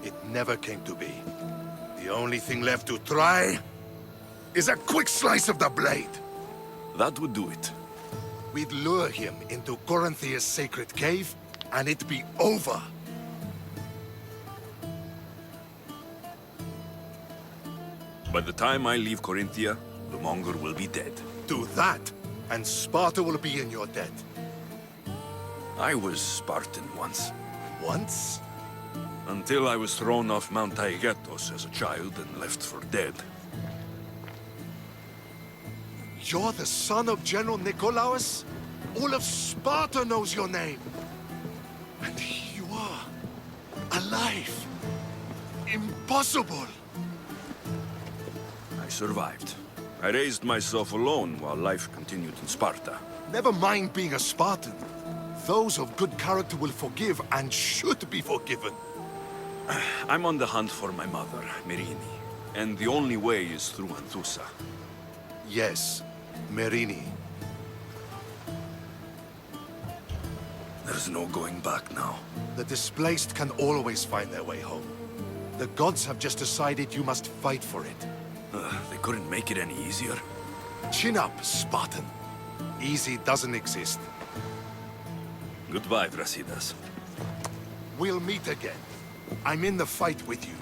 It never came to be. The only thing left to try is a quick slice of the blade. That would do it. We'd lure him into Corinthia's sacred cave, and it'd be over. By the time I leave Corinthia, the Monger will be dead. Do that, and Sparta will be in your debt. I was Spartan once. Once? Until I was thrown off Mount Taygetos as a child and left for dead. You're the son of General Nikolaos? All of Sparta knows your name. And here you are, alive. Impossible. I survived. I raised myself alone while life continued in Sparta. Never mind being a Spartan. Those of good character will forgive and should be forgiven. I'm on the hunt for my mother, Merini. And the only way is through Anthusa. Yes, Merini. There's no going back now. The displaced can always find their way home. The gods have just decided you must fight for it. They couldn't make it any easier. Chin up, Spartan. Easy doesn't exist. Goodbye, Brasidas. We'll meet again. I'm in the fight with you.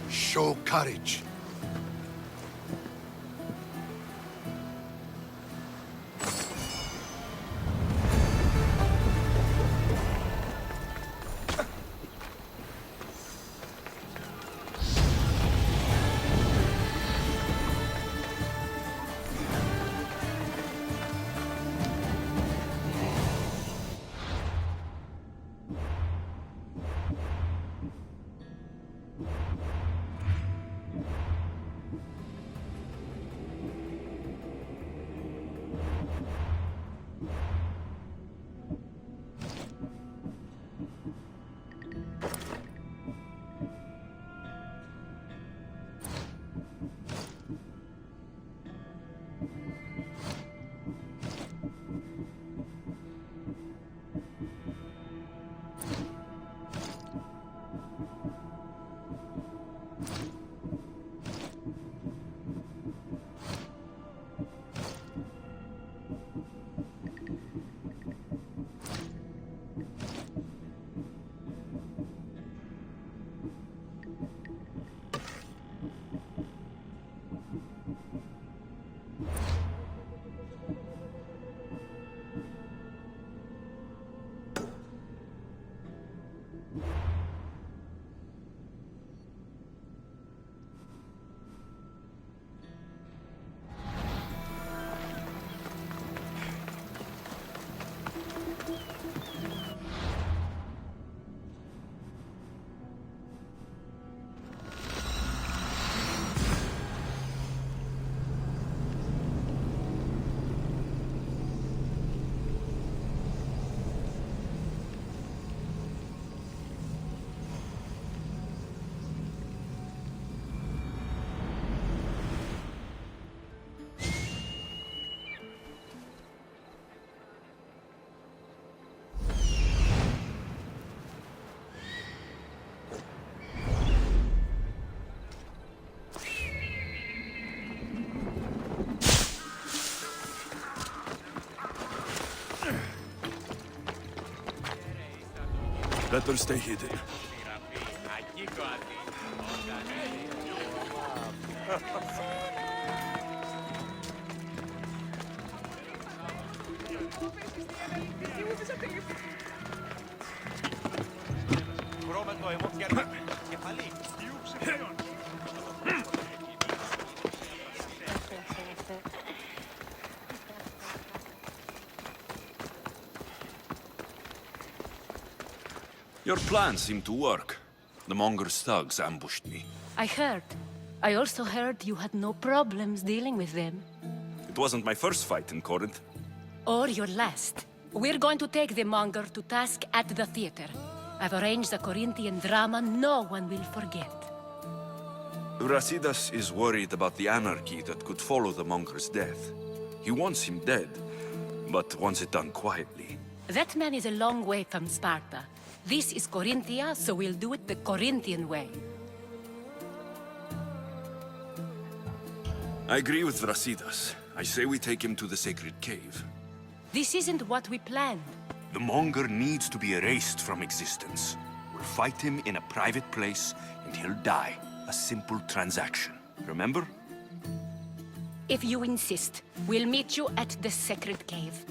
Show courage. Better stay hidden. Your plan seemed to work. The Monger's thugs ambushed me. I heard. I also heard you had no problems dealing with them. It wasn't my first fight in Corinth. Or your last. We're going to take the Monger to task at the theater. I've arranged a Corinthian drama no one will forget. Brasidas is worried about the anarchy that could follow the Monger's death. He wants him dead, but wants it done quietly. That man is a long way from Sparta. This is Corinthia, so we'll do it the Corinthian way. I agree with Brasidas. I say we take him to the sacred cave. This isn't what we planned. The Monger needs to be erased from existence. We'll fight him in a private place, and he'll die. A simple transaction. Remember? If you insist, we'll meet you at the sacred cave.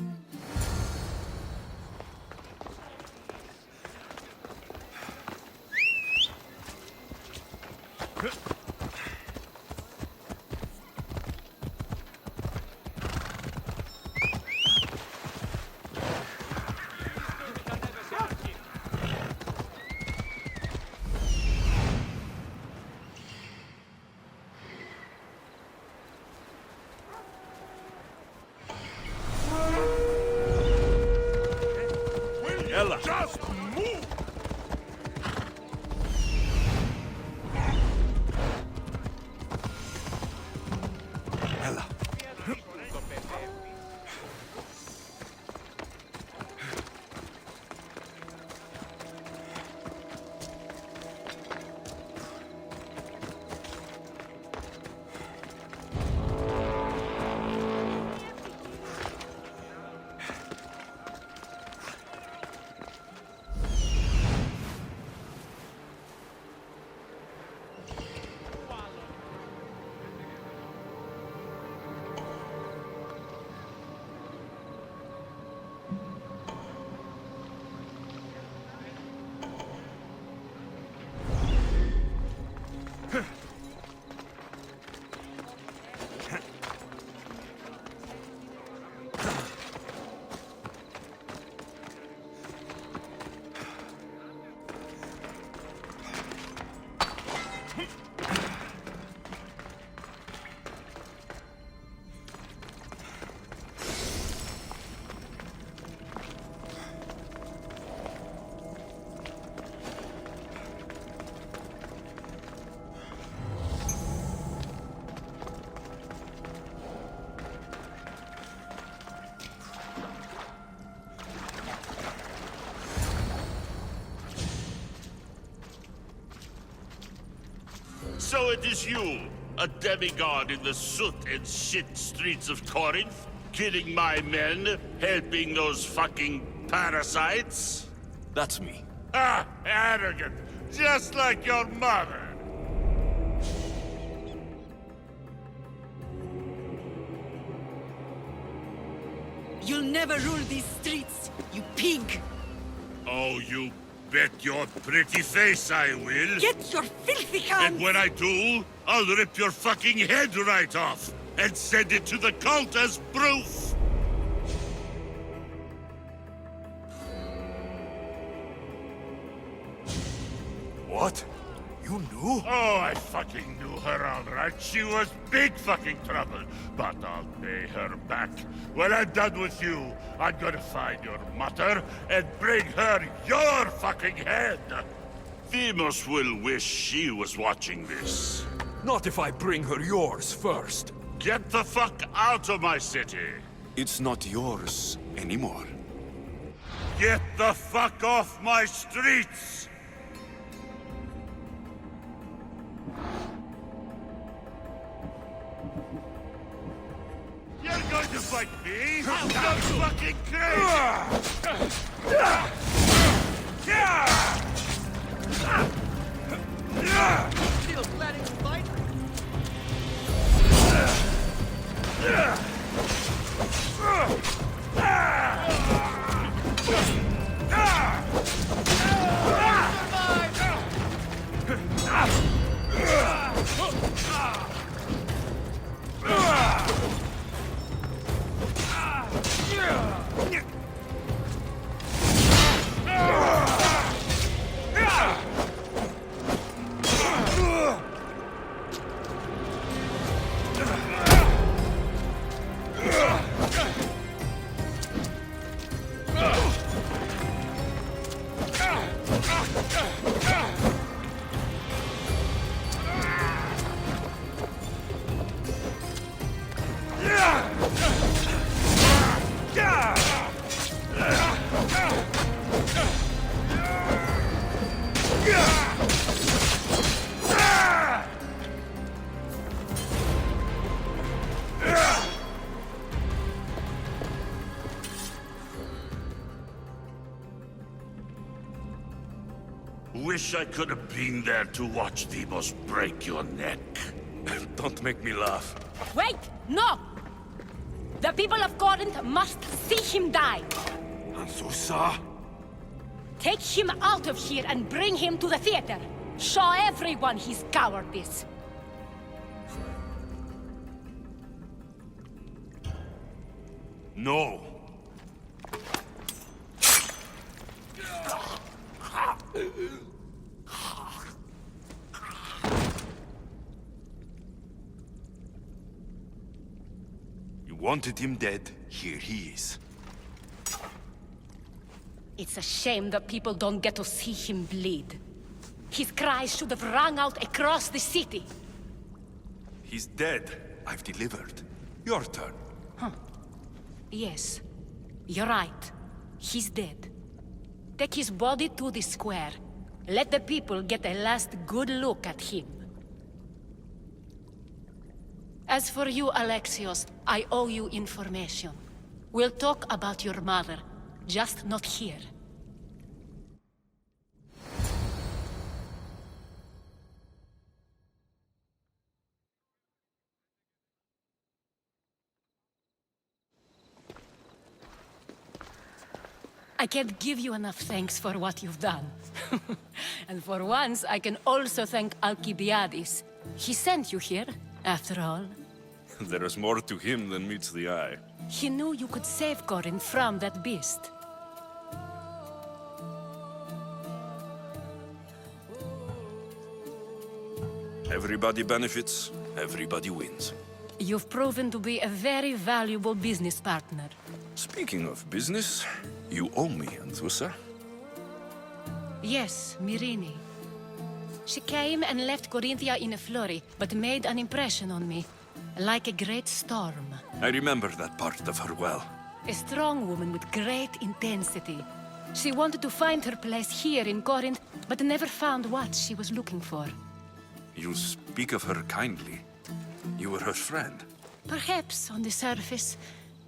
Ella. Just move! Ella. So it is you, a demigod in the soot and shit streets of Corinth, killing my men, helping those fucking parasites? That's me. Ah, arrogant, just like your mother. You'll never rule these streets, you pig! Oh, you bet your pretty face I will. Get your filthy hands! And when I do, I'll rip your fucking head right off and send it to the cult as proof. What? You knew? Oh, I fucking knew her all right. She was big fucking trouble. But I'll pay her back. When I'm done with you, I'm gonna find your mother and bring her your fucking head. Demos will wish she was watching this. Not if I bring her yours first. Get the fuck out of my city. It's not yours anymore. Get the fuck off my streets! You're going to fight me? You're fucking crazy! Still planning to fight? Wish I could have been there to watch Demos break your neck. Don't make me laugh. Wait! No! The people of Corinth must see him die. Anthusa? Take him out of here and bring him to the theater. Show everyone his cowardice. No. You wanted him dead, here he is. It's a shame that people don't get to see him bleed. His cries should have rung out across the city. He's dead. I've delivered. Your turn. Yes, you're right. He's dead. Take his body to the square. Let the people get a last good look at him. As for you, Alexios, I owe you information. We'll talk about your mother, just not here. I can't give you enough thanks for what you've done. And for once, I can also thank Alcibiades. He sent you here, after all. There is more to him than meets the eye. He knew you could save Corinth from that beast. Everybody benefits, everybody wins. You've proven to be a very valuable business partner. Speaking of business, you owe me, Anthusa. Yes, Myrine. She came and left Corinthia in a flurry, but made an impression on me. Like a great storm. I remember that part of her well. A strong woman with great intensity. She wanted to find her place here in Corinth, but never found what she was looking for. You speak of her kindly. You were her friend. Perhaps on the surface,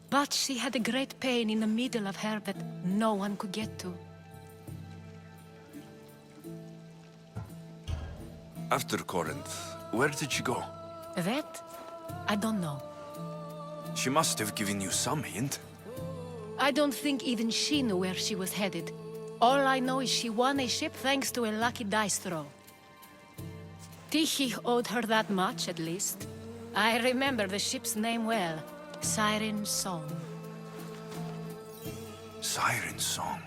but she had a great pain in the middle of her that no one could get to. After Corinth, where did she go? That? I don't know. She must have given you some hint. I don't think even she knew where she was headed. All I know is she won a ship thanks to a lucky dice throw. Tyche owed her that much, at least. I remember the ship's name well. Siren Song. Siren Song.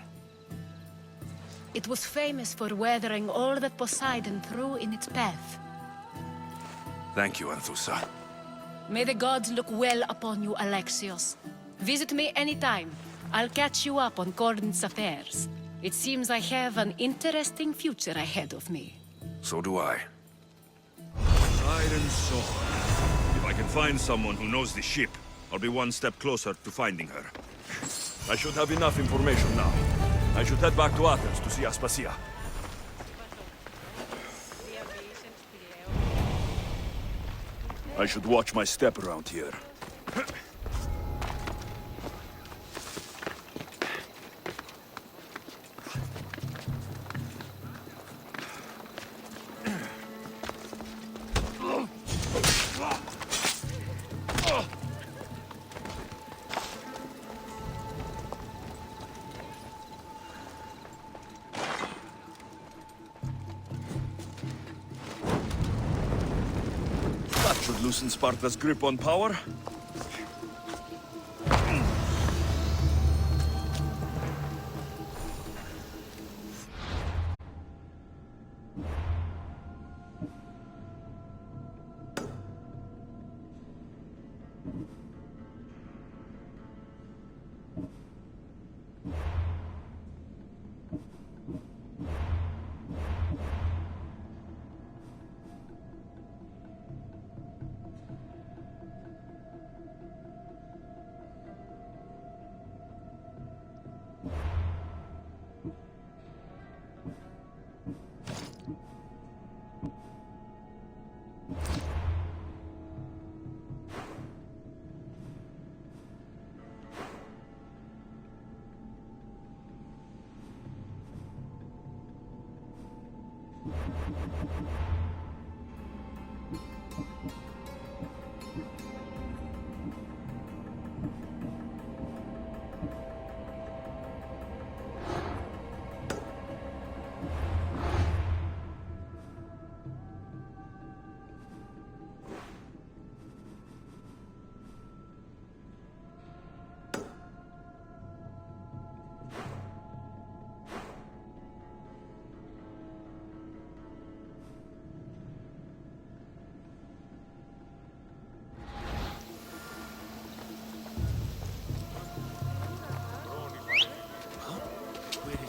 It was famous for weathering all that Poseidon threw in its path. Thank you, Anthusa. May the gods look well upon you, Alexios. Visit me anytime. I'll catch you up on Corinth's affairs. It seems I have an interesting future ahead of me. So do I. Siren Song. If I can find someone who knows the ship, I'll be one step closer to finding her. I should have enough information now. I should head back to Athens to see Aspasia. I should watch my step around here. That should loosen Sparta's grip on power.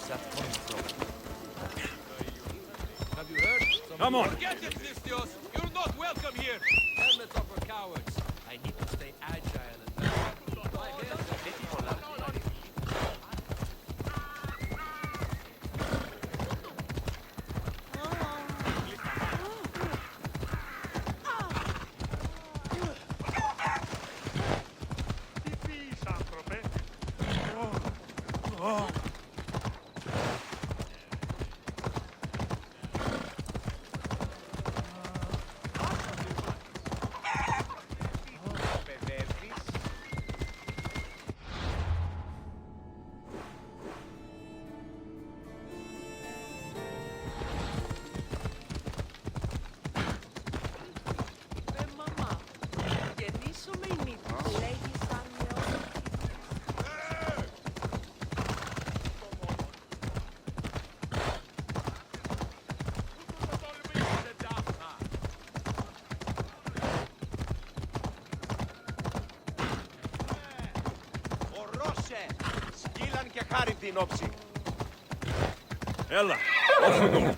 is that coming from? Have you heard? Come on. Forget it, Listios! You're not welcome here! Helmets are for cowards. I need to stay agile and... Σκύλαν και χάρη την όψη. Έλα, off we go.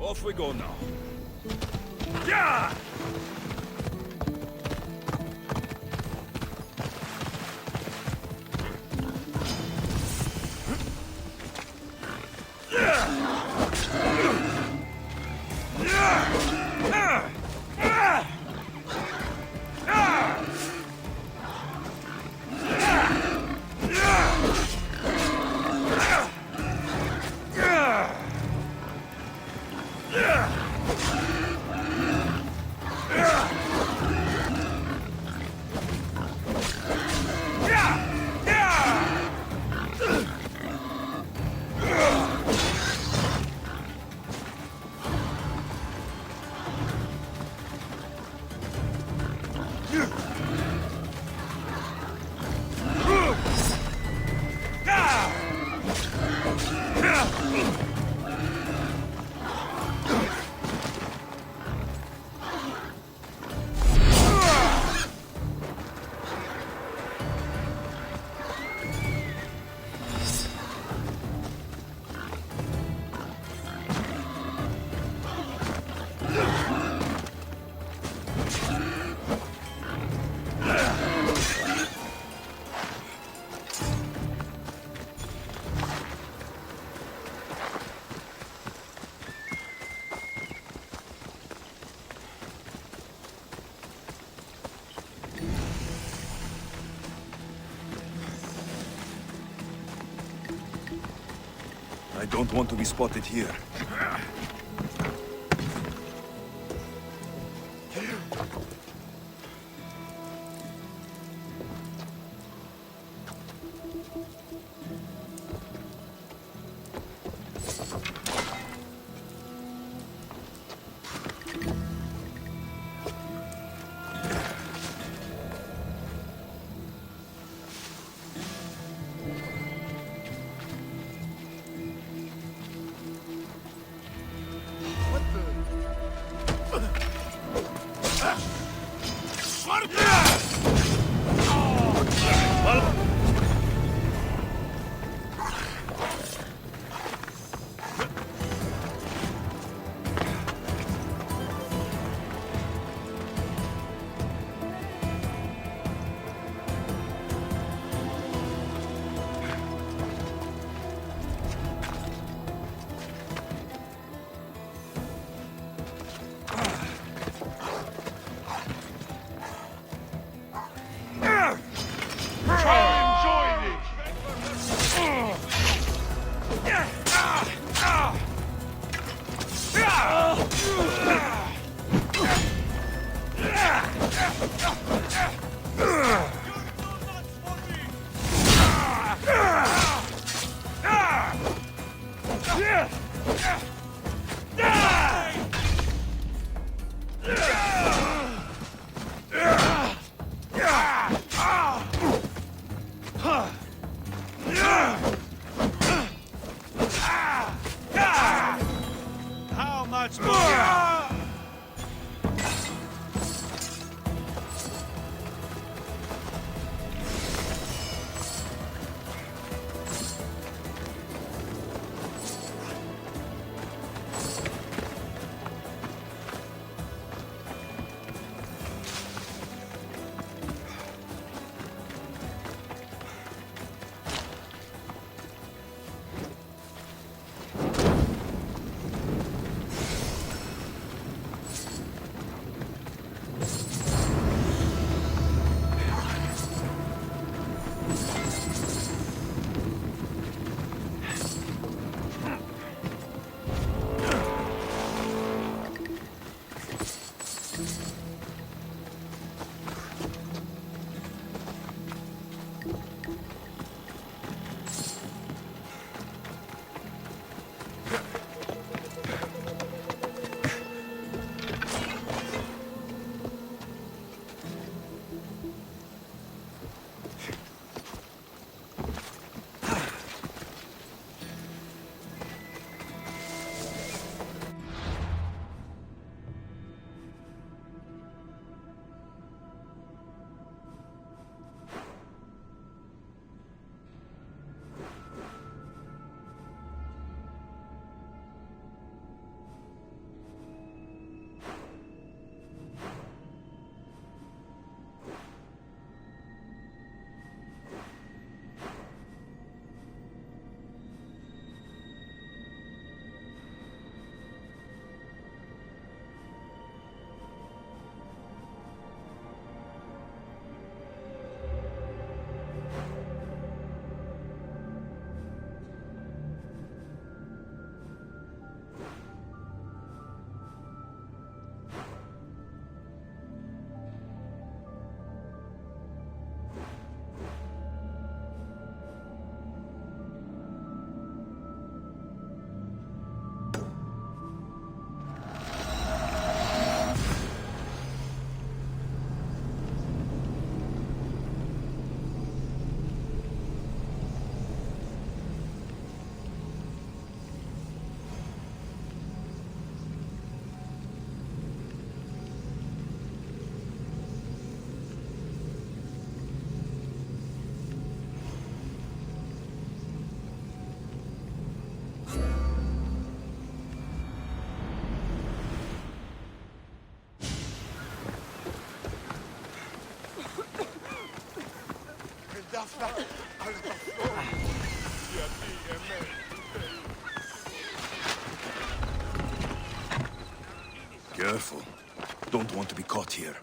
Off we go now. Yeah! I don't want to be spotted here. Careful. Don't want to be caught here.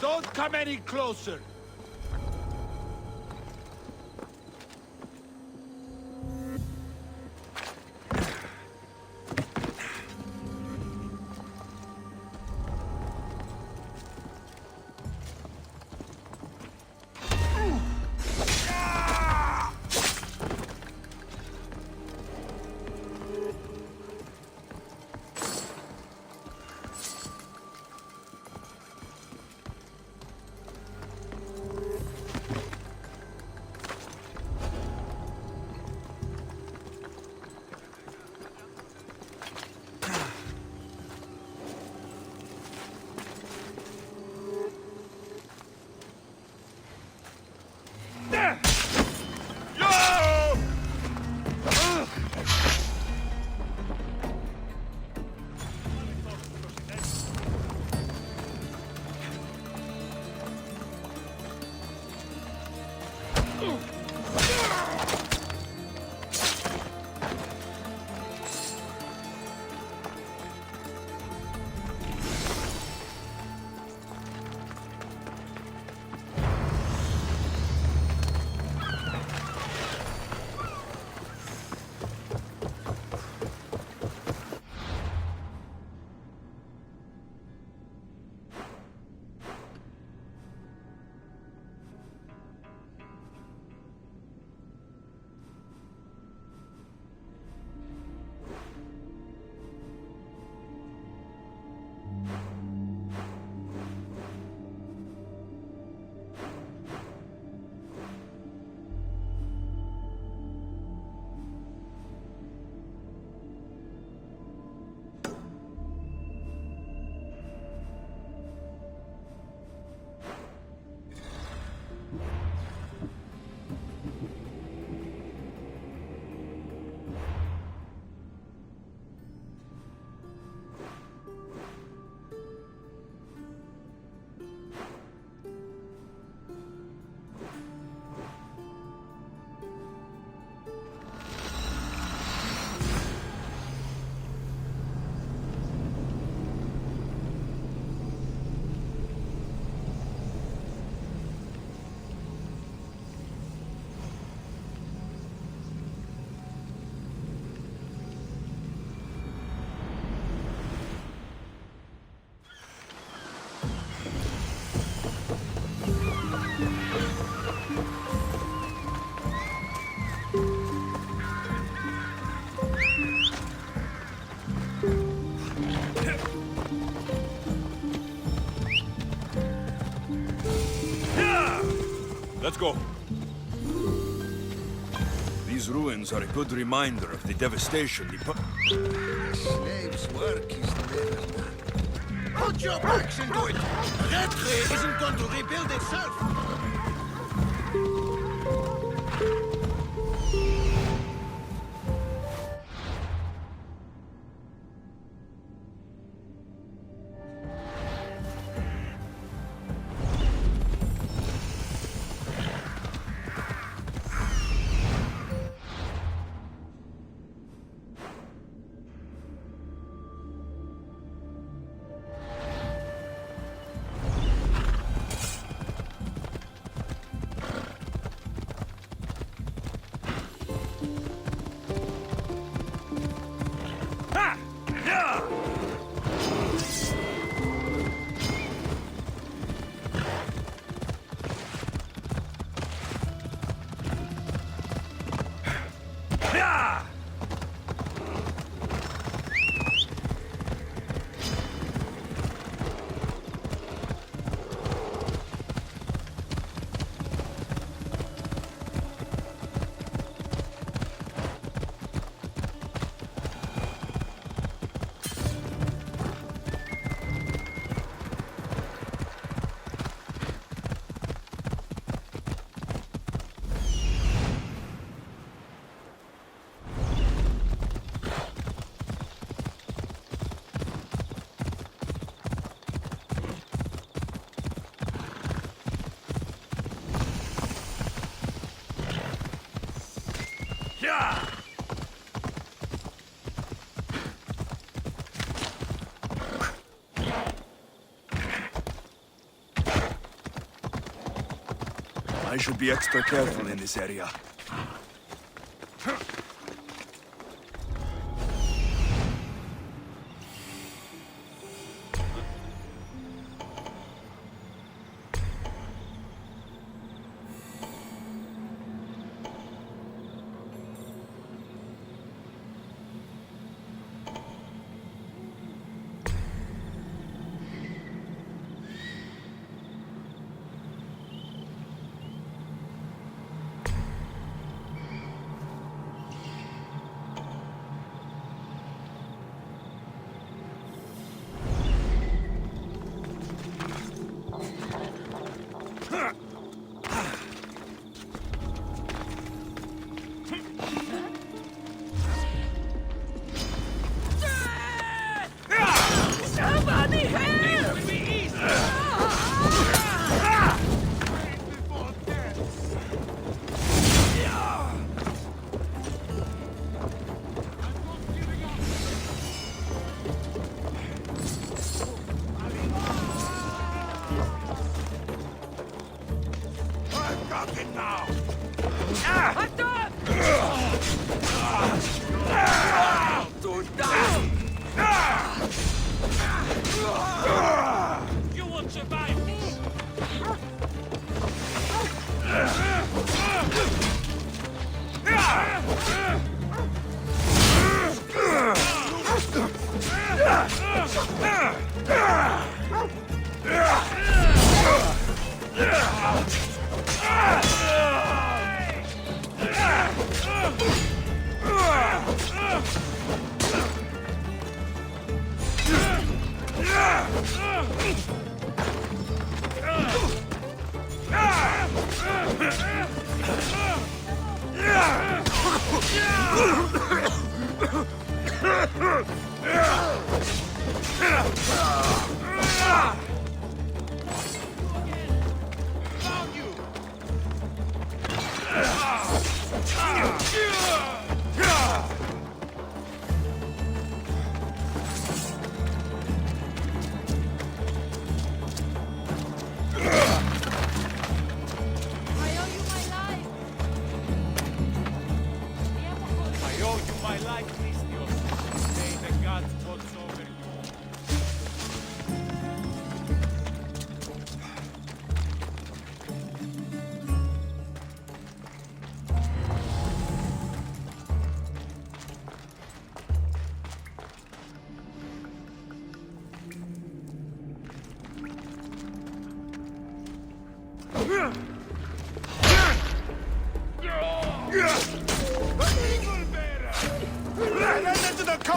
Don't come any closer! Let's go. These ruins are a good reminder of the devastation the Slave's work is never done. Put your backs into it! Retri isn't going to rebuild itself! I should be extra careful in this area. Somebody help! I've got it now! You won't survive this!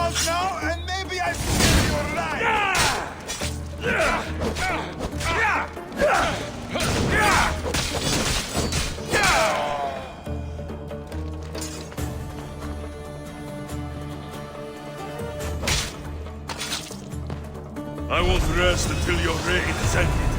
balls now, and maybe I spare your life! I won't rest until your reign is ended.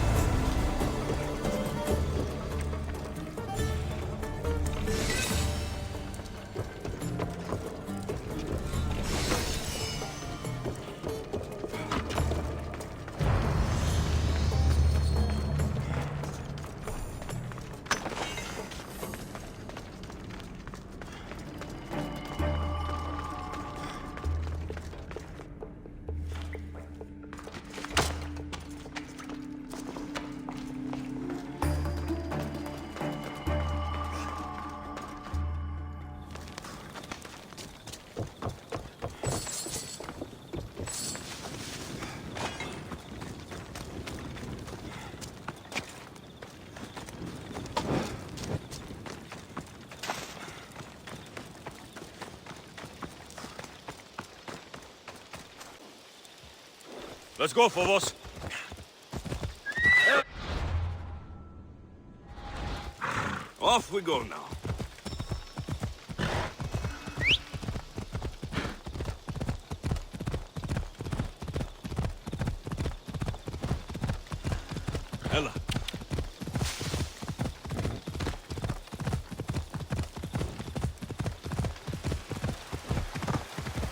Let's go, Phobos. Off we go now. Ella.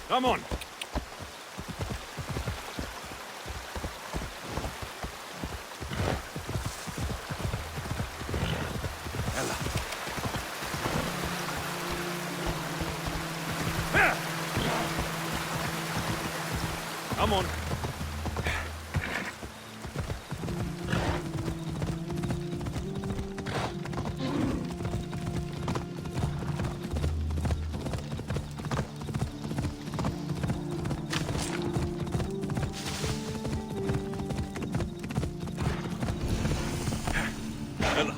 Come on. Come on. Ella.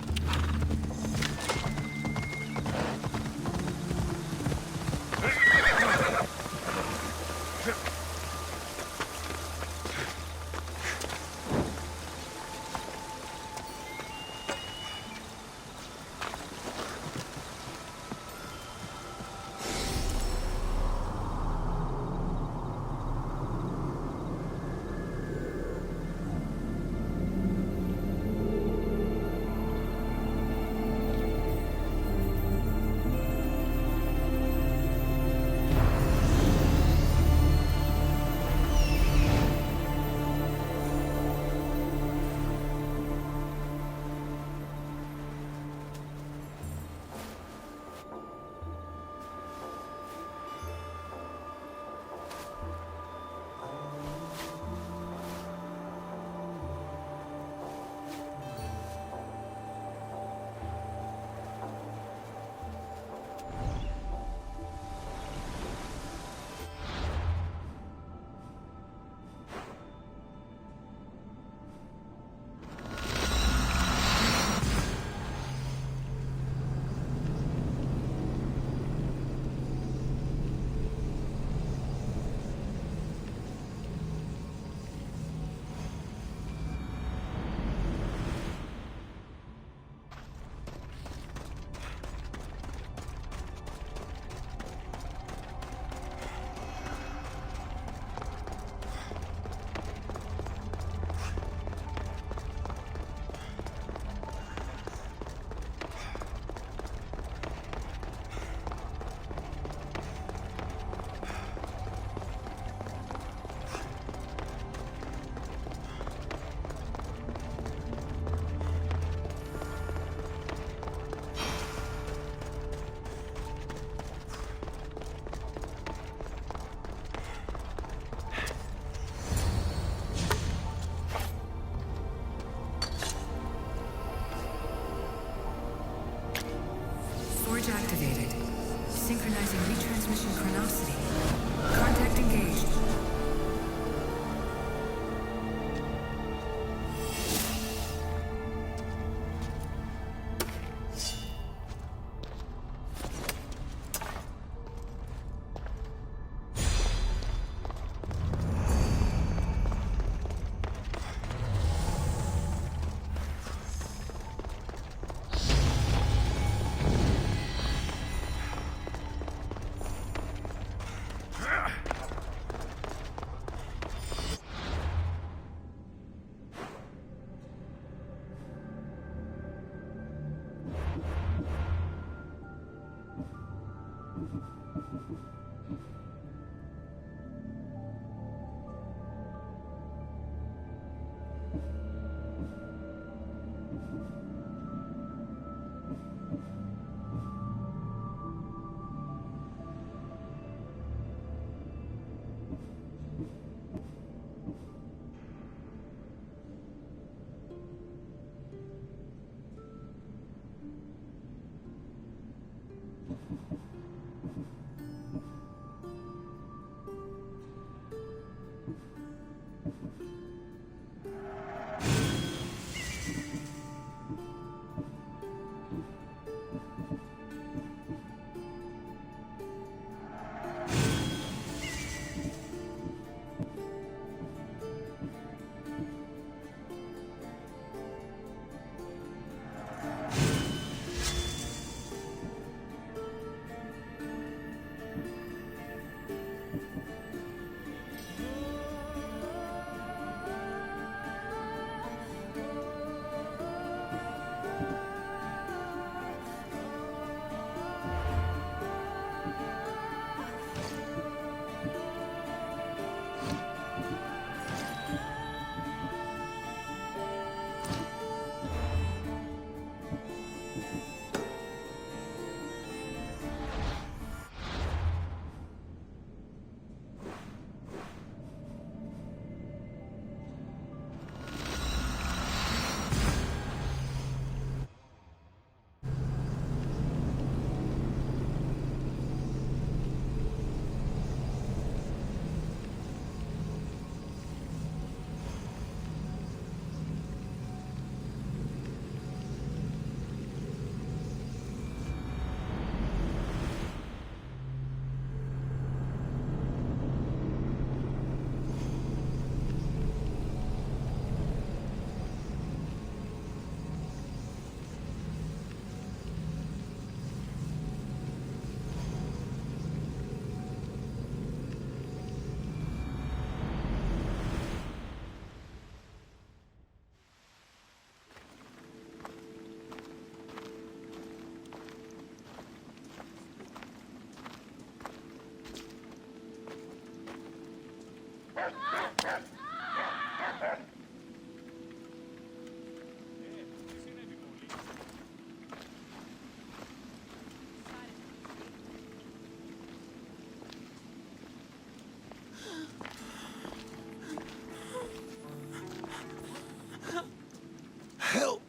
Help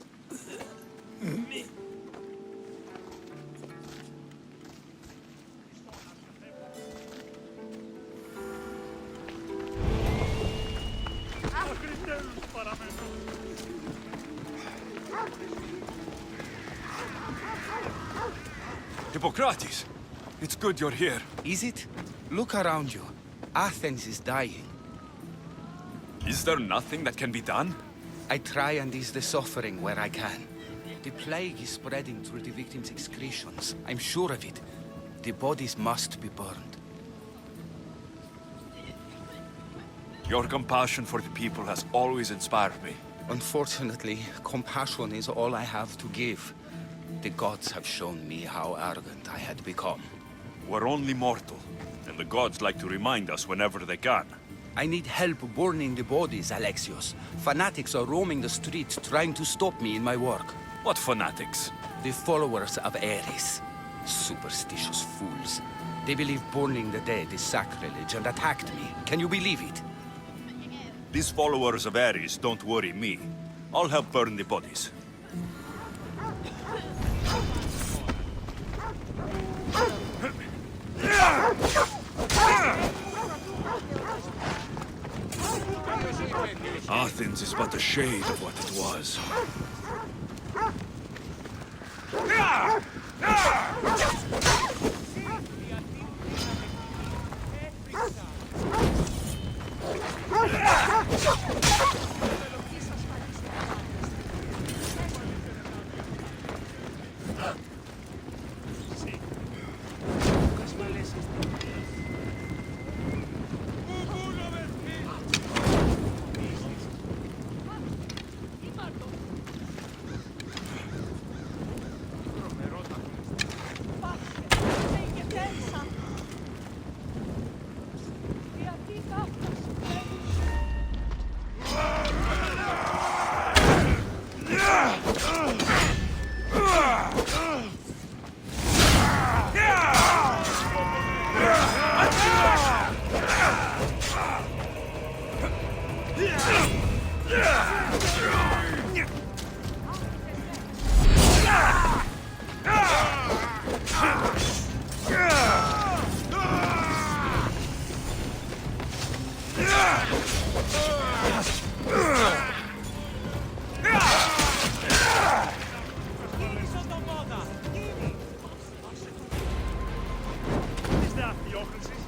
me. Hippocrates! It's good you're here. Is it? Look around you. Athens is dying. Is there nothing that can be done? I try and ease the suffering where I can. The plague is spreading through the victims' excretions. I'm sure of it. The bodies must be burned. Your compassion for the people has always inspired me. Unfortunately, compassion is all I have to give. The gods have shown me how arrogant I had become. We're only mortal, and the gods like to remind us whenever they can. I need help burning the bodies, Alexios. Fanatics are roaming the streets trying to stop me in my work. What fanatics? The followers of Ares. Superstitious fools. They believe burning the dead is sacrilege and attacked me. Can you believe it? These followers of Ares don't worry me. I'll help burn the bodies. Athens is but a shade of what it was.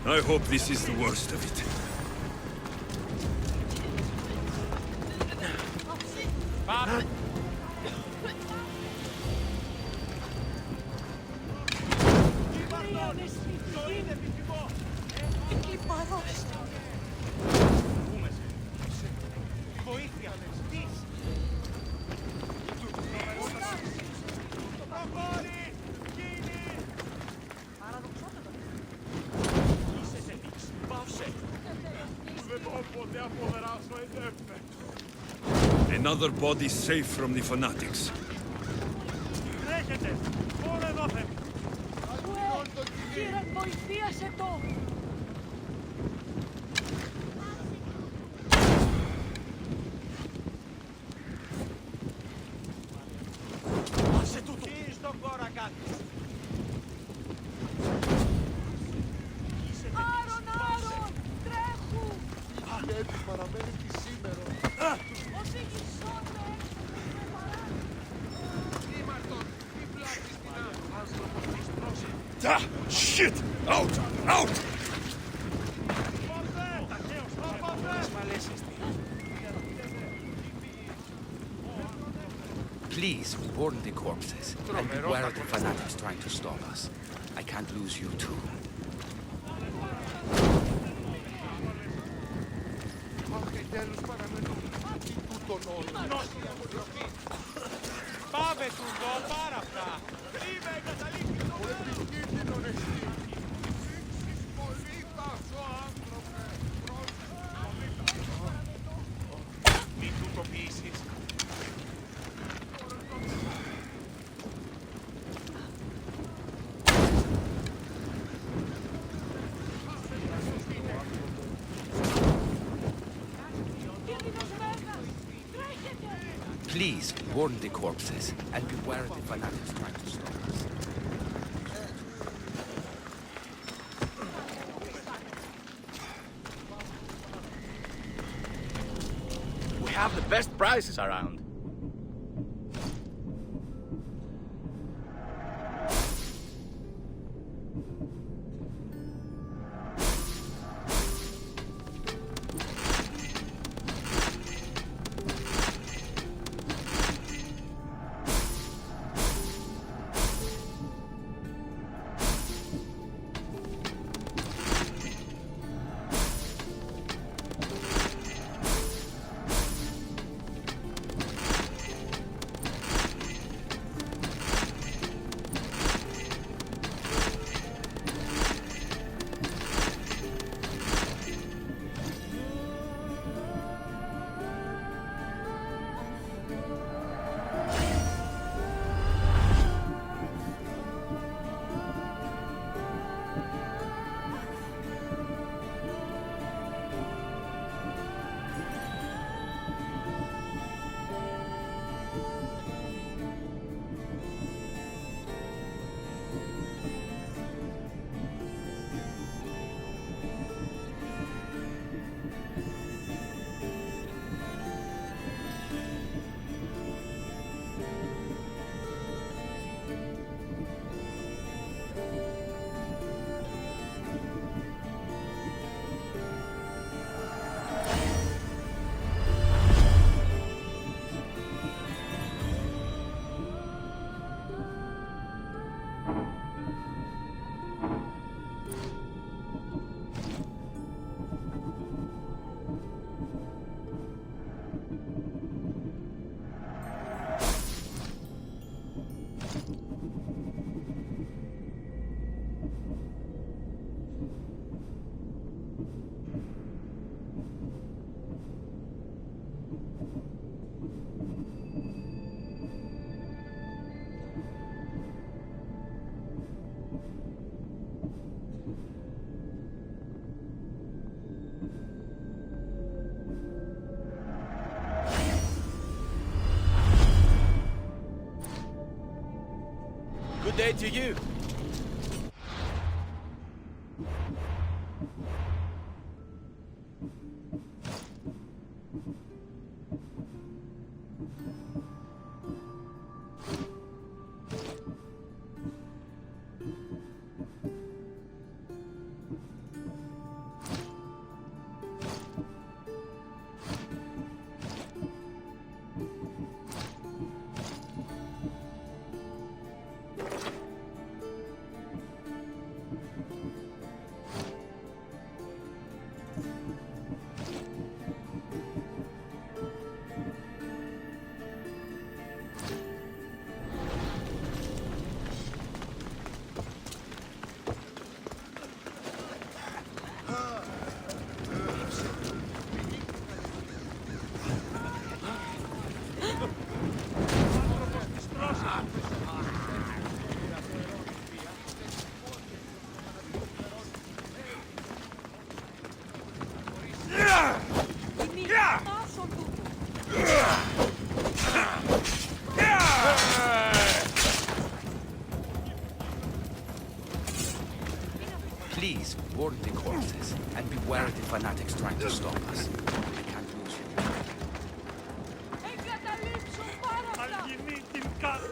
I hope this is the worst of it. Another body safe from the fanatics. Ah, shit! Out! Out! Please, burn the corpses. And beware of the fanatics trying to stop us. I can't lose you too. Πάμε του δω πάρα αυτά. Είμαι εγκαταλείπει το μέλλον. Please, warn the corpses, and beware the fanatics trying to stop us. We have the best prices around. Good day to you. Please, warn the corpses, and beware the fanatics trying to stop us. I can't lose you. Αργυνή την κάτω.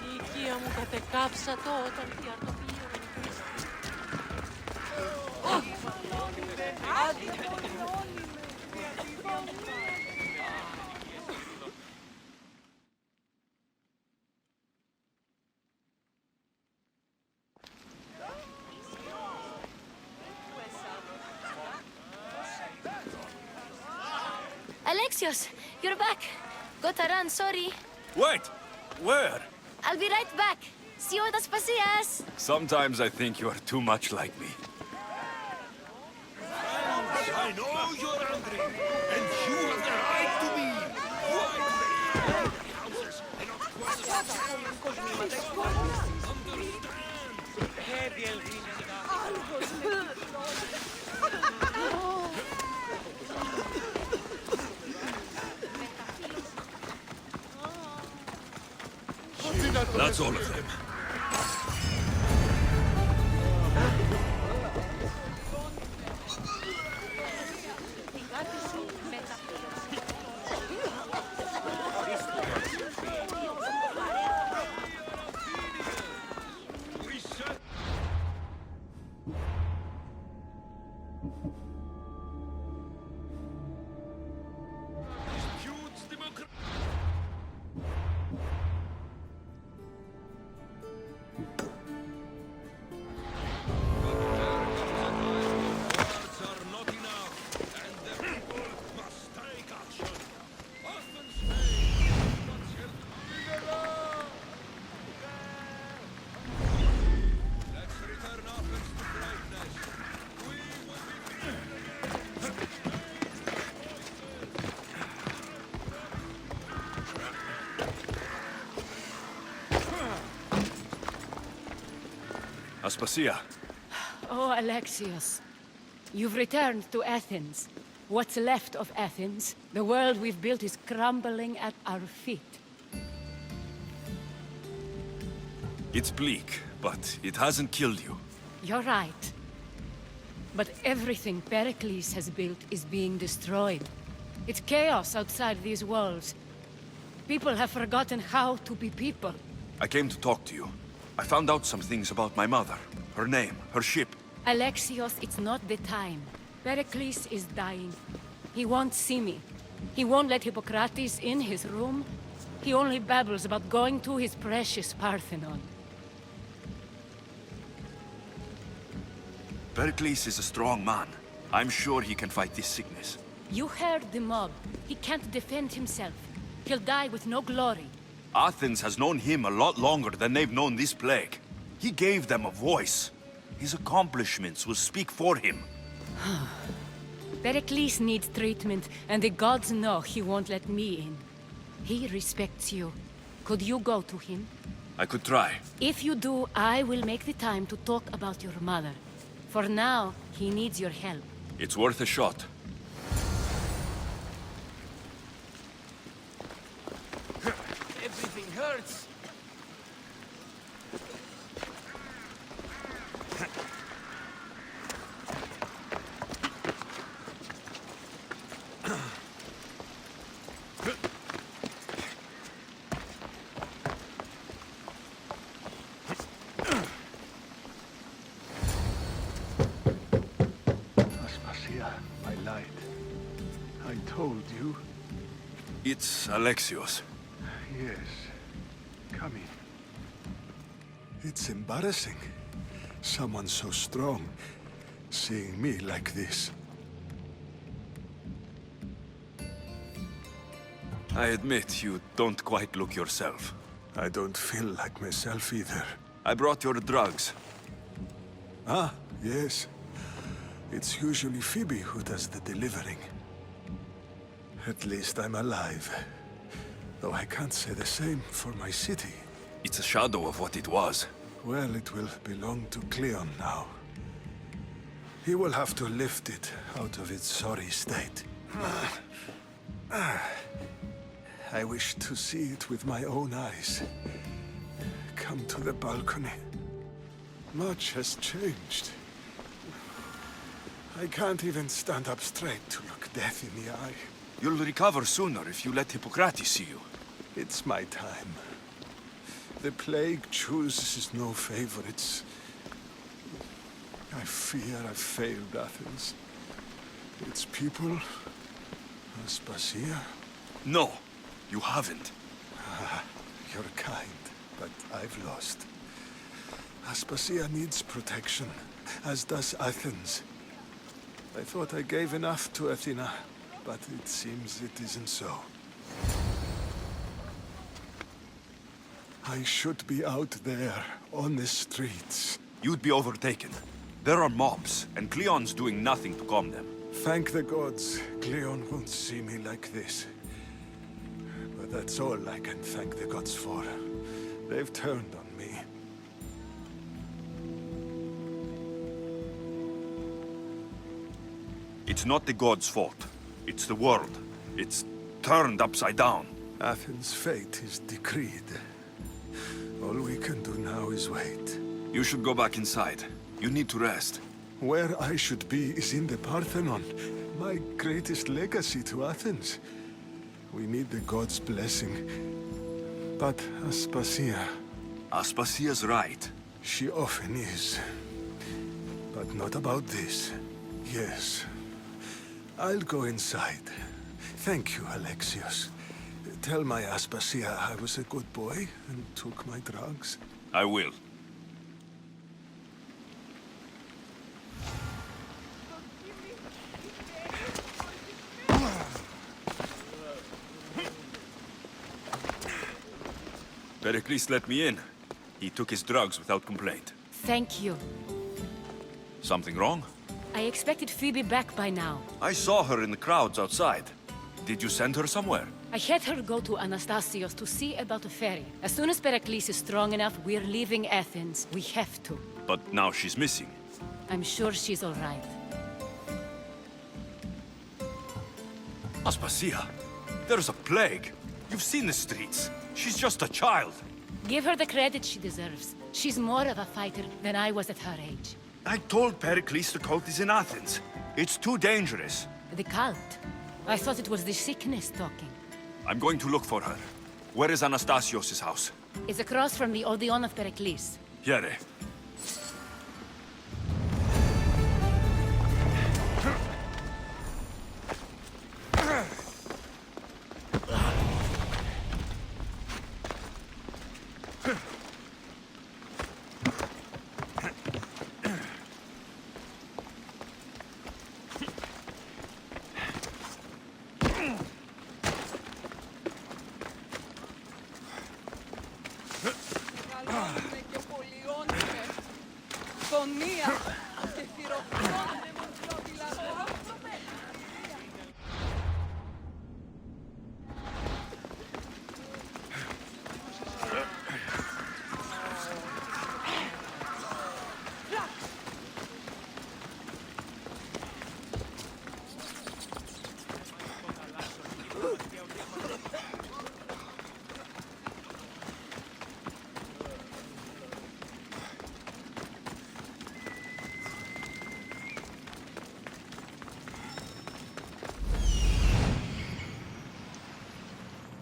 Η οικία μου κατεκάψα το όταν η αρτοπία μου κλείσει. Alexios, you're back. Gotta run, sorry. Wait! Where? I'll be right back. See you at Aspasias. Sometimes I think you are too much like me. I know you're angry, and you have the right to be. That's all of them. Aspasia. Oh, Alexios. You've returned to Athens. What's left of Athens? The world we've built is crumbling at our feet. It's bleak, but it hasn't killed you. You're right. But everything Pericles has built is being destroyed. It's chaos outside these walls. People have forgotten how to be people. I came to talk to you. I found out some things about my mother. Her name, her ship. Alexios, it's not the time. Pericles is dying. He won't see me. He won't let Hippocrates in his room. He only babbles about going to his precious Parthenon. Pericles is a strong man. I'm sure he can fight this sickness. You heard the mob. He can't defend himself. He'll die with no glory. Athens has known him a lot longer than they've known this plague. He gave them a voice. His accomplishments will speak for him. Pericles needs treatment, and the gods know he won't let me in. He respects you. Could you go to him? I could try. If you do, I will make the time to talk about your mother. For now, he needs your help. It's worth a shot. Everything hurts. Aspasia, my light. I told you. It's Alexios. Yes. Come in. It's embarrassing. Someone so strong seeing me like this. I admit you don't quite look yourself. I don't feel like myself either. I brought your drugs. Ah, yes. It's usually Phoebe who does the delivering. At least I'm alive. Though I can't say the same for my city. It's a shadow of what it was. Well, it will belong to Cleon now. He will have to lift it out of its sorry state. I wish to see it with my own eyes. Come to the balcony. Much has changed. I can't even stand up straight to look death in the eye. You'll recover sooner if you let Hippocrates see you. It's my time. The plague chooses no favorites. I fear I've failed Athens. Its people? Aspasia? No, you haven't. You're kind, but I've lost. Aspasia needs protection, as does Athens. I thought I gave enough to Athena, but it seems it isn't so. I should be out there, on the streets. You'd be overtaken. There are mobs, and Cleon's doing nothing to calm them. Thank the gods, Cleon won't see me like this. But that's all I can thank the gods for. They've turned on me. It's not the gods' fault. It's the world. It's turned upside down. Athens' fate is decreed. All we can do now is wait. You should go back inside. You need to rest. Where I should be is in the Parthenon, my greatest legacy to Athens. We need the gods' blessing. But Aspasia... Aspasia's right. She often is. But not about this. Yes. I'll go inside. Thank you, Alexios. Tell my Aspasia I was a good boy and took my drugs. I will. Pericles let me in. He took his drugs without complaint. Thank you. Something wrong? I expected Phoebe back by now. I saw her in the crowds outside. Did you send her somewhere? I had her go to Anastasios to see about a ferry. As soon as Pericles is strong enough, we're leaving Athens. We have to. But now she's missing. I'm sure she's all right. Aspasia, there's a plague. You've seen the streets. She's just a child. Give her the credit she deserves. She's more of a fighter than I was at her age. I told Pericles the cult is in Athens. It's too dangerous. The cult? I thought it was the sickness talking. I'm going to look for her. Where is Anastasios' house? It's across from the Odeon of Pericles. Here.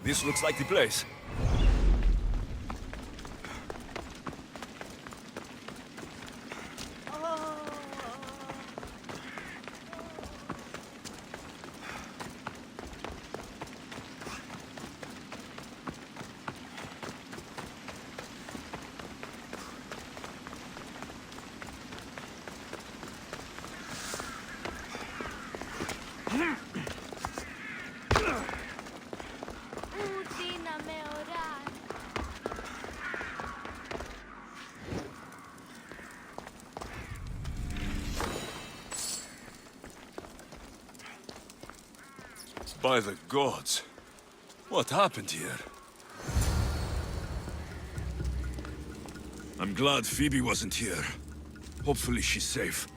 This looks like the place. By the gods. What happened here? I'm glad Phoebe wasn't here. Hopefully she's safe.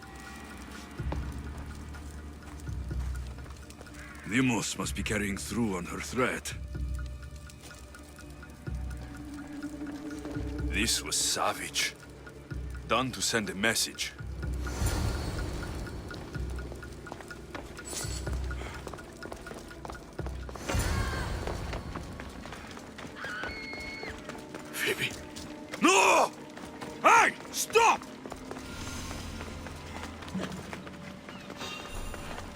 Deimos must be carrying through on her threat. This was savage. Done to send a message. Phoebe. No! Hey! Stop!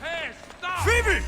Hey, stop! Phoebe!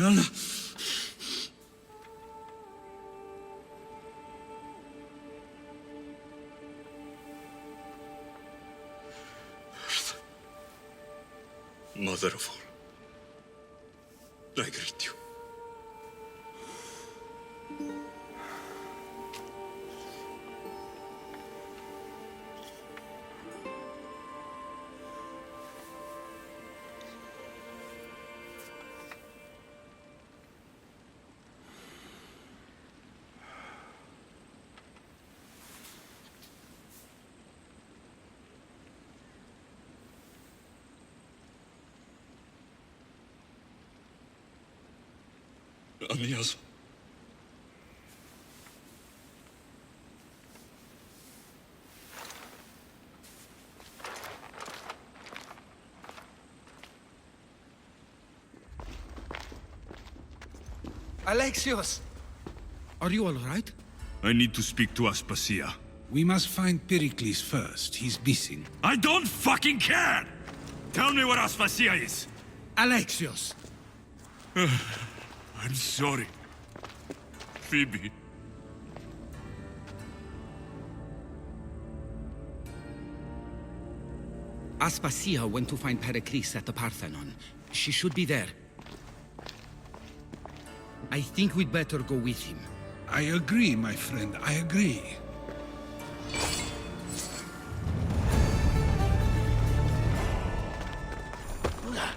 Well... Mother of all, I greet you. Anias. Alexios! Are you all right? I need to speak to Aspasia. We must find Pericles first. He's missing. I don't fucking care! Tell me where Aspasia is! Alexios! I'm sorry. Phoebe. Aspasia went to find Pericles at the Parthenon. She should be there. I think we'd better go with him. I agree, my friend. I agree.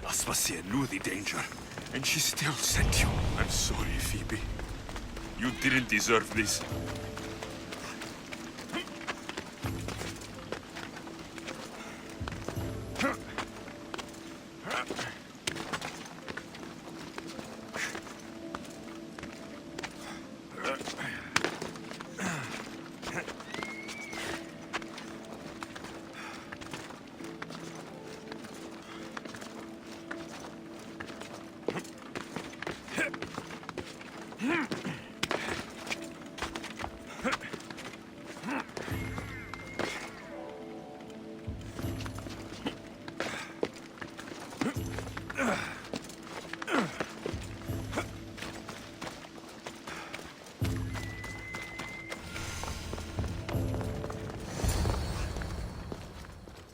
Aspasia knew the danger, and she still sent you. I'm sorry, Phoebe. You didn't deserve this.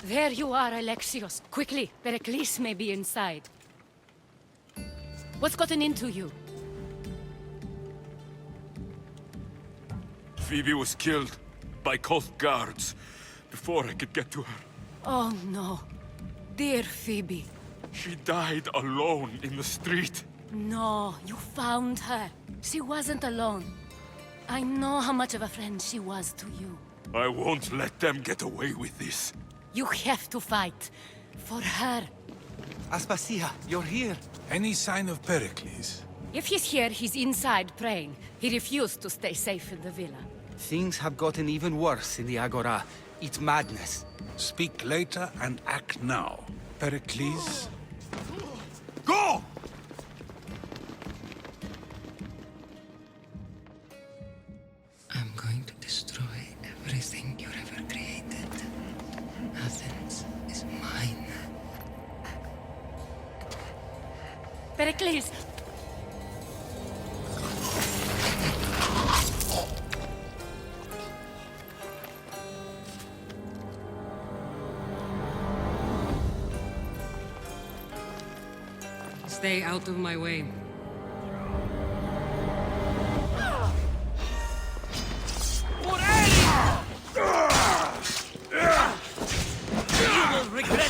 There you are, Alexios. Quickly, Pericles may be inside. What's gotten into you? Phoebe was killed by cult guards before I could get to her. Oh no. Dear Phoebe. She died alone in the street. No, you found her. She wasn't alone. I know how much of a friend she was to you. I won't let them get away with this. You have to fight. For her. Aspasia, you're here. Any sign of Pericles? If he's here, he's inside praying. He refused to stay safe in the villa. Things have gotten even worse in the Agora. It's madness. Speak later and act now. Pericles? Go! I'm going to destroy everything you've ever created. Athens is mine. Pericles! Stay out of my way. You will regret.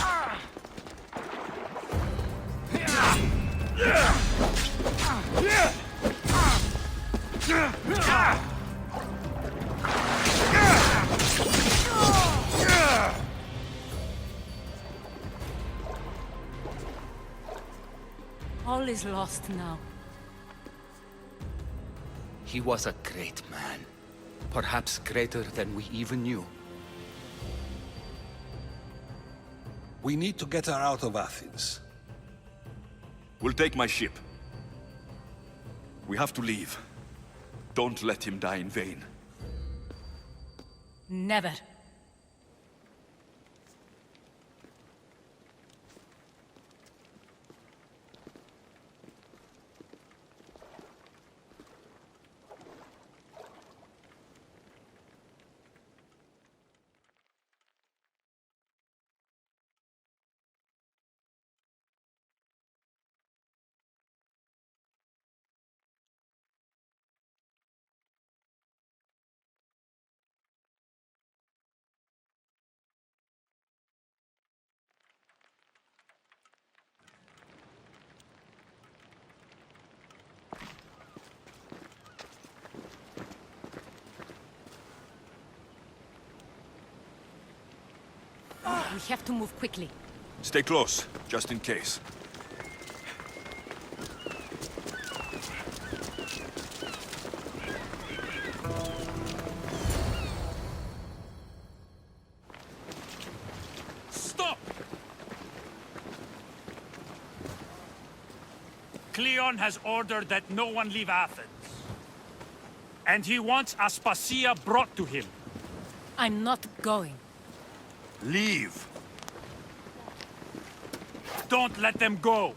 All is lost now. He was a great man. Perhaps greater than we even knew. We need to get her out of Athens. We'll take my ship. We have to leave. Don't let him die in vain. Never. We have to move quickly. Stay close, just in case. Stop! Cleon has ordered that no one leave Athens. And he wants Aspasia brought to him. I'm not going. Leave! Don't let them go!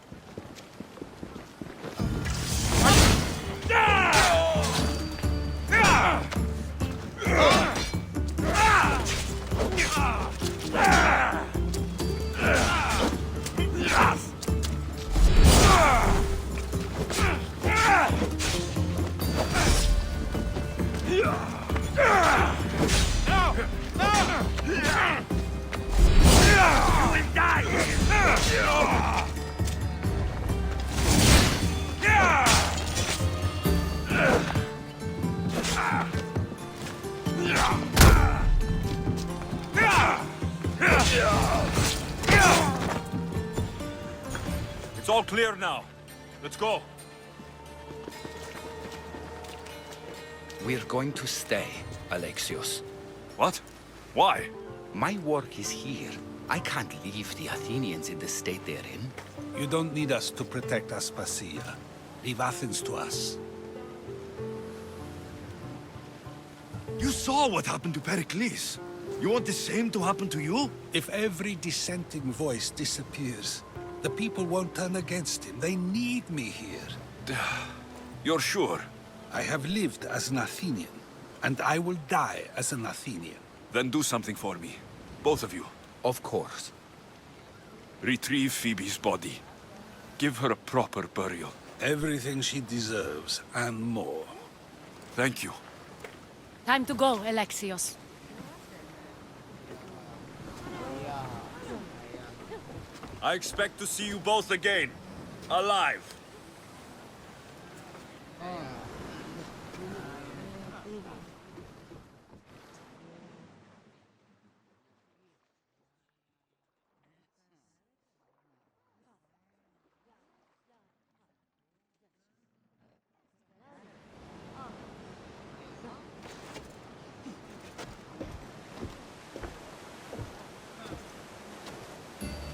It's all clear now. Let's go. We're going to stay, Alexios. What? Why? My work is here. I can't leave the Athenians in the state they're in. You don't need us to protect Aspasia. Leave Athens to us. You saw what happened to Pericles. You want the same to happen to you? If every dissenting voice disappears, the people won't turn against him. They need me here. You're sure? I have lived as an Athenian, and I will die as an Athenian. Then do something for me. Both of you. Of course. Retrieve Phoebe's body. Give her a proper burial. Everything she deserves, and more. Thank you. Time to go, Alexios. I expect to see you both again. Alive.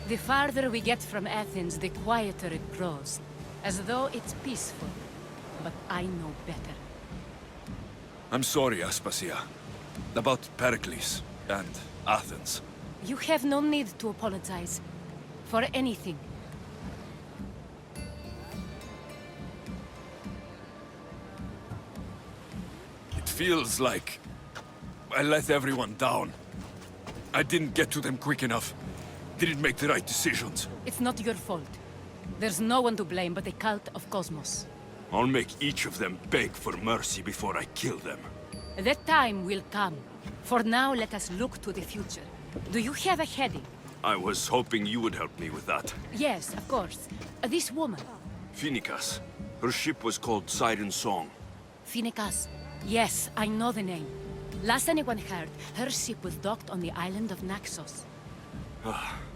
The farther we get from Athens, the quieter it grows. As though it's peaceful. But I know better. I'm sorry, Aspasia. About Pericles and Athens. You have no need to apologize. For anything. It feels like I let everyone down. I didn't get to them quick enough. Didn't make the right decisions. It's not your fault. There's no one to blame but the cult of Cosmos. I'll make each of them beg for mercy before I kill them. That time will come. For now, let us look to the future. Do you have a heading? I was hoping you would help me with that. Yes, of course. This woman. Phoenicas. Her ship was called Siren Song. Phoenicas. Yes, I know the name. Last anyone heard, her ship was docked on the island of Naxos.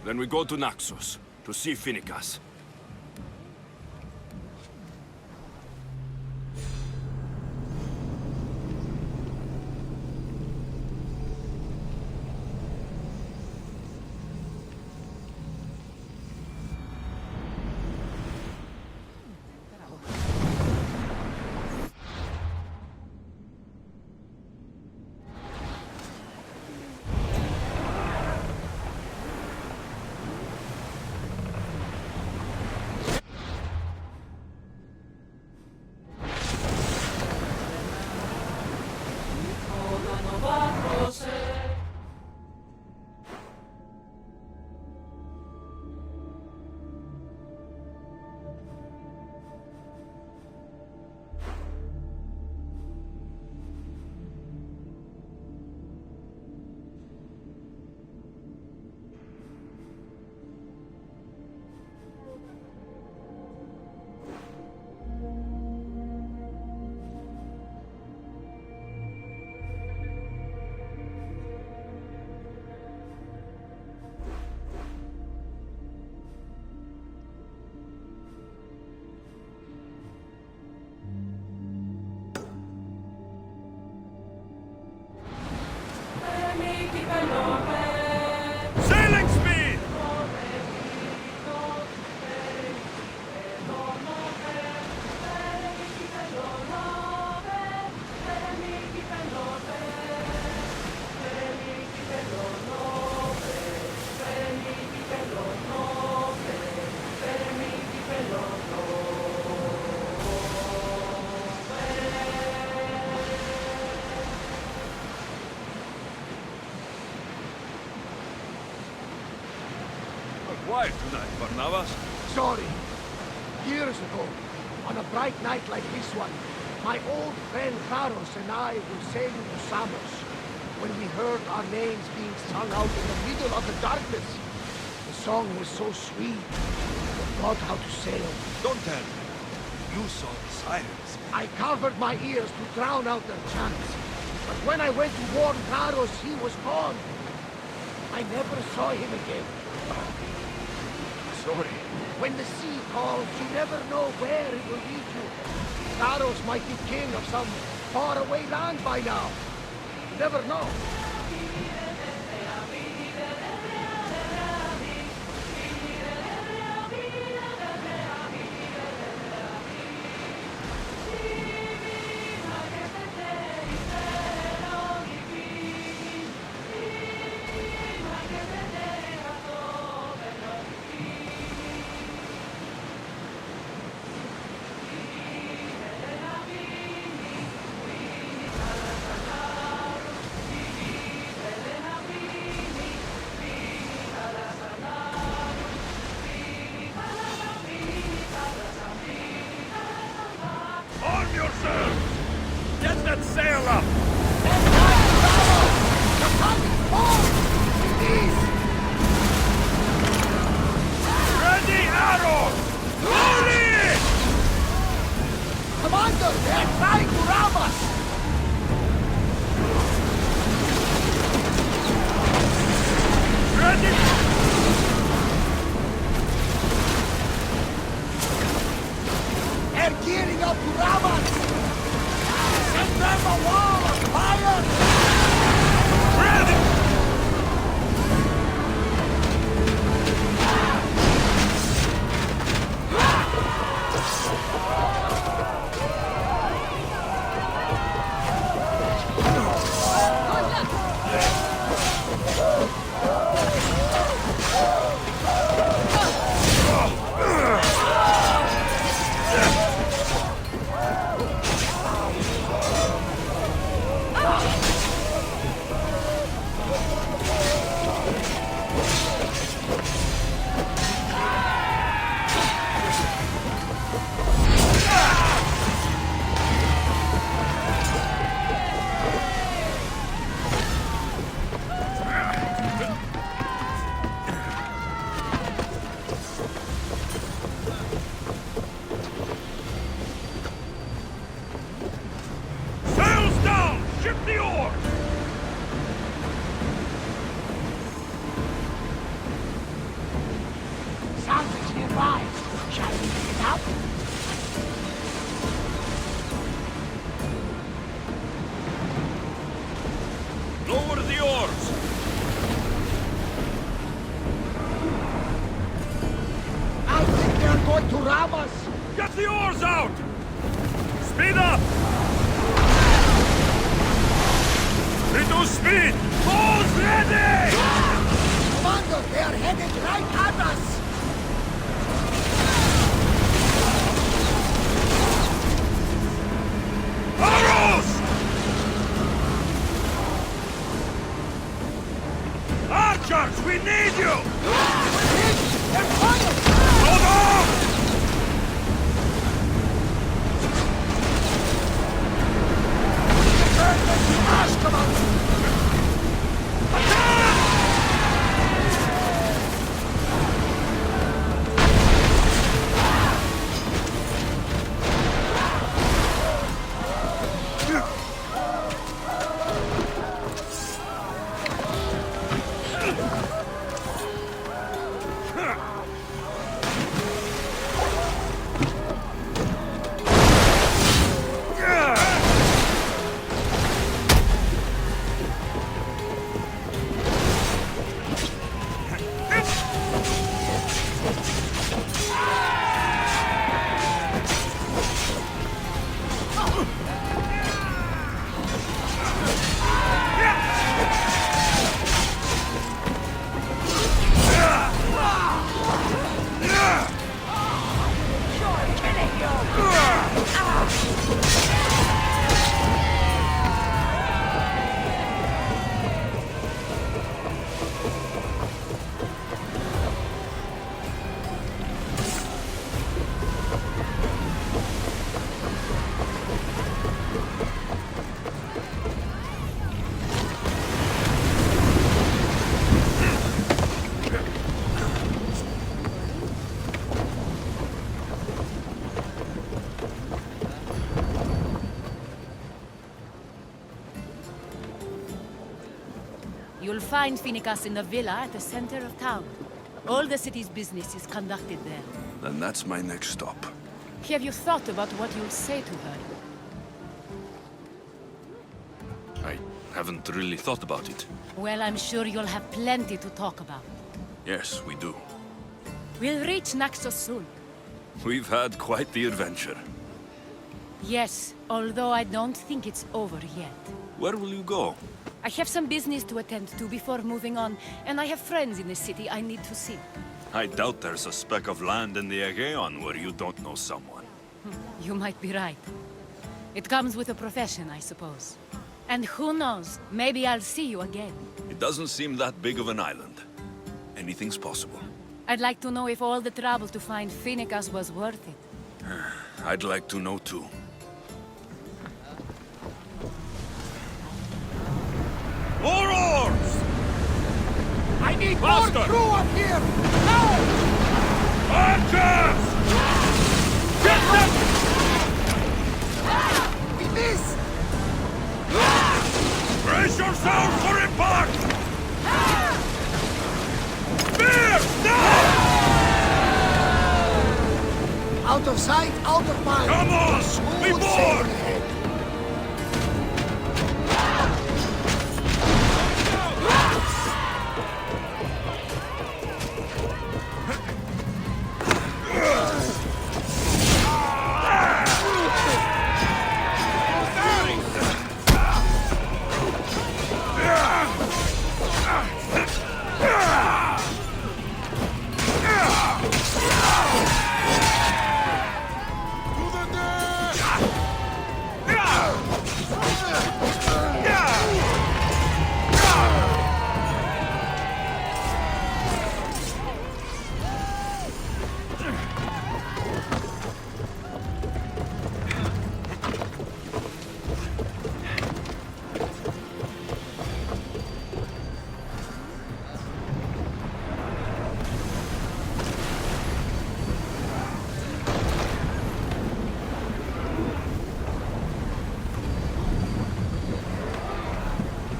Then we go to Naxos, to see Phoenicas. Sailing speed! Quiet tonight, Barnabas. Sorry. Years ago, on a bright night like this one, my old friend Faros and I were sailing to Samos when we heard our names being sung out in the middle of the darkness. The song was so sweet, we forgot how to sail. Don't tell me. You saw the sirens. I covered my ears to drown out their chants. But when I went to warn Faros, he was gone. I never saw him again. Sorry. When the sea calls, you never know where it will lead you. Faros might be king of some faraway land by now. You never know. Arm yourselves! Get that sail up! Ready, arrows! Load it! Commander, they're trying to ram us! Ready! They're gearing up to ram us! Send them a wall of fire! Ready! Sails down! Ship the oars! Something's nearby. Shall we pick it up? Lower the oars! I think they're going to ram us. Get the oars out! Speed up! Reduce speed! Bows ready! Commander, they're headed right at us! Arrows! Archers, we need you! They're fired! Hold on! Turn them to ash, Commander! You'll find Finicas in the villa at the center of town. All the city's business is conducted there. Then that's my next stop. Have you thought about what you'll say to her? I haven't really thought about it. Well, I'm sure you'll have plenty to talk about. Yes, we do. We'll reach Naxos soon. We've had quite the adventure. Yes, although I don't think it's over yet. Where will you go? I have some business to attend to before moving on, and I have friends in the city I need to see. I doubt there's a speck of land in the Aegean where you don't know someone. You might be right. It comes with a profession, I suppose. And who knows, maybe I'll see you again. It doesn't seem that big of an island. Anything's possible. I'd like to know if all the trouble to find Finicas was worth it. I'd like to know too. More oars! I need Master! more crew up here! Now! Archers! Get them! We miss! Brace yourselves for impact! Spears, now! Out of sight, out of mind! Come on! We Smooth board! sailing ahead.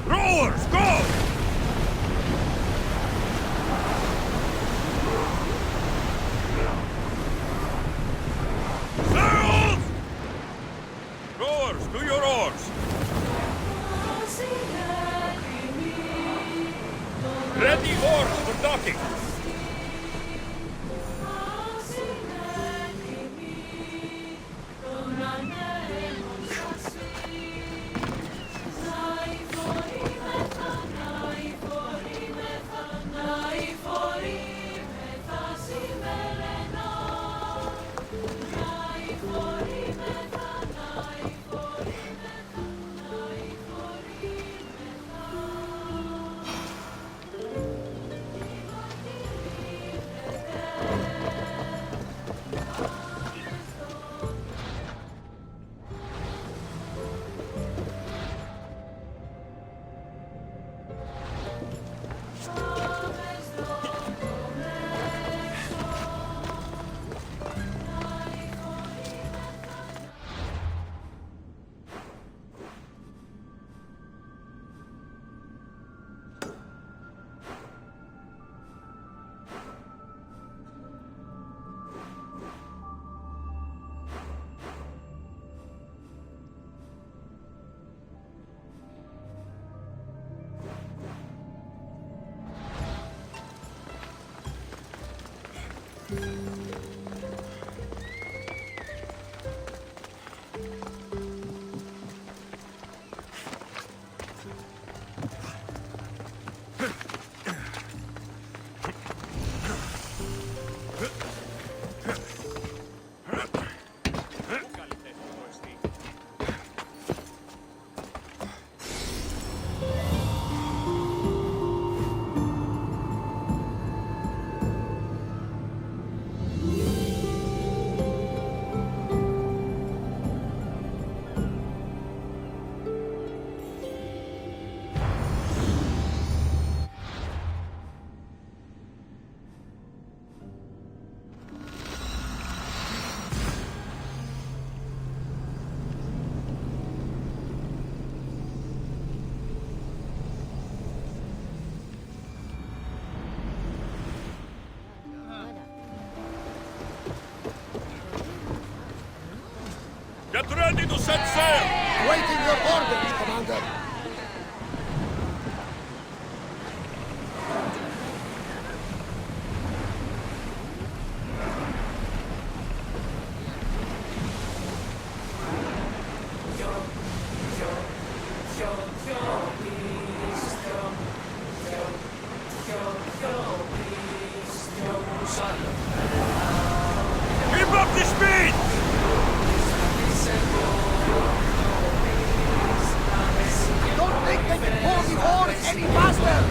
Rowers, go! Sails! Rowers, do your oars! Ready oars for docking! Get ready to set sail! Waiting your orders, Commander. Keep up the speed! Don't think they can pull the oars any faster!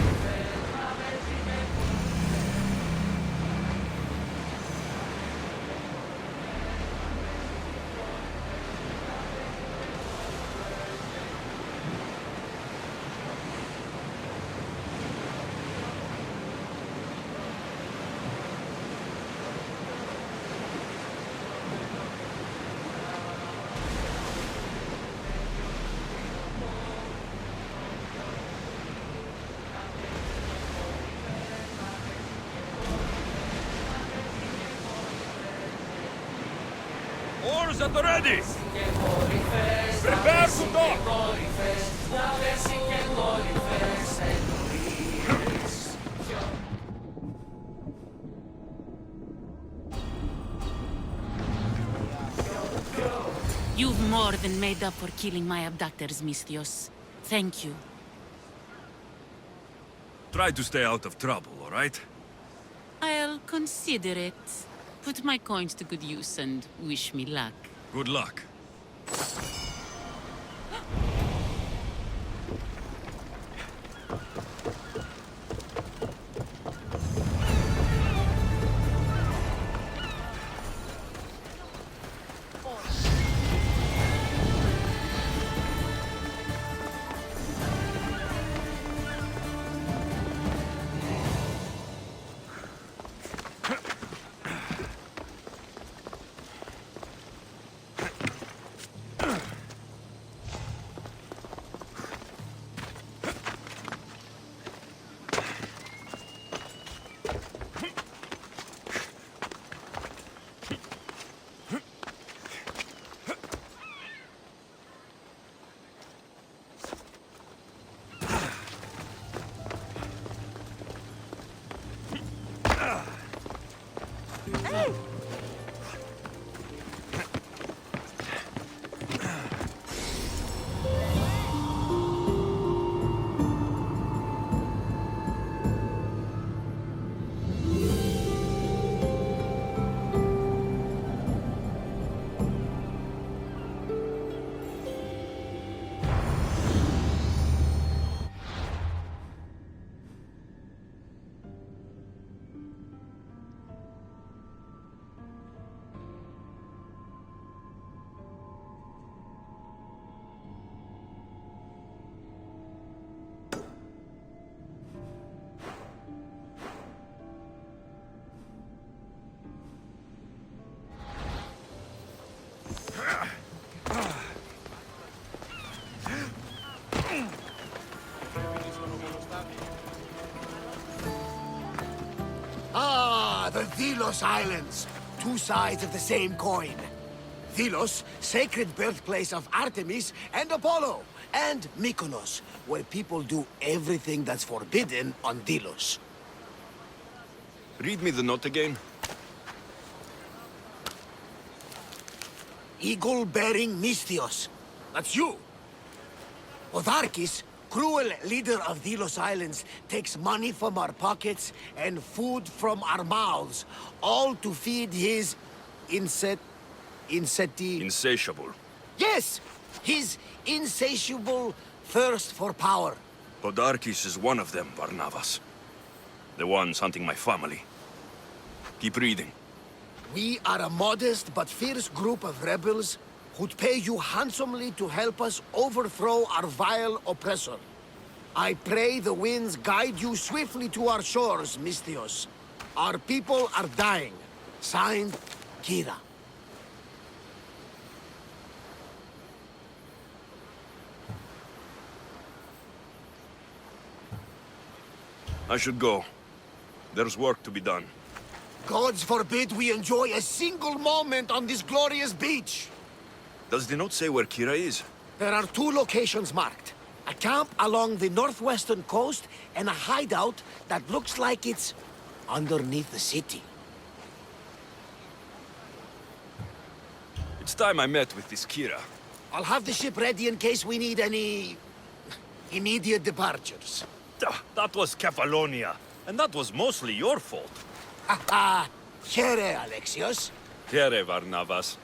Oars at the ready! Prepare to dock! You've more than made up for killing my abductors, Misthios. Thank you. Try to stay out of trouble, all right? I'll consider it. Put my coins to good use and wish me luck. Good luck. Ah, the Delos Islands. Two sides of the same coin. Delos, sacred birthplace of Artemis and Apollo. And Mykonos, where people do everything that's forbidden on Delos. Read me the note again. Eagle-bearing Misthios. That's you. Otharkis, cruel leader of Delos Islands, takes money from our pockets and food from our mouths, all to feed his Insatiable. Yes! His insatiable thirst for power. Podarkis is one of them, Barnabas. The ones hunting my family. Keep reading. We are a modest but fierce group of rebels who'd pay you handsomely to help us overthrow our vile oppressor. I pray the winds guide you swiftly to our shores, Misthios. Our people are dying. Signed, Kira. I should go. There's work to be done. Gods forbid we enjoy a single moment on this glorious beach! Does the note say where Kira is? There are 2 locations marked. A camp along the northwestern coast, and a hideout that looks like it's underneath the city. It's time I met with this Kira. I'll have the ship ready in case we need any immediate departures. That was Kefalonia, and that was mostly your fault. Ha ha! Here, Alexios. Here, Varnavas.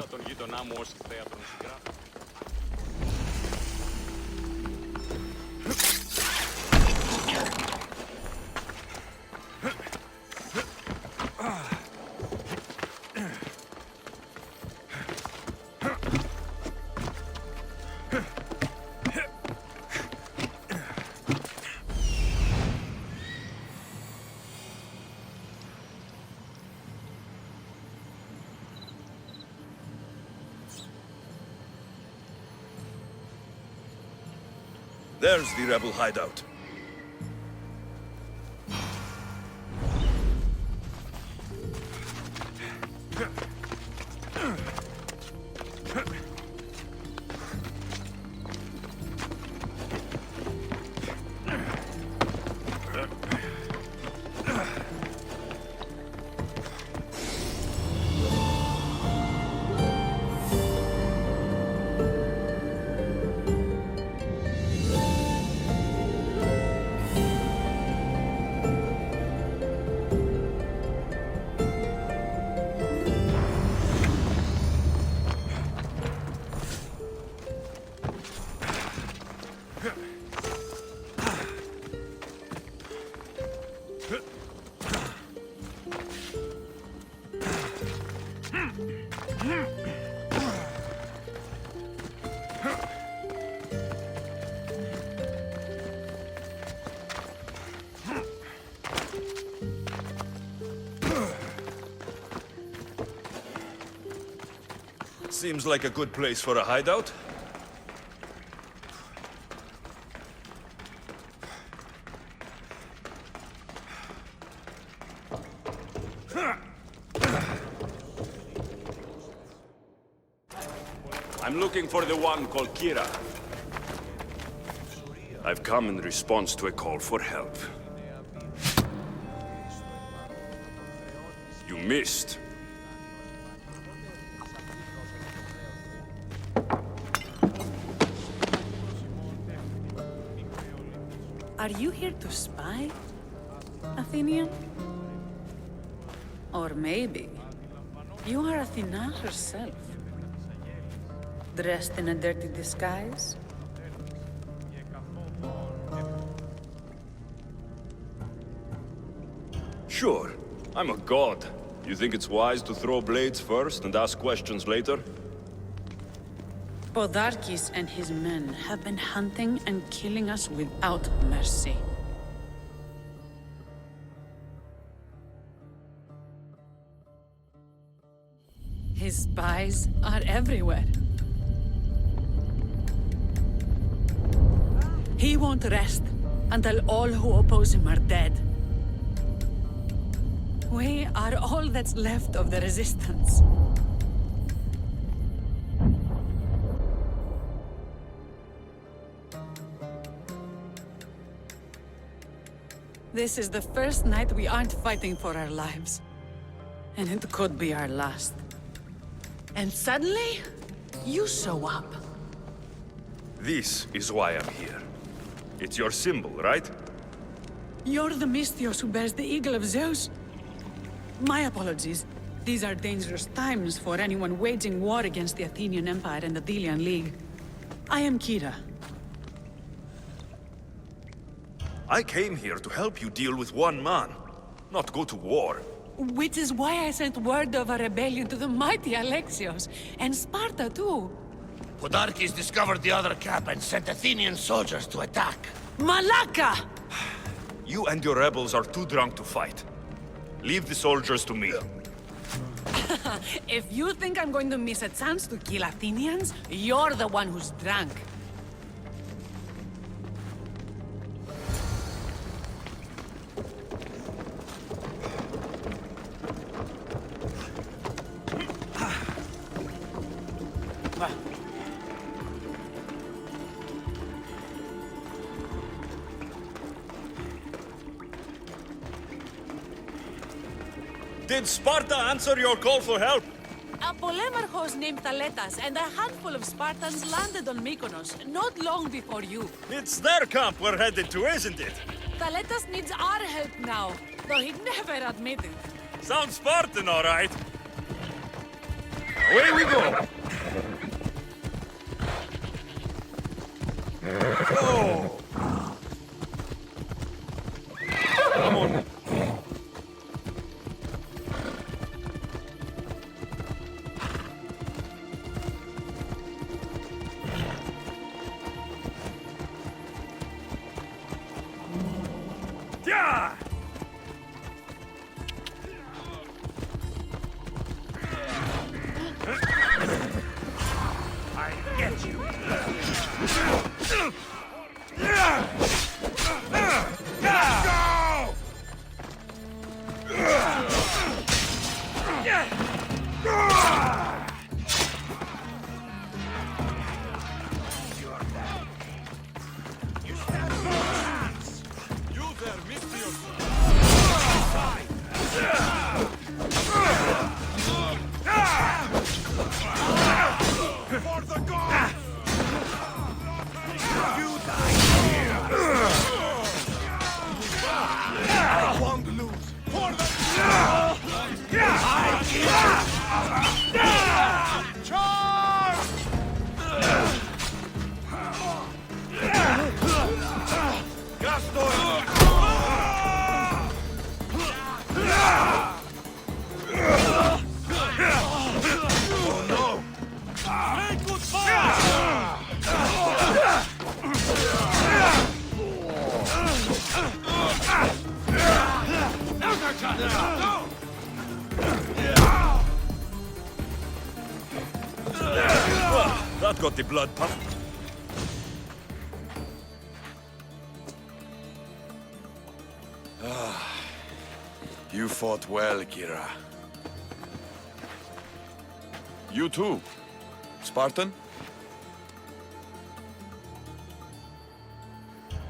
Τον γείτονά μου ως θέατρον συγγράφη. There's the rebel hideout. Seems like a good place for a hideout. I'm looking for the one called Kira. I've come in response to a call for help. You missed. Are you here to spy, Athenian? Or maybe you are Athena herself, dressed in a dirty disguise? Sure, I'm a god. You think it's wise to throw blades first and ask questions later? Podarkis and his men have been hunting and killing us without mercy. His spies are everywhere. He won't rest until all who oppose him are dead. We are all that's left of the Resistance. This is the first night we aren't fighting for our lives. And it could be our last. And suddenly, you show up. This is why I'm here. It's your symbol, right? You're the Mystios who bears the Eagle of Zeus? My apologies. These are dangerous times for anyone waging war against the Athenian Empire and the Delian League. I am Kira. I came here to help you deal with one man, not go to war. Which is why I sent word of a rebellion to the mighty Alexios, and Sparta too. Podarkes discovered the other camp and sent Athenian soldiers to attack. Malaka! You and your rebels are too drunk to fight. Leave the soldiers to me. If you think I'm going to miss a chance to kill Athenians, you're the one who's drunk. Did Sparta answer your call for help? A polemarchos named Thaletas and a handful of Spartans landed on Mykonos, not long before you. It's their camp we're headed to, isn't it? Thaletas needs our help now, though he'd never admit it. Sounds Spartan, all right. Away we go! Oh! Come on. Yeah! I get you. Let's go! You stand no chance! You there, Mystios! For the gods! You die here! I won't lose! For the Oh no! Make good fire! That got the blood pumped. You fought well, Kira. You too. Spartan?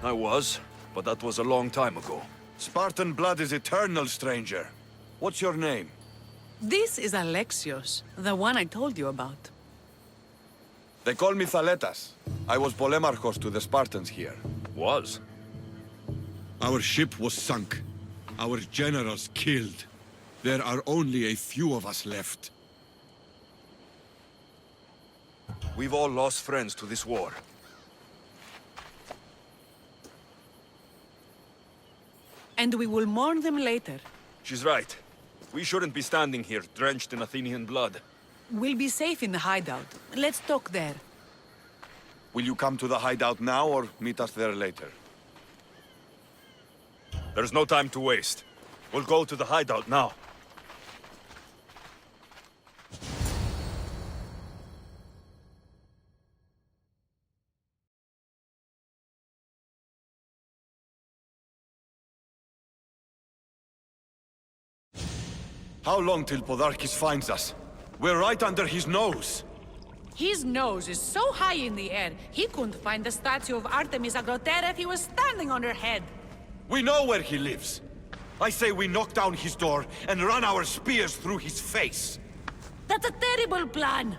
I was, but that was a long time ago. Spartan blood is eternal, stranger. What's your name? This is Alexios, the one I told you about. They call me Thaletas. I was polemarchos to the Spartans here. Was? Our ship was sunk. Our generals killed. There are only a few of us left. We've all lost friends to this war. And we will mourn them later. She's right. We shouldn't be standing here, drenched in Athenian blood. We'll be safe in the hideout. Let's talk there. Will you come to the hideout now or meet us there later? There's no time to waste. We'll go to the hideout now. How long till Podarkis finds us? We're right under his nose. His nose is so high in the air, he couldn't find the statue of Artemis Agrotera if he was standing on her head. We know where he lives. I say we knock down his door and run our spears through his face. That's a terrible plan.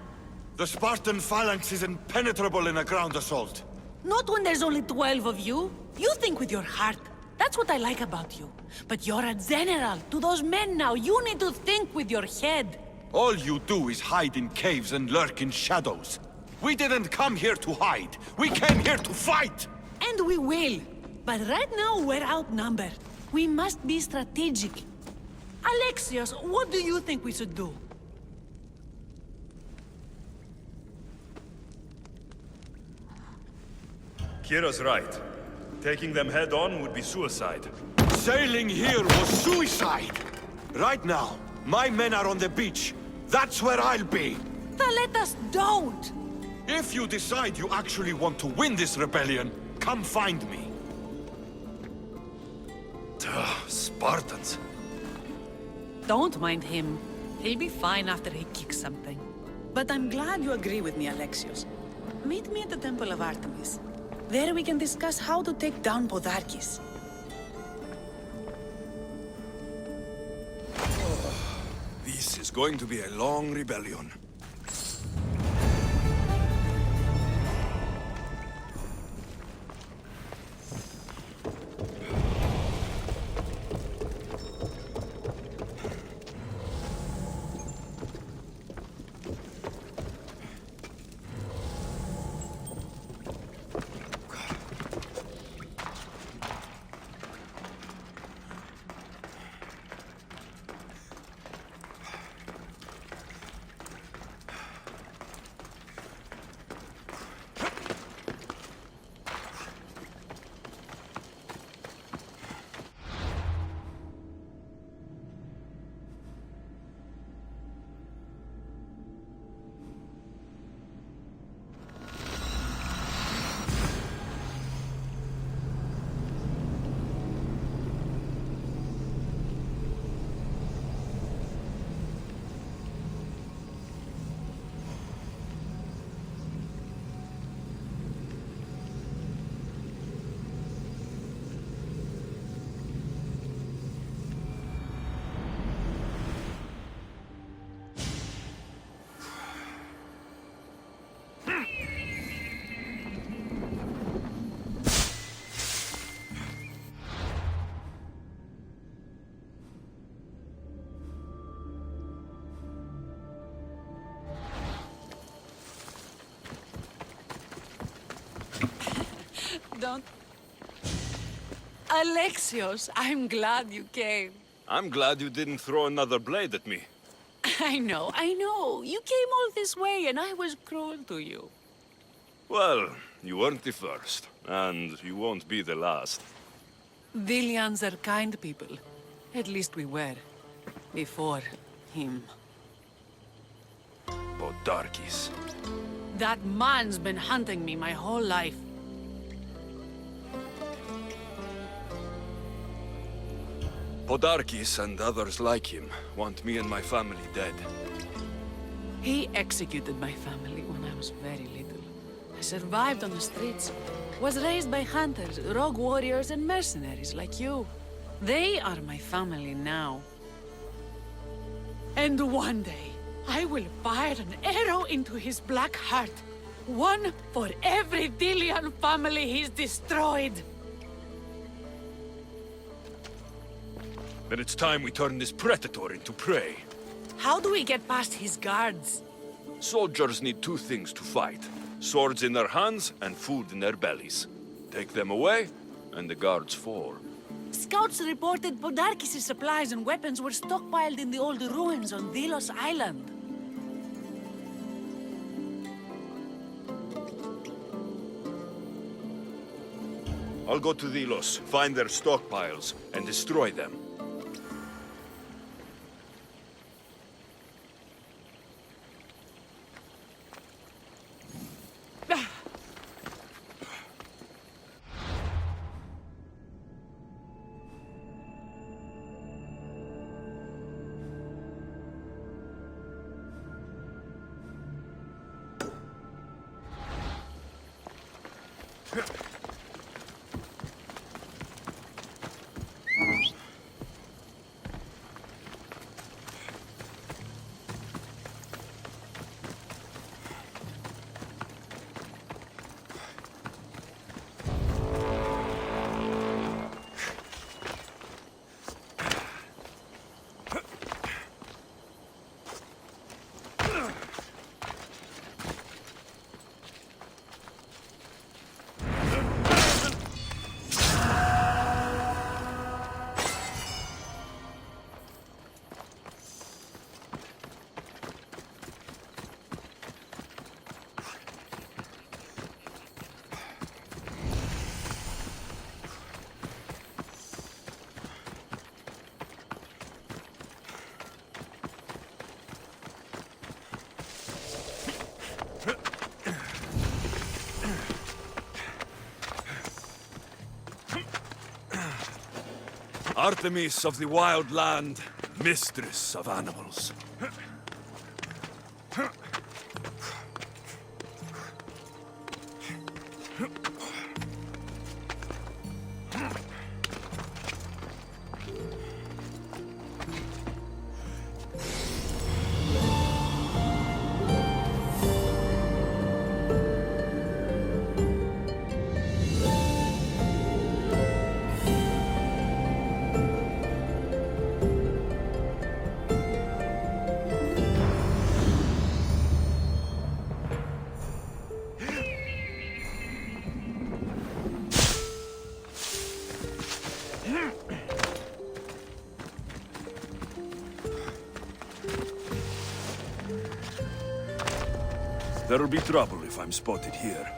The Spartan phalanx is impenetrable in a ground assault. Not when there's only 12 of you. You think with your heart. That's what I like about you. But you're a general. To those men now, you need to think with your head. All you do is hide in caves and lurk in shadows. We didn't come here to hide. We came here to fight! And we will. But right now, we're outnumbered. We must be strategic. Alexios, what do you think we should do? Kira's right. Taking them head on would be suicide. Sailing here was suicide! Right now, my men are on the beach. That's where I'll be! Then let us don't! If you decide you actually want to win this rebellion, come find me. Spartans. Don't mind him. He'll be fine after he kicks something. But I'm glad you agree with me, Alexios. Meet me at the Temple of Artemis. There we can discuss how to take down Podarkis. This is going to be a long rebellion. Don't... Alexios, I'm glad you came. I'm glad you didn't throw another blade at me. I know. You came all this way and I was cruel to you. Well, you weren't the first, and you won't be the last. Dilians are kind people. At least we were. Before him. Podarkis. That man's been hunting me my whole life. Podarkis and others like him want me and my family dead. He executed my family when I was very little. I survived on the streets. Was raised by hunters, rogue warriors, and mercenaries like you. They are my family now. And one day, I will fire an arrow into his black heart. One for every Dilian family he's destroyed. Then it's time we turn this predator into prey. How do we get past his guards? Soldiers need two things to fight. Swords in their hands and food in their bellies. Take them away, and the guards fall. Scouts reported Podarkis' supplies and weapons were stockpiled in the old ruins on Delos Island. I'll go to Delos, find their stockpiles, and destroy them. Artemis of the Wild Land, mistress of animals. There'll be trouble if I'm spotted here.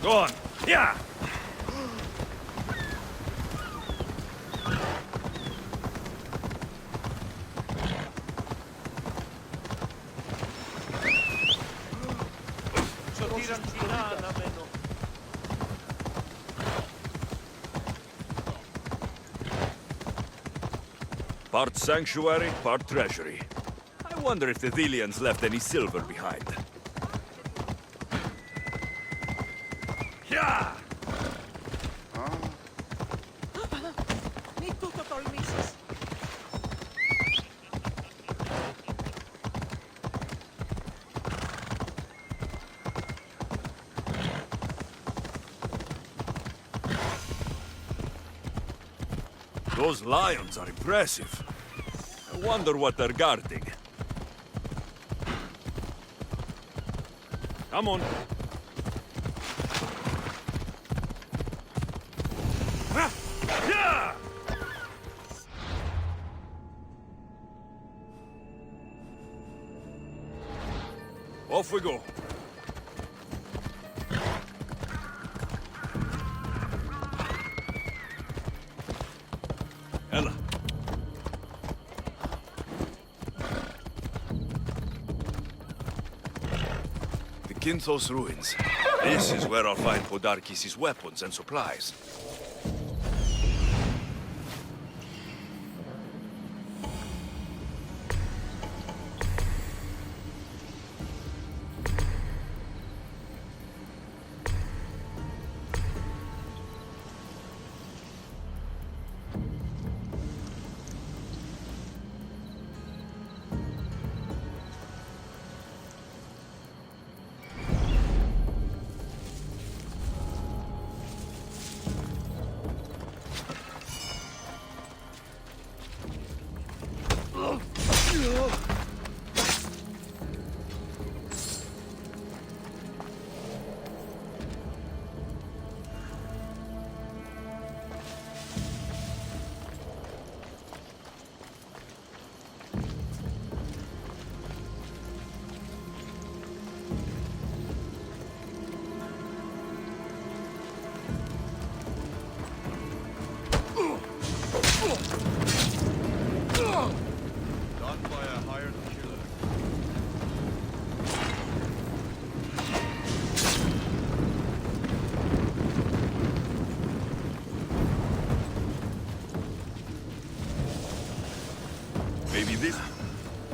Go on. Yeah! Σωτήραν κοινά αναμένω. Part sanctuary, part treasury. I wonder if the Thelians left any silver behind. Yeah! Μη τούτο τολμήσεις. Those lions are impressive. I wonder what they're guarding. Come on. Yeah! Off we go. Ella. The Kinthos ruins. This is where I'll find Podarkis' weapons and supplies. Done by a hired killer. Maybe this?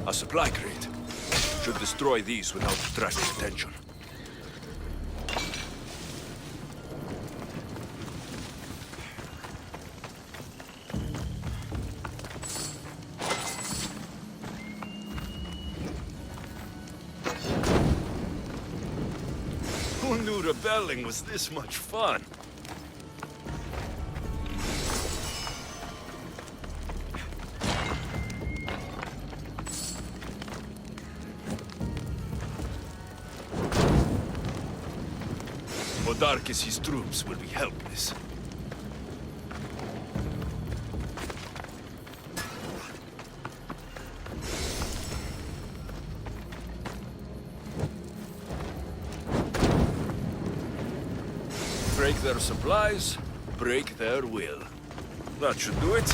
A supply crate. Should destroy these without attracting attention. Who knew rebelling was this much fun? Podarkis' troops will be helpless. Break their supplies, break their will. That should do it.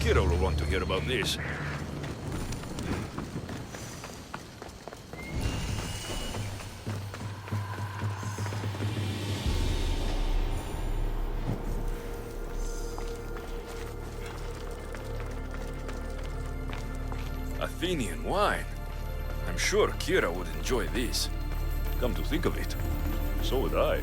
Kira will want to hear about this. Athenian wine. I'm sure Kira would enjoy this. Come to think of it, so would I.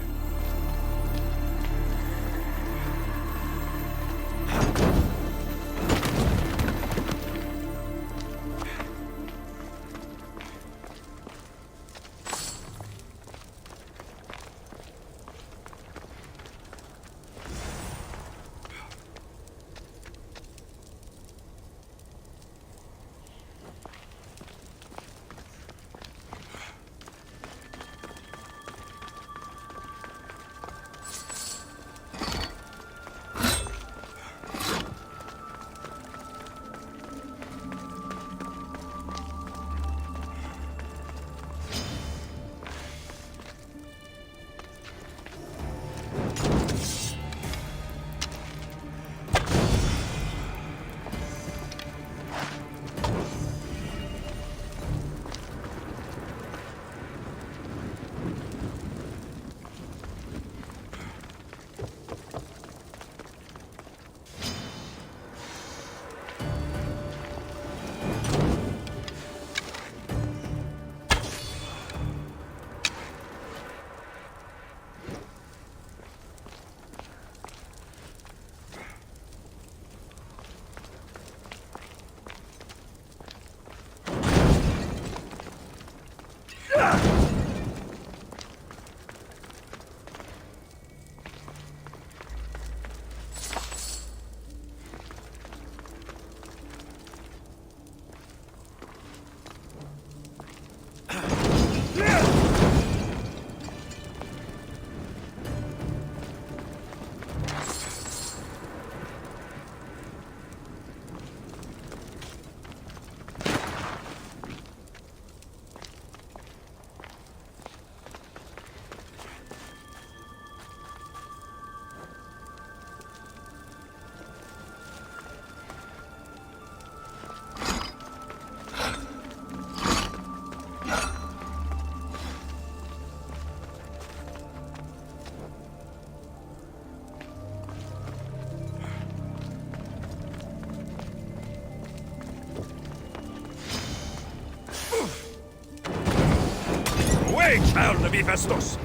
Away, child of Hephaestus!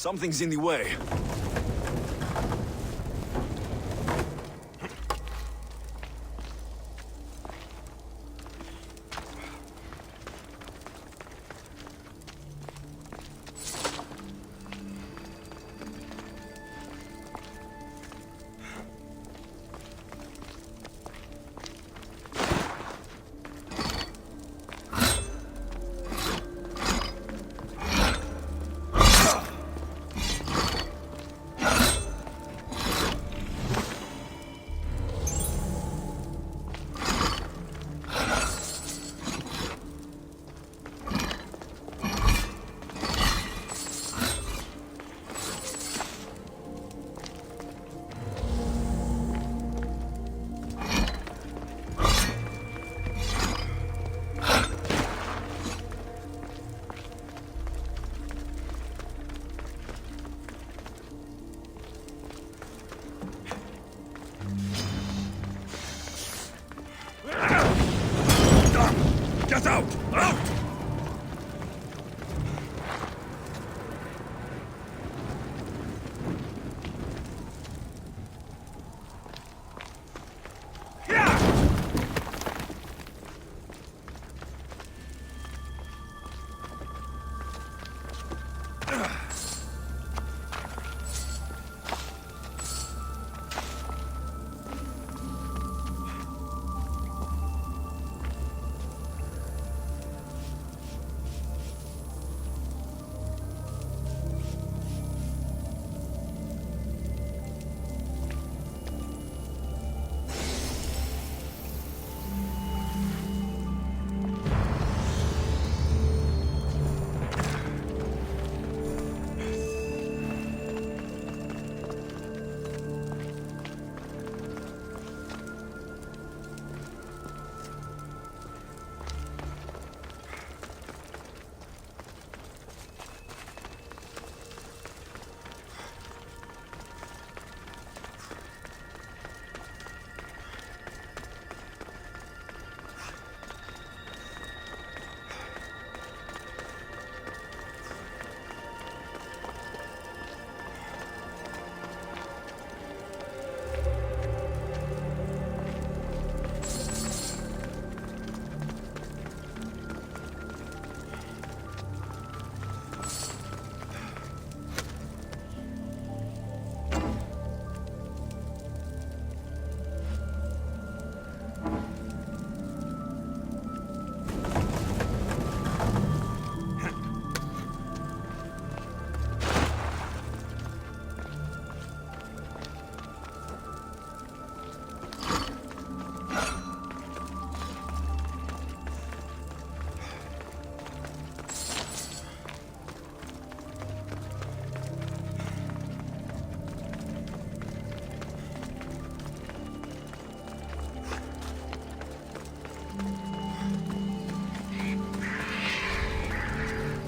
Something's in the way.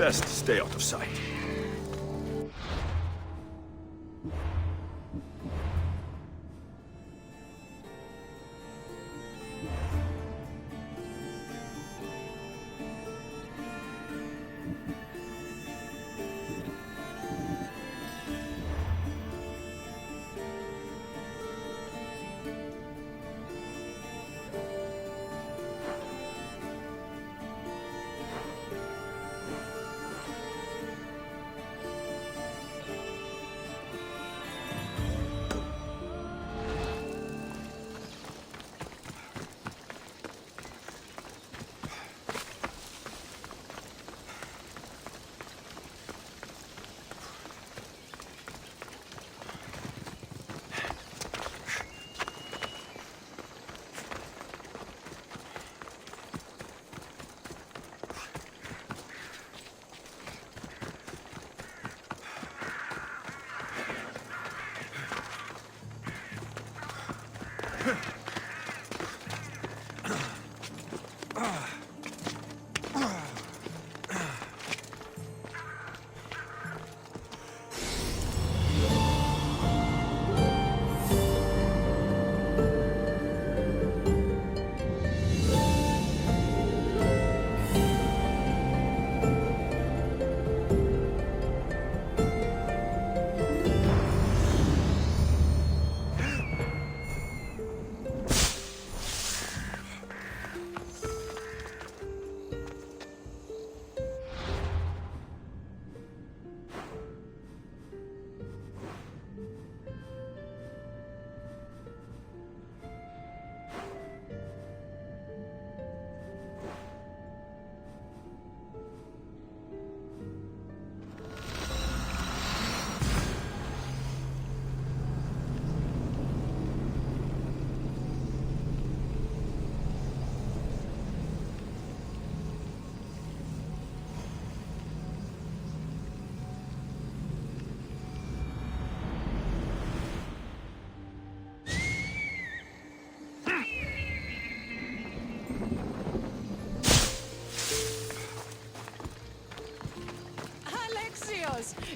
Best stay out of sight.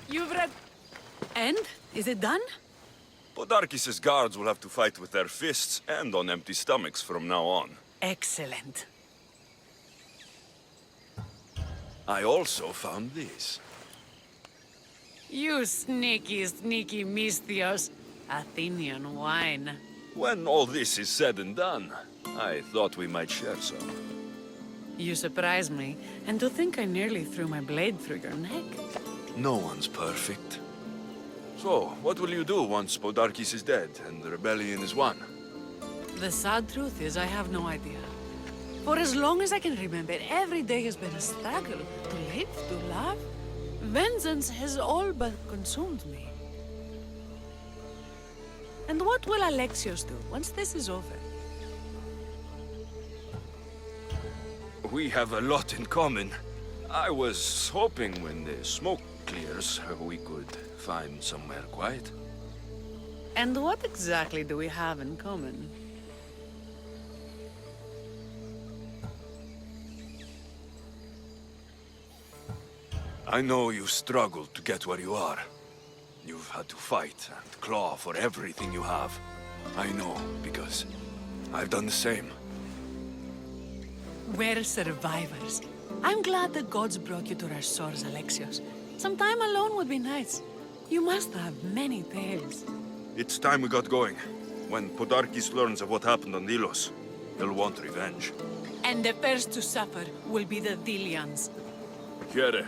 You've read... And? Is it done? Podarkis' guards will have to fight with their fists and on empty stomachs from now on. Excellent. I also found this. You sneaky, sneaky Misthios. Athenian wine. When all this is said and done, I thought we might share some. You surprise me, and to think I nearly threw my blade through your neck. No one's perfect. So, what will you do once Podarkis is dead and the rebellion is won? The sad truth is I have no idea. For as long as I can remember, every day has been a struggle. To live, to love. Vengeance has all but consumed me. And what will Alexios do once this is over? We have a lot in common. I was hoping when the smoke clears, we could find somewhere quiet. And what exactly do we have in common? I know you struggled to get where you are. You've had to fight and claw for everything you have. I know, because I've done the same. We're survivors. I'm glad the gods brought you to our shores, Alexios. Some time alone would be nice. You must have many tales. It's time we got going. When Podarkis learns of what happened on Delos, he'll want revenge. And the first to suffer will be the Delians. Here.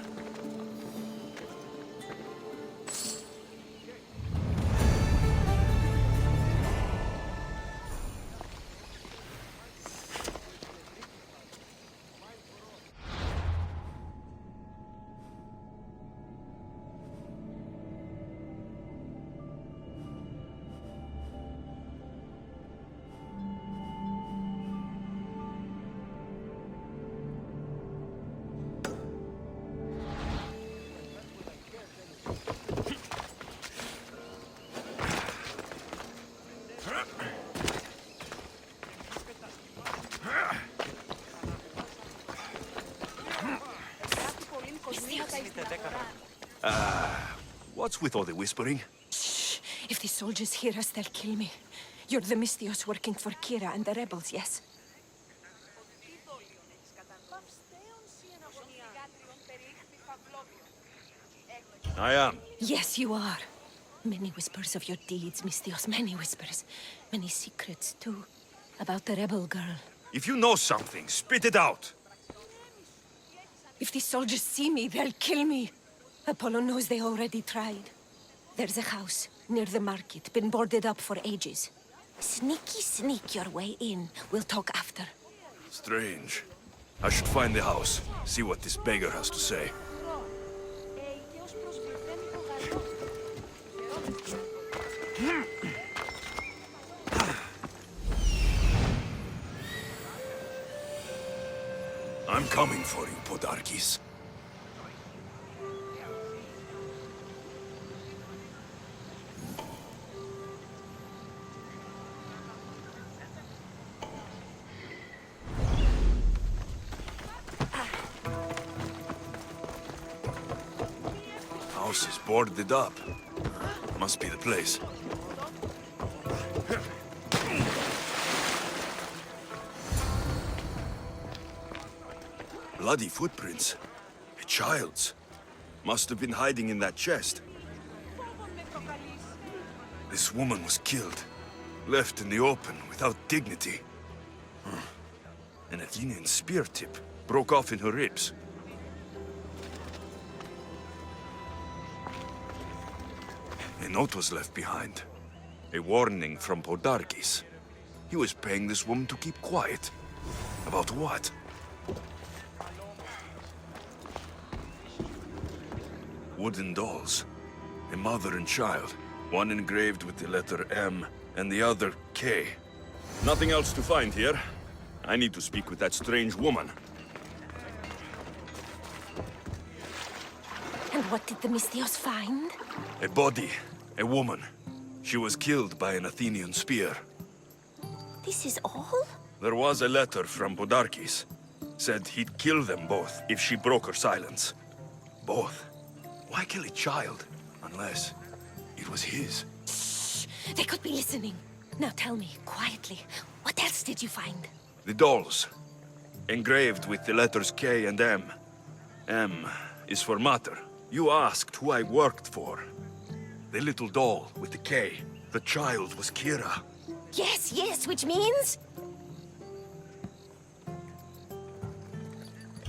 What's with all the whispering? Shh! If the soldiers hear us, they'll kill me. You're the Mystios working for Kira and the rebels, yes? I am. Yes, you are. Many whispers of your deeds, Mystios, many whispers. Many secrets, too, about the rebel girl. If you know something, spit it out. If the soldiers see me, they'll kill me. Apollo knows they already tried. There's a house near the market, been boarded up for ages. Sneak your way in. We'll talk after. Strange. I should find the house, see what this beggar has to say. I'm coming for you, Podarkis. House is boarded up. Must be the place. Bloody footprints. A child's. Must have been hiding in that chest. This woman was killed. Left in the open without dignity. An Athenian spear tip broke off in her ribs. A note was left behind. A warning from Podarkis. He was paying this woman to keep quiet. About what? Wooden dolls. A mother and child. One engraved with the letter M, and the other K. Nothing else to find here. I need to speak with that strange woman. And what did the Mystios find? A body. A woman. She was killed by an Athenian spear. This is all? There was a letter from Podarkis. Said he'd kill them both if she broke her silence. Both. Why kill a child? Unless it was his. Shh! They could be listening. Now tell me, quietly, what else did you find? The dolls. Engraved with the letters K and M. M is for Mater. You asked who I worked for. The little doll with the K. The child was Kira. Yes, which means?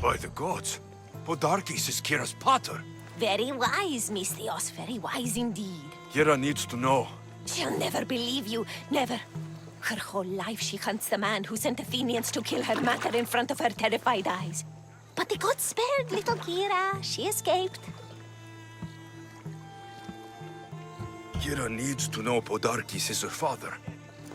By the gods, Podarkis is Kira's pater. Very wise, Mystios, very wise indeed. Kira needs to know. She'll never believe you, never. Her whole life she hunts the man who sent Athenians to kill her Mater in front of her terrified eyes. But the gods spared little Kira. She escaped. Kira needs to know Podarkis is her father.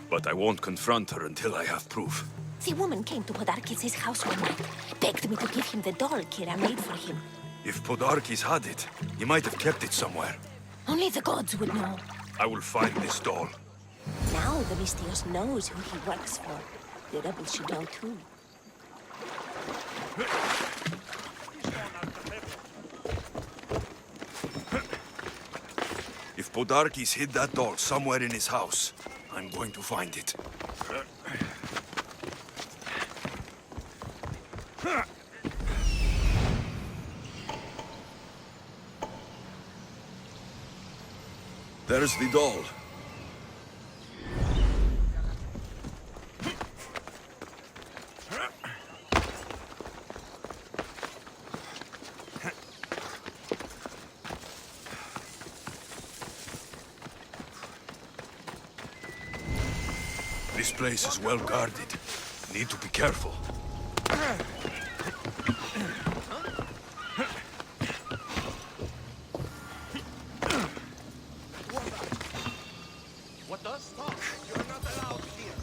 But I won't confront her until I have proof. The woman came to Podarkis' house one night, begged me to give him the doll Kira made for him. If Podarkis had it, he might have kept it somewhere. Only the gods would know. I will find this doll. Now the Mystios knows who he works for. The rebels should know too. If Podarkis hid that doll somewhere in his house, I'm going to find it. There's the doll. This place is well guarded. Need to be careful. What the? Stop! You're not allowed here.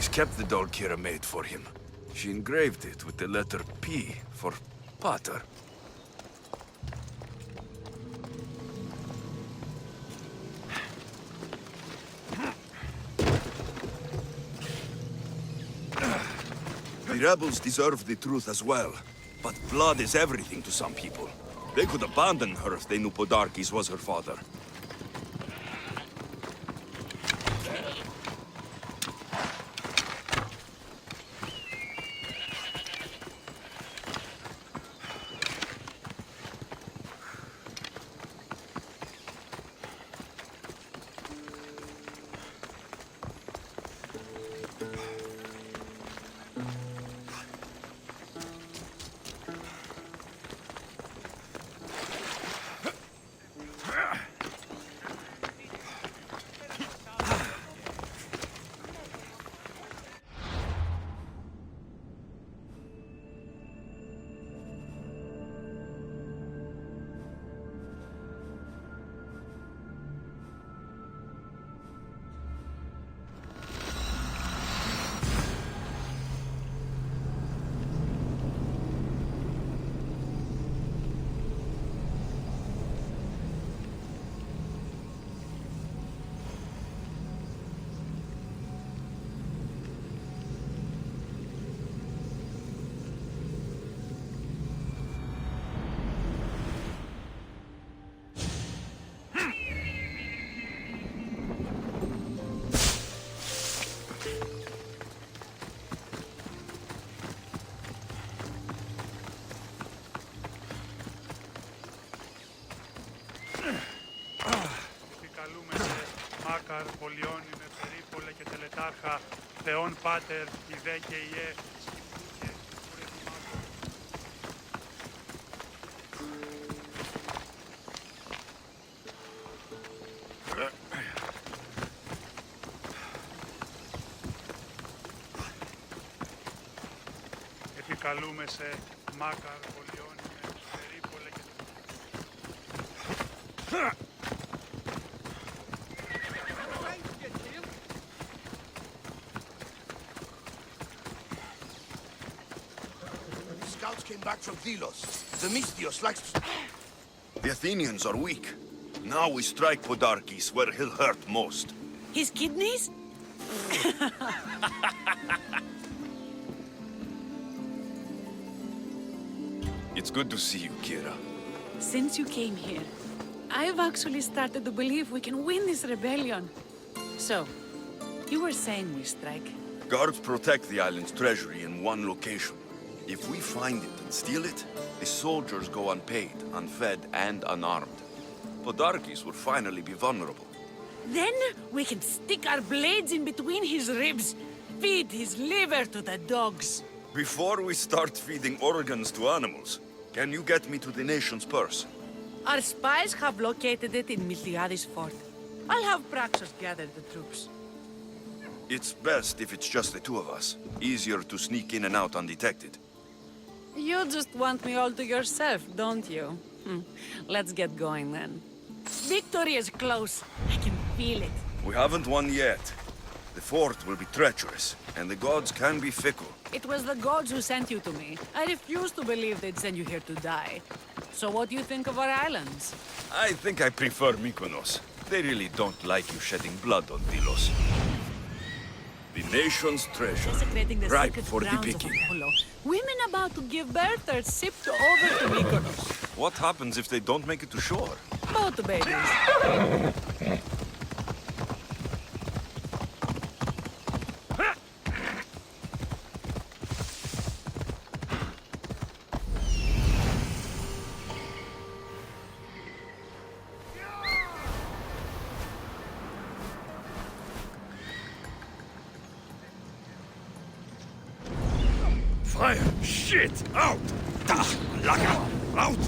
She's kept the doll Kira made for him. She engraved it with the letter P for Pater. The rebels deserve the truth as well. But blood is everything to some people. They could abandon her if they knew Podarkes was her father. Μάκαρ, πολιώνει με περίπολε και τελετάρχα, Θεόν Πάτερ, Ιδέ και Ιέ, επικαλούμε σε Μάκαρ, πολιώνει με περίπολε και Came back from Delos. The Mystios likes to... The Athenians are weak. Now we strike Podarkes where he'll hurt most. His kidneys? It's good to see you, Kira. Since you came here, I've actually started to believe we can win this rebellion. So, you were saying we strike? Guards protect the island's treasury in one location. If we find it and steal it, the soldiers go unpaid, unfed, and unarmed. Podarkes will finally be vulnerable. Then we can stick our blades in between his ribs, feed his liver to the dogs. Before we start feeding organs to animals, can you get me to the nation's purse? Our spies have located it in Miltiades fort. I'll have Praxos gather the troops. It's best if it's just the two of us. Easier to sneak in and out undetected. You just want me all to yourself, don't you? Let's get going then. Victory is close. I can feel it. We haven't won yet. The fort will be treacherous, and the gods can be fickle. It was the gods who sent you to me. I refuse to believe they'd send you here to die. So what do you think of our islands? I think I prefer Mykonos. They really don't like you shedding blood on Delos. The nation's treasure, ripe for the picking. Women about to give birth are shipped over to Mykonos. What happens if they don't make it to shore? Boat babies. Fire! Shit! Out! Da! Laga! Out!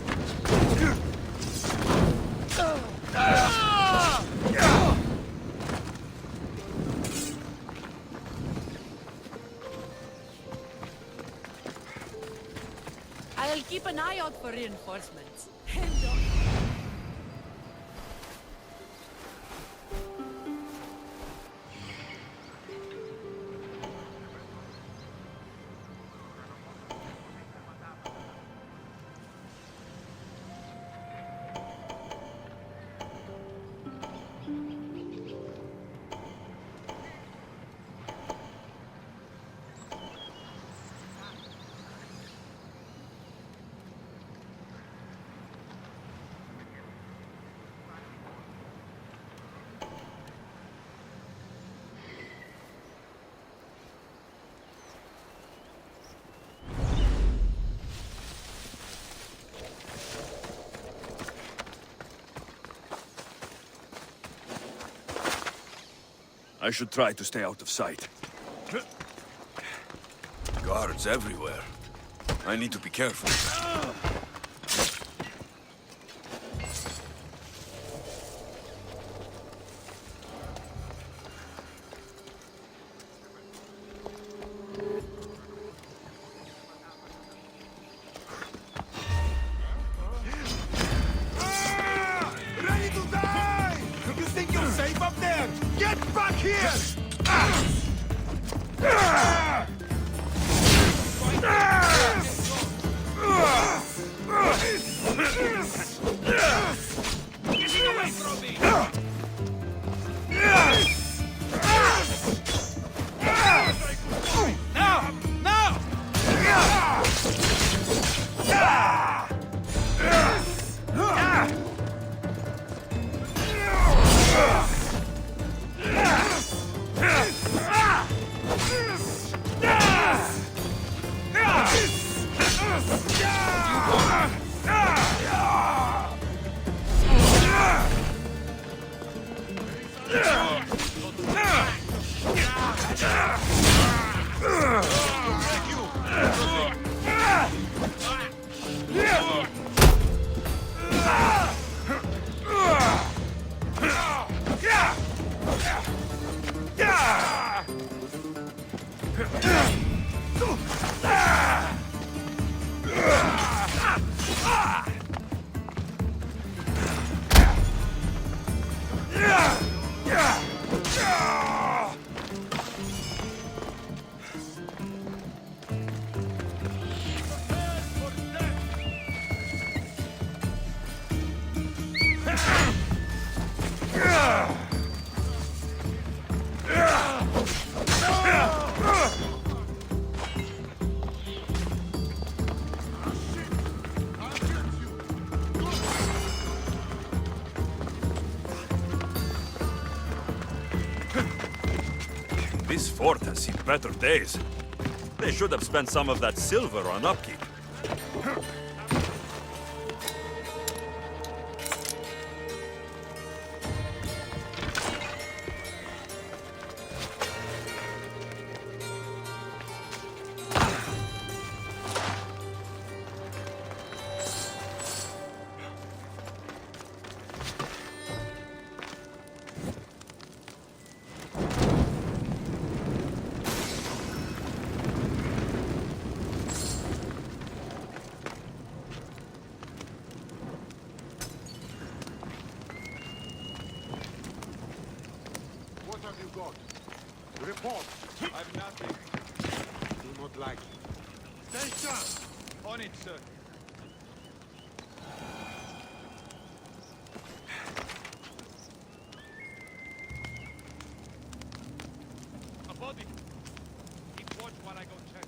I'll keep an eye out for reinforcements. I should try to stay out of sight. Guards everywhere. I need to be careful. Ready to die! You think you're safe up there? Get back here! Getting away from me! Now! Now! This fort has seen better days. They should have spent some of that silver on upkeep. What have you got? Report. I've nothing. Do not like it. Station! On it, sir. A body! Keep watch while I go check.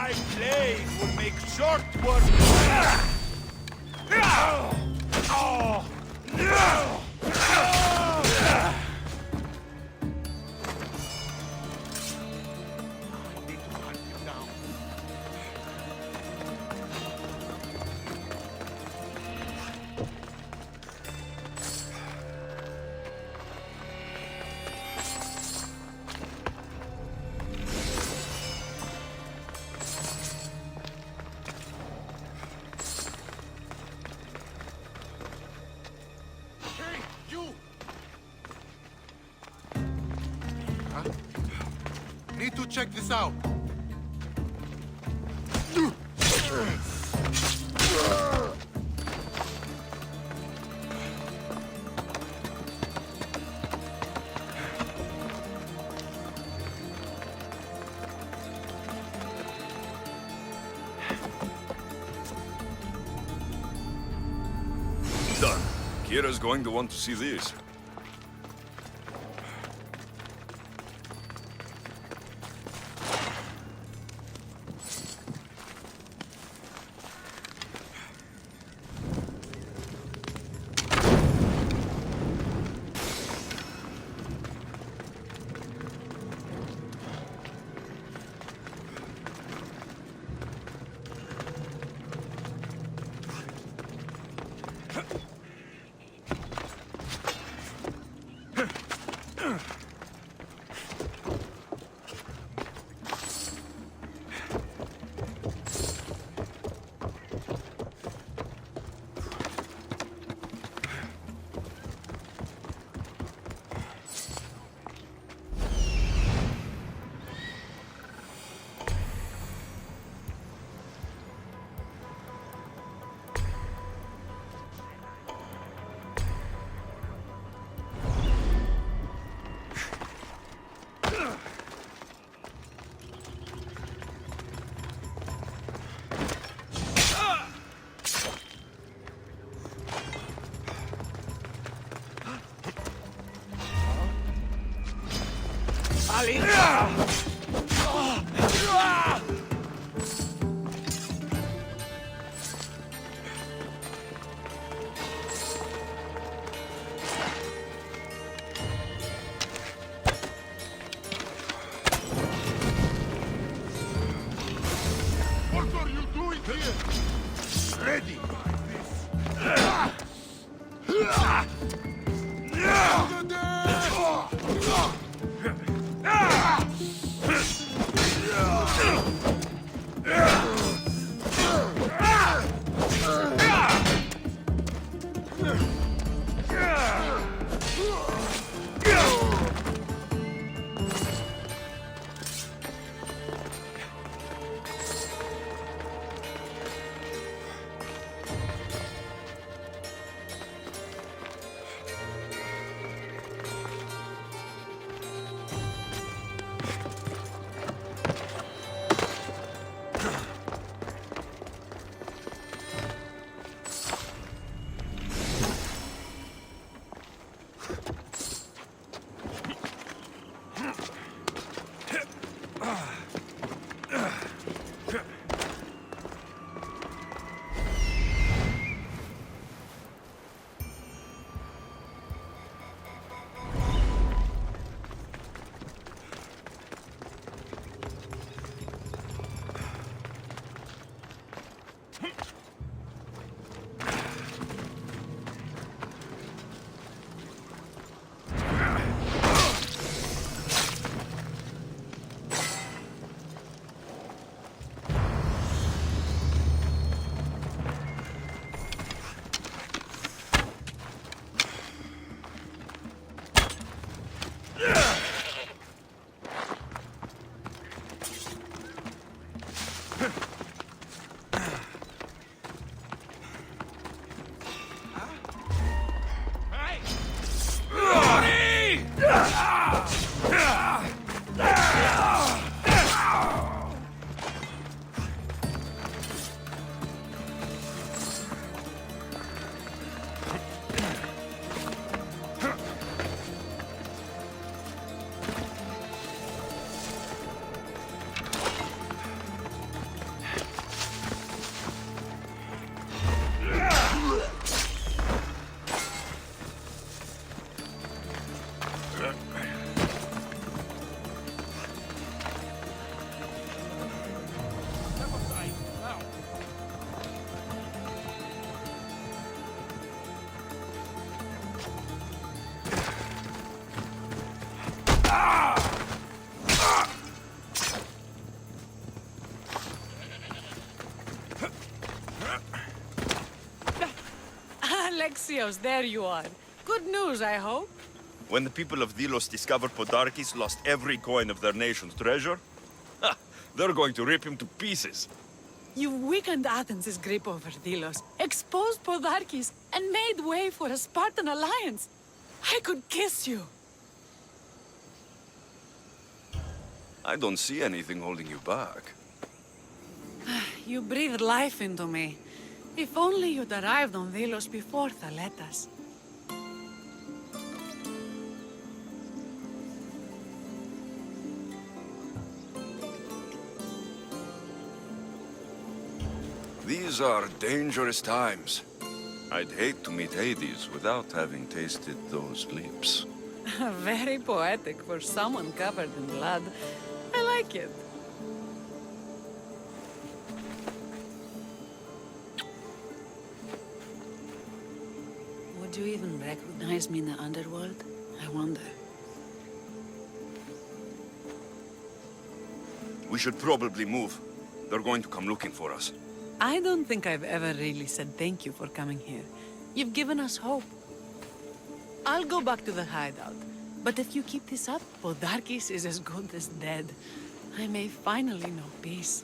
My blade will make short work. Need to check this out. Done. Kira's going to want to see this. What are you doing here? Ready. Alexios, there you are. Good news, I hope. When the people of Delos discovered Podarkes lost every coin of their nation's treasure, ha, they're going to rip him to pieces. You weakened Athens' grip over Delos, exposed Podarkes, and made way for a Spartan alliance. I could kiss you. I don't see anything holding you back. You breathed life into me. If only you'd arrived on Delos before Thaletas. These are dangerous times. I'd hate to meet Hades without having tasted those lips. Very poetic for someone covered in blood. I like it. Would you even recognize me in the underworld? I wonder. We should probably move. They're going to come looking for us. I don't think I've ever really said thank you for coming here. You've given us hope. I'll go back to the hideout. But if you keep this up, Podarkes is as good as dead. I may finally know peace.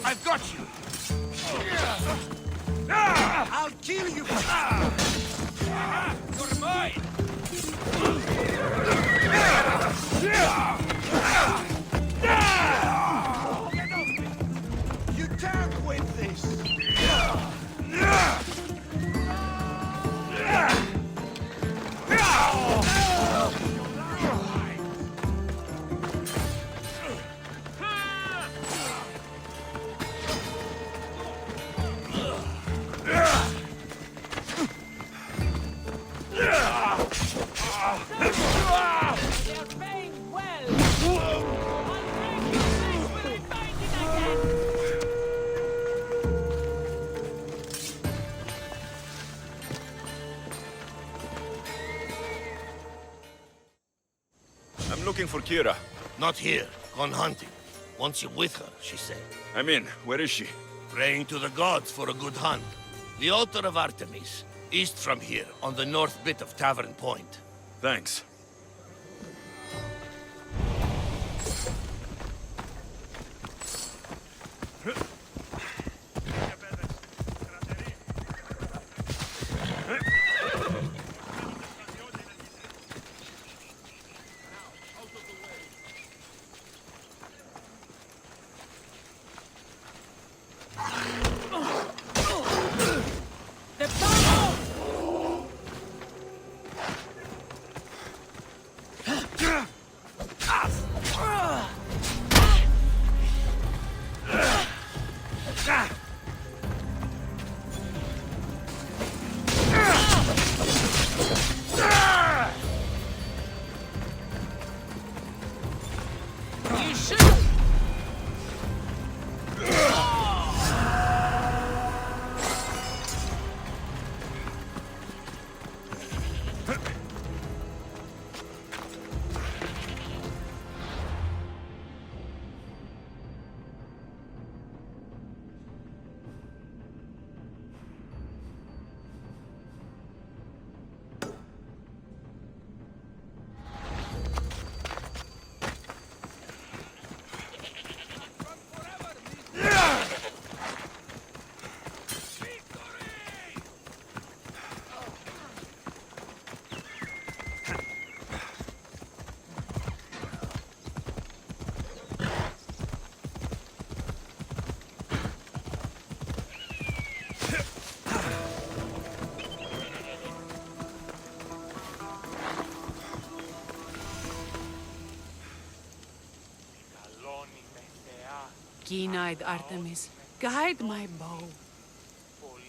I've got you! I'll kill you! You're mine! You can't win this! I'm looking for Kira. Not here. Gone hunting. Wants you with her, she said. I'm in. Where is she? Praying to the gods for a good hunt. The altar of Artemis. East from here, on the north bit of Tavern Point. Thanks. keen-eyed Artemis, guide my bow.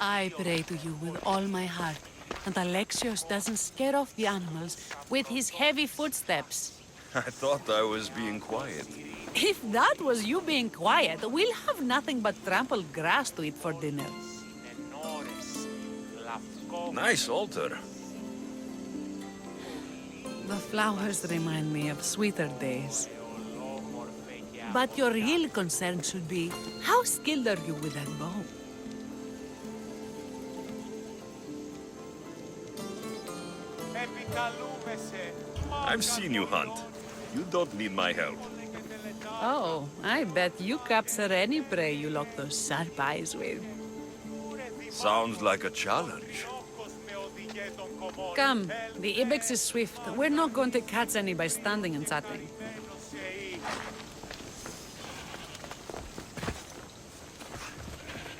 I pray to you with all my heart, and Alexios doesn't scare off the animals with his heavy footsteps. I thought I was being quiet. If that was you being quiet, we'll have nothing but trampled grass to eat for dinner. Nice altar. The flowers remind me of sweeter days. But your real concern should be, how skilled are you with that bow? I've seen you hunt. You don't need my help. Oh, I bet you capture any prey you lock those sharp eyes with. Sounds like a challenge. Come, the ibex is swift. We're not going to catch any by standing and chatting.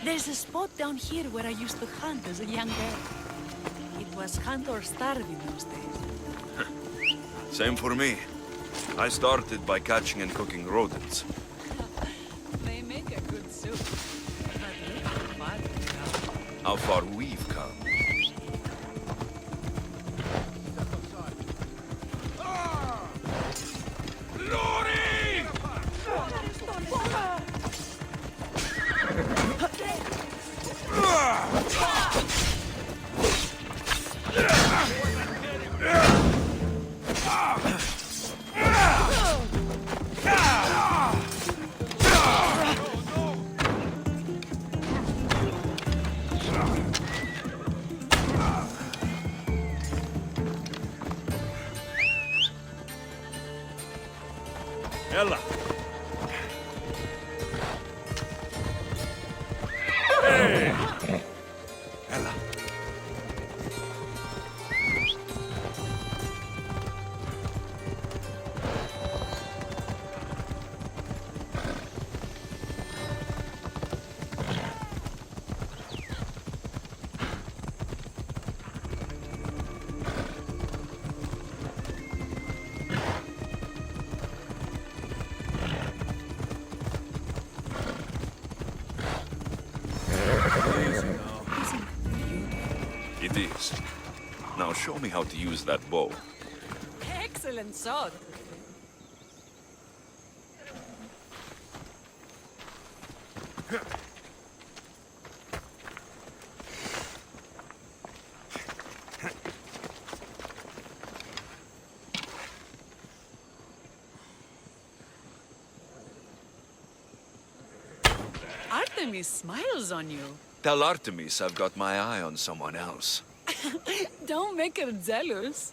There's a spot down here where I used to hunt as a young girl. It was hunt or starve in those days. Same for me. I started by catching and cooking rodents. They make a good soup. But look how far we've come. How far we've come. Ella! Hey! Ella. It is. Now show me how to use that bow. Excellent shot. Artemis smiles on you. Tell Artemis I've got my eye on someone else. Don't make her jealous.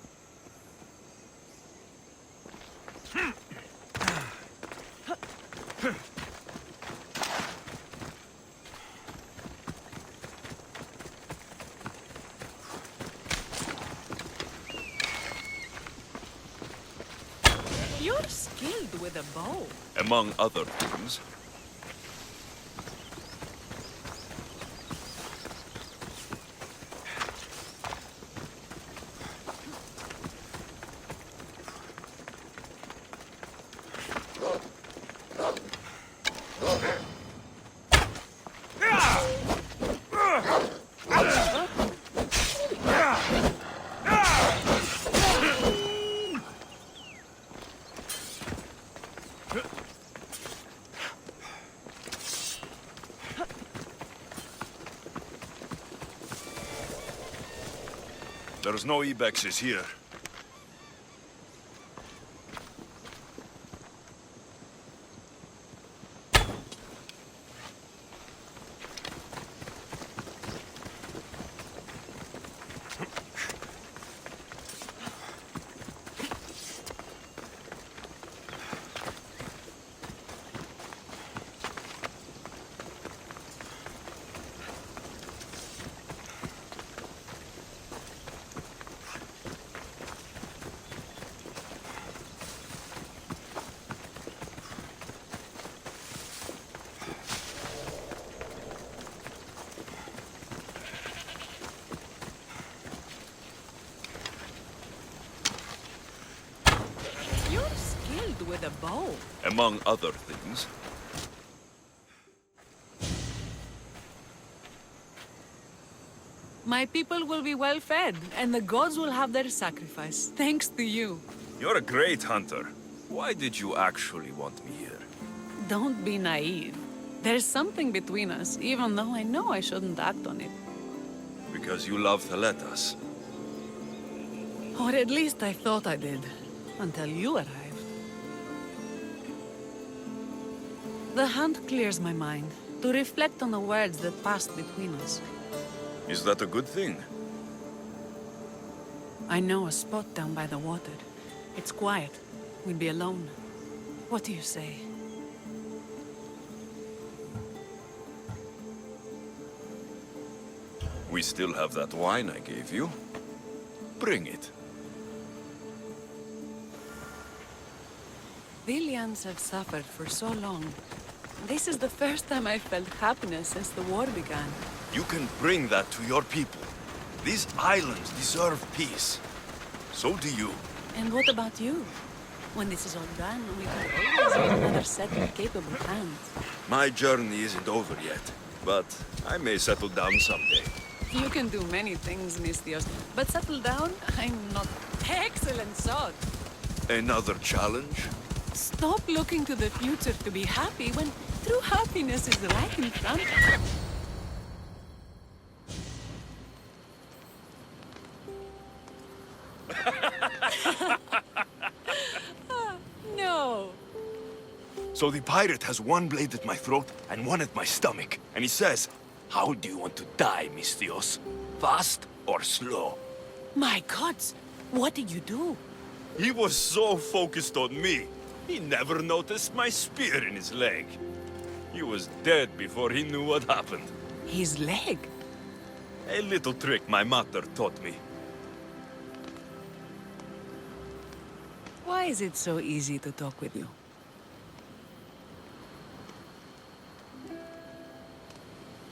You're skilled with a bow. Among other things. There's no ibexes here. You're skilled with a bow. Among other things. My people will be well fed, and the gods will have their sacrifice, thanks to you. You're a great hunter. Why did you actually want me here? Don't be naive. There's something between us, even though I know I shouldn't act on it. Because you love Theletas. Or at least I thought I did, until you arrived. The hunt clears my mind, to reflect on the words that passed between us. Is that a good thing? I know a spot down by the water. It's quiet. We'll be alone. What do you say? We still have that wine I gave you. Bring it. Villians have suffered for so long. This is the first time I've felt happiness since the war began. You can bring that to your people. These islands deserve peace. So do you. And what about you? When this is all done, we can always get another set of capable hands. My journey isn't over yet, but I may settle down someday. You can do many things, Mistios, but settle down, I'm not. Excellent thought! Another challenge? Stop looking to the future to be happy when true happiness is right in front of you. No. So the pirate has one blade at my throat and one at my stomach. And he says, how do you want to die, Mistios? Fast or slow? My gods, what did you do? He was so focused on me, he never noticed my spear in his leg. He was dead before he knew what happened. His leg? A little trick my mother taught me. Why is it so easy to talk with you?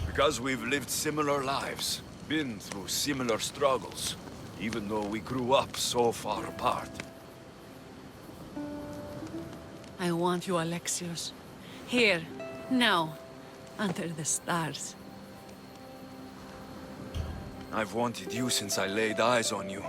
Because we've lived similar lives, been through similar struggles, even though we grew up so far apart. I want you, Alexios. Here, now, under the stars. I've wanted you since I laid eyes on you.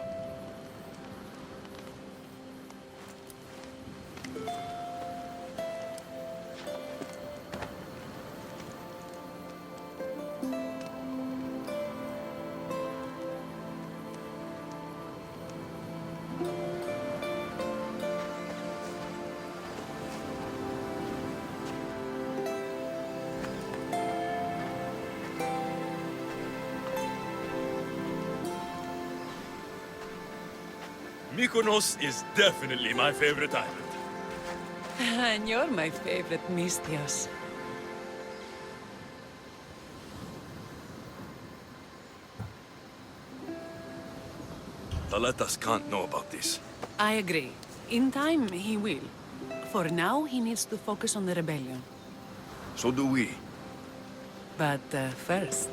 Mykonos is definitely my favorite island. And you're my favorite, Mistios. Theletas can't know about this. I agree. In time, he will. For now, he needs to focus on the rebellion. So do we. But first...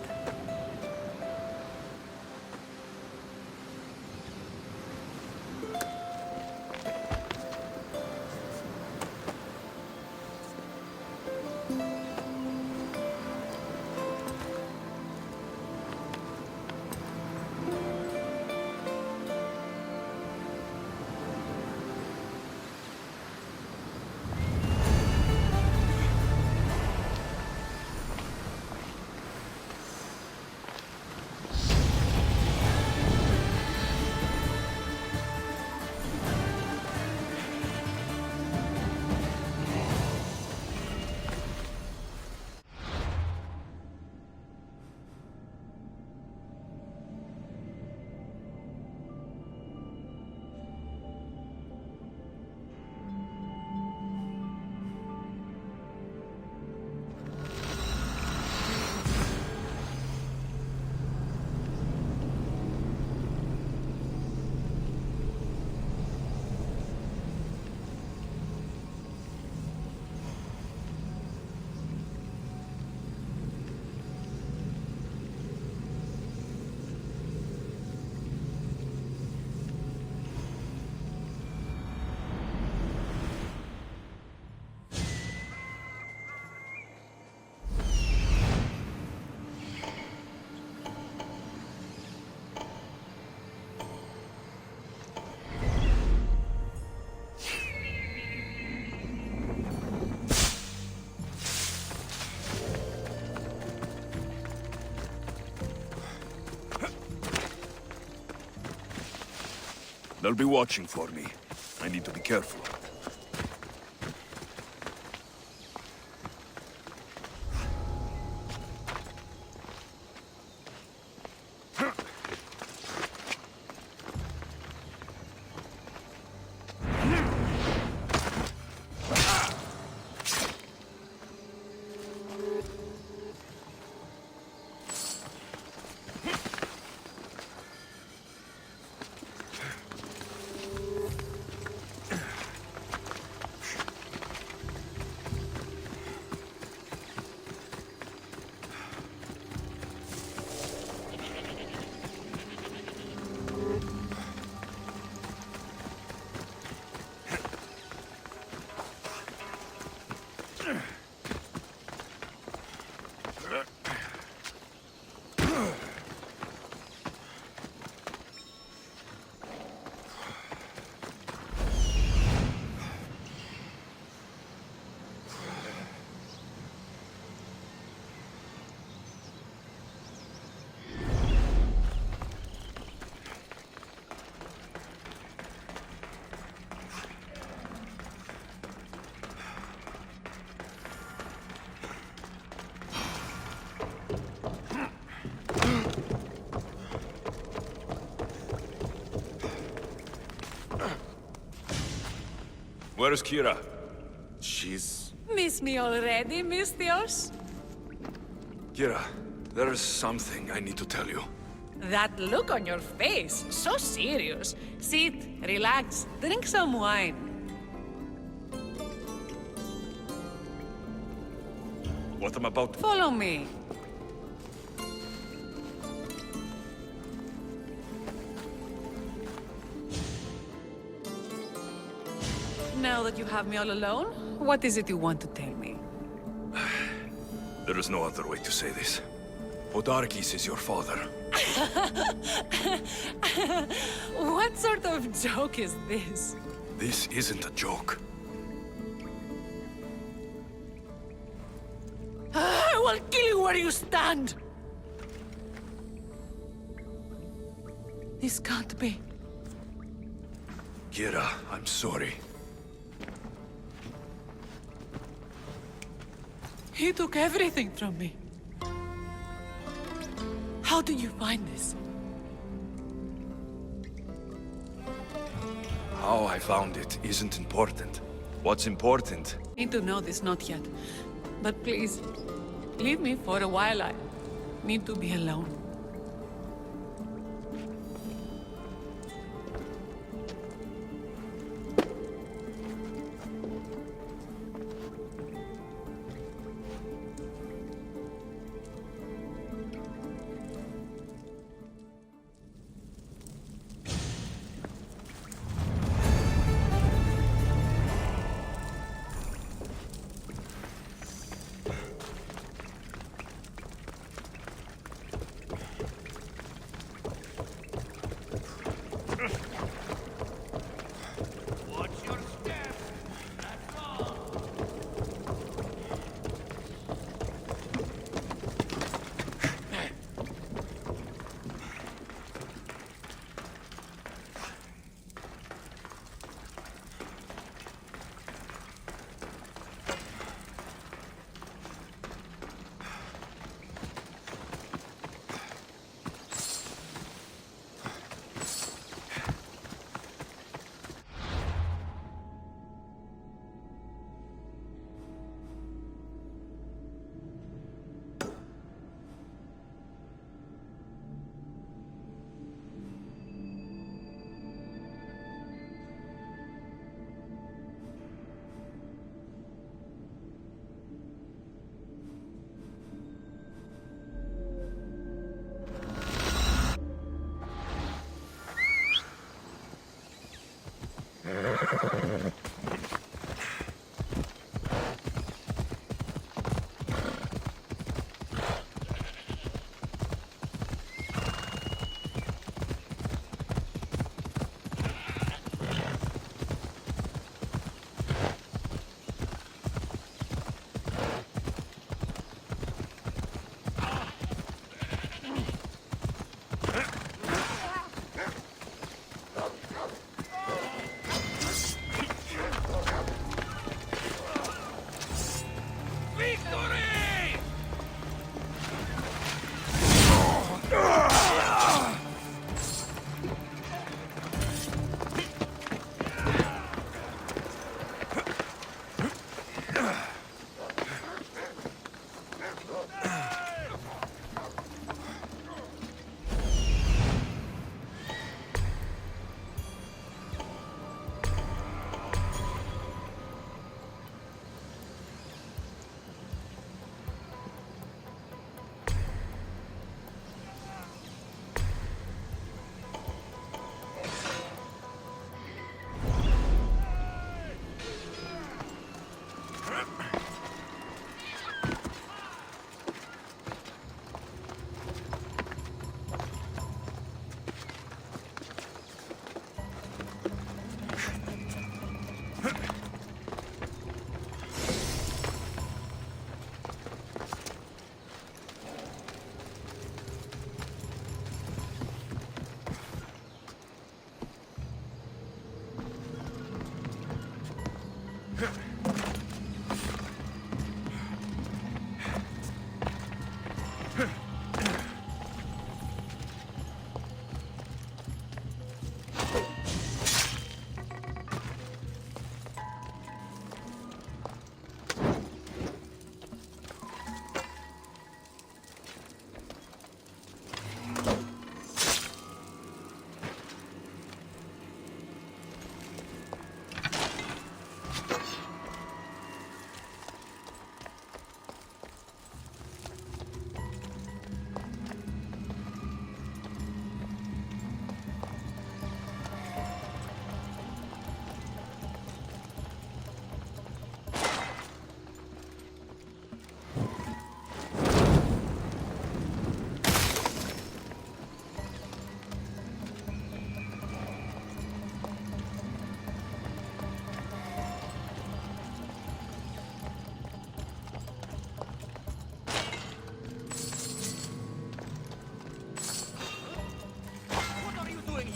They'll be watching for me. I need to be careful. Where's Kira? She's... Miss me already, Mistios? Kira, there's something I need to tell you. That look on your face, so serious. Sit, relax, drink some wine. What I'm about to... Follow me. Now that you have me all alone, what is it you want to tell me? There is no other way to say this. Podarkis is your father. What sort of joke is this? This isn't a joke. I will kill you where you stand! This can't be. Kira, I'm sorry. He took everything from me. How did you find this? How I found it isn't important. What's important? Need to know this, not yet. But please, leave me for a while. I need to be alone.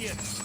here.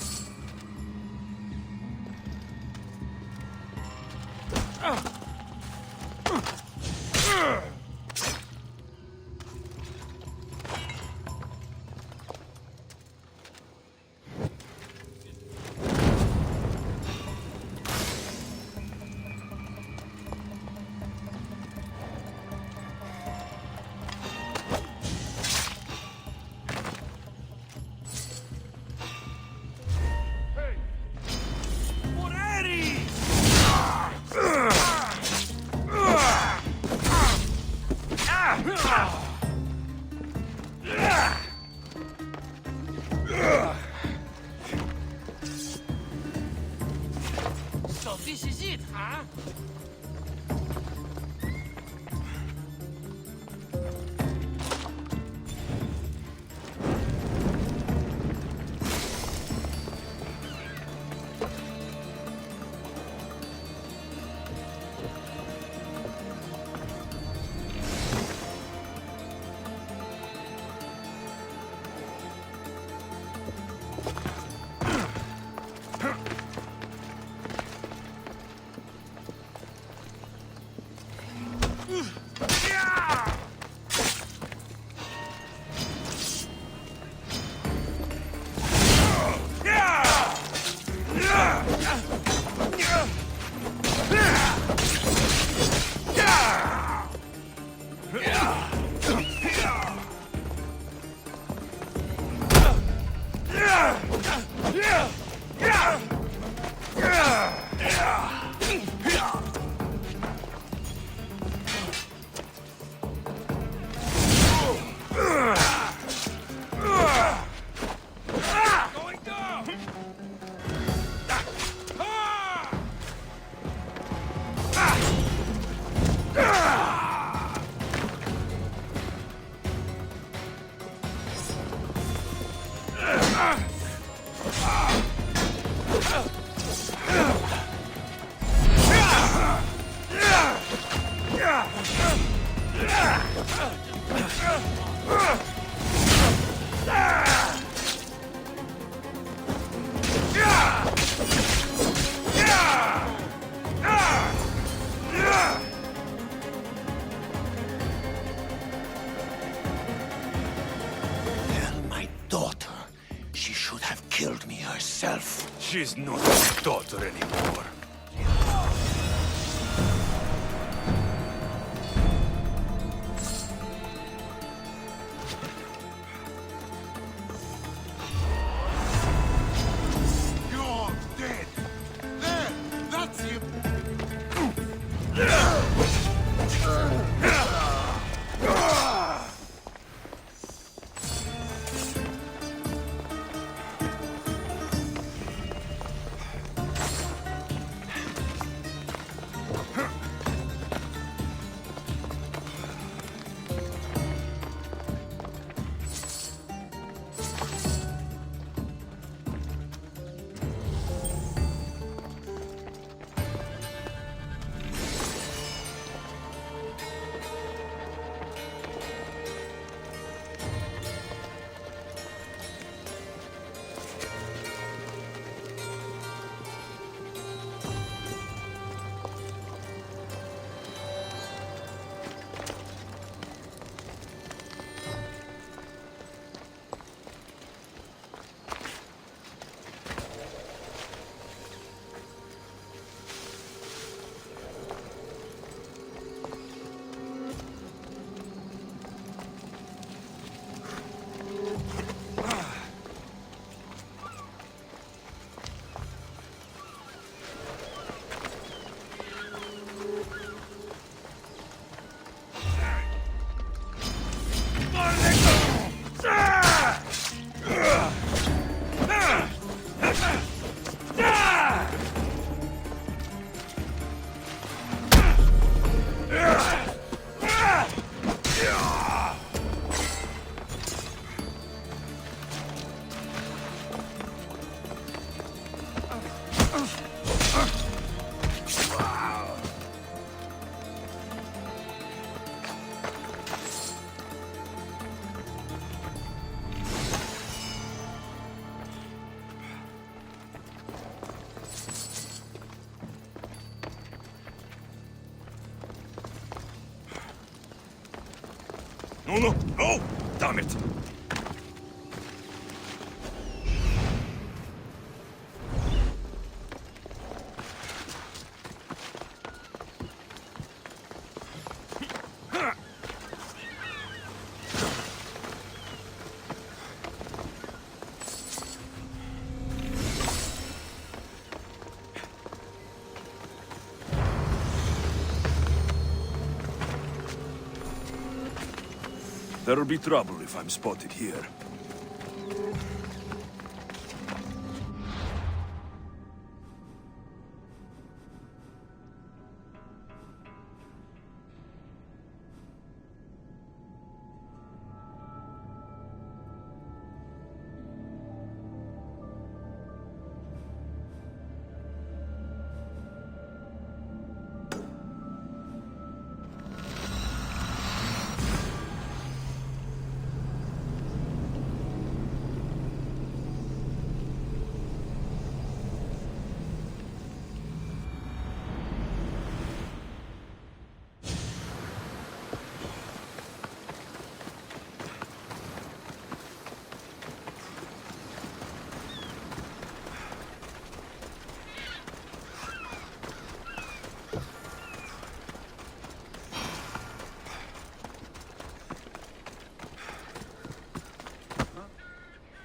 So this is it, huh? Killed me herself. She's not my daughter anymore. You're dead. There, that's him. No, no, no! Damn it! There'll be trouble if I'm spotted here.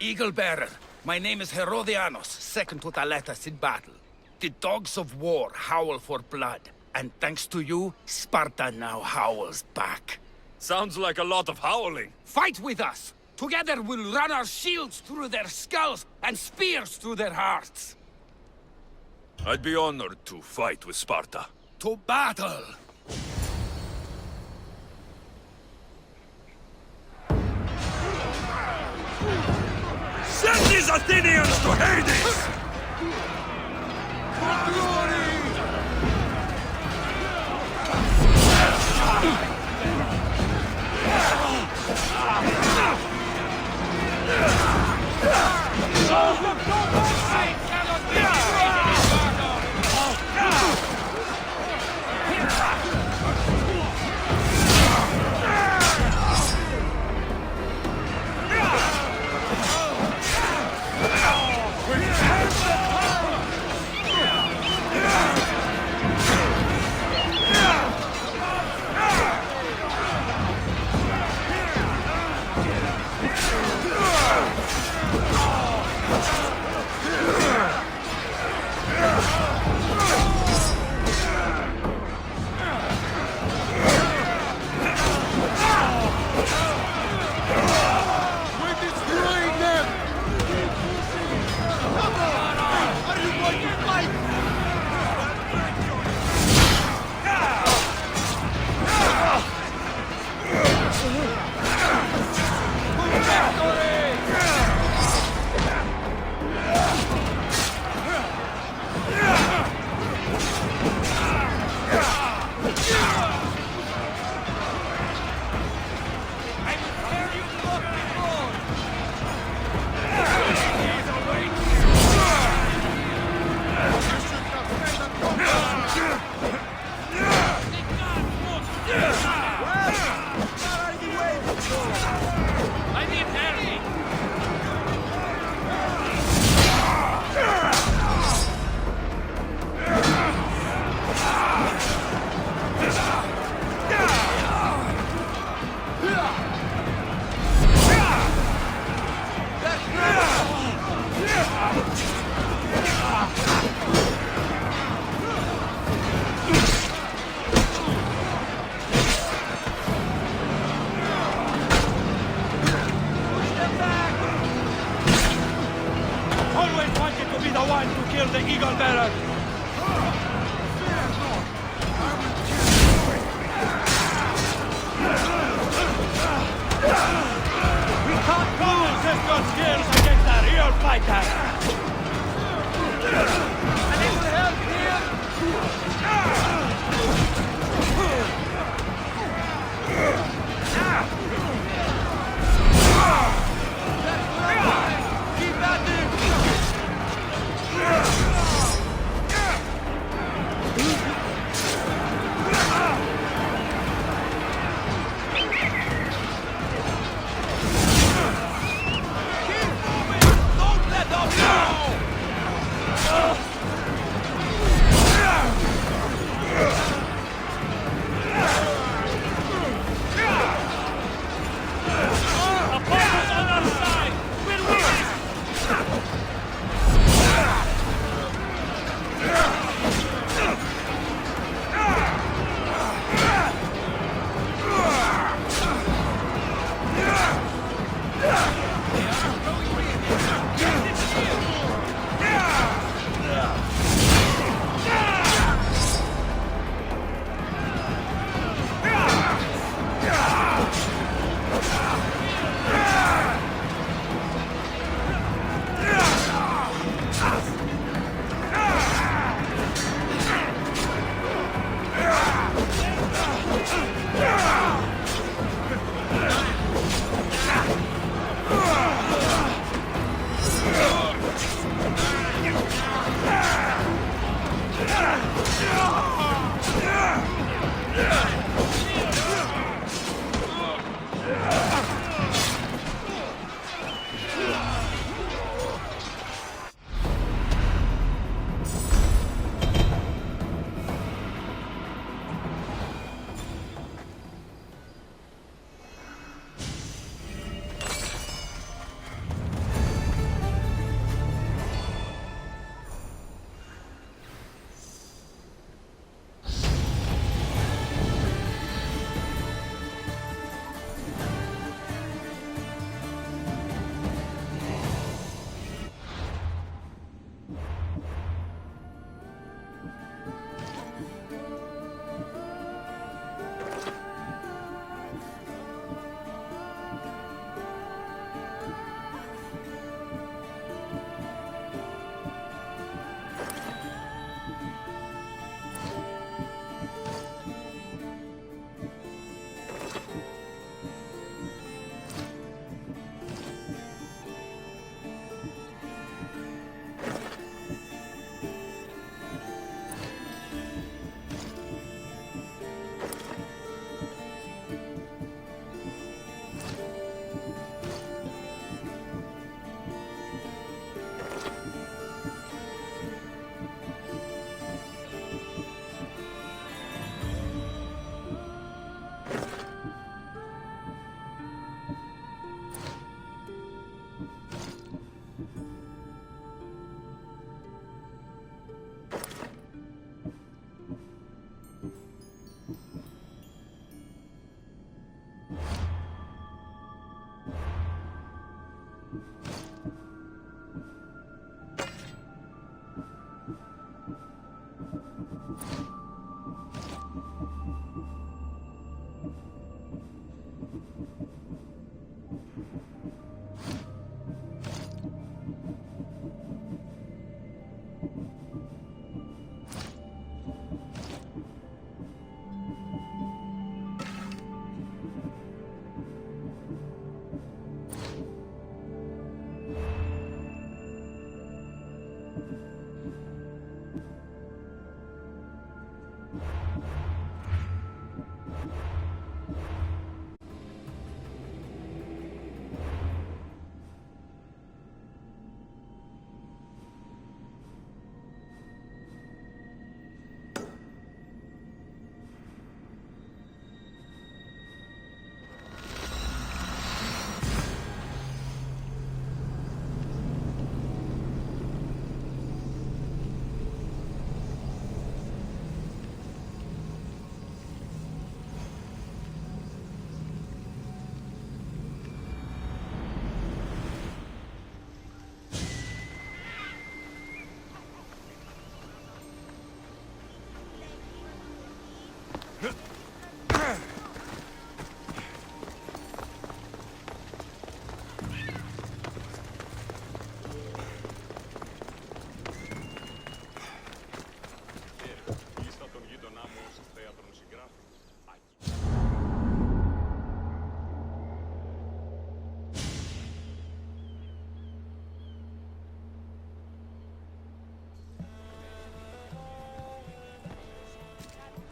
Eagle Bearer, my name is Herodianos, second to Thaletas in battle. The dogs of war howl for blood, and thanks to you, Sparta now howls back. Sounds like a lot of howling. Fight with us! Together we'll run our shields through their skulls and spears through their hearts! I'd be honored to fight with Sparta. To battle! Send these Athenians to Hades!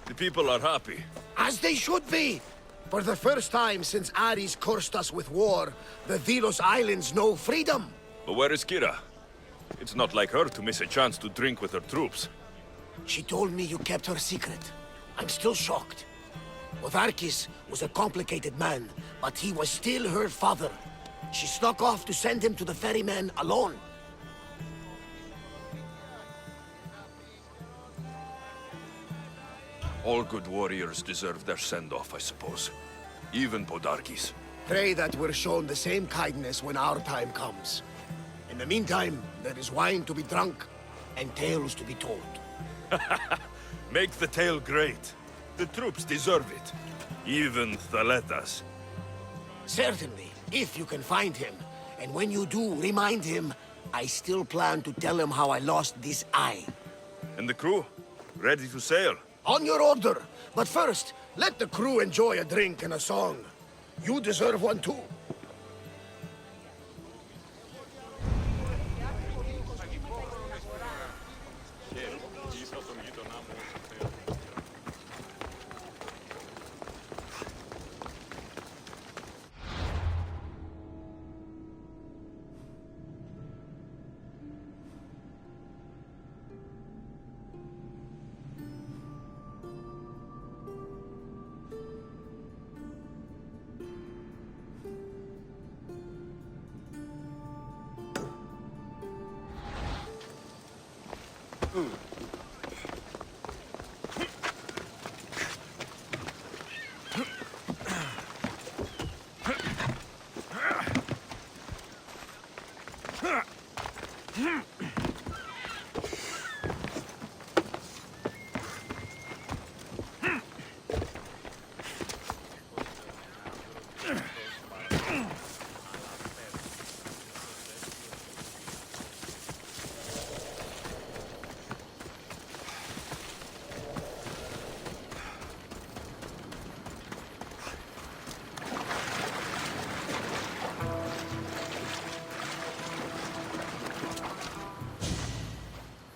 The people are happy. As they should be! For the first time since Ares cursed us with war, the Delos Islands know freedom! But where is Kira? It's not like her to miss a chance to drink with her troops. She told me you kept her secret. I'm still shocked. Otharkis was a complicated man, but he was still her father. She snuck off to send him to the ferryman alone. All good warriors deserve their send-off, I suppose. Even Podarkis. Pray that we're shown the same kindness when our time comes. In the meantime, there is wine to be drunk, and tales to be told. Make the tale great. The troops deserve it. Even Thaletas. Certainly, if you can find him. And when you do, remind him, I still plan to tell him how I lost this eye. And the crew? Ready to sail? On your order. But first, let the crew enjoy a drink and a song. You deserve one too.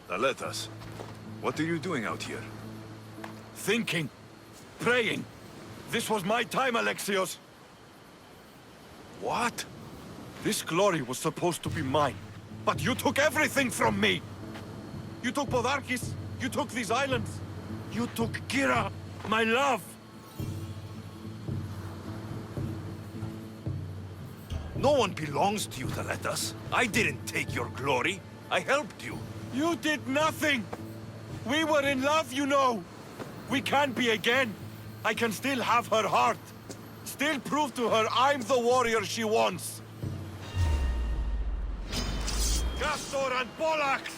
Thaletas, what are you doing out here? Thinking. Praying. This was my time, Alexios. What? This glory was supposed to be mine. But you took everything from me! You took Podarkis. You took these islands. You took Kira, my love. No one belongs to you, Thaletas. I didn't take your glory. I helped you. You did nothing! We were in love, you know! We can be again! I can still have her heart! Still prove to her I'm the warrior she wants! Castor and Pollux!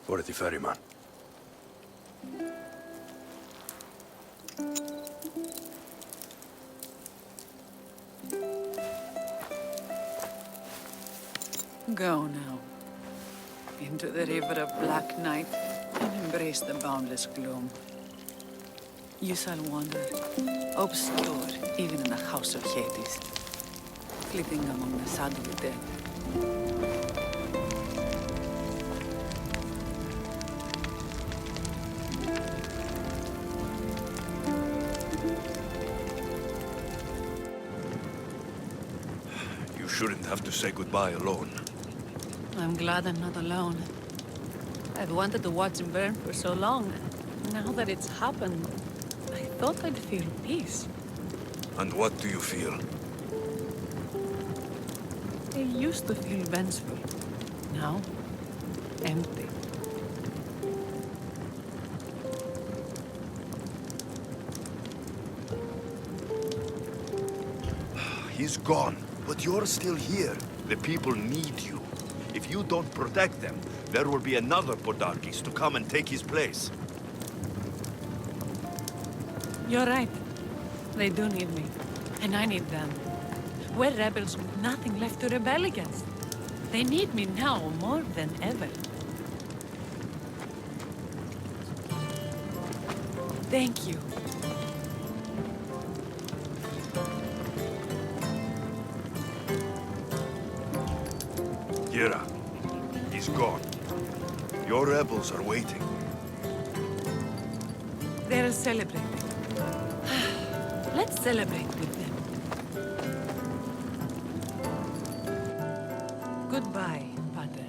For the ferryman. Go now. Into the river of black night and embrace the boundless gloom. You shall wander, obscure even in the house of Hades, flitting among the sadly dead. You shouldn't have to say goodbye alone. I'm glad I'm not alone. I've wanted to watch him burn for so long. Now that it's happened, I thought I'd feel peace. And what do you feel? I used to feel vengeful. Now, empty. He's gone, but you're still here. The people need you. If you don't protect them, there will be another Podarkes to come and take his place. You're right. They do need me. And I need them. We're rebels with nothing left to rebel against. They need me now more than ever. Thank you. Gira, he's gone. Your rebels are waiting. They're celebrating. Let's celebrate with them. Goodbye, Pater.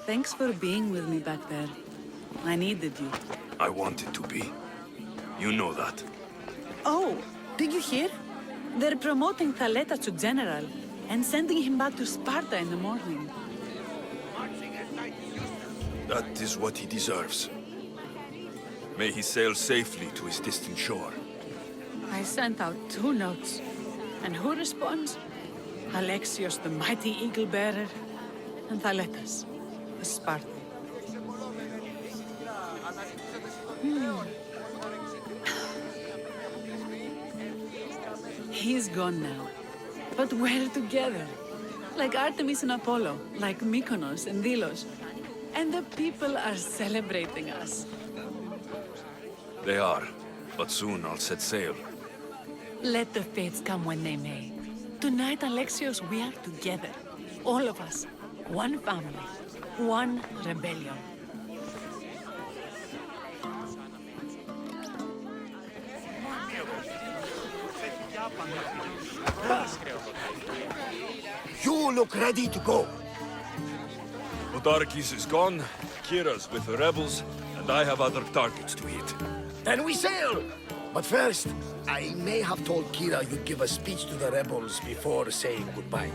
Thanks for being with me back there. I needed you. I wanted to be. You know that. Oh, did you hear? They're promoting Thaleta to general and sending him back to Sparta in the morning. That is what he deserves. May he sail safely to his distant shore. I sent out 2 notes. And who responds? Alexios, the mighty eagle bearer, and Thaletas, the Spartan. He's gone now. But we're together. Like Artemis and Apollo, like Mykonos and Delos. And the people are celebrating us. They are, but soon I'll set sail. Let the fates come when they may. Tonight, Alexios, we are together. All of us. One family. One rebellion. You look ready to go. Podarkes is gone, Kira's with the rebels, and I have other targets to hit. Then we sail! But first, I may have told Kira you'd give a speech to the rebels before saying goodbye.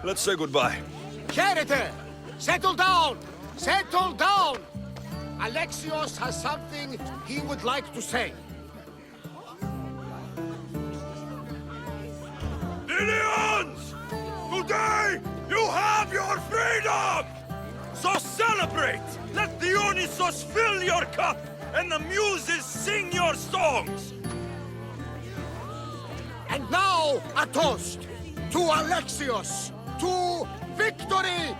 Let's say goodbye. Charity! Settle down! Settle down! Alexios has something he would like to say. Delians! Today, you have your freedom! So celebrate! Let the Dionysos fill your cup, and the muses sing your songs! And now, a toast to Alexios, to victory!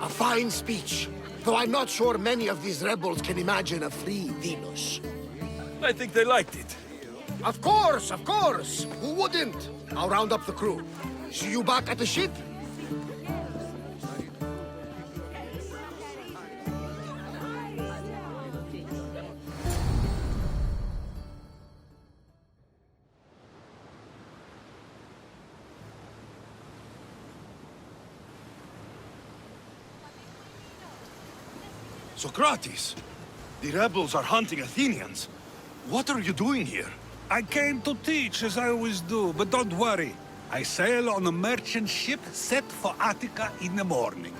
A fine speech, though I'm not sure many of these rebels can imagine a free Delos. I think they liked it. Of course, of course! Who wouldn't? I'll round up the crew. See you back at the ship? Socrates! The rebels are hunting Athenians. What are you doing here? I came to teach, as I always do, but don't worry. I sail on a merchant ship set for Attica in the morning.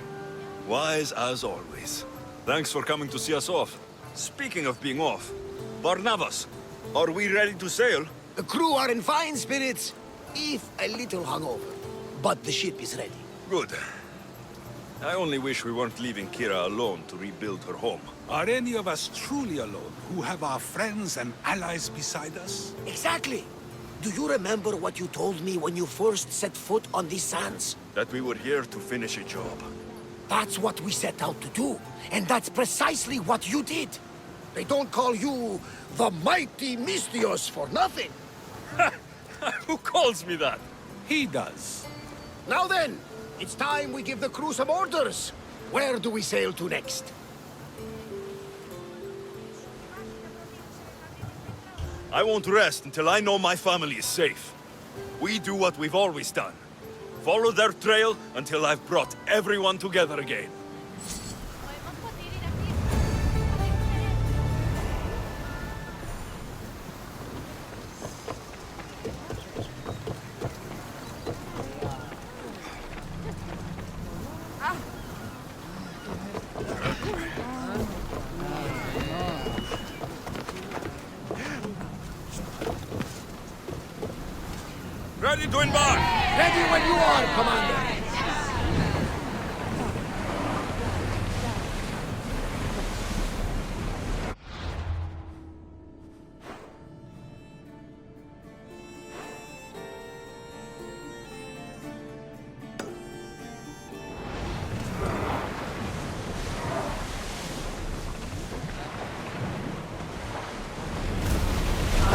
Wise as always. Thanks for coming to see us off. Speaking of being off, Barnabas, are we ready to sail? The crew are in fine spirits, if a little hungover. But the ship is ready. Good. I only wish we weren't leaving Kira alone to rebuild her home. Are any of us truly alone, who have our friends and allies beside us? Exactly! Do you remember what you told me when you first set foot on these sands? That we were here to finish a job. That's what we set out to do, and that's precisely what you did. They don't call you the mighty Misthios for nothing. Who calls me that? He does. Now then, it's time we give the crew some orders. Where do we sail to next? I won't rest until I know my family is safe. We do what we've always done. Follow their trail until I've brought everyone together again. Ready to embark! Ready when you are, Commander!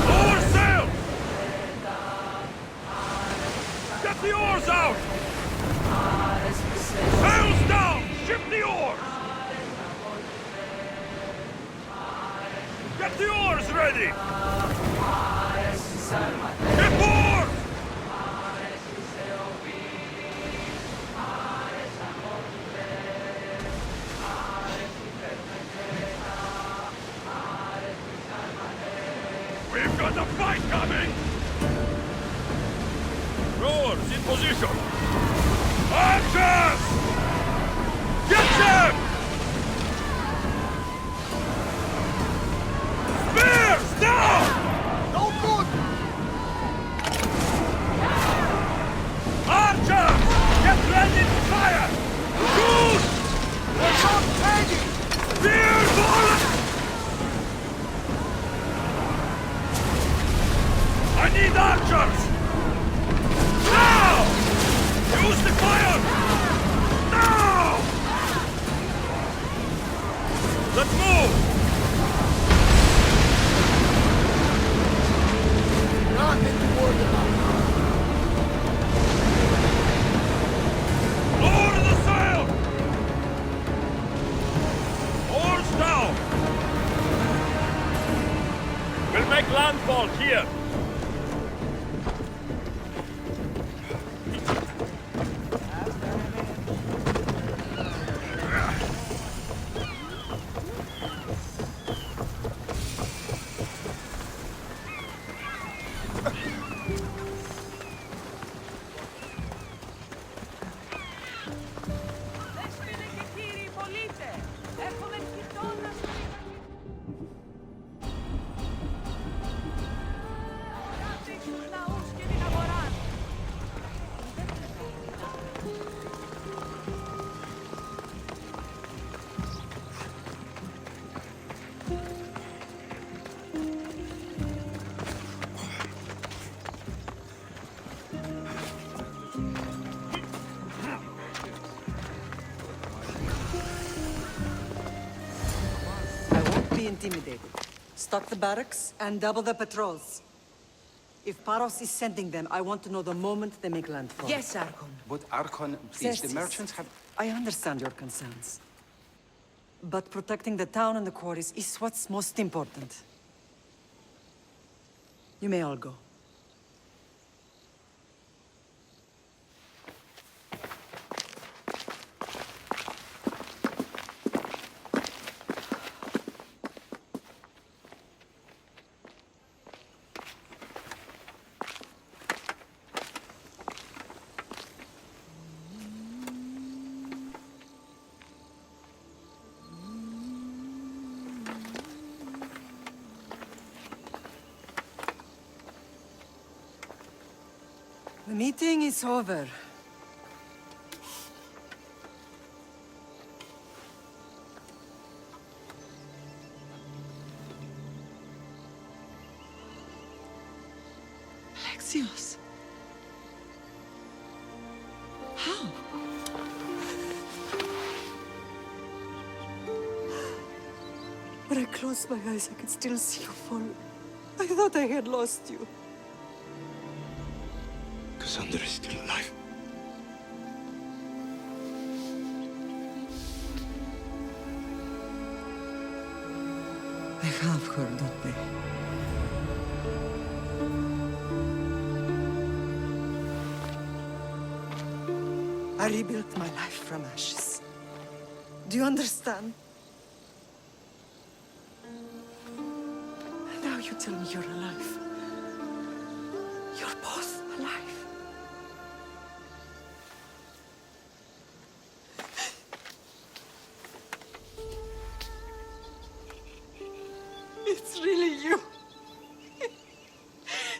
Lower sail! Get the oars out! Get the oars ready! Get oars! We've got a fight coming! Rowers in position! Archers! Get them! Spears down! No good! Archers! Get ready to fire! Shoot! We're not ready! Spear bullets! I need archers! Now! Use the fire! Now! Let's move! Nothing to worry about now. Lower the sail! Oars down! We'll make landfall here! Intimidated. Stock the barracks and double the patrols. If Paros is sending them, I want to know the moment they make landfall. Yes, Archon. But Archon, please, the Xerxes, merchants have... I understand your concerns. But protecting the town and the quarries is what's most important. You may all go. The meeting is over. Alexios. How? When I closed my eyes, I could still see you fall. I thought I had lost you. Cassandra is still alive. They have her, don't they? I rebuilt my life from ashes. Do you understand? Now you tell me you're alive. You're both alive. It's really you.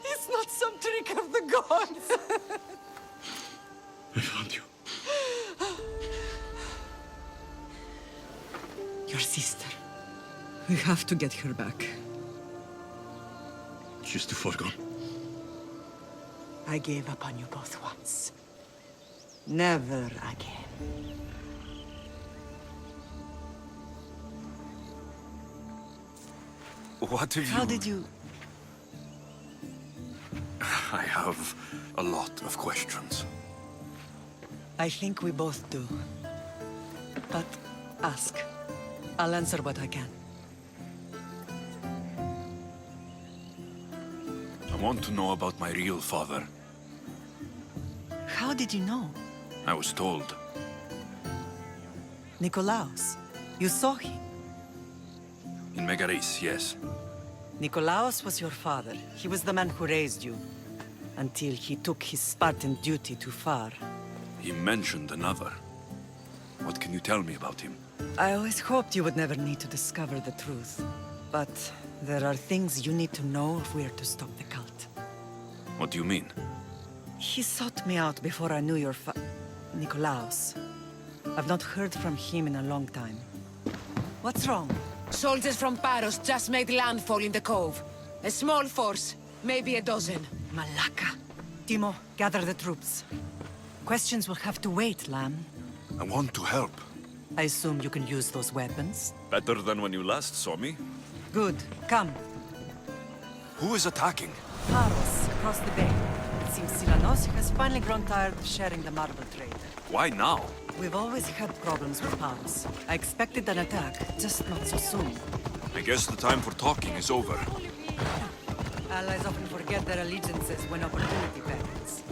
It's not some trick of the gods. I found you. Your sister. We have to get her back. She's too far gone. I gave up on you both once. Never again. What have you... How did you... I have a lot of questions. I think we both do. But ask. I'll answer what I can. want to know about my real father? How did you know? I was told. Nikolaos. You saw him. In Megaris, yes. Nikolaos was your father. He was the man who raised you. Until he took his Spartan duty too far. He mentioned another. What can you tell me about him? I always hoped you would never need to discover the truth. But there are things you need to know if we are to stop the cult. What do you mean? He sought me out before I knew your Nikolaos. I've not heard from him in a long time. What's wrong? Soldiers from Paros just made landfall in the cove. A small force, maybe a dozen. Malaka. Timo, gather the troops. Questions will have to wait, Lamb. I want to help. I assume you can use those weapons? Better than when you last saw me? Good. Come. Who is attacking? Paros, across the bay. It seems Silanos has finally grown tired of sharing the marble trade. Why now? We've always had problems with Paros. I expected an attack, just not so soon. I guess the time for talking is over. Allies often forget their allegiances when opportunity beckons.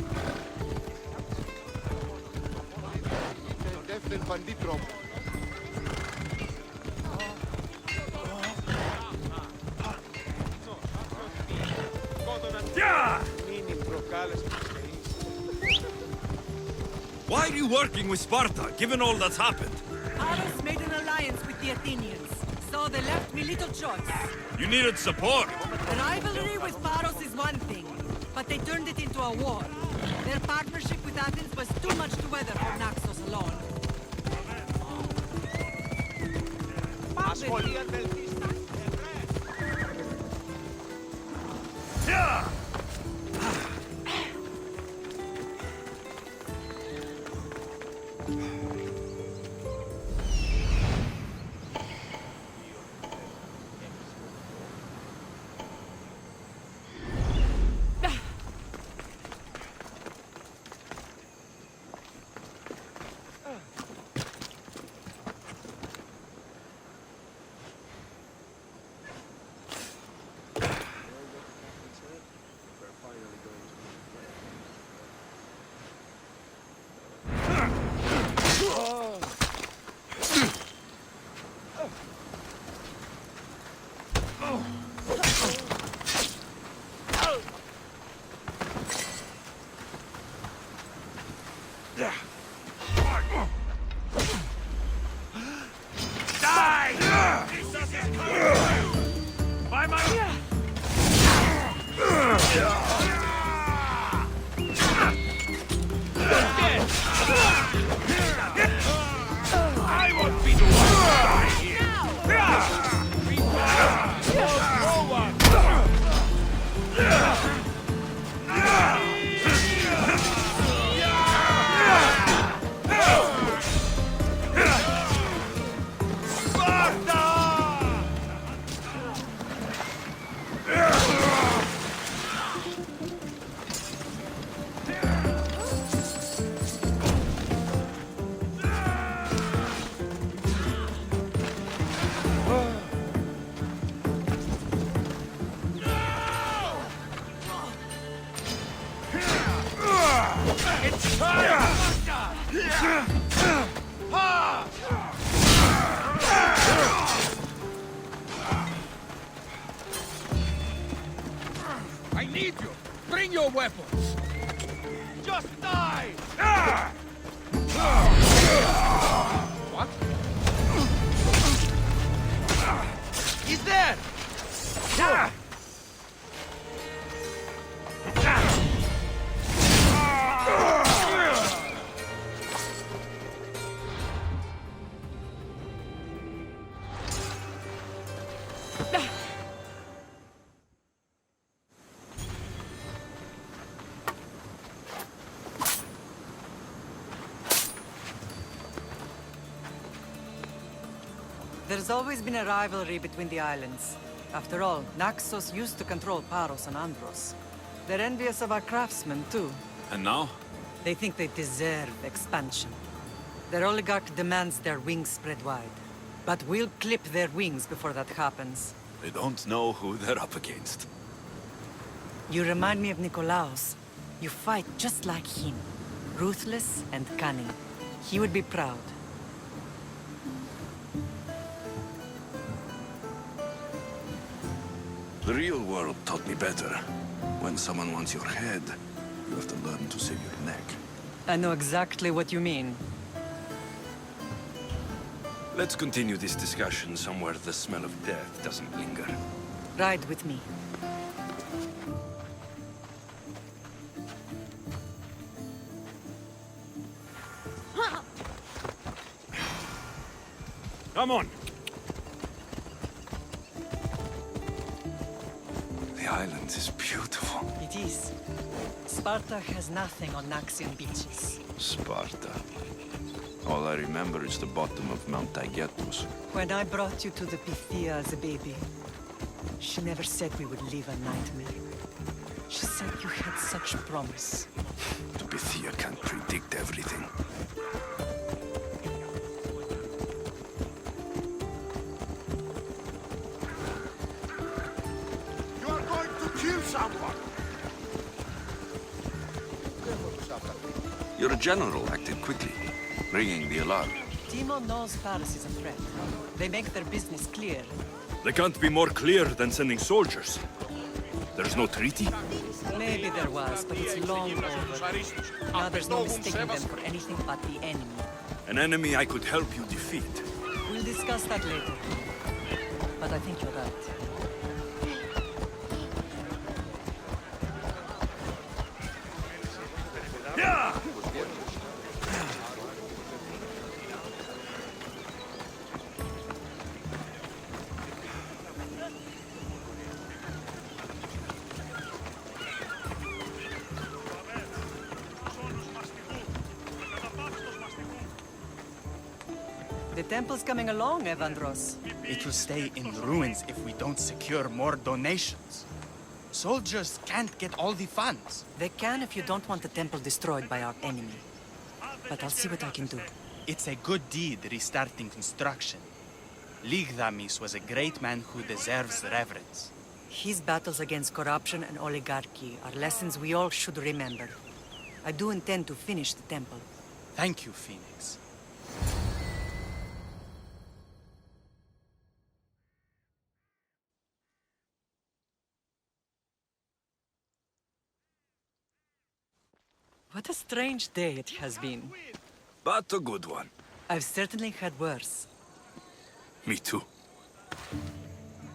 Why are you working with Sparta, given all that's happened? Paros made an alliance with the Athenians, so they left me little choice. You needed support. The rivalry with Paros is one thing, but they turned it into a war. Their partnership with Athens was too much to weather for Naxos alone. I need you! Bring your weapons! Just die! What? He's there! There's always been a rivalry between the islands. After all, Naxos used to control Paros and Andros. They're envious of our craftsmen, too. And now? They think they deserve expansion. Their oligarch demands their wings spread wide. But we'll clip their wings before that happens. They don't know who they're up against. You remind me of Nikolaos. You fight just like him. Ruthless and cunning. He would be proud. The real world taught me better. When someone wants your head, you have to learn to save your neck. I know exactly what you mean. Let's continue this discussion somewhere the smell of death doesn't linger. Ride with me. Come on! The island is beautiful. It is. Sparta has nothing on Naxian beaches. Sparta. All I remember is the bottom of Mount Taygetus. When I brought you to the Pythia as a baby, she never said we would live a nightmare. She said you had such promise. The Pythia can't predict everything. You are going to kill someone! Your general acted quickly, ringing the alarm. Timo knows Paris is a threat. They make their business clear. They can't be more clear than sending soldiers. There's no treaty? Maybe there was, but it's long over. Now there's no mistaking them for anything but the enemy. An enemy I could help you defeat. We'll discuss that later. But I think you're right. Yeah! The temple's coming along, Evandros. It will stay in ruins if we don't secure more donations. Soldiers can't get all the funds. They can if you don't want the temple destroyed by our enemy. But I'll see what I can do. It's a good deed restarting construction. Ligdamis was a great man who deserves reverence. His battles against corruption and oligarchy are lessons we all should remember. I do intend to finish the temple. Thank you, Phoenix. What a strange day it has been. But a good one. I've certainly had worse. Me too.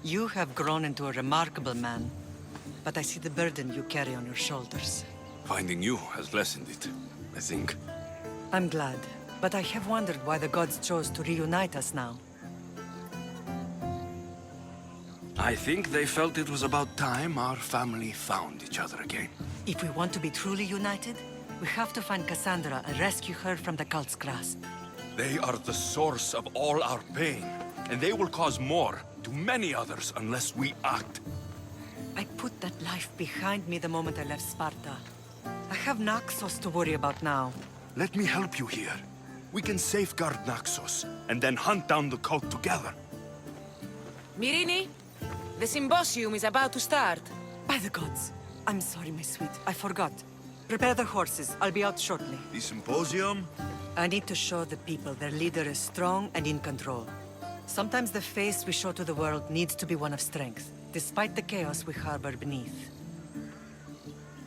You have grown into a remarkable man, but I see the burden you carry on your shoulders. Finding you has lessened it, I think. I'm glad, but I have wondered why the gods chose to reunite us now. I think they felt it was about time our family found each other again. If we want to be truly united, we have to find Cassandra and rescue her from the cult's grasp. They are the source of all our pain, and they will cause more to many others unless we act. I put that life behind me the moment I left Sparta. I have Naxos to worry about now. Let me help you here. We can safeguard Naxos, and then hunt down the cult together. Myrrine, the symposium is about to start. By the gods. I'm sorry, my sweet. I forgot. Prepare the horses. I'll be out shortly. The symposium? I need to show the people their leader is strong and in control. Sometimes the face we show to the world needs to be one of strength, despite the chaos we harbor beneath.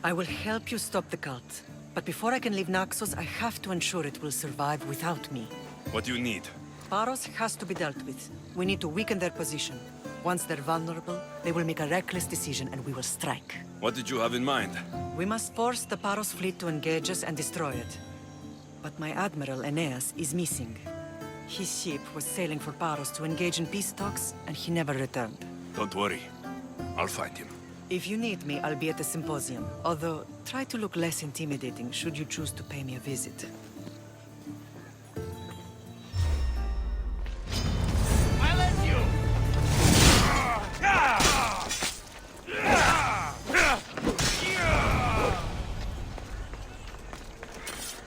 I will help you stop the cult, but before I can leave Naxos, I have to ensure it will survive without me. What do you need? Paros has to be dealt with. We need to weaken their position. Once they're vulnerable, they will make a reckless decision and we will strike. What did you have in mind? We must force the Paros fleet to engage us and destroy it. But my admiral, Aeneas, is missing. His ship was sailing for Paros to engage in peace talks, and he never returned. Don't worry. I'll find him. If you need me, I'll be at the symposium. Although, try to look less intimidating should you choose to pay me a visit.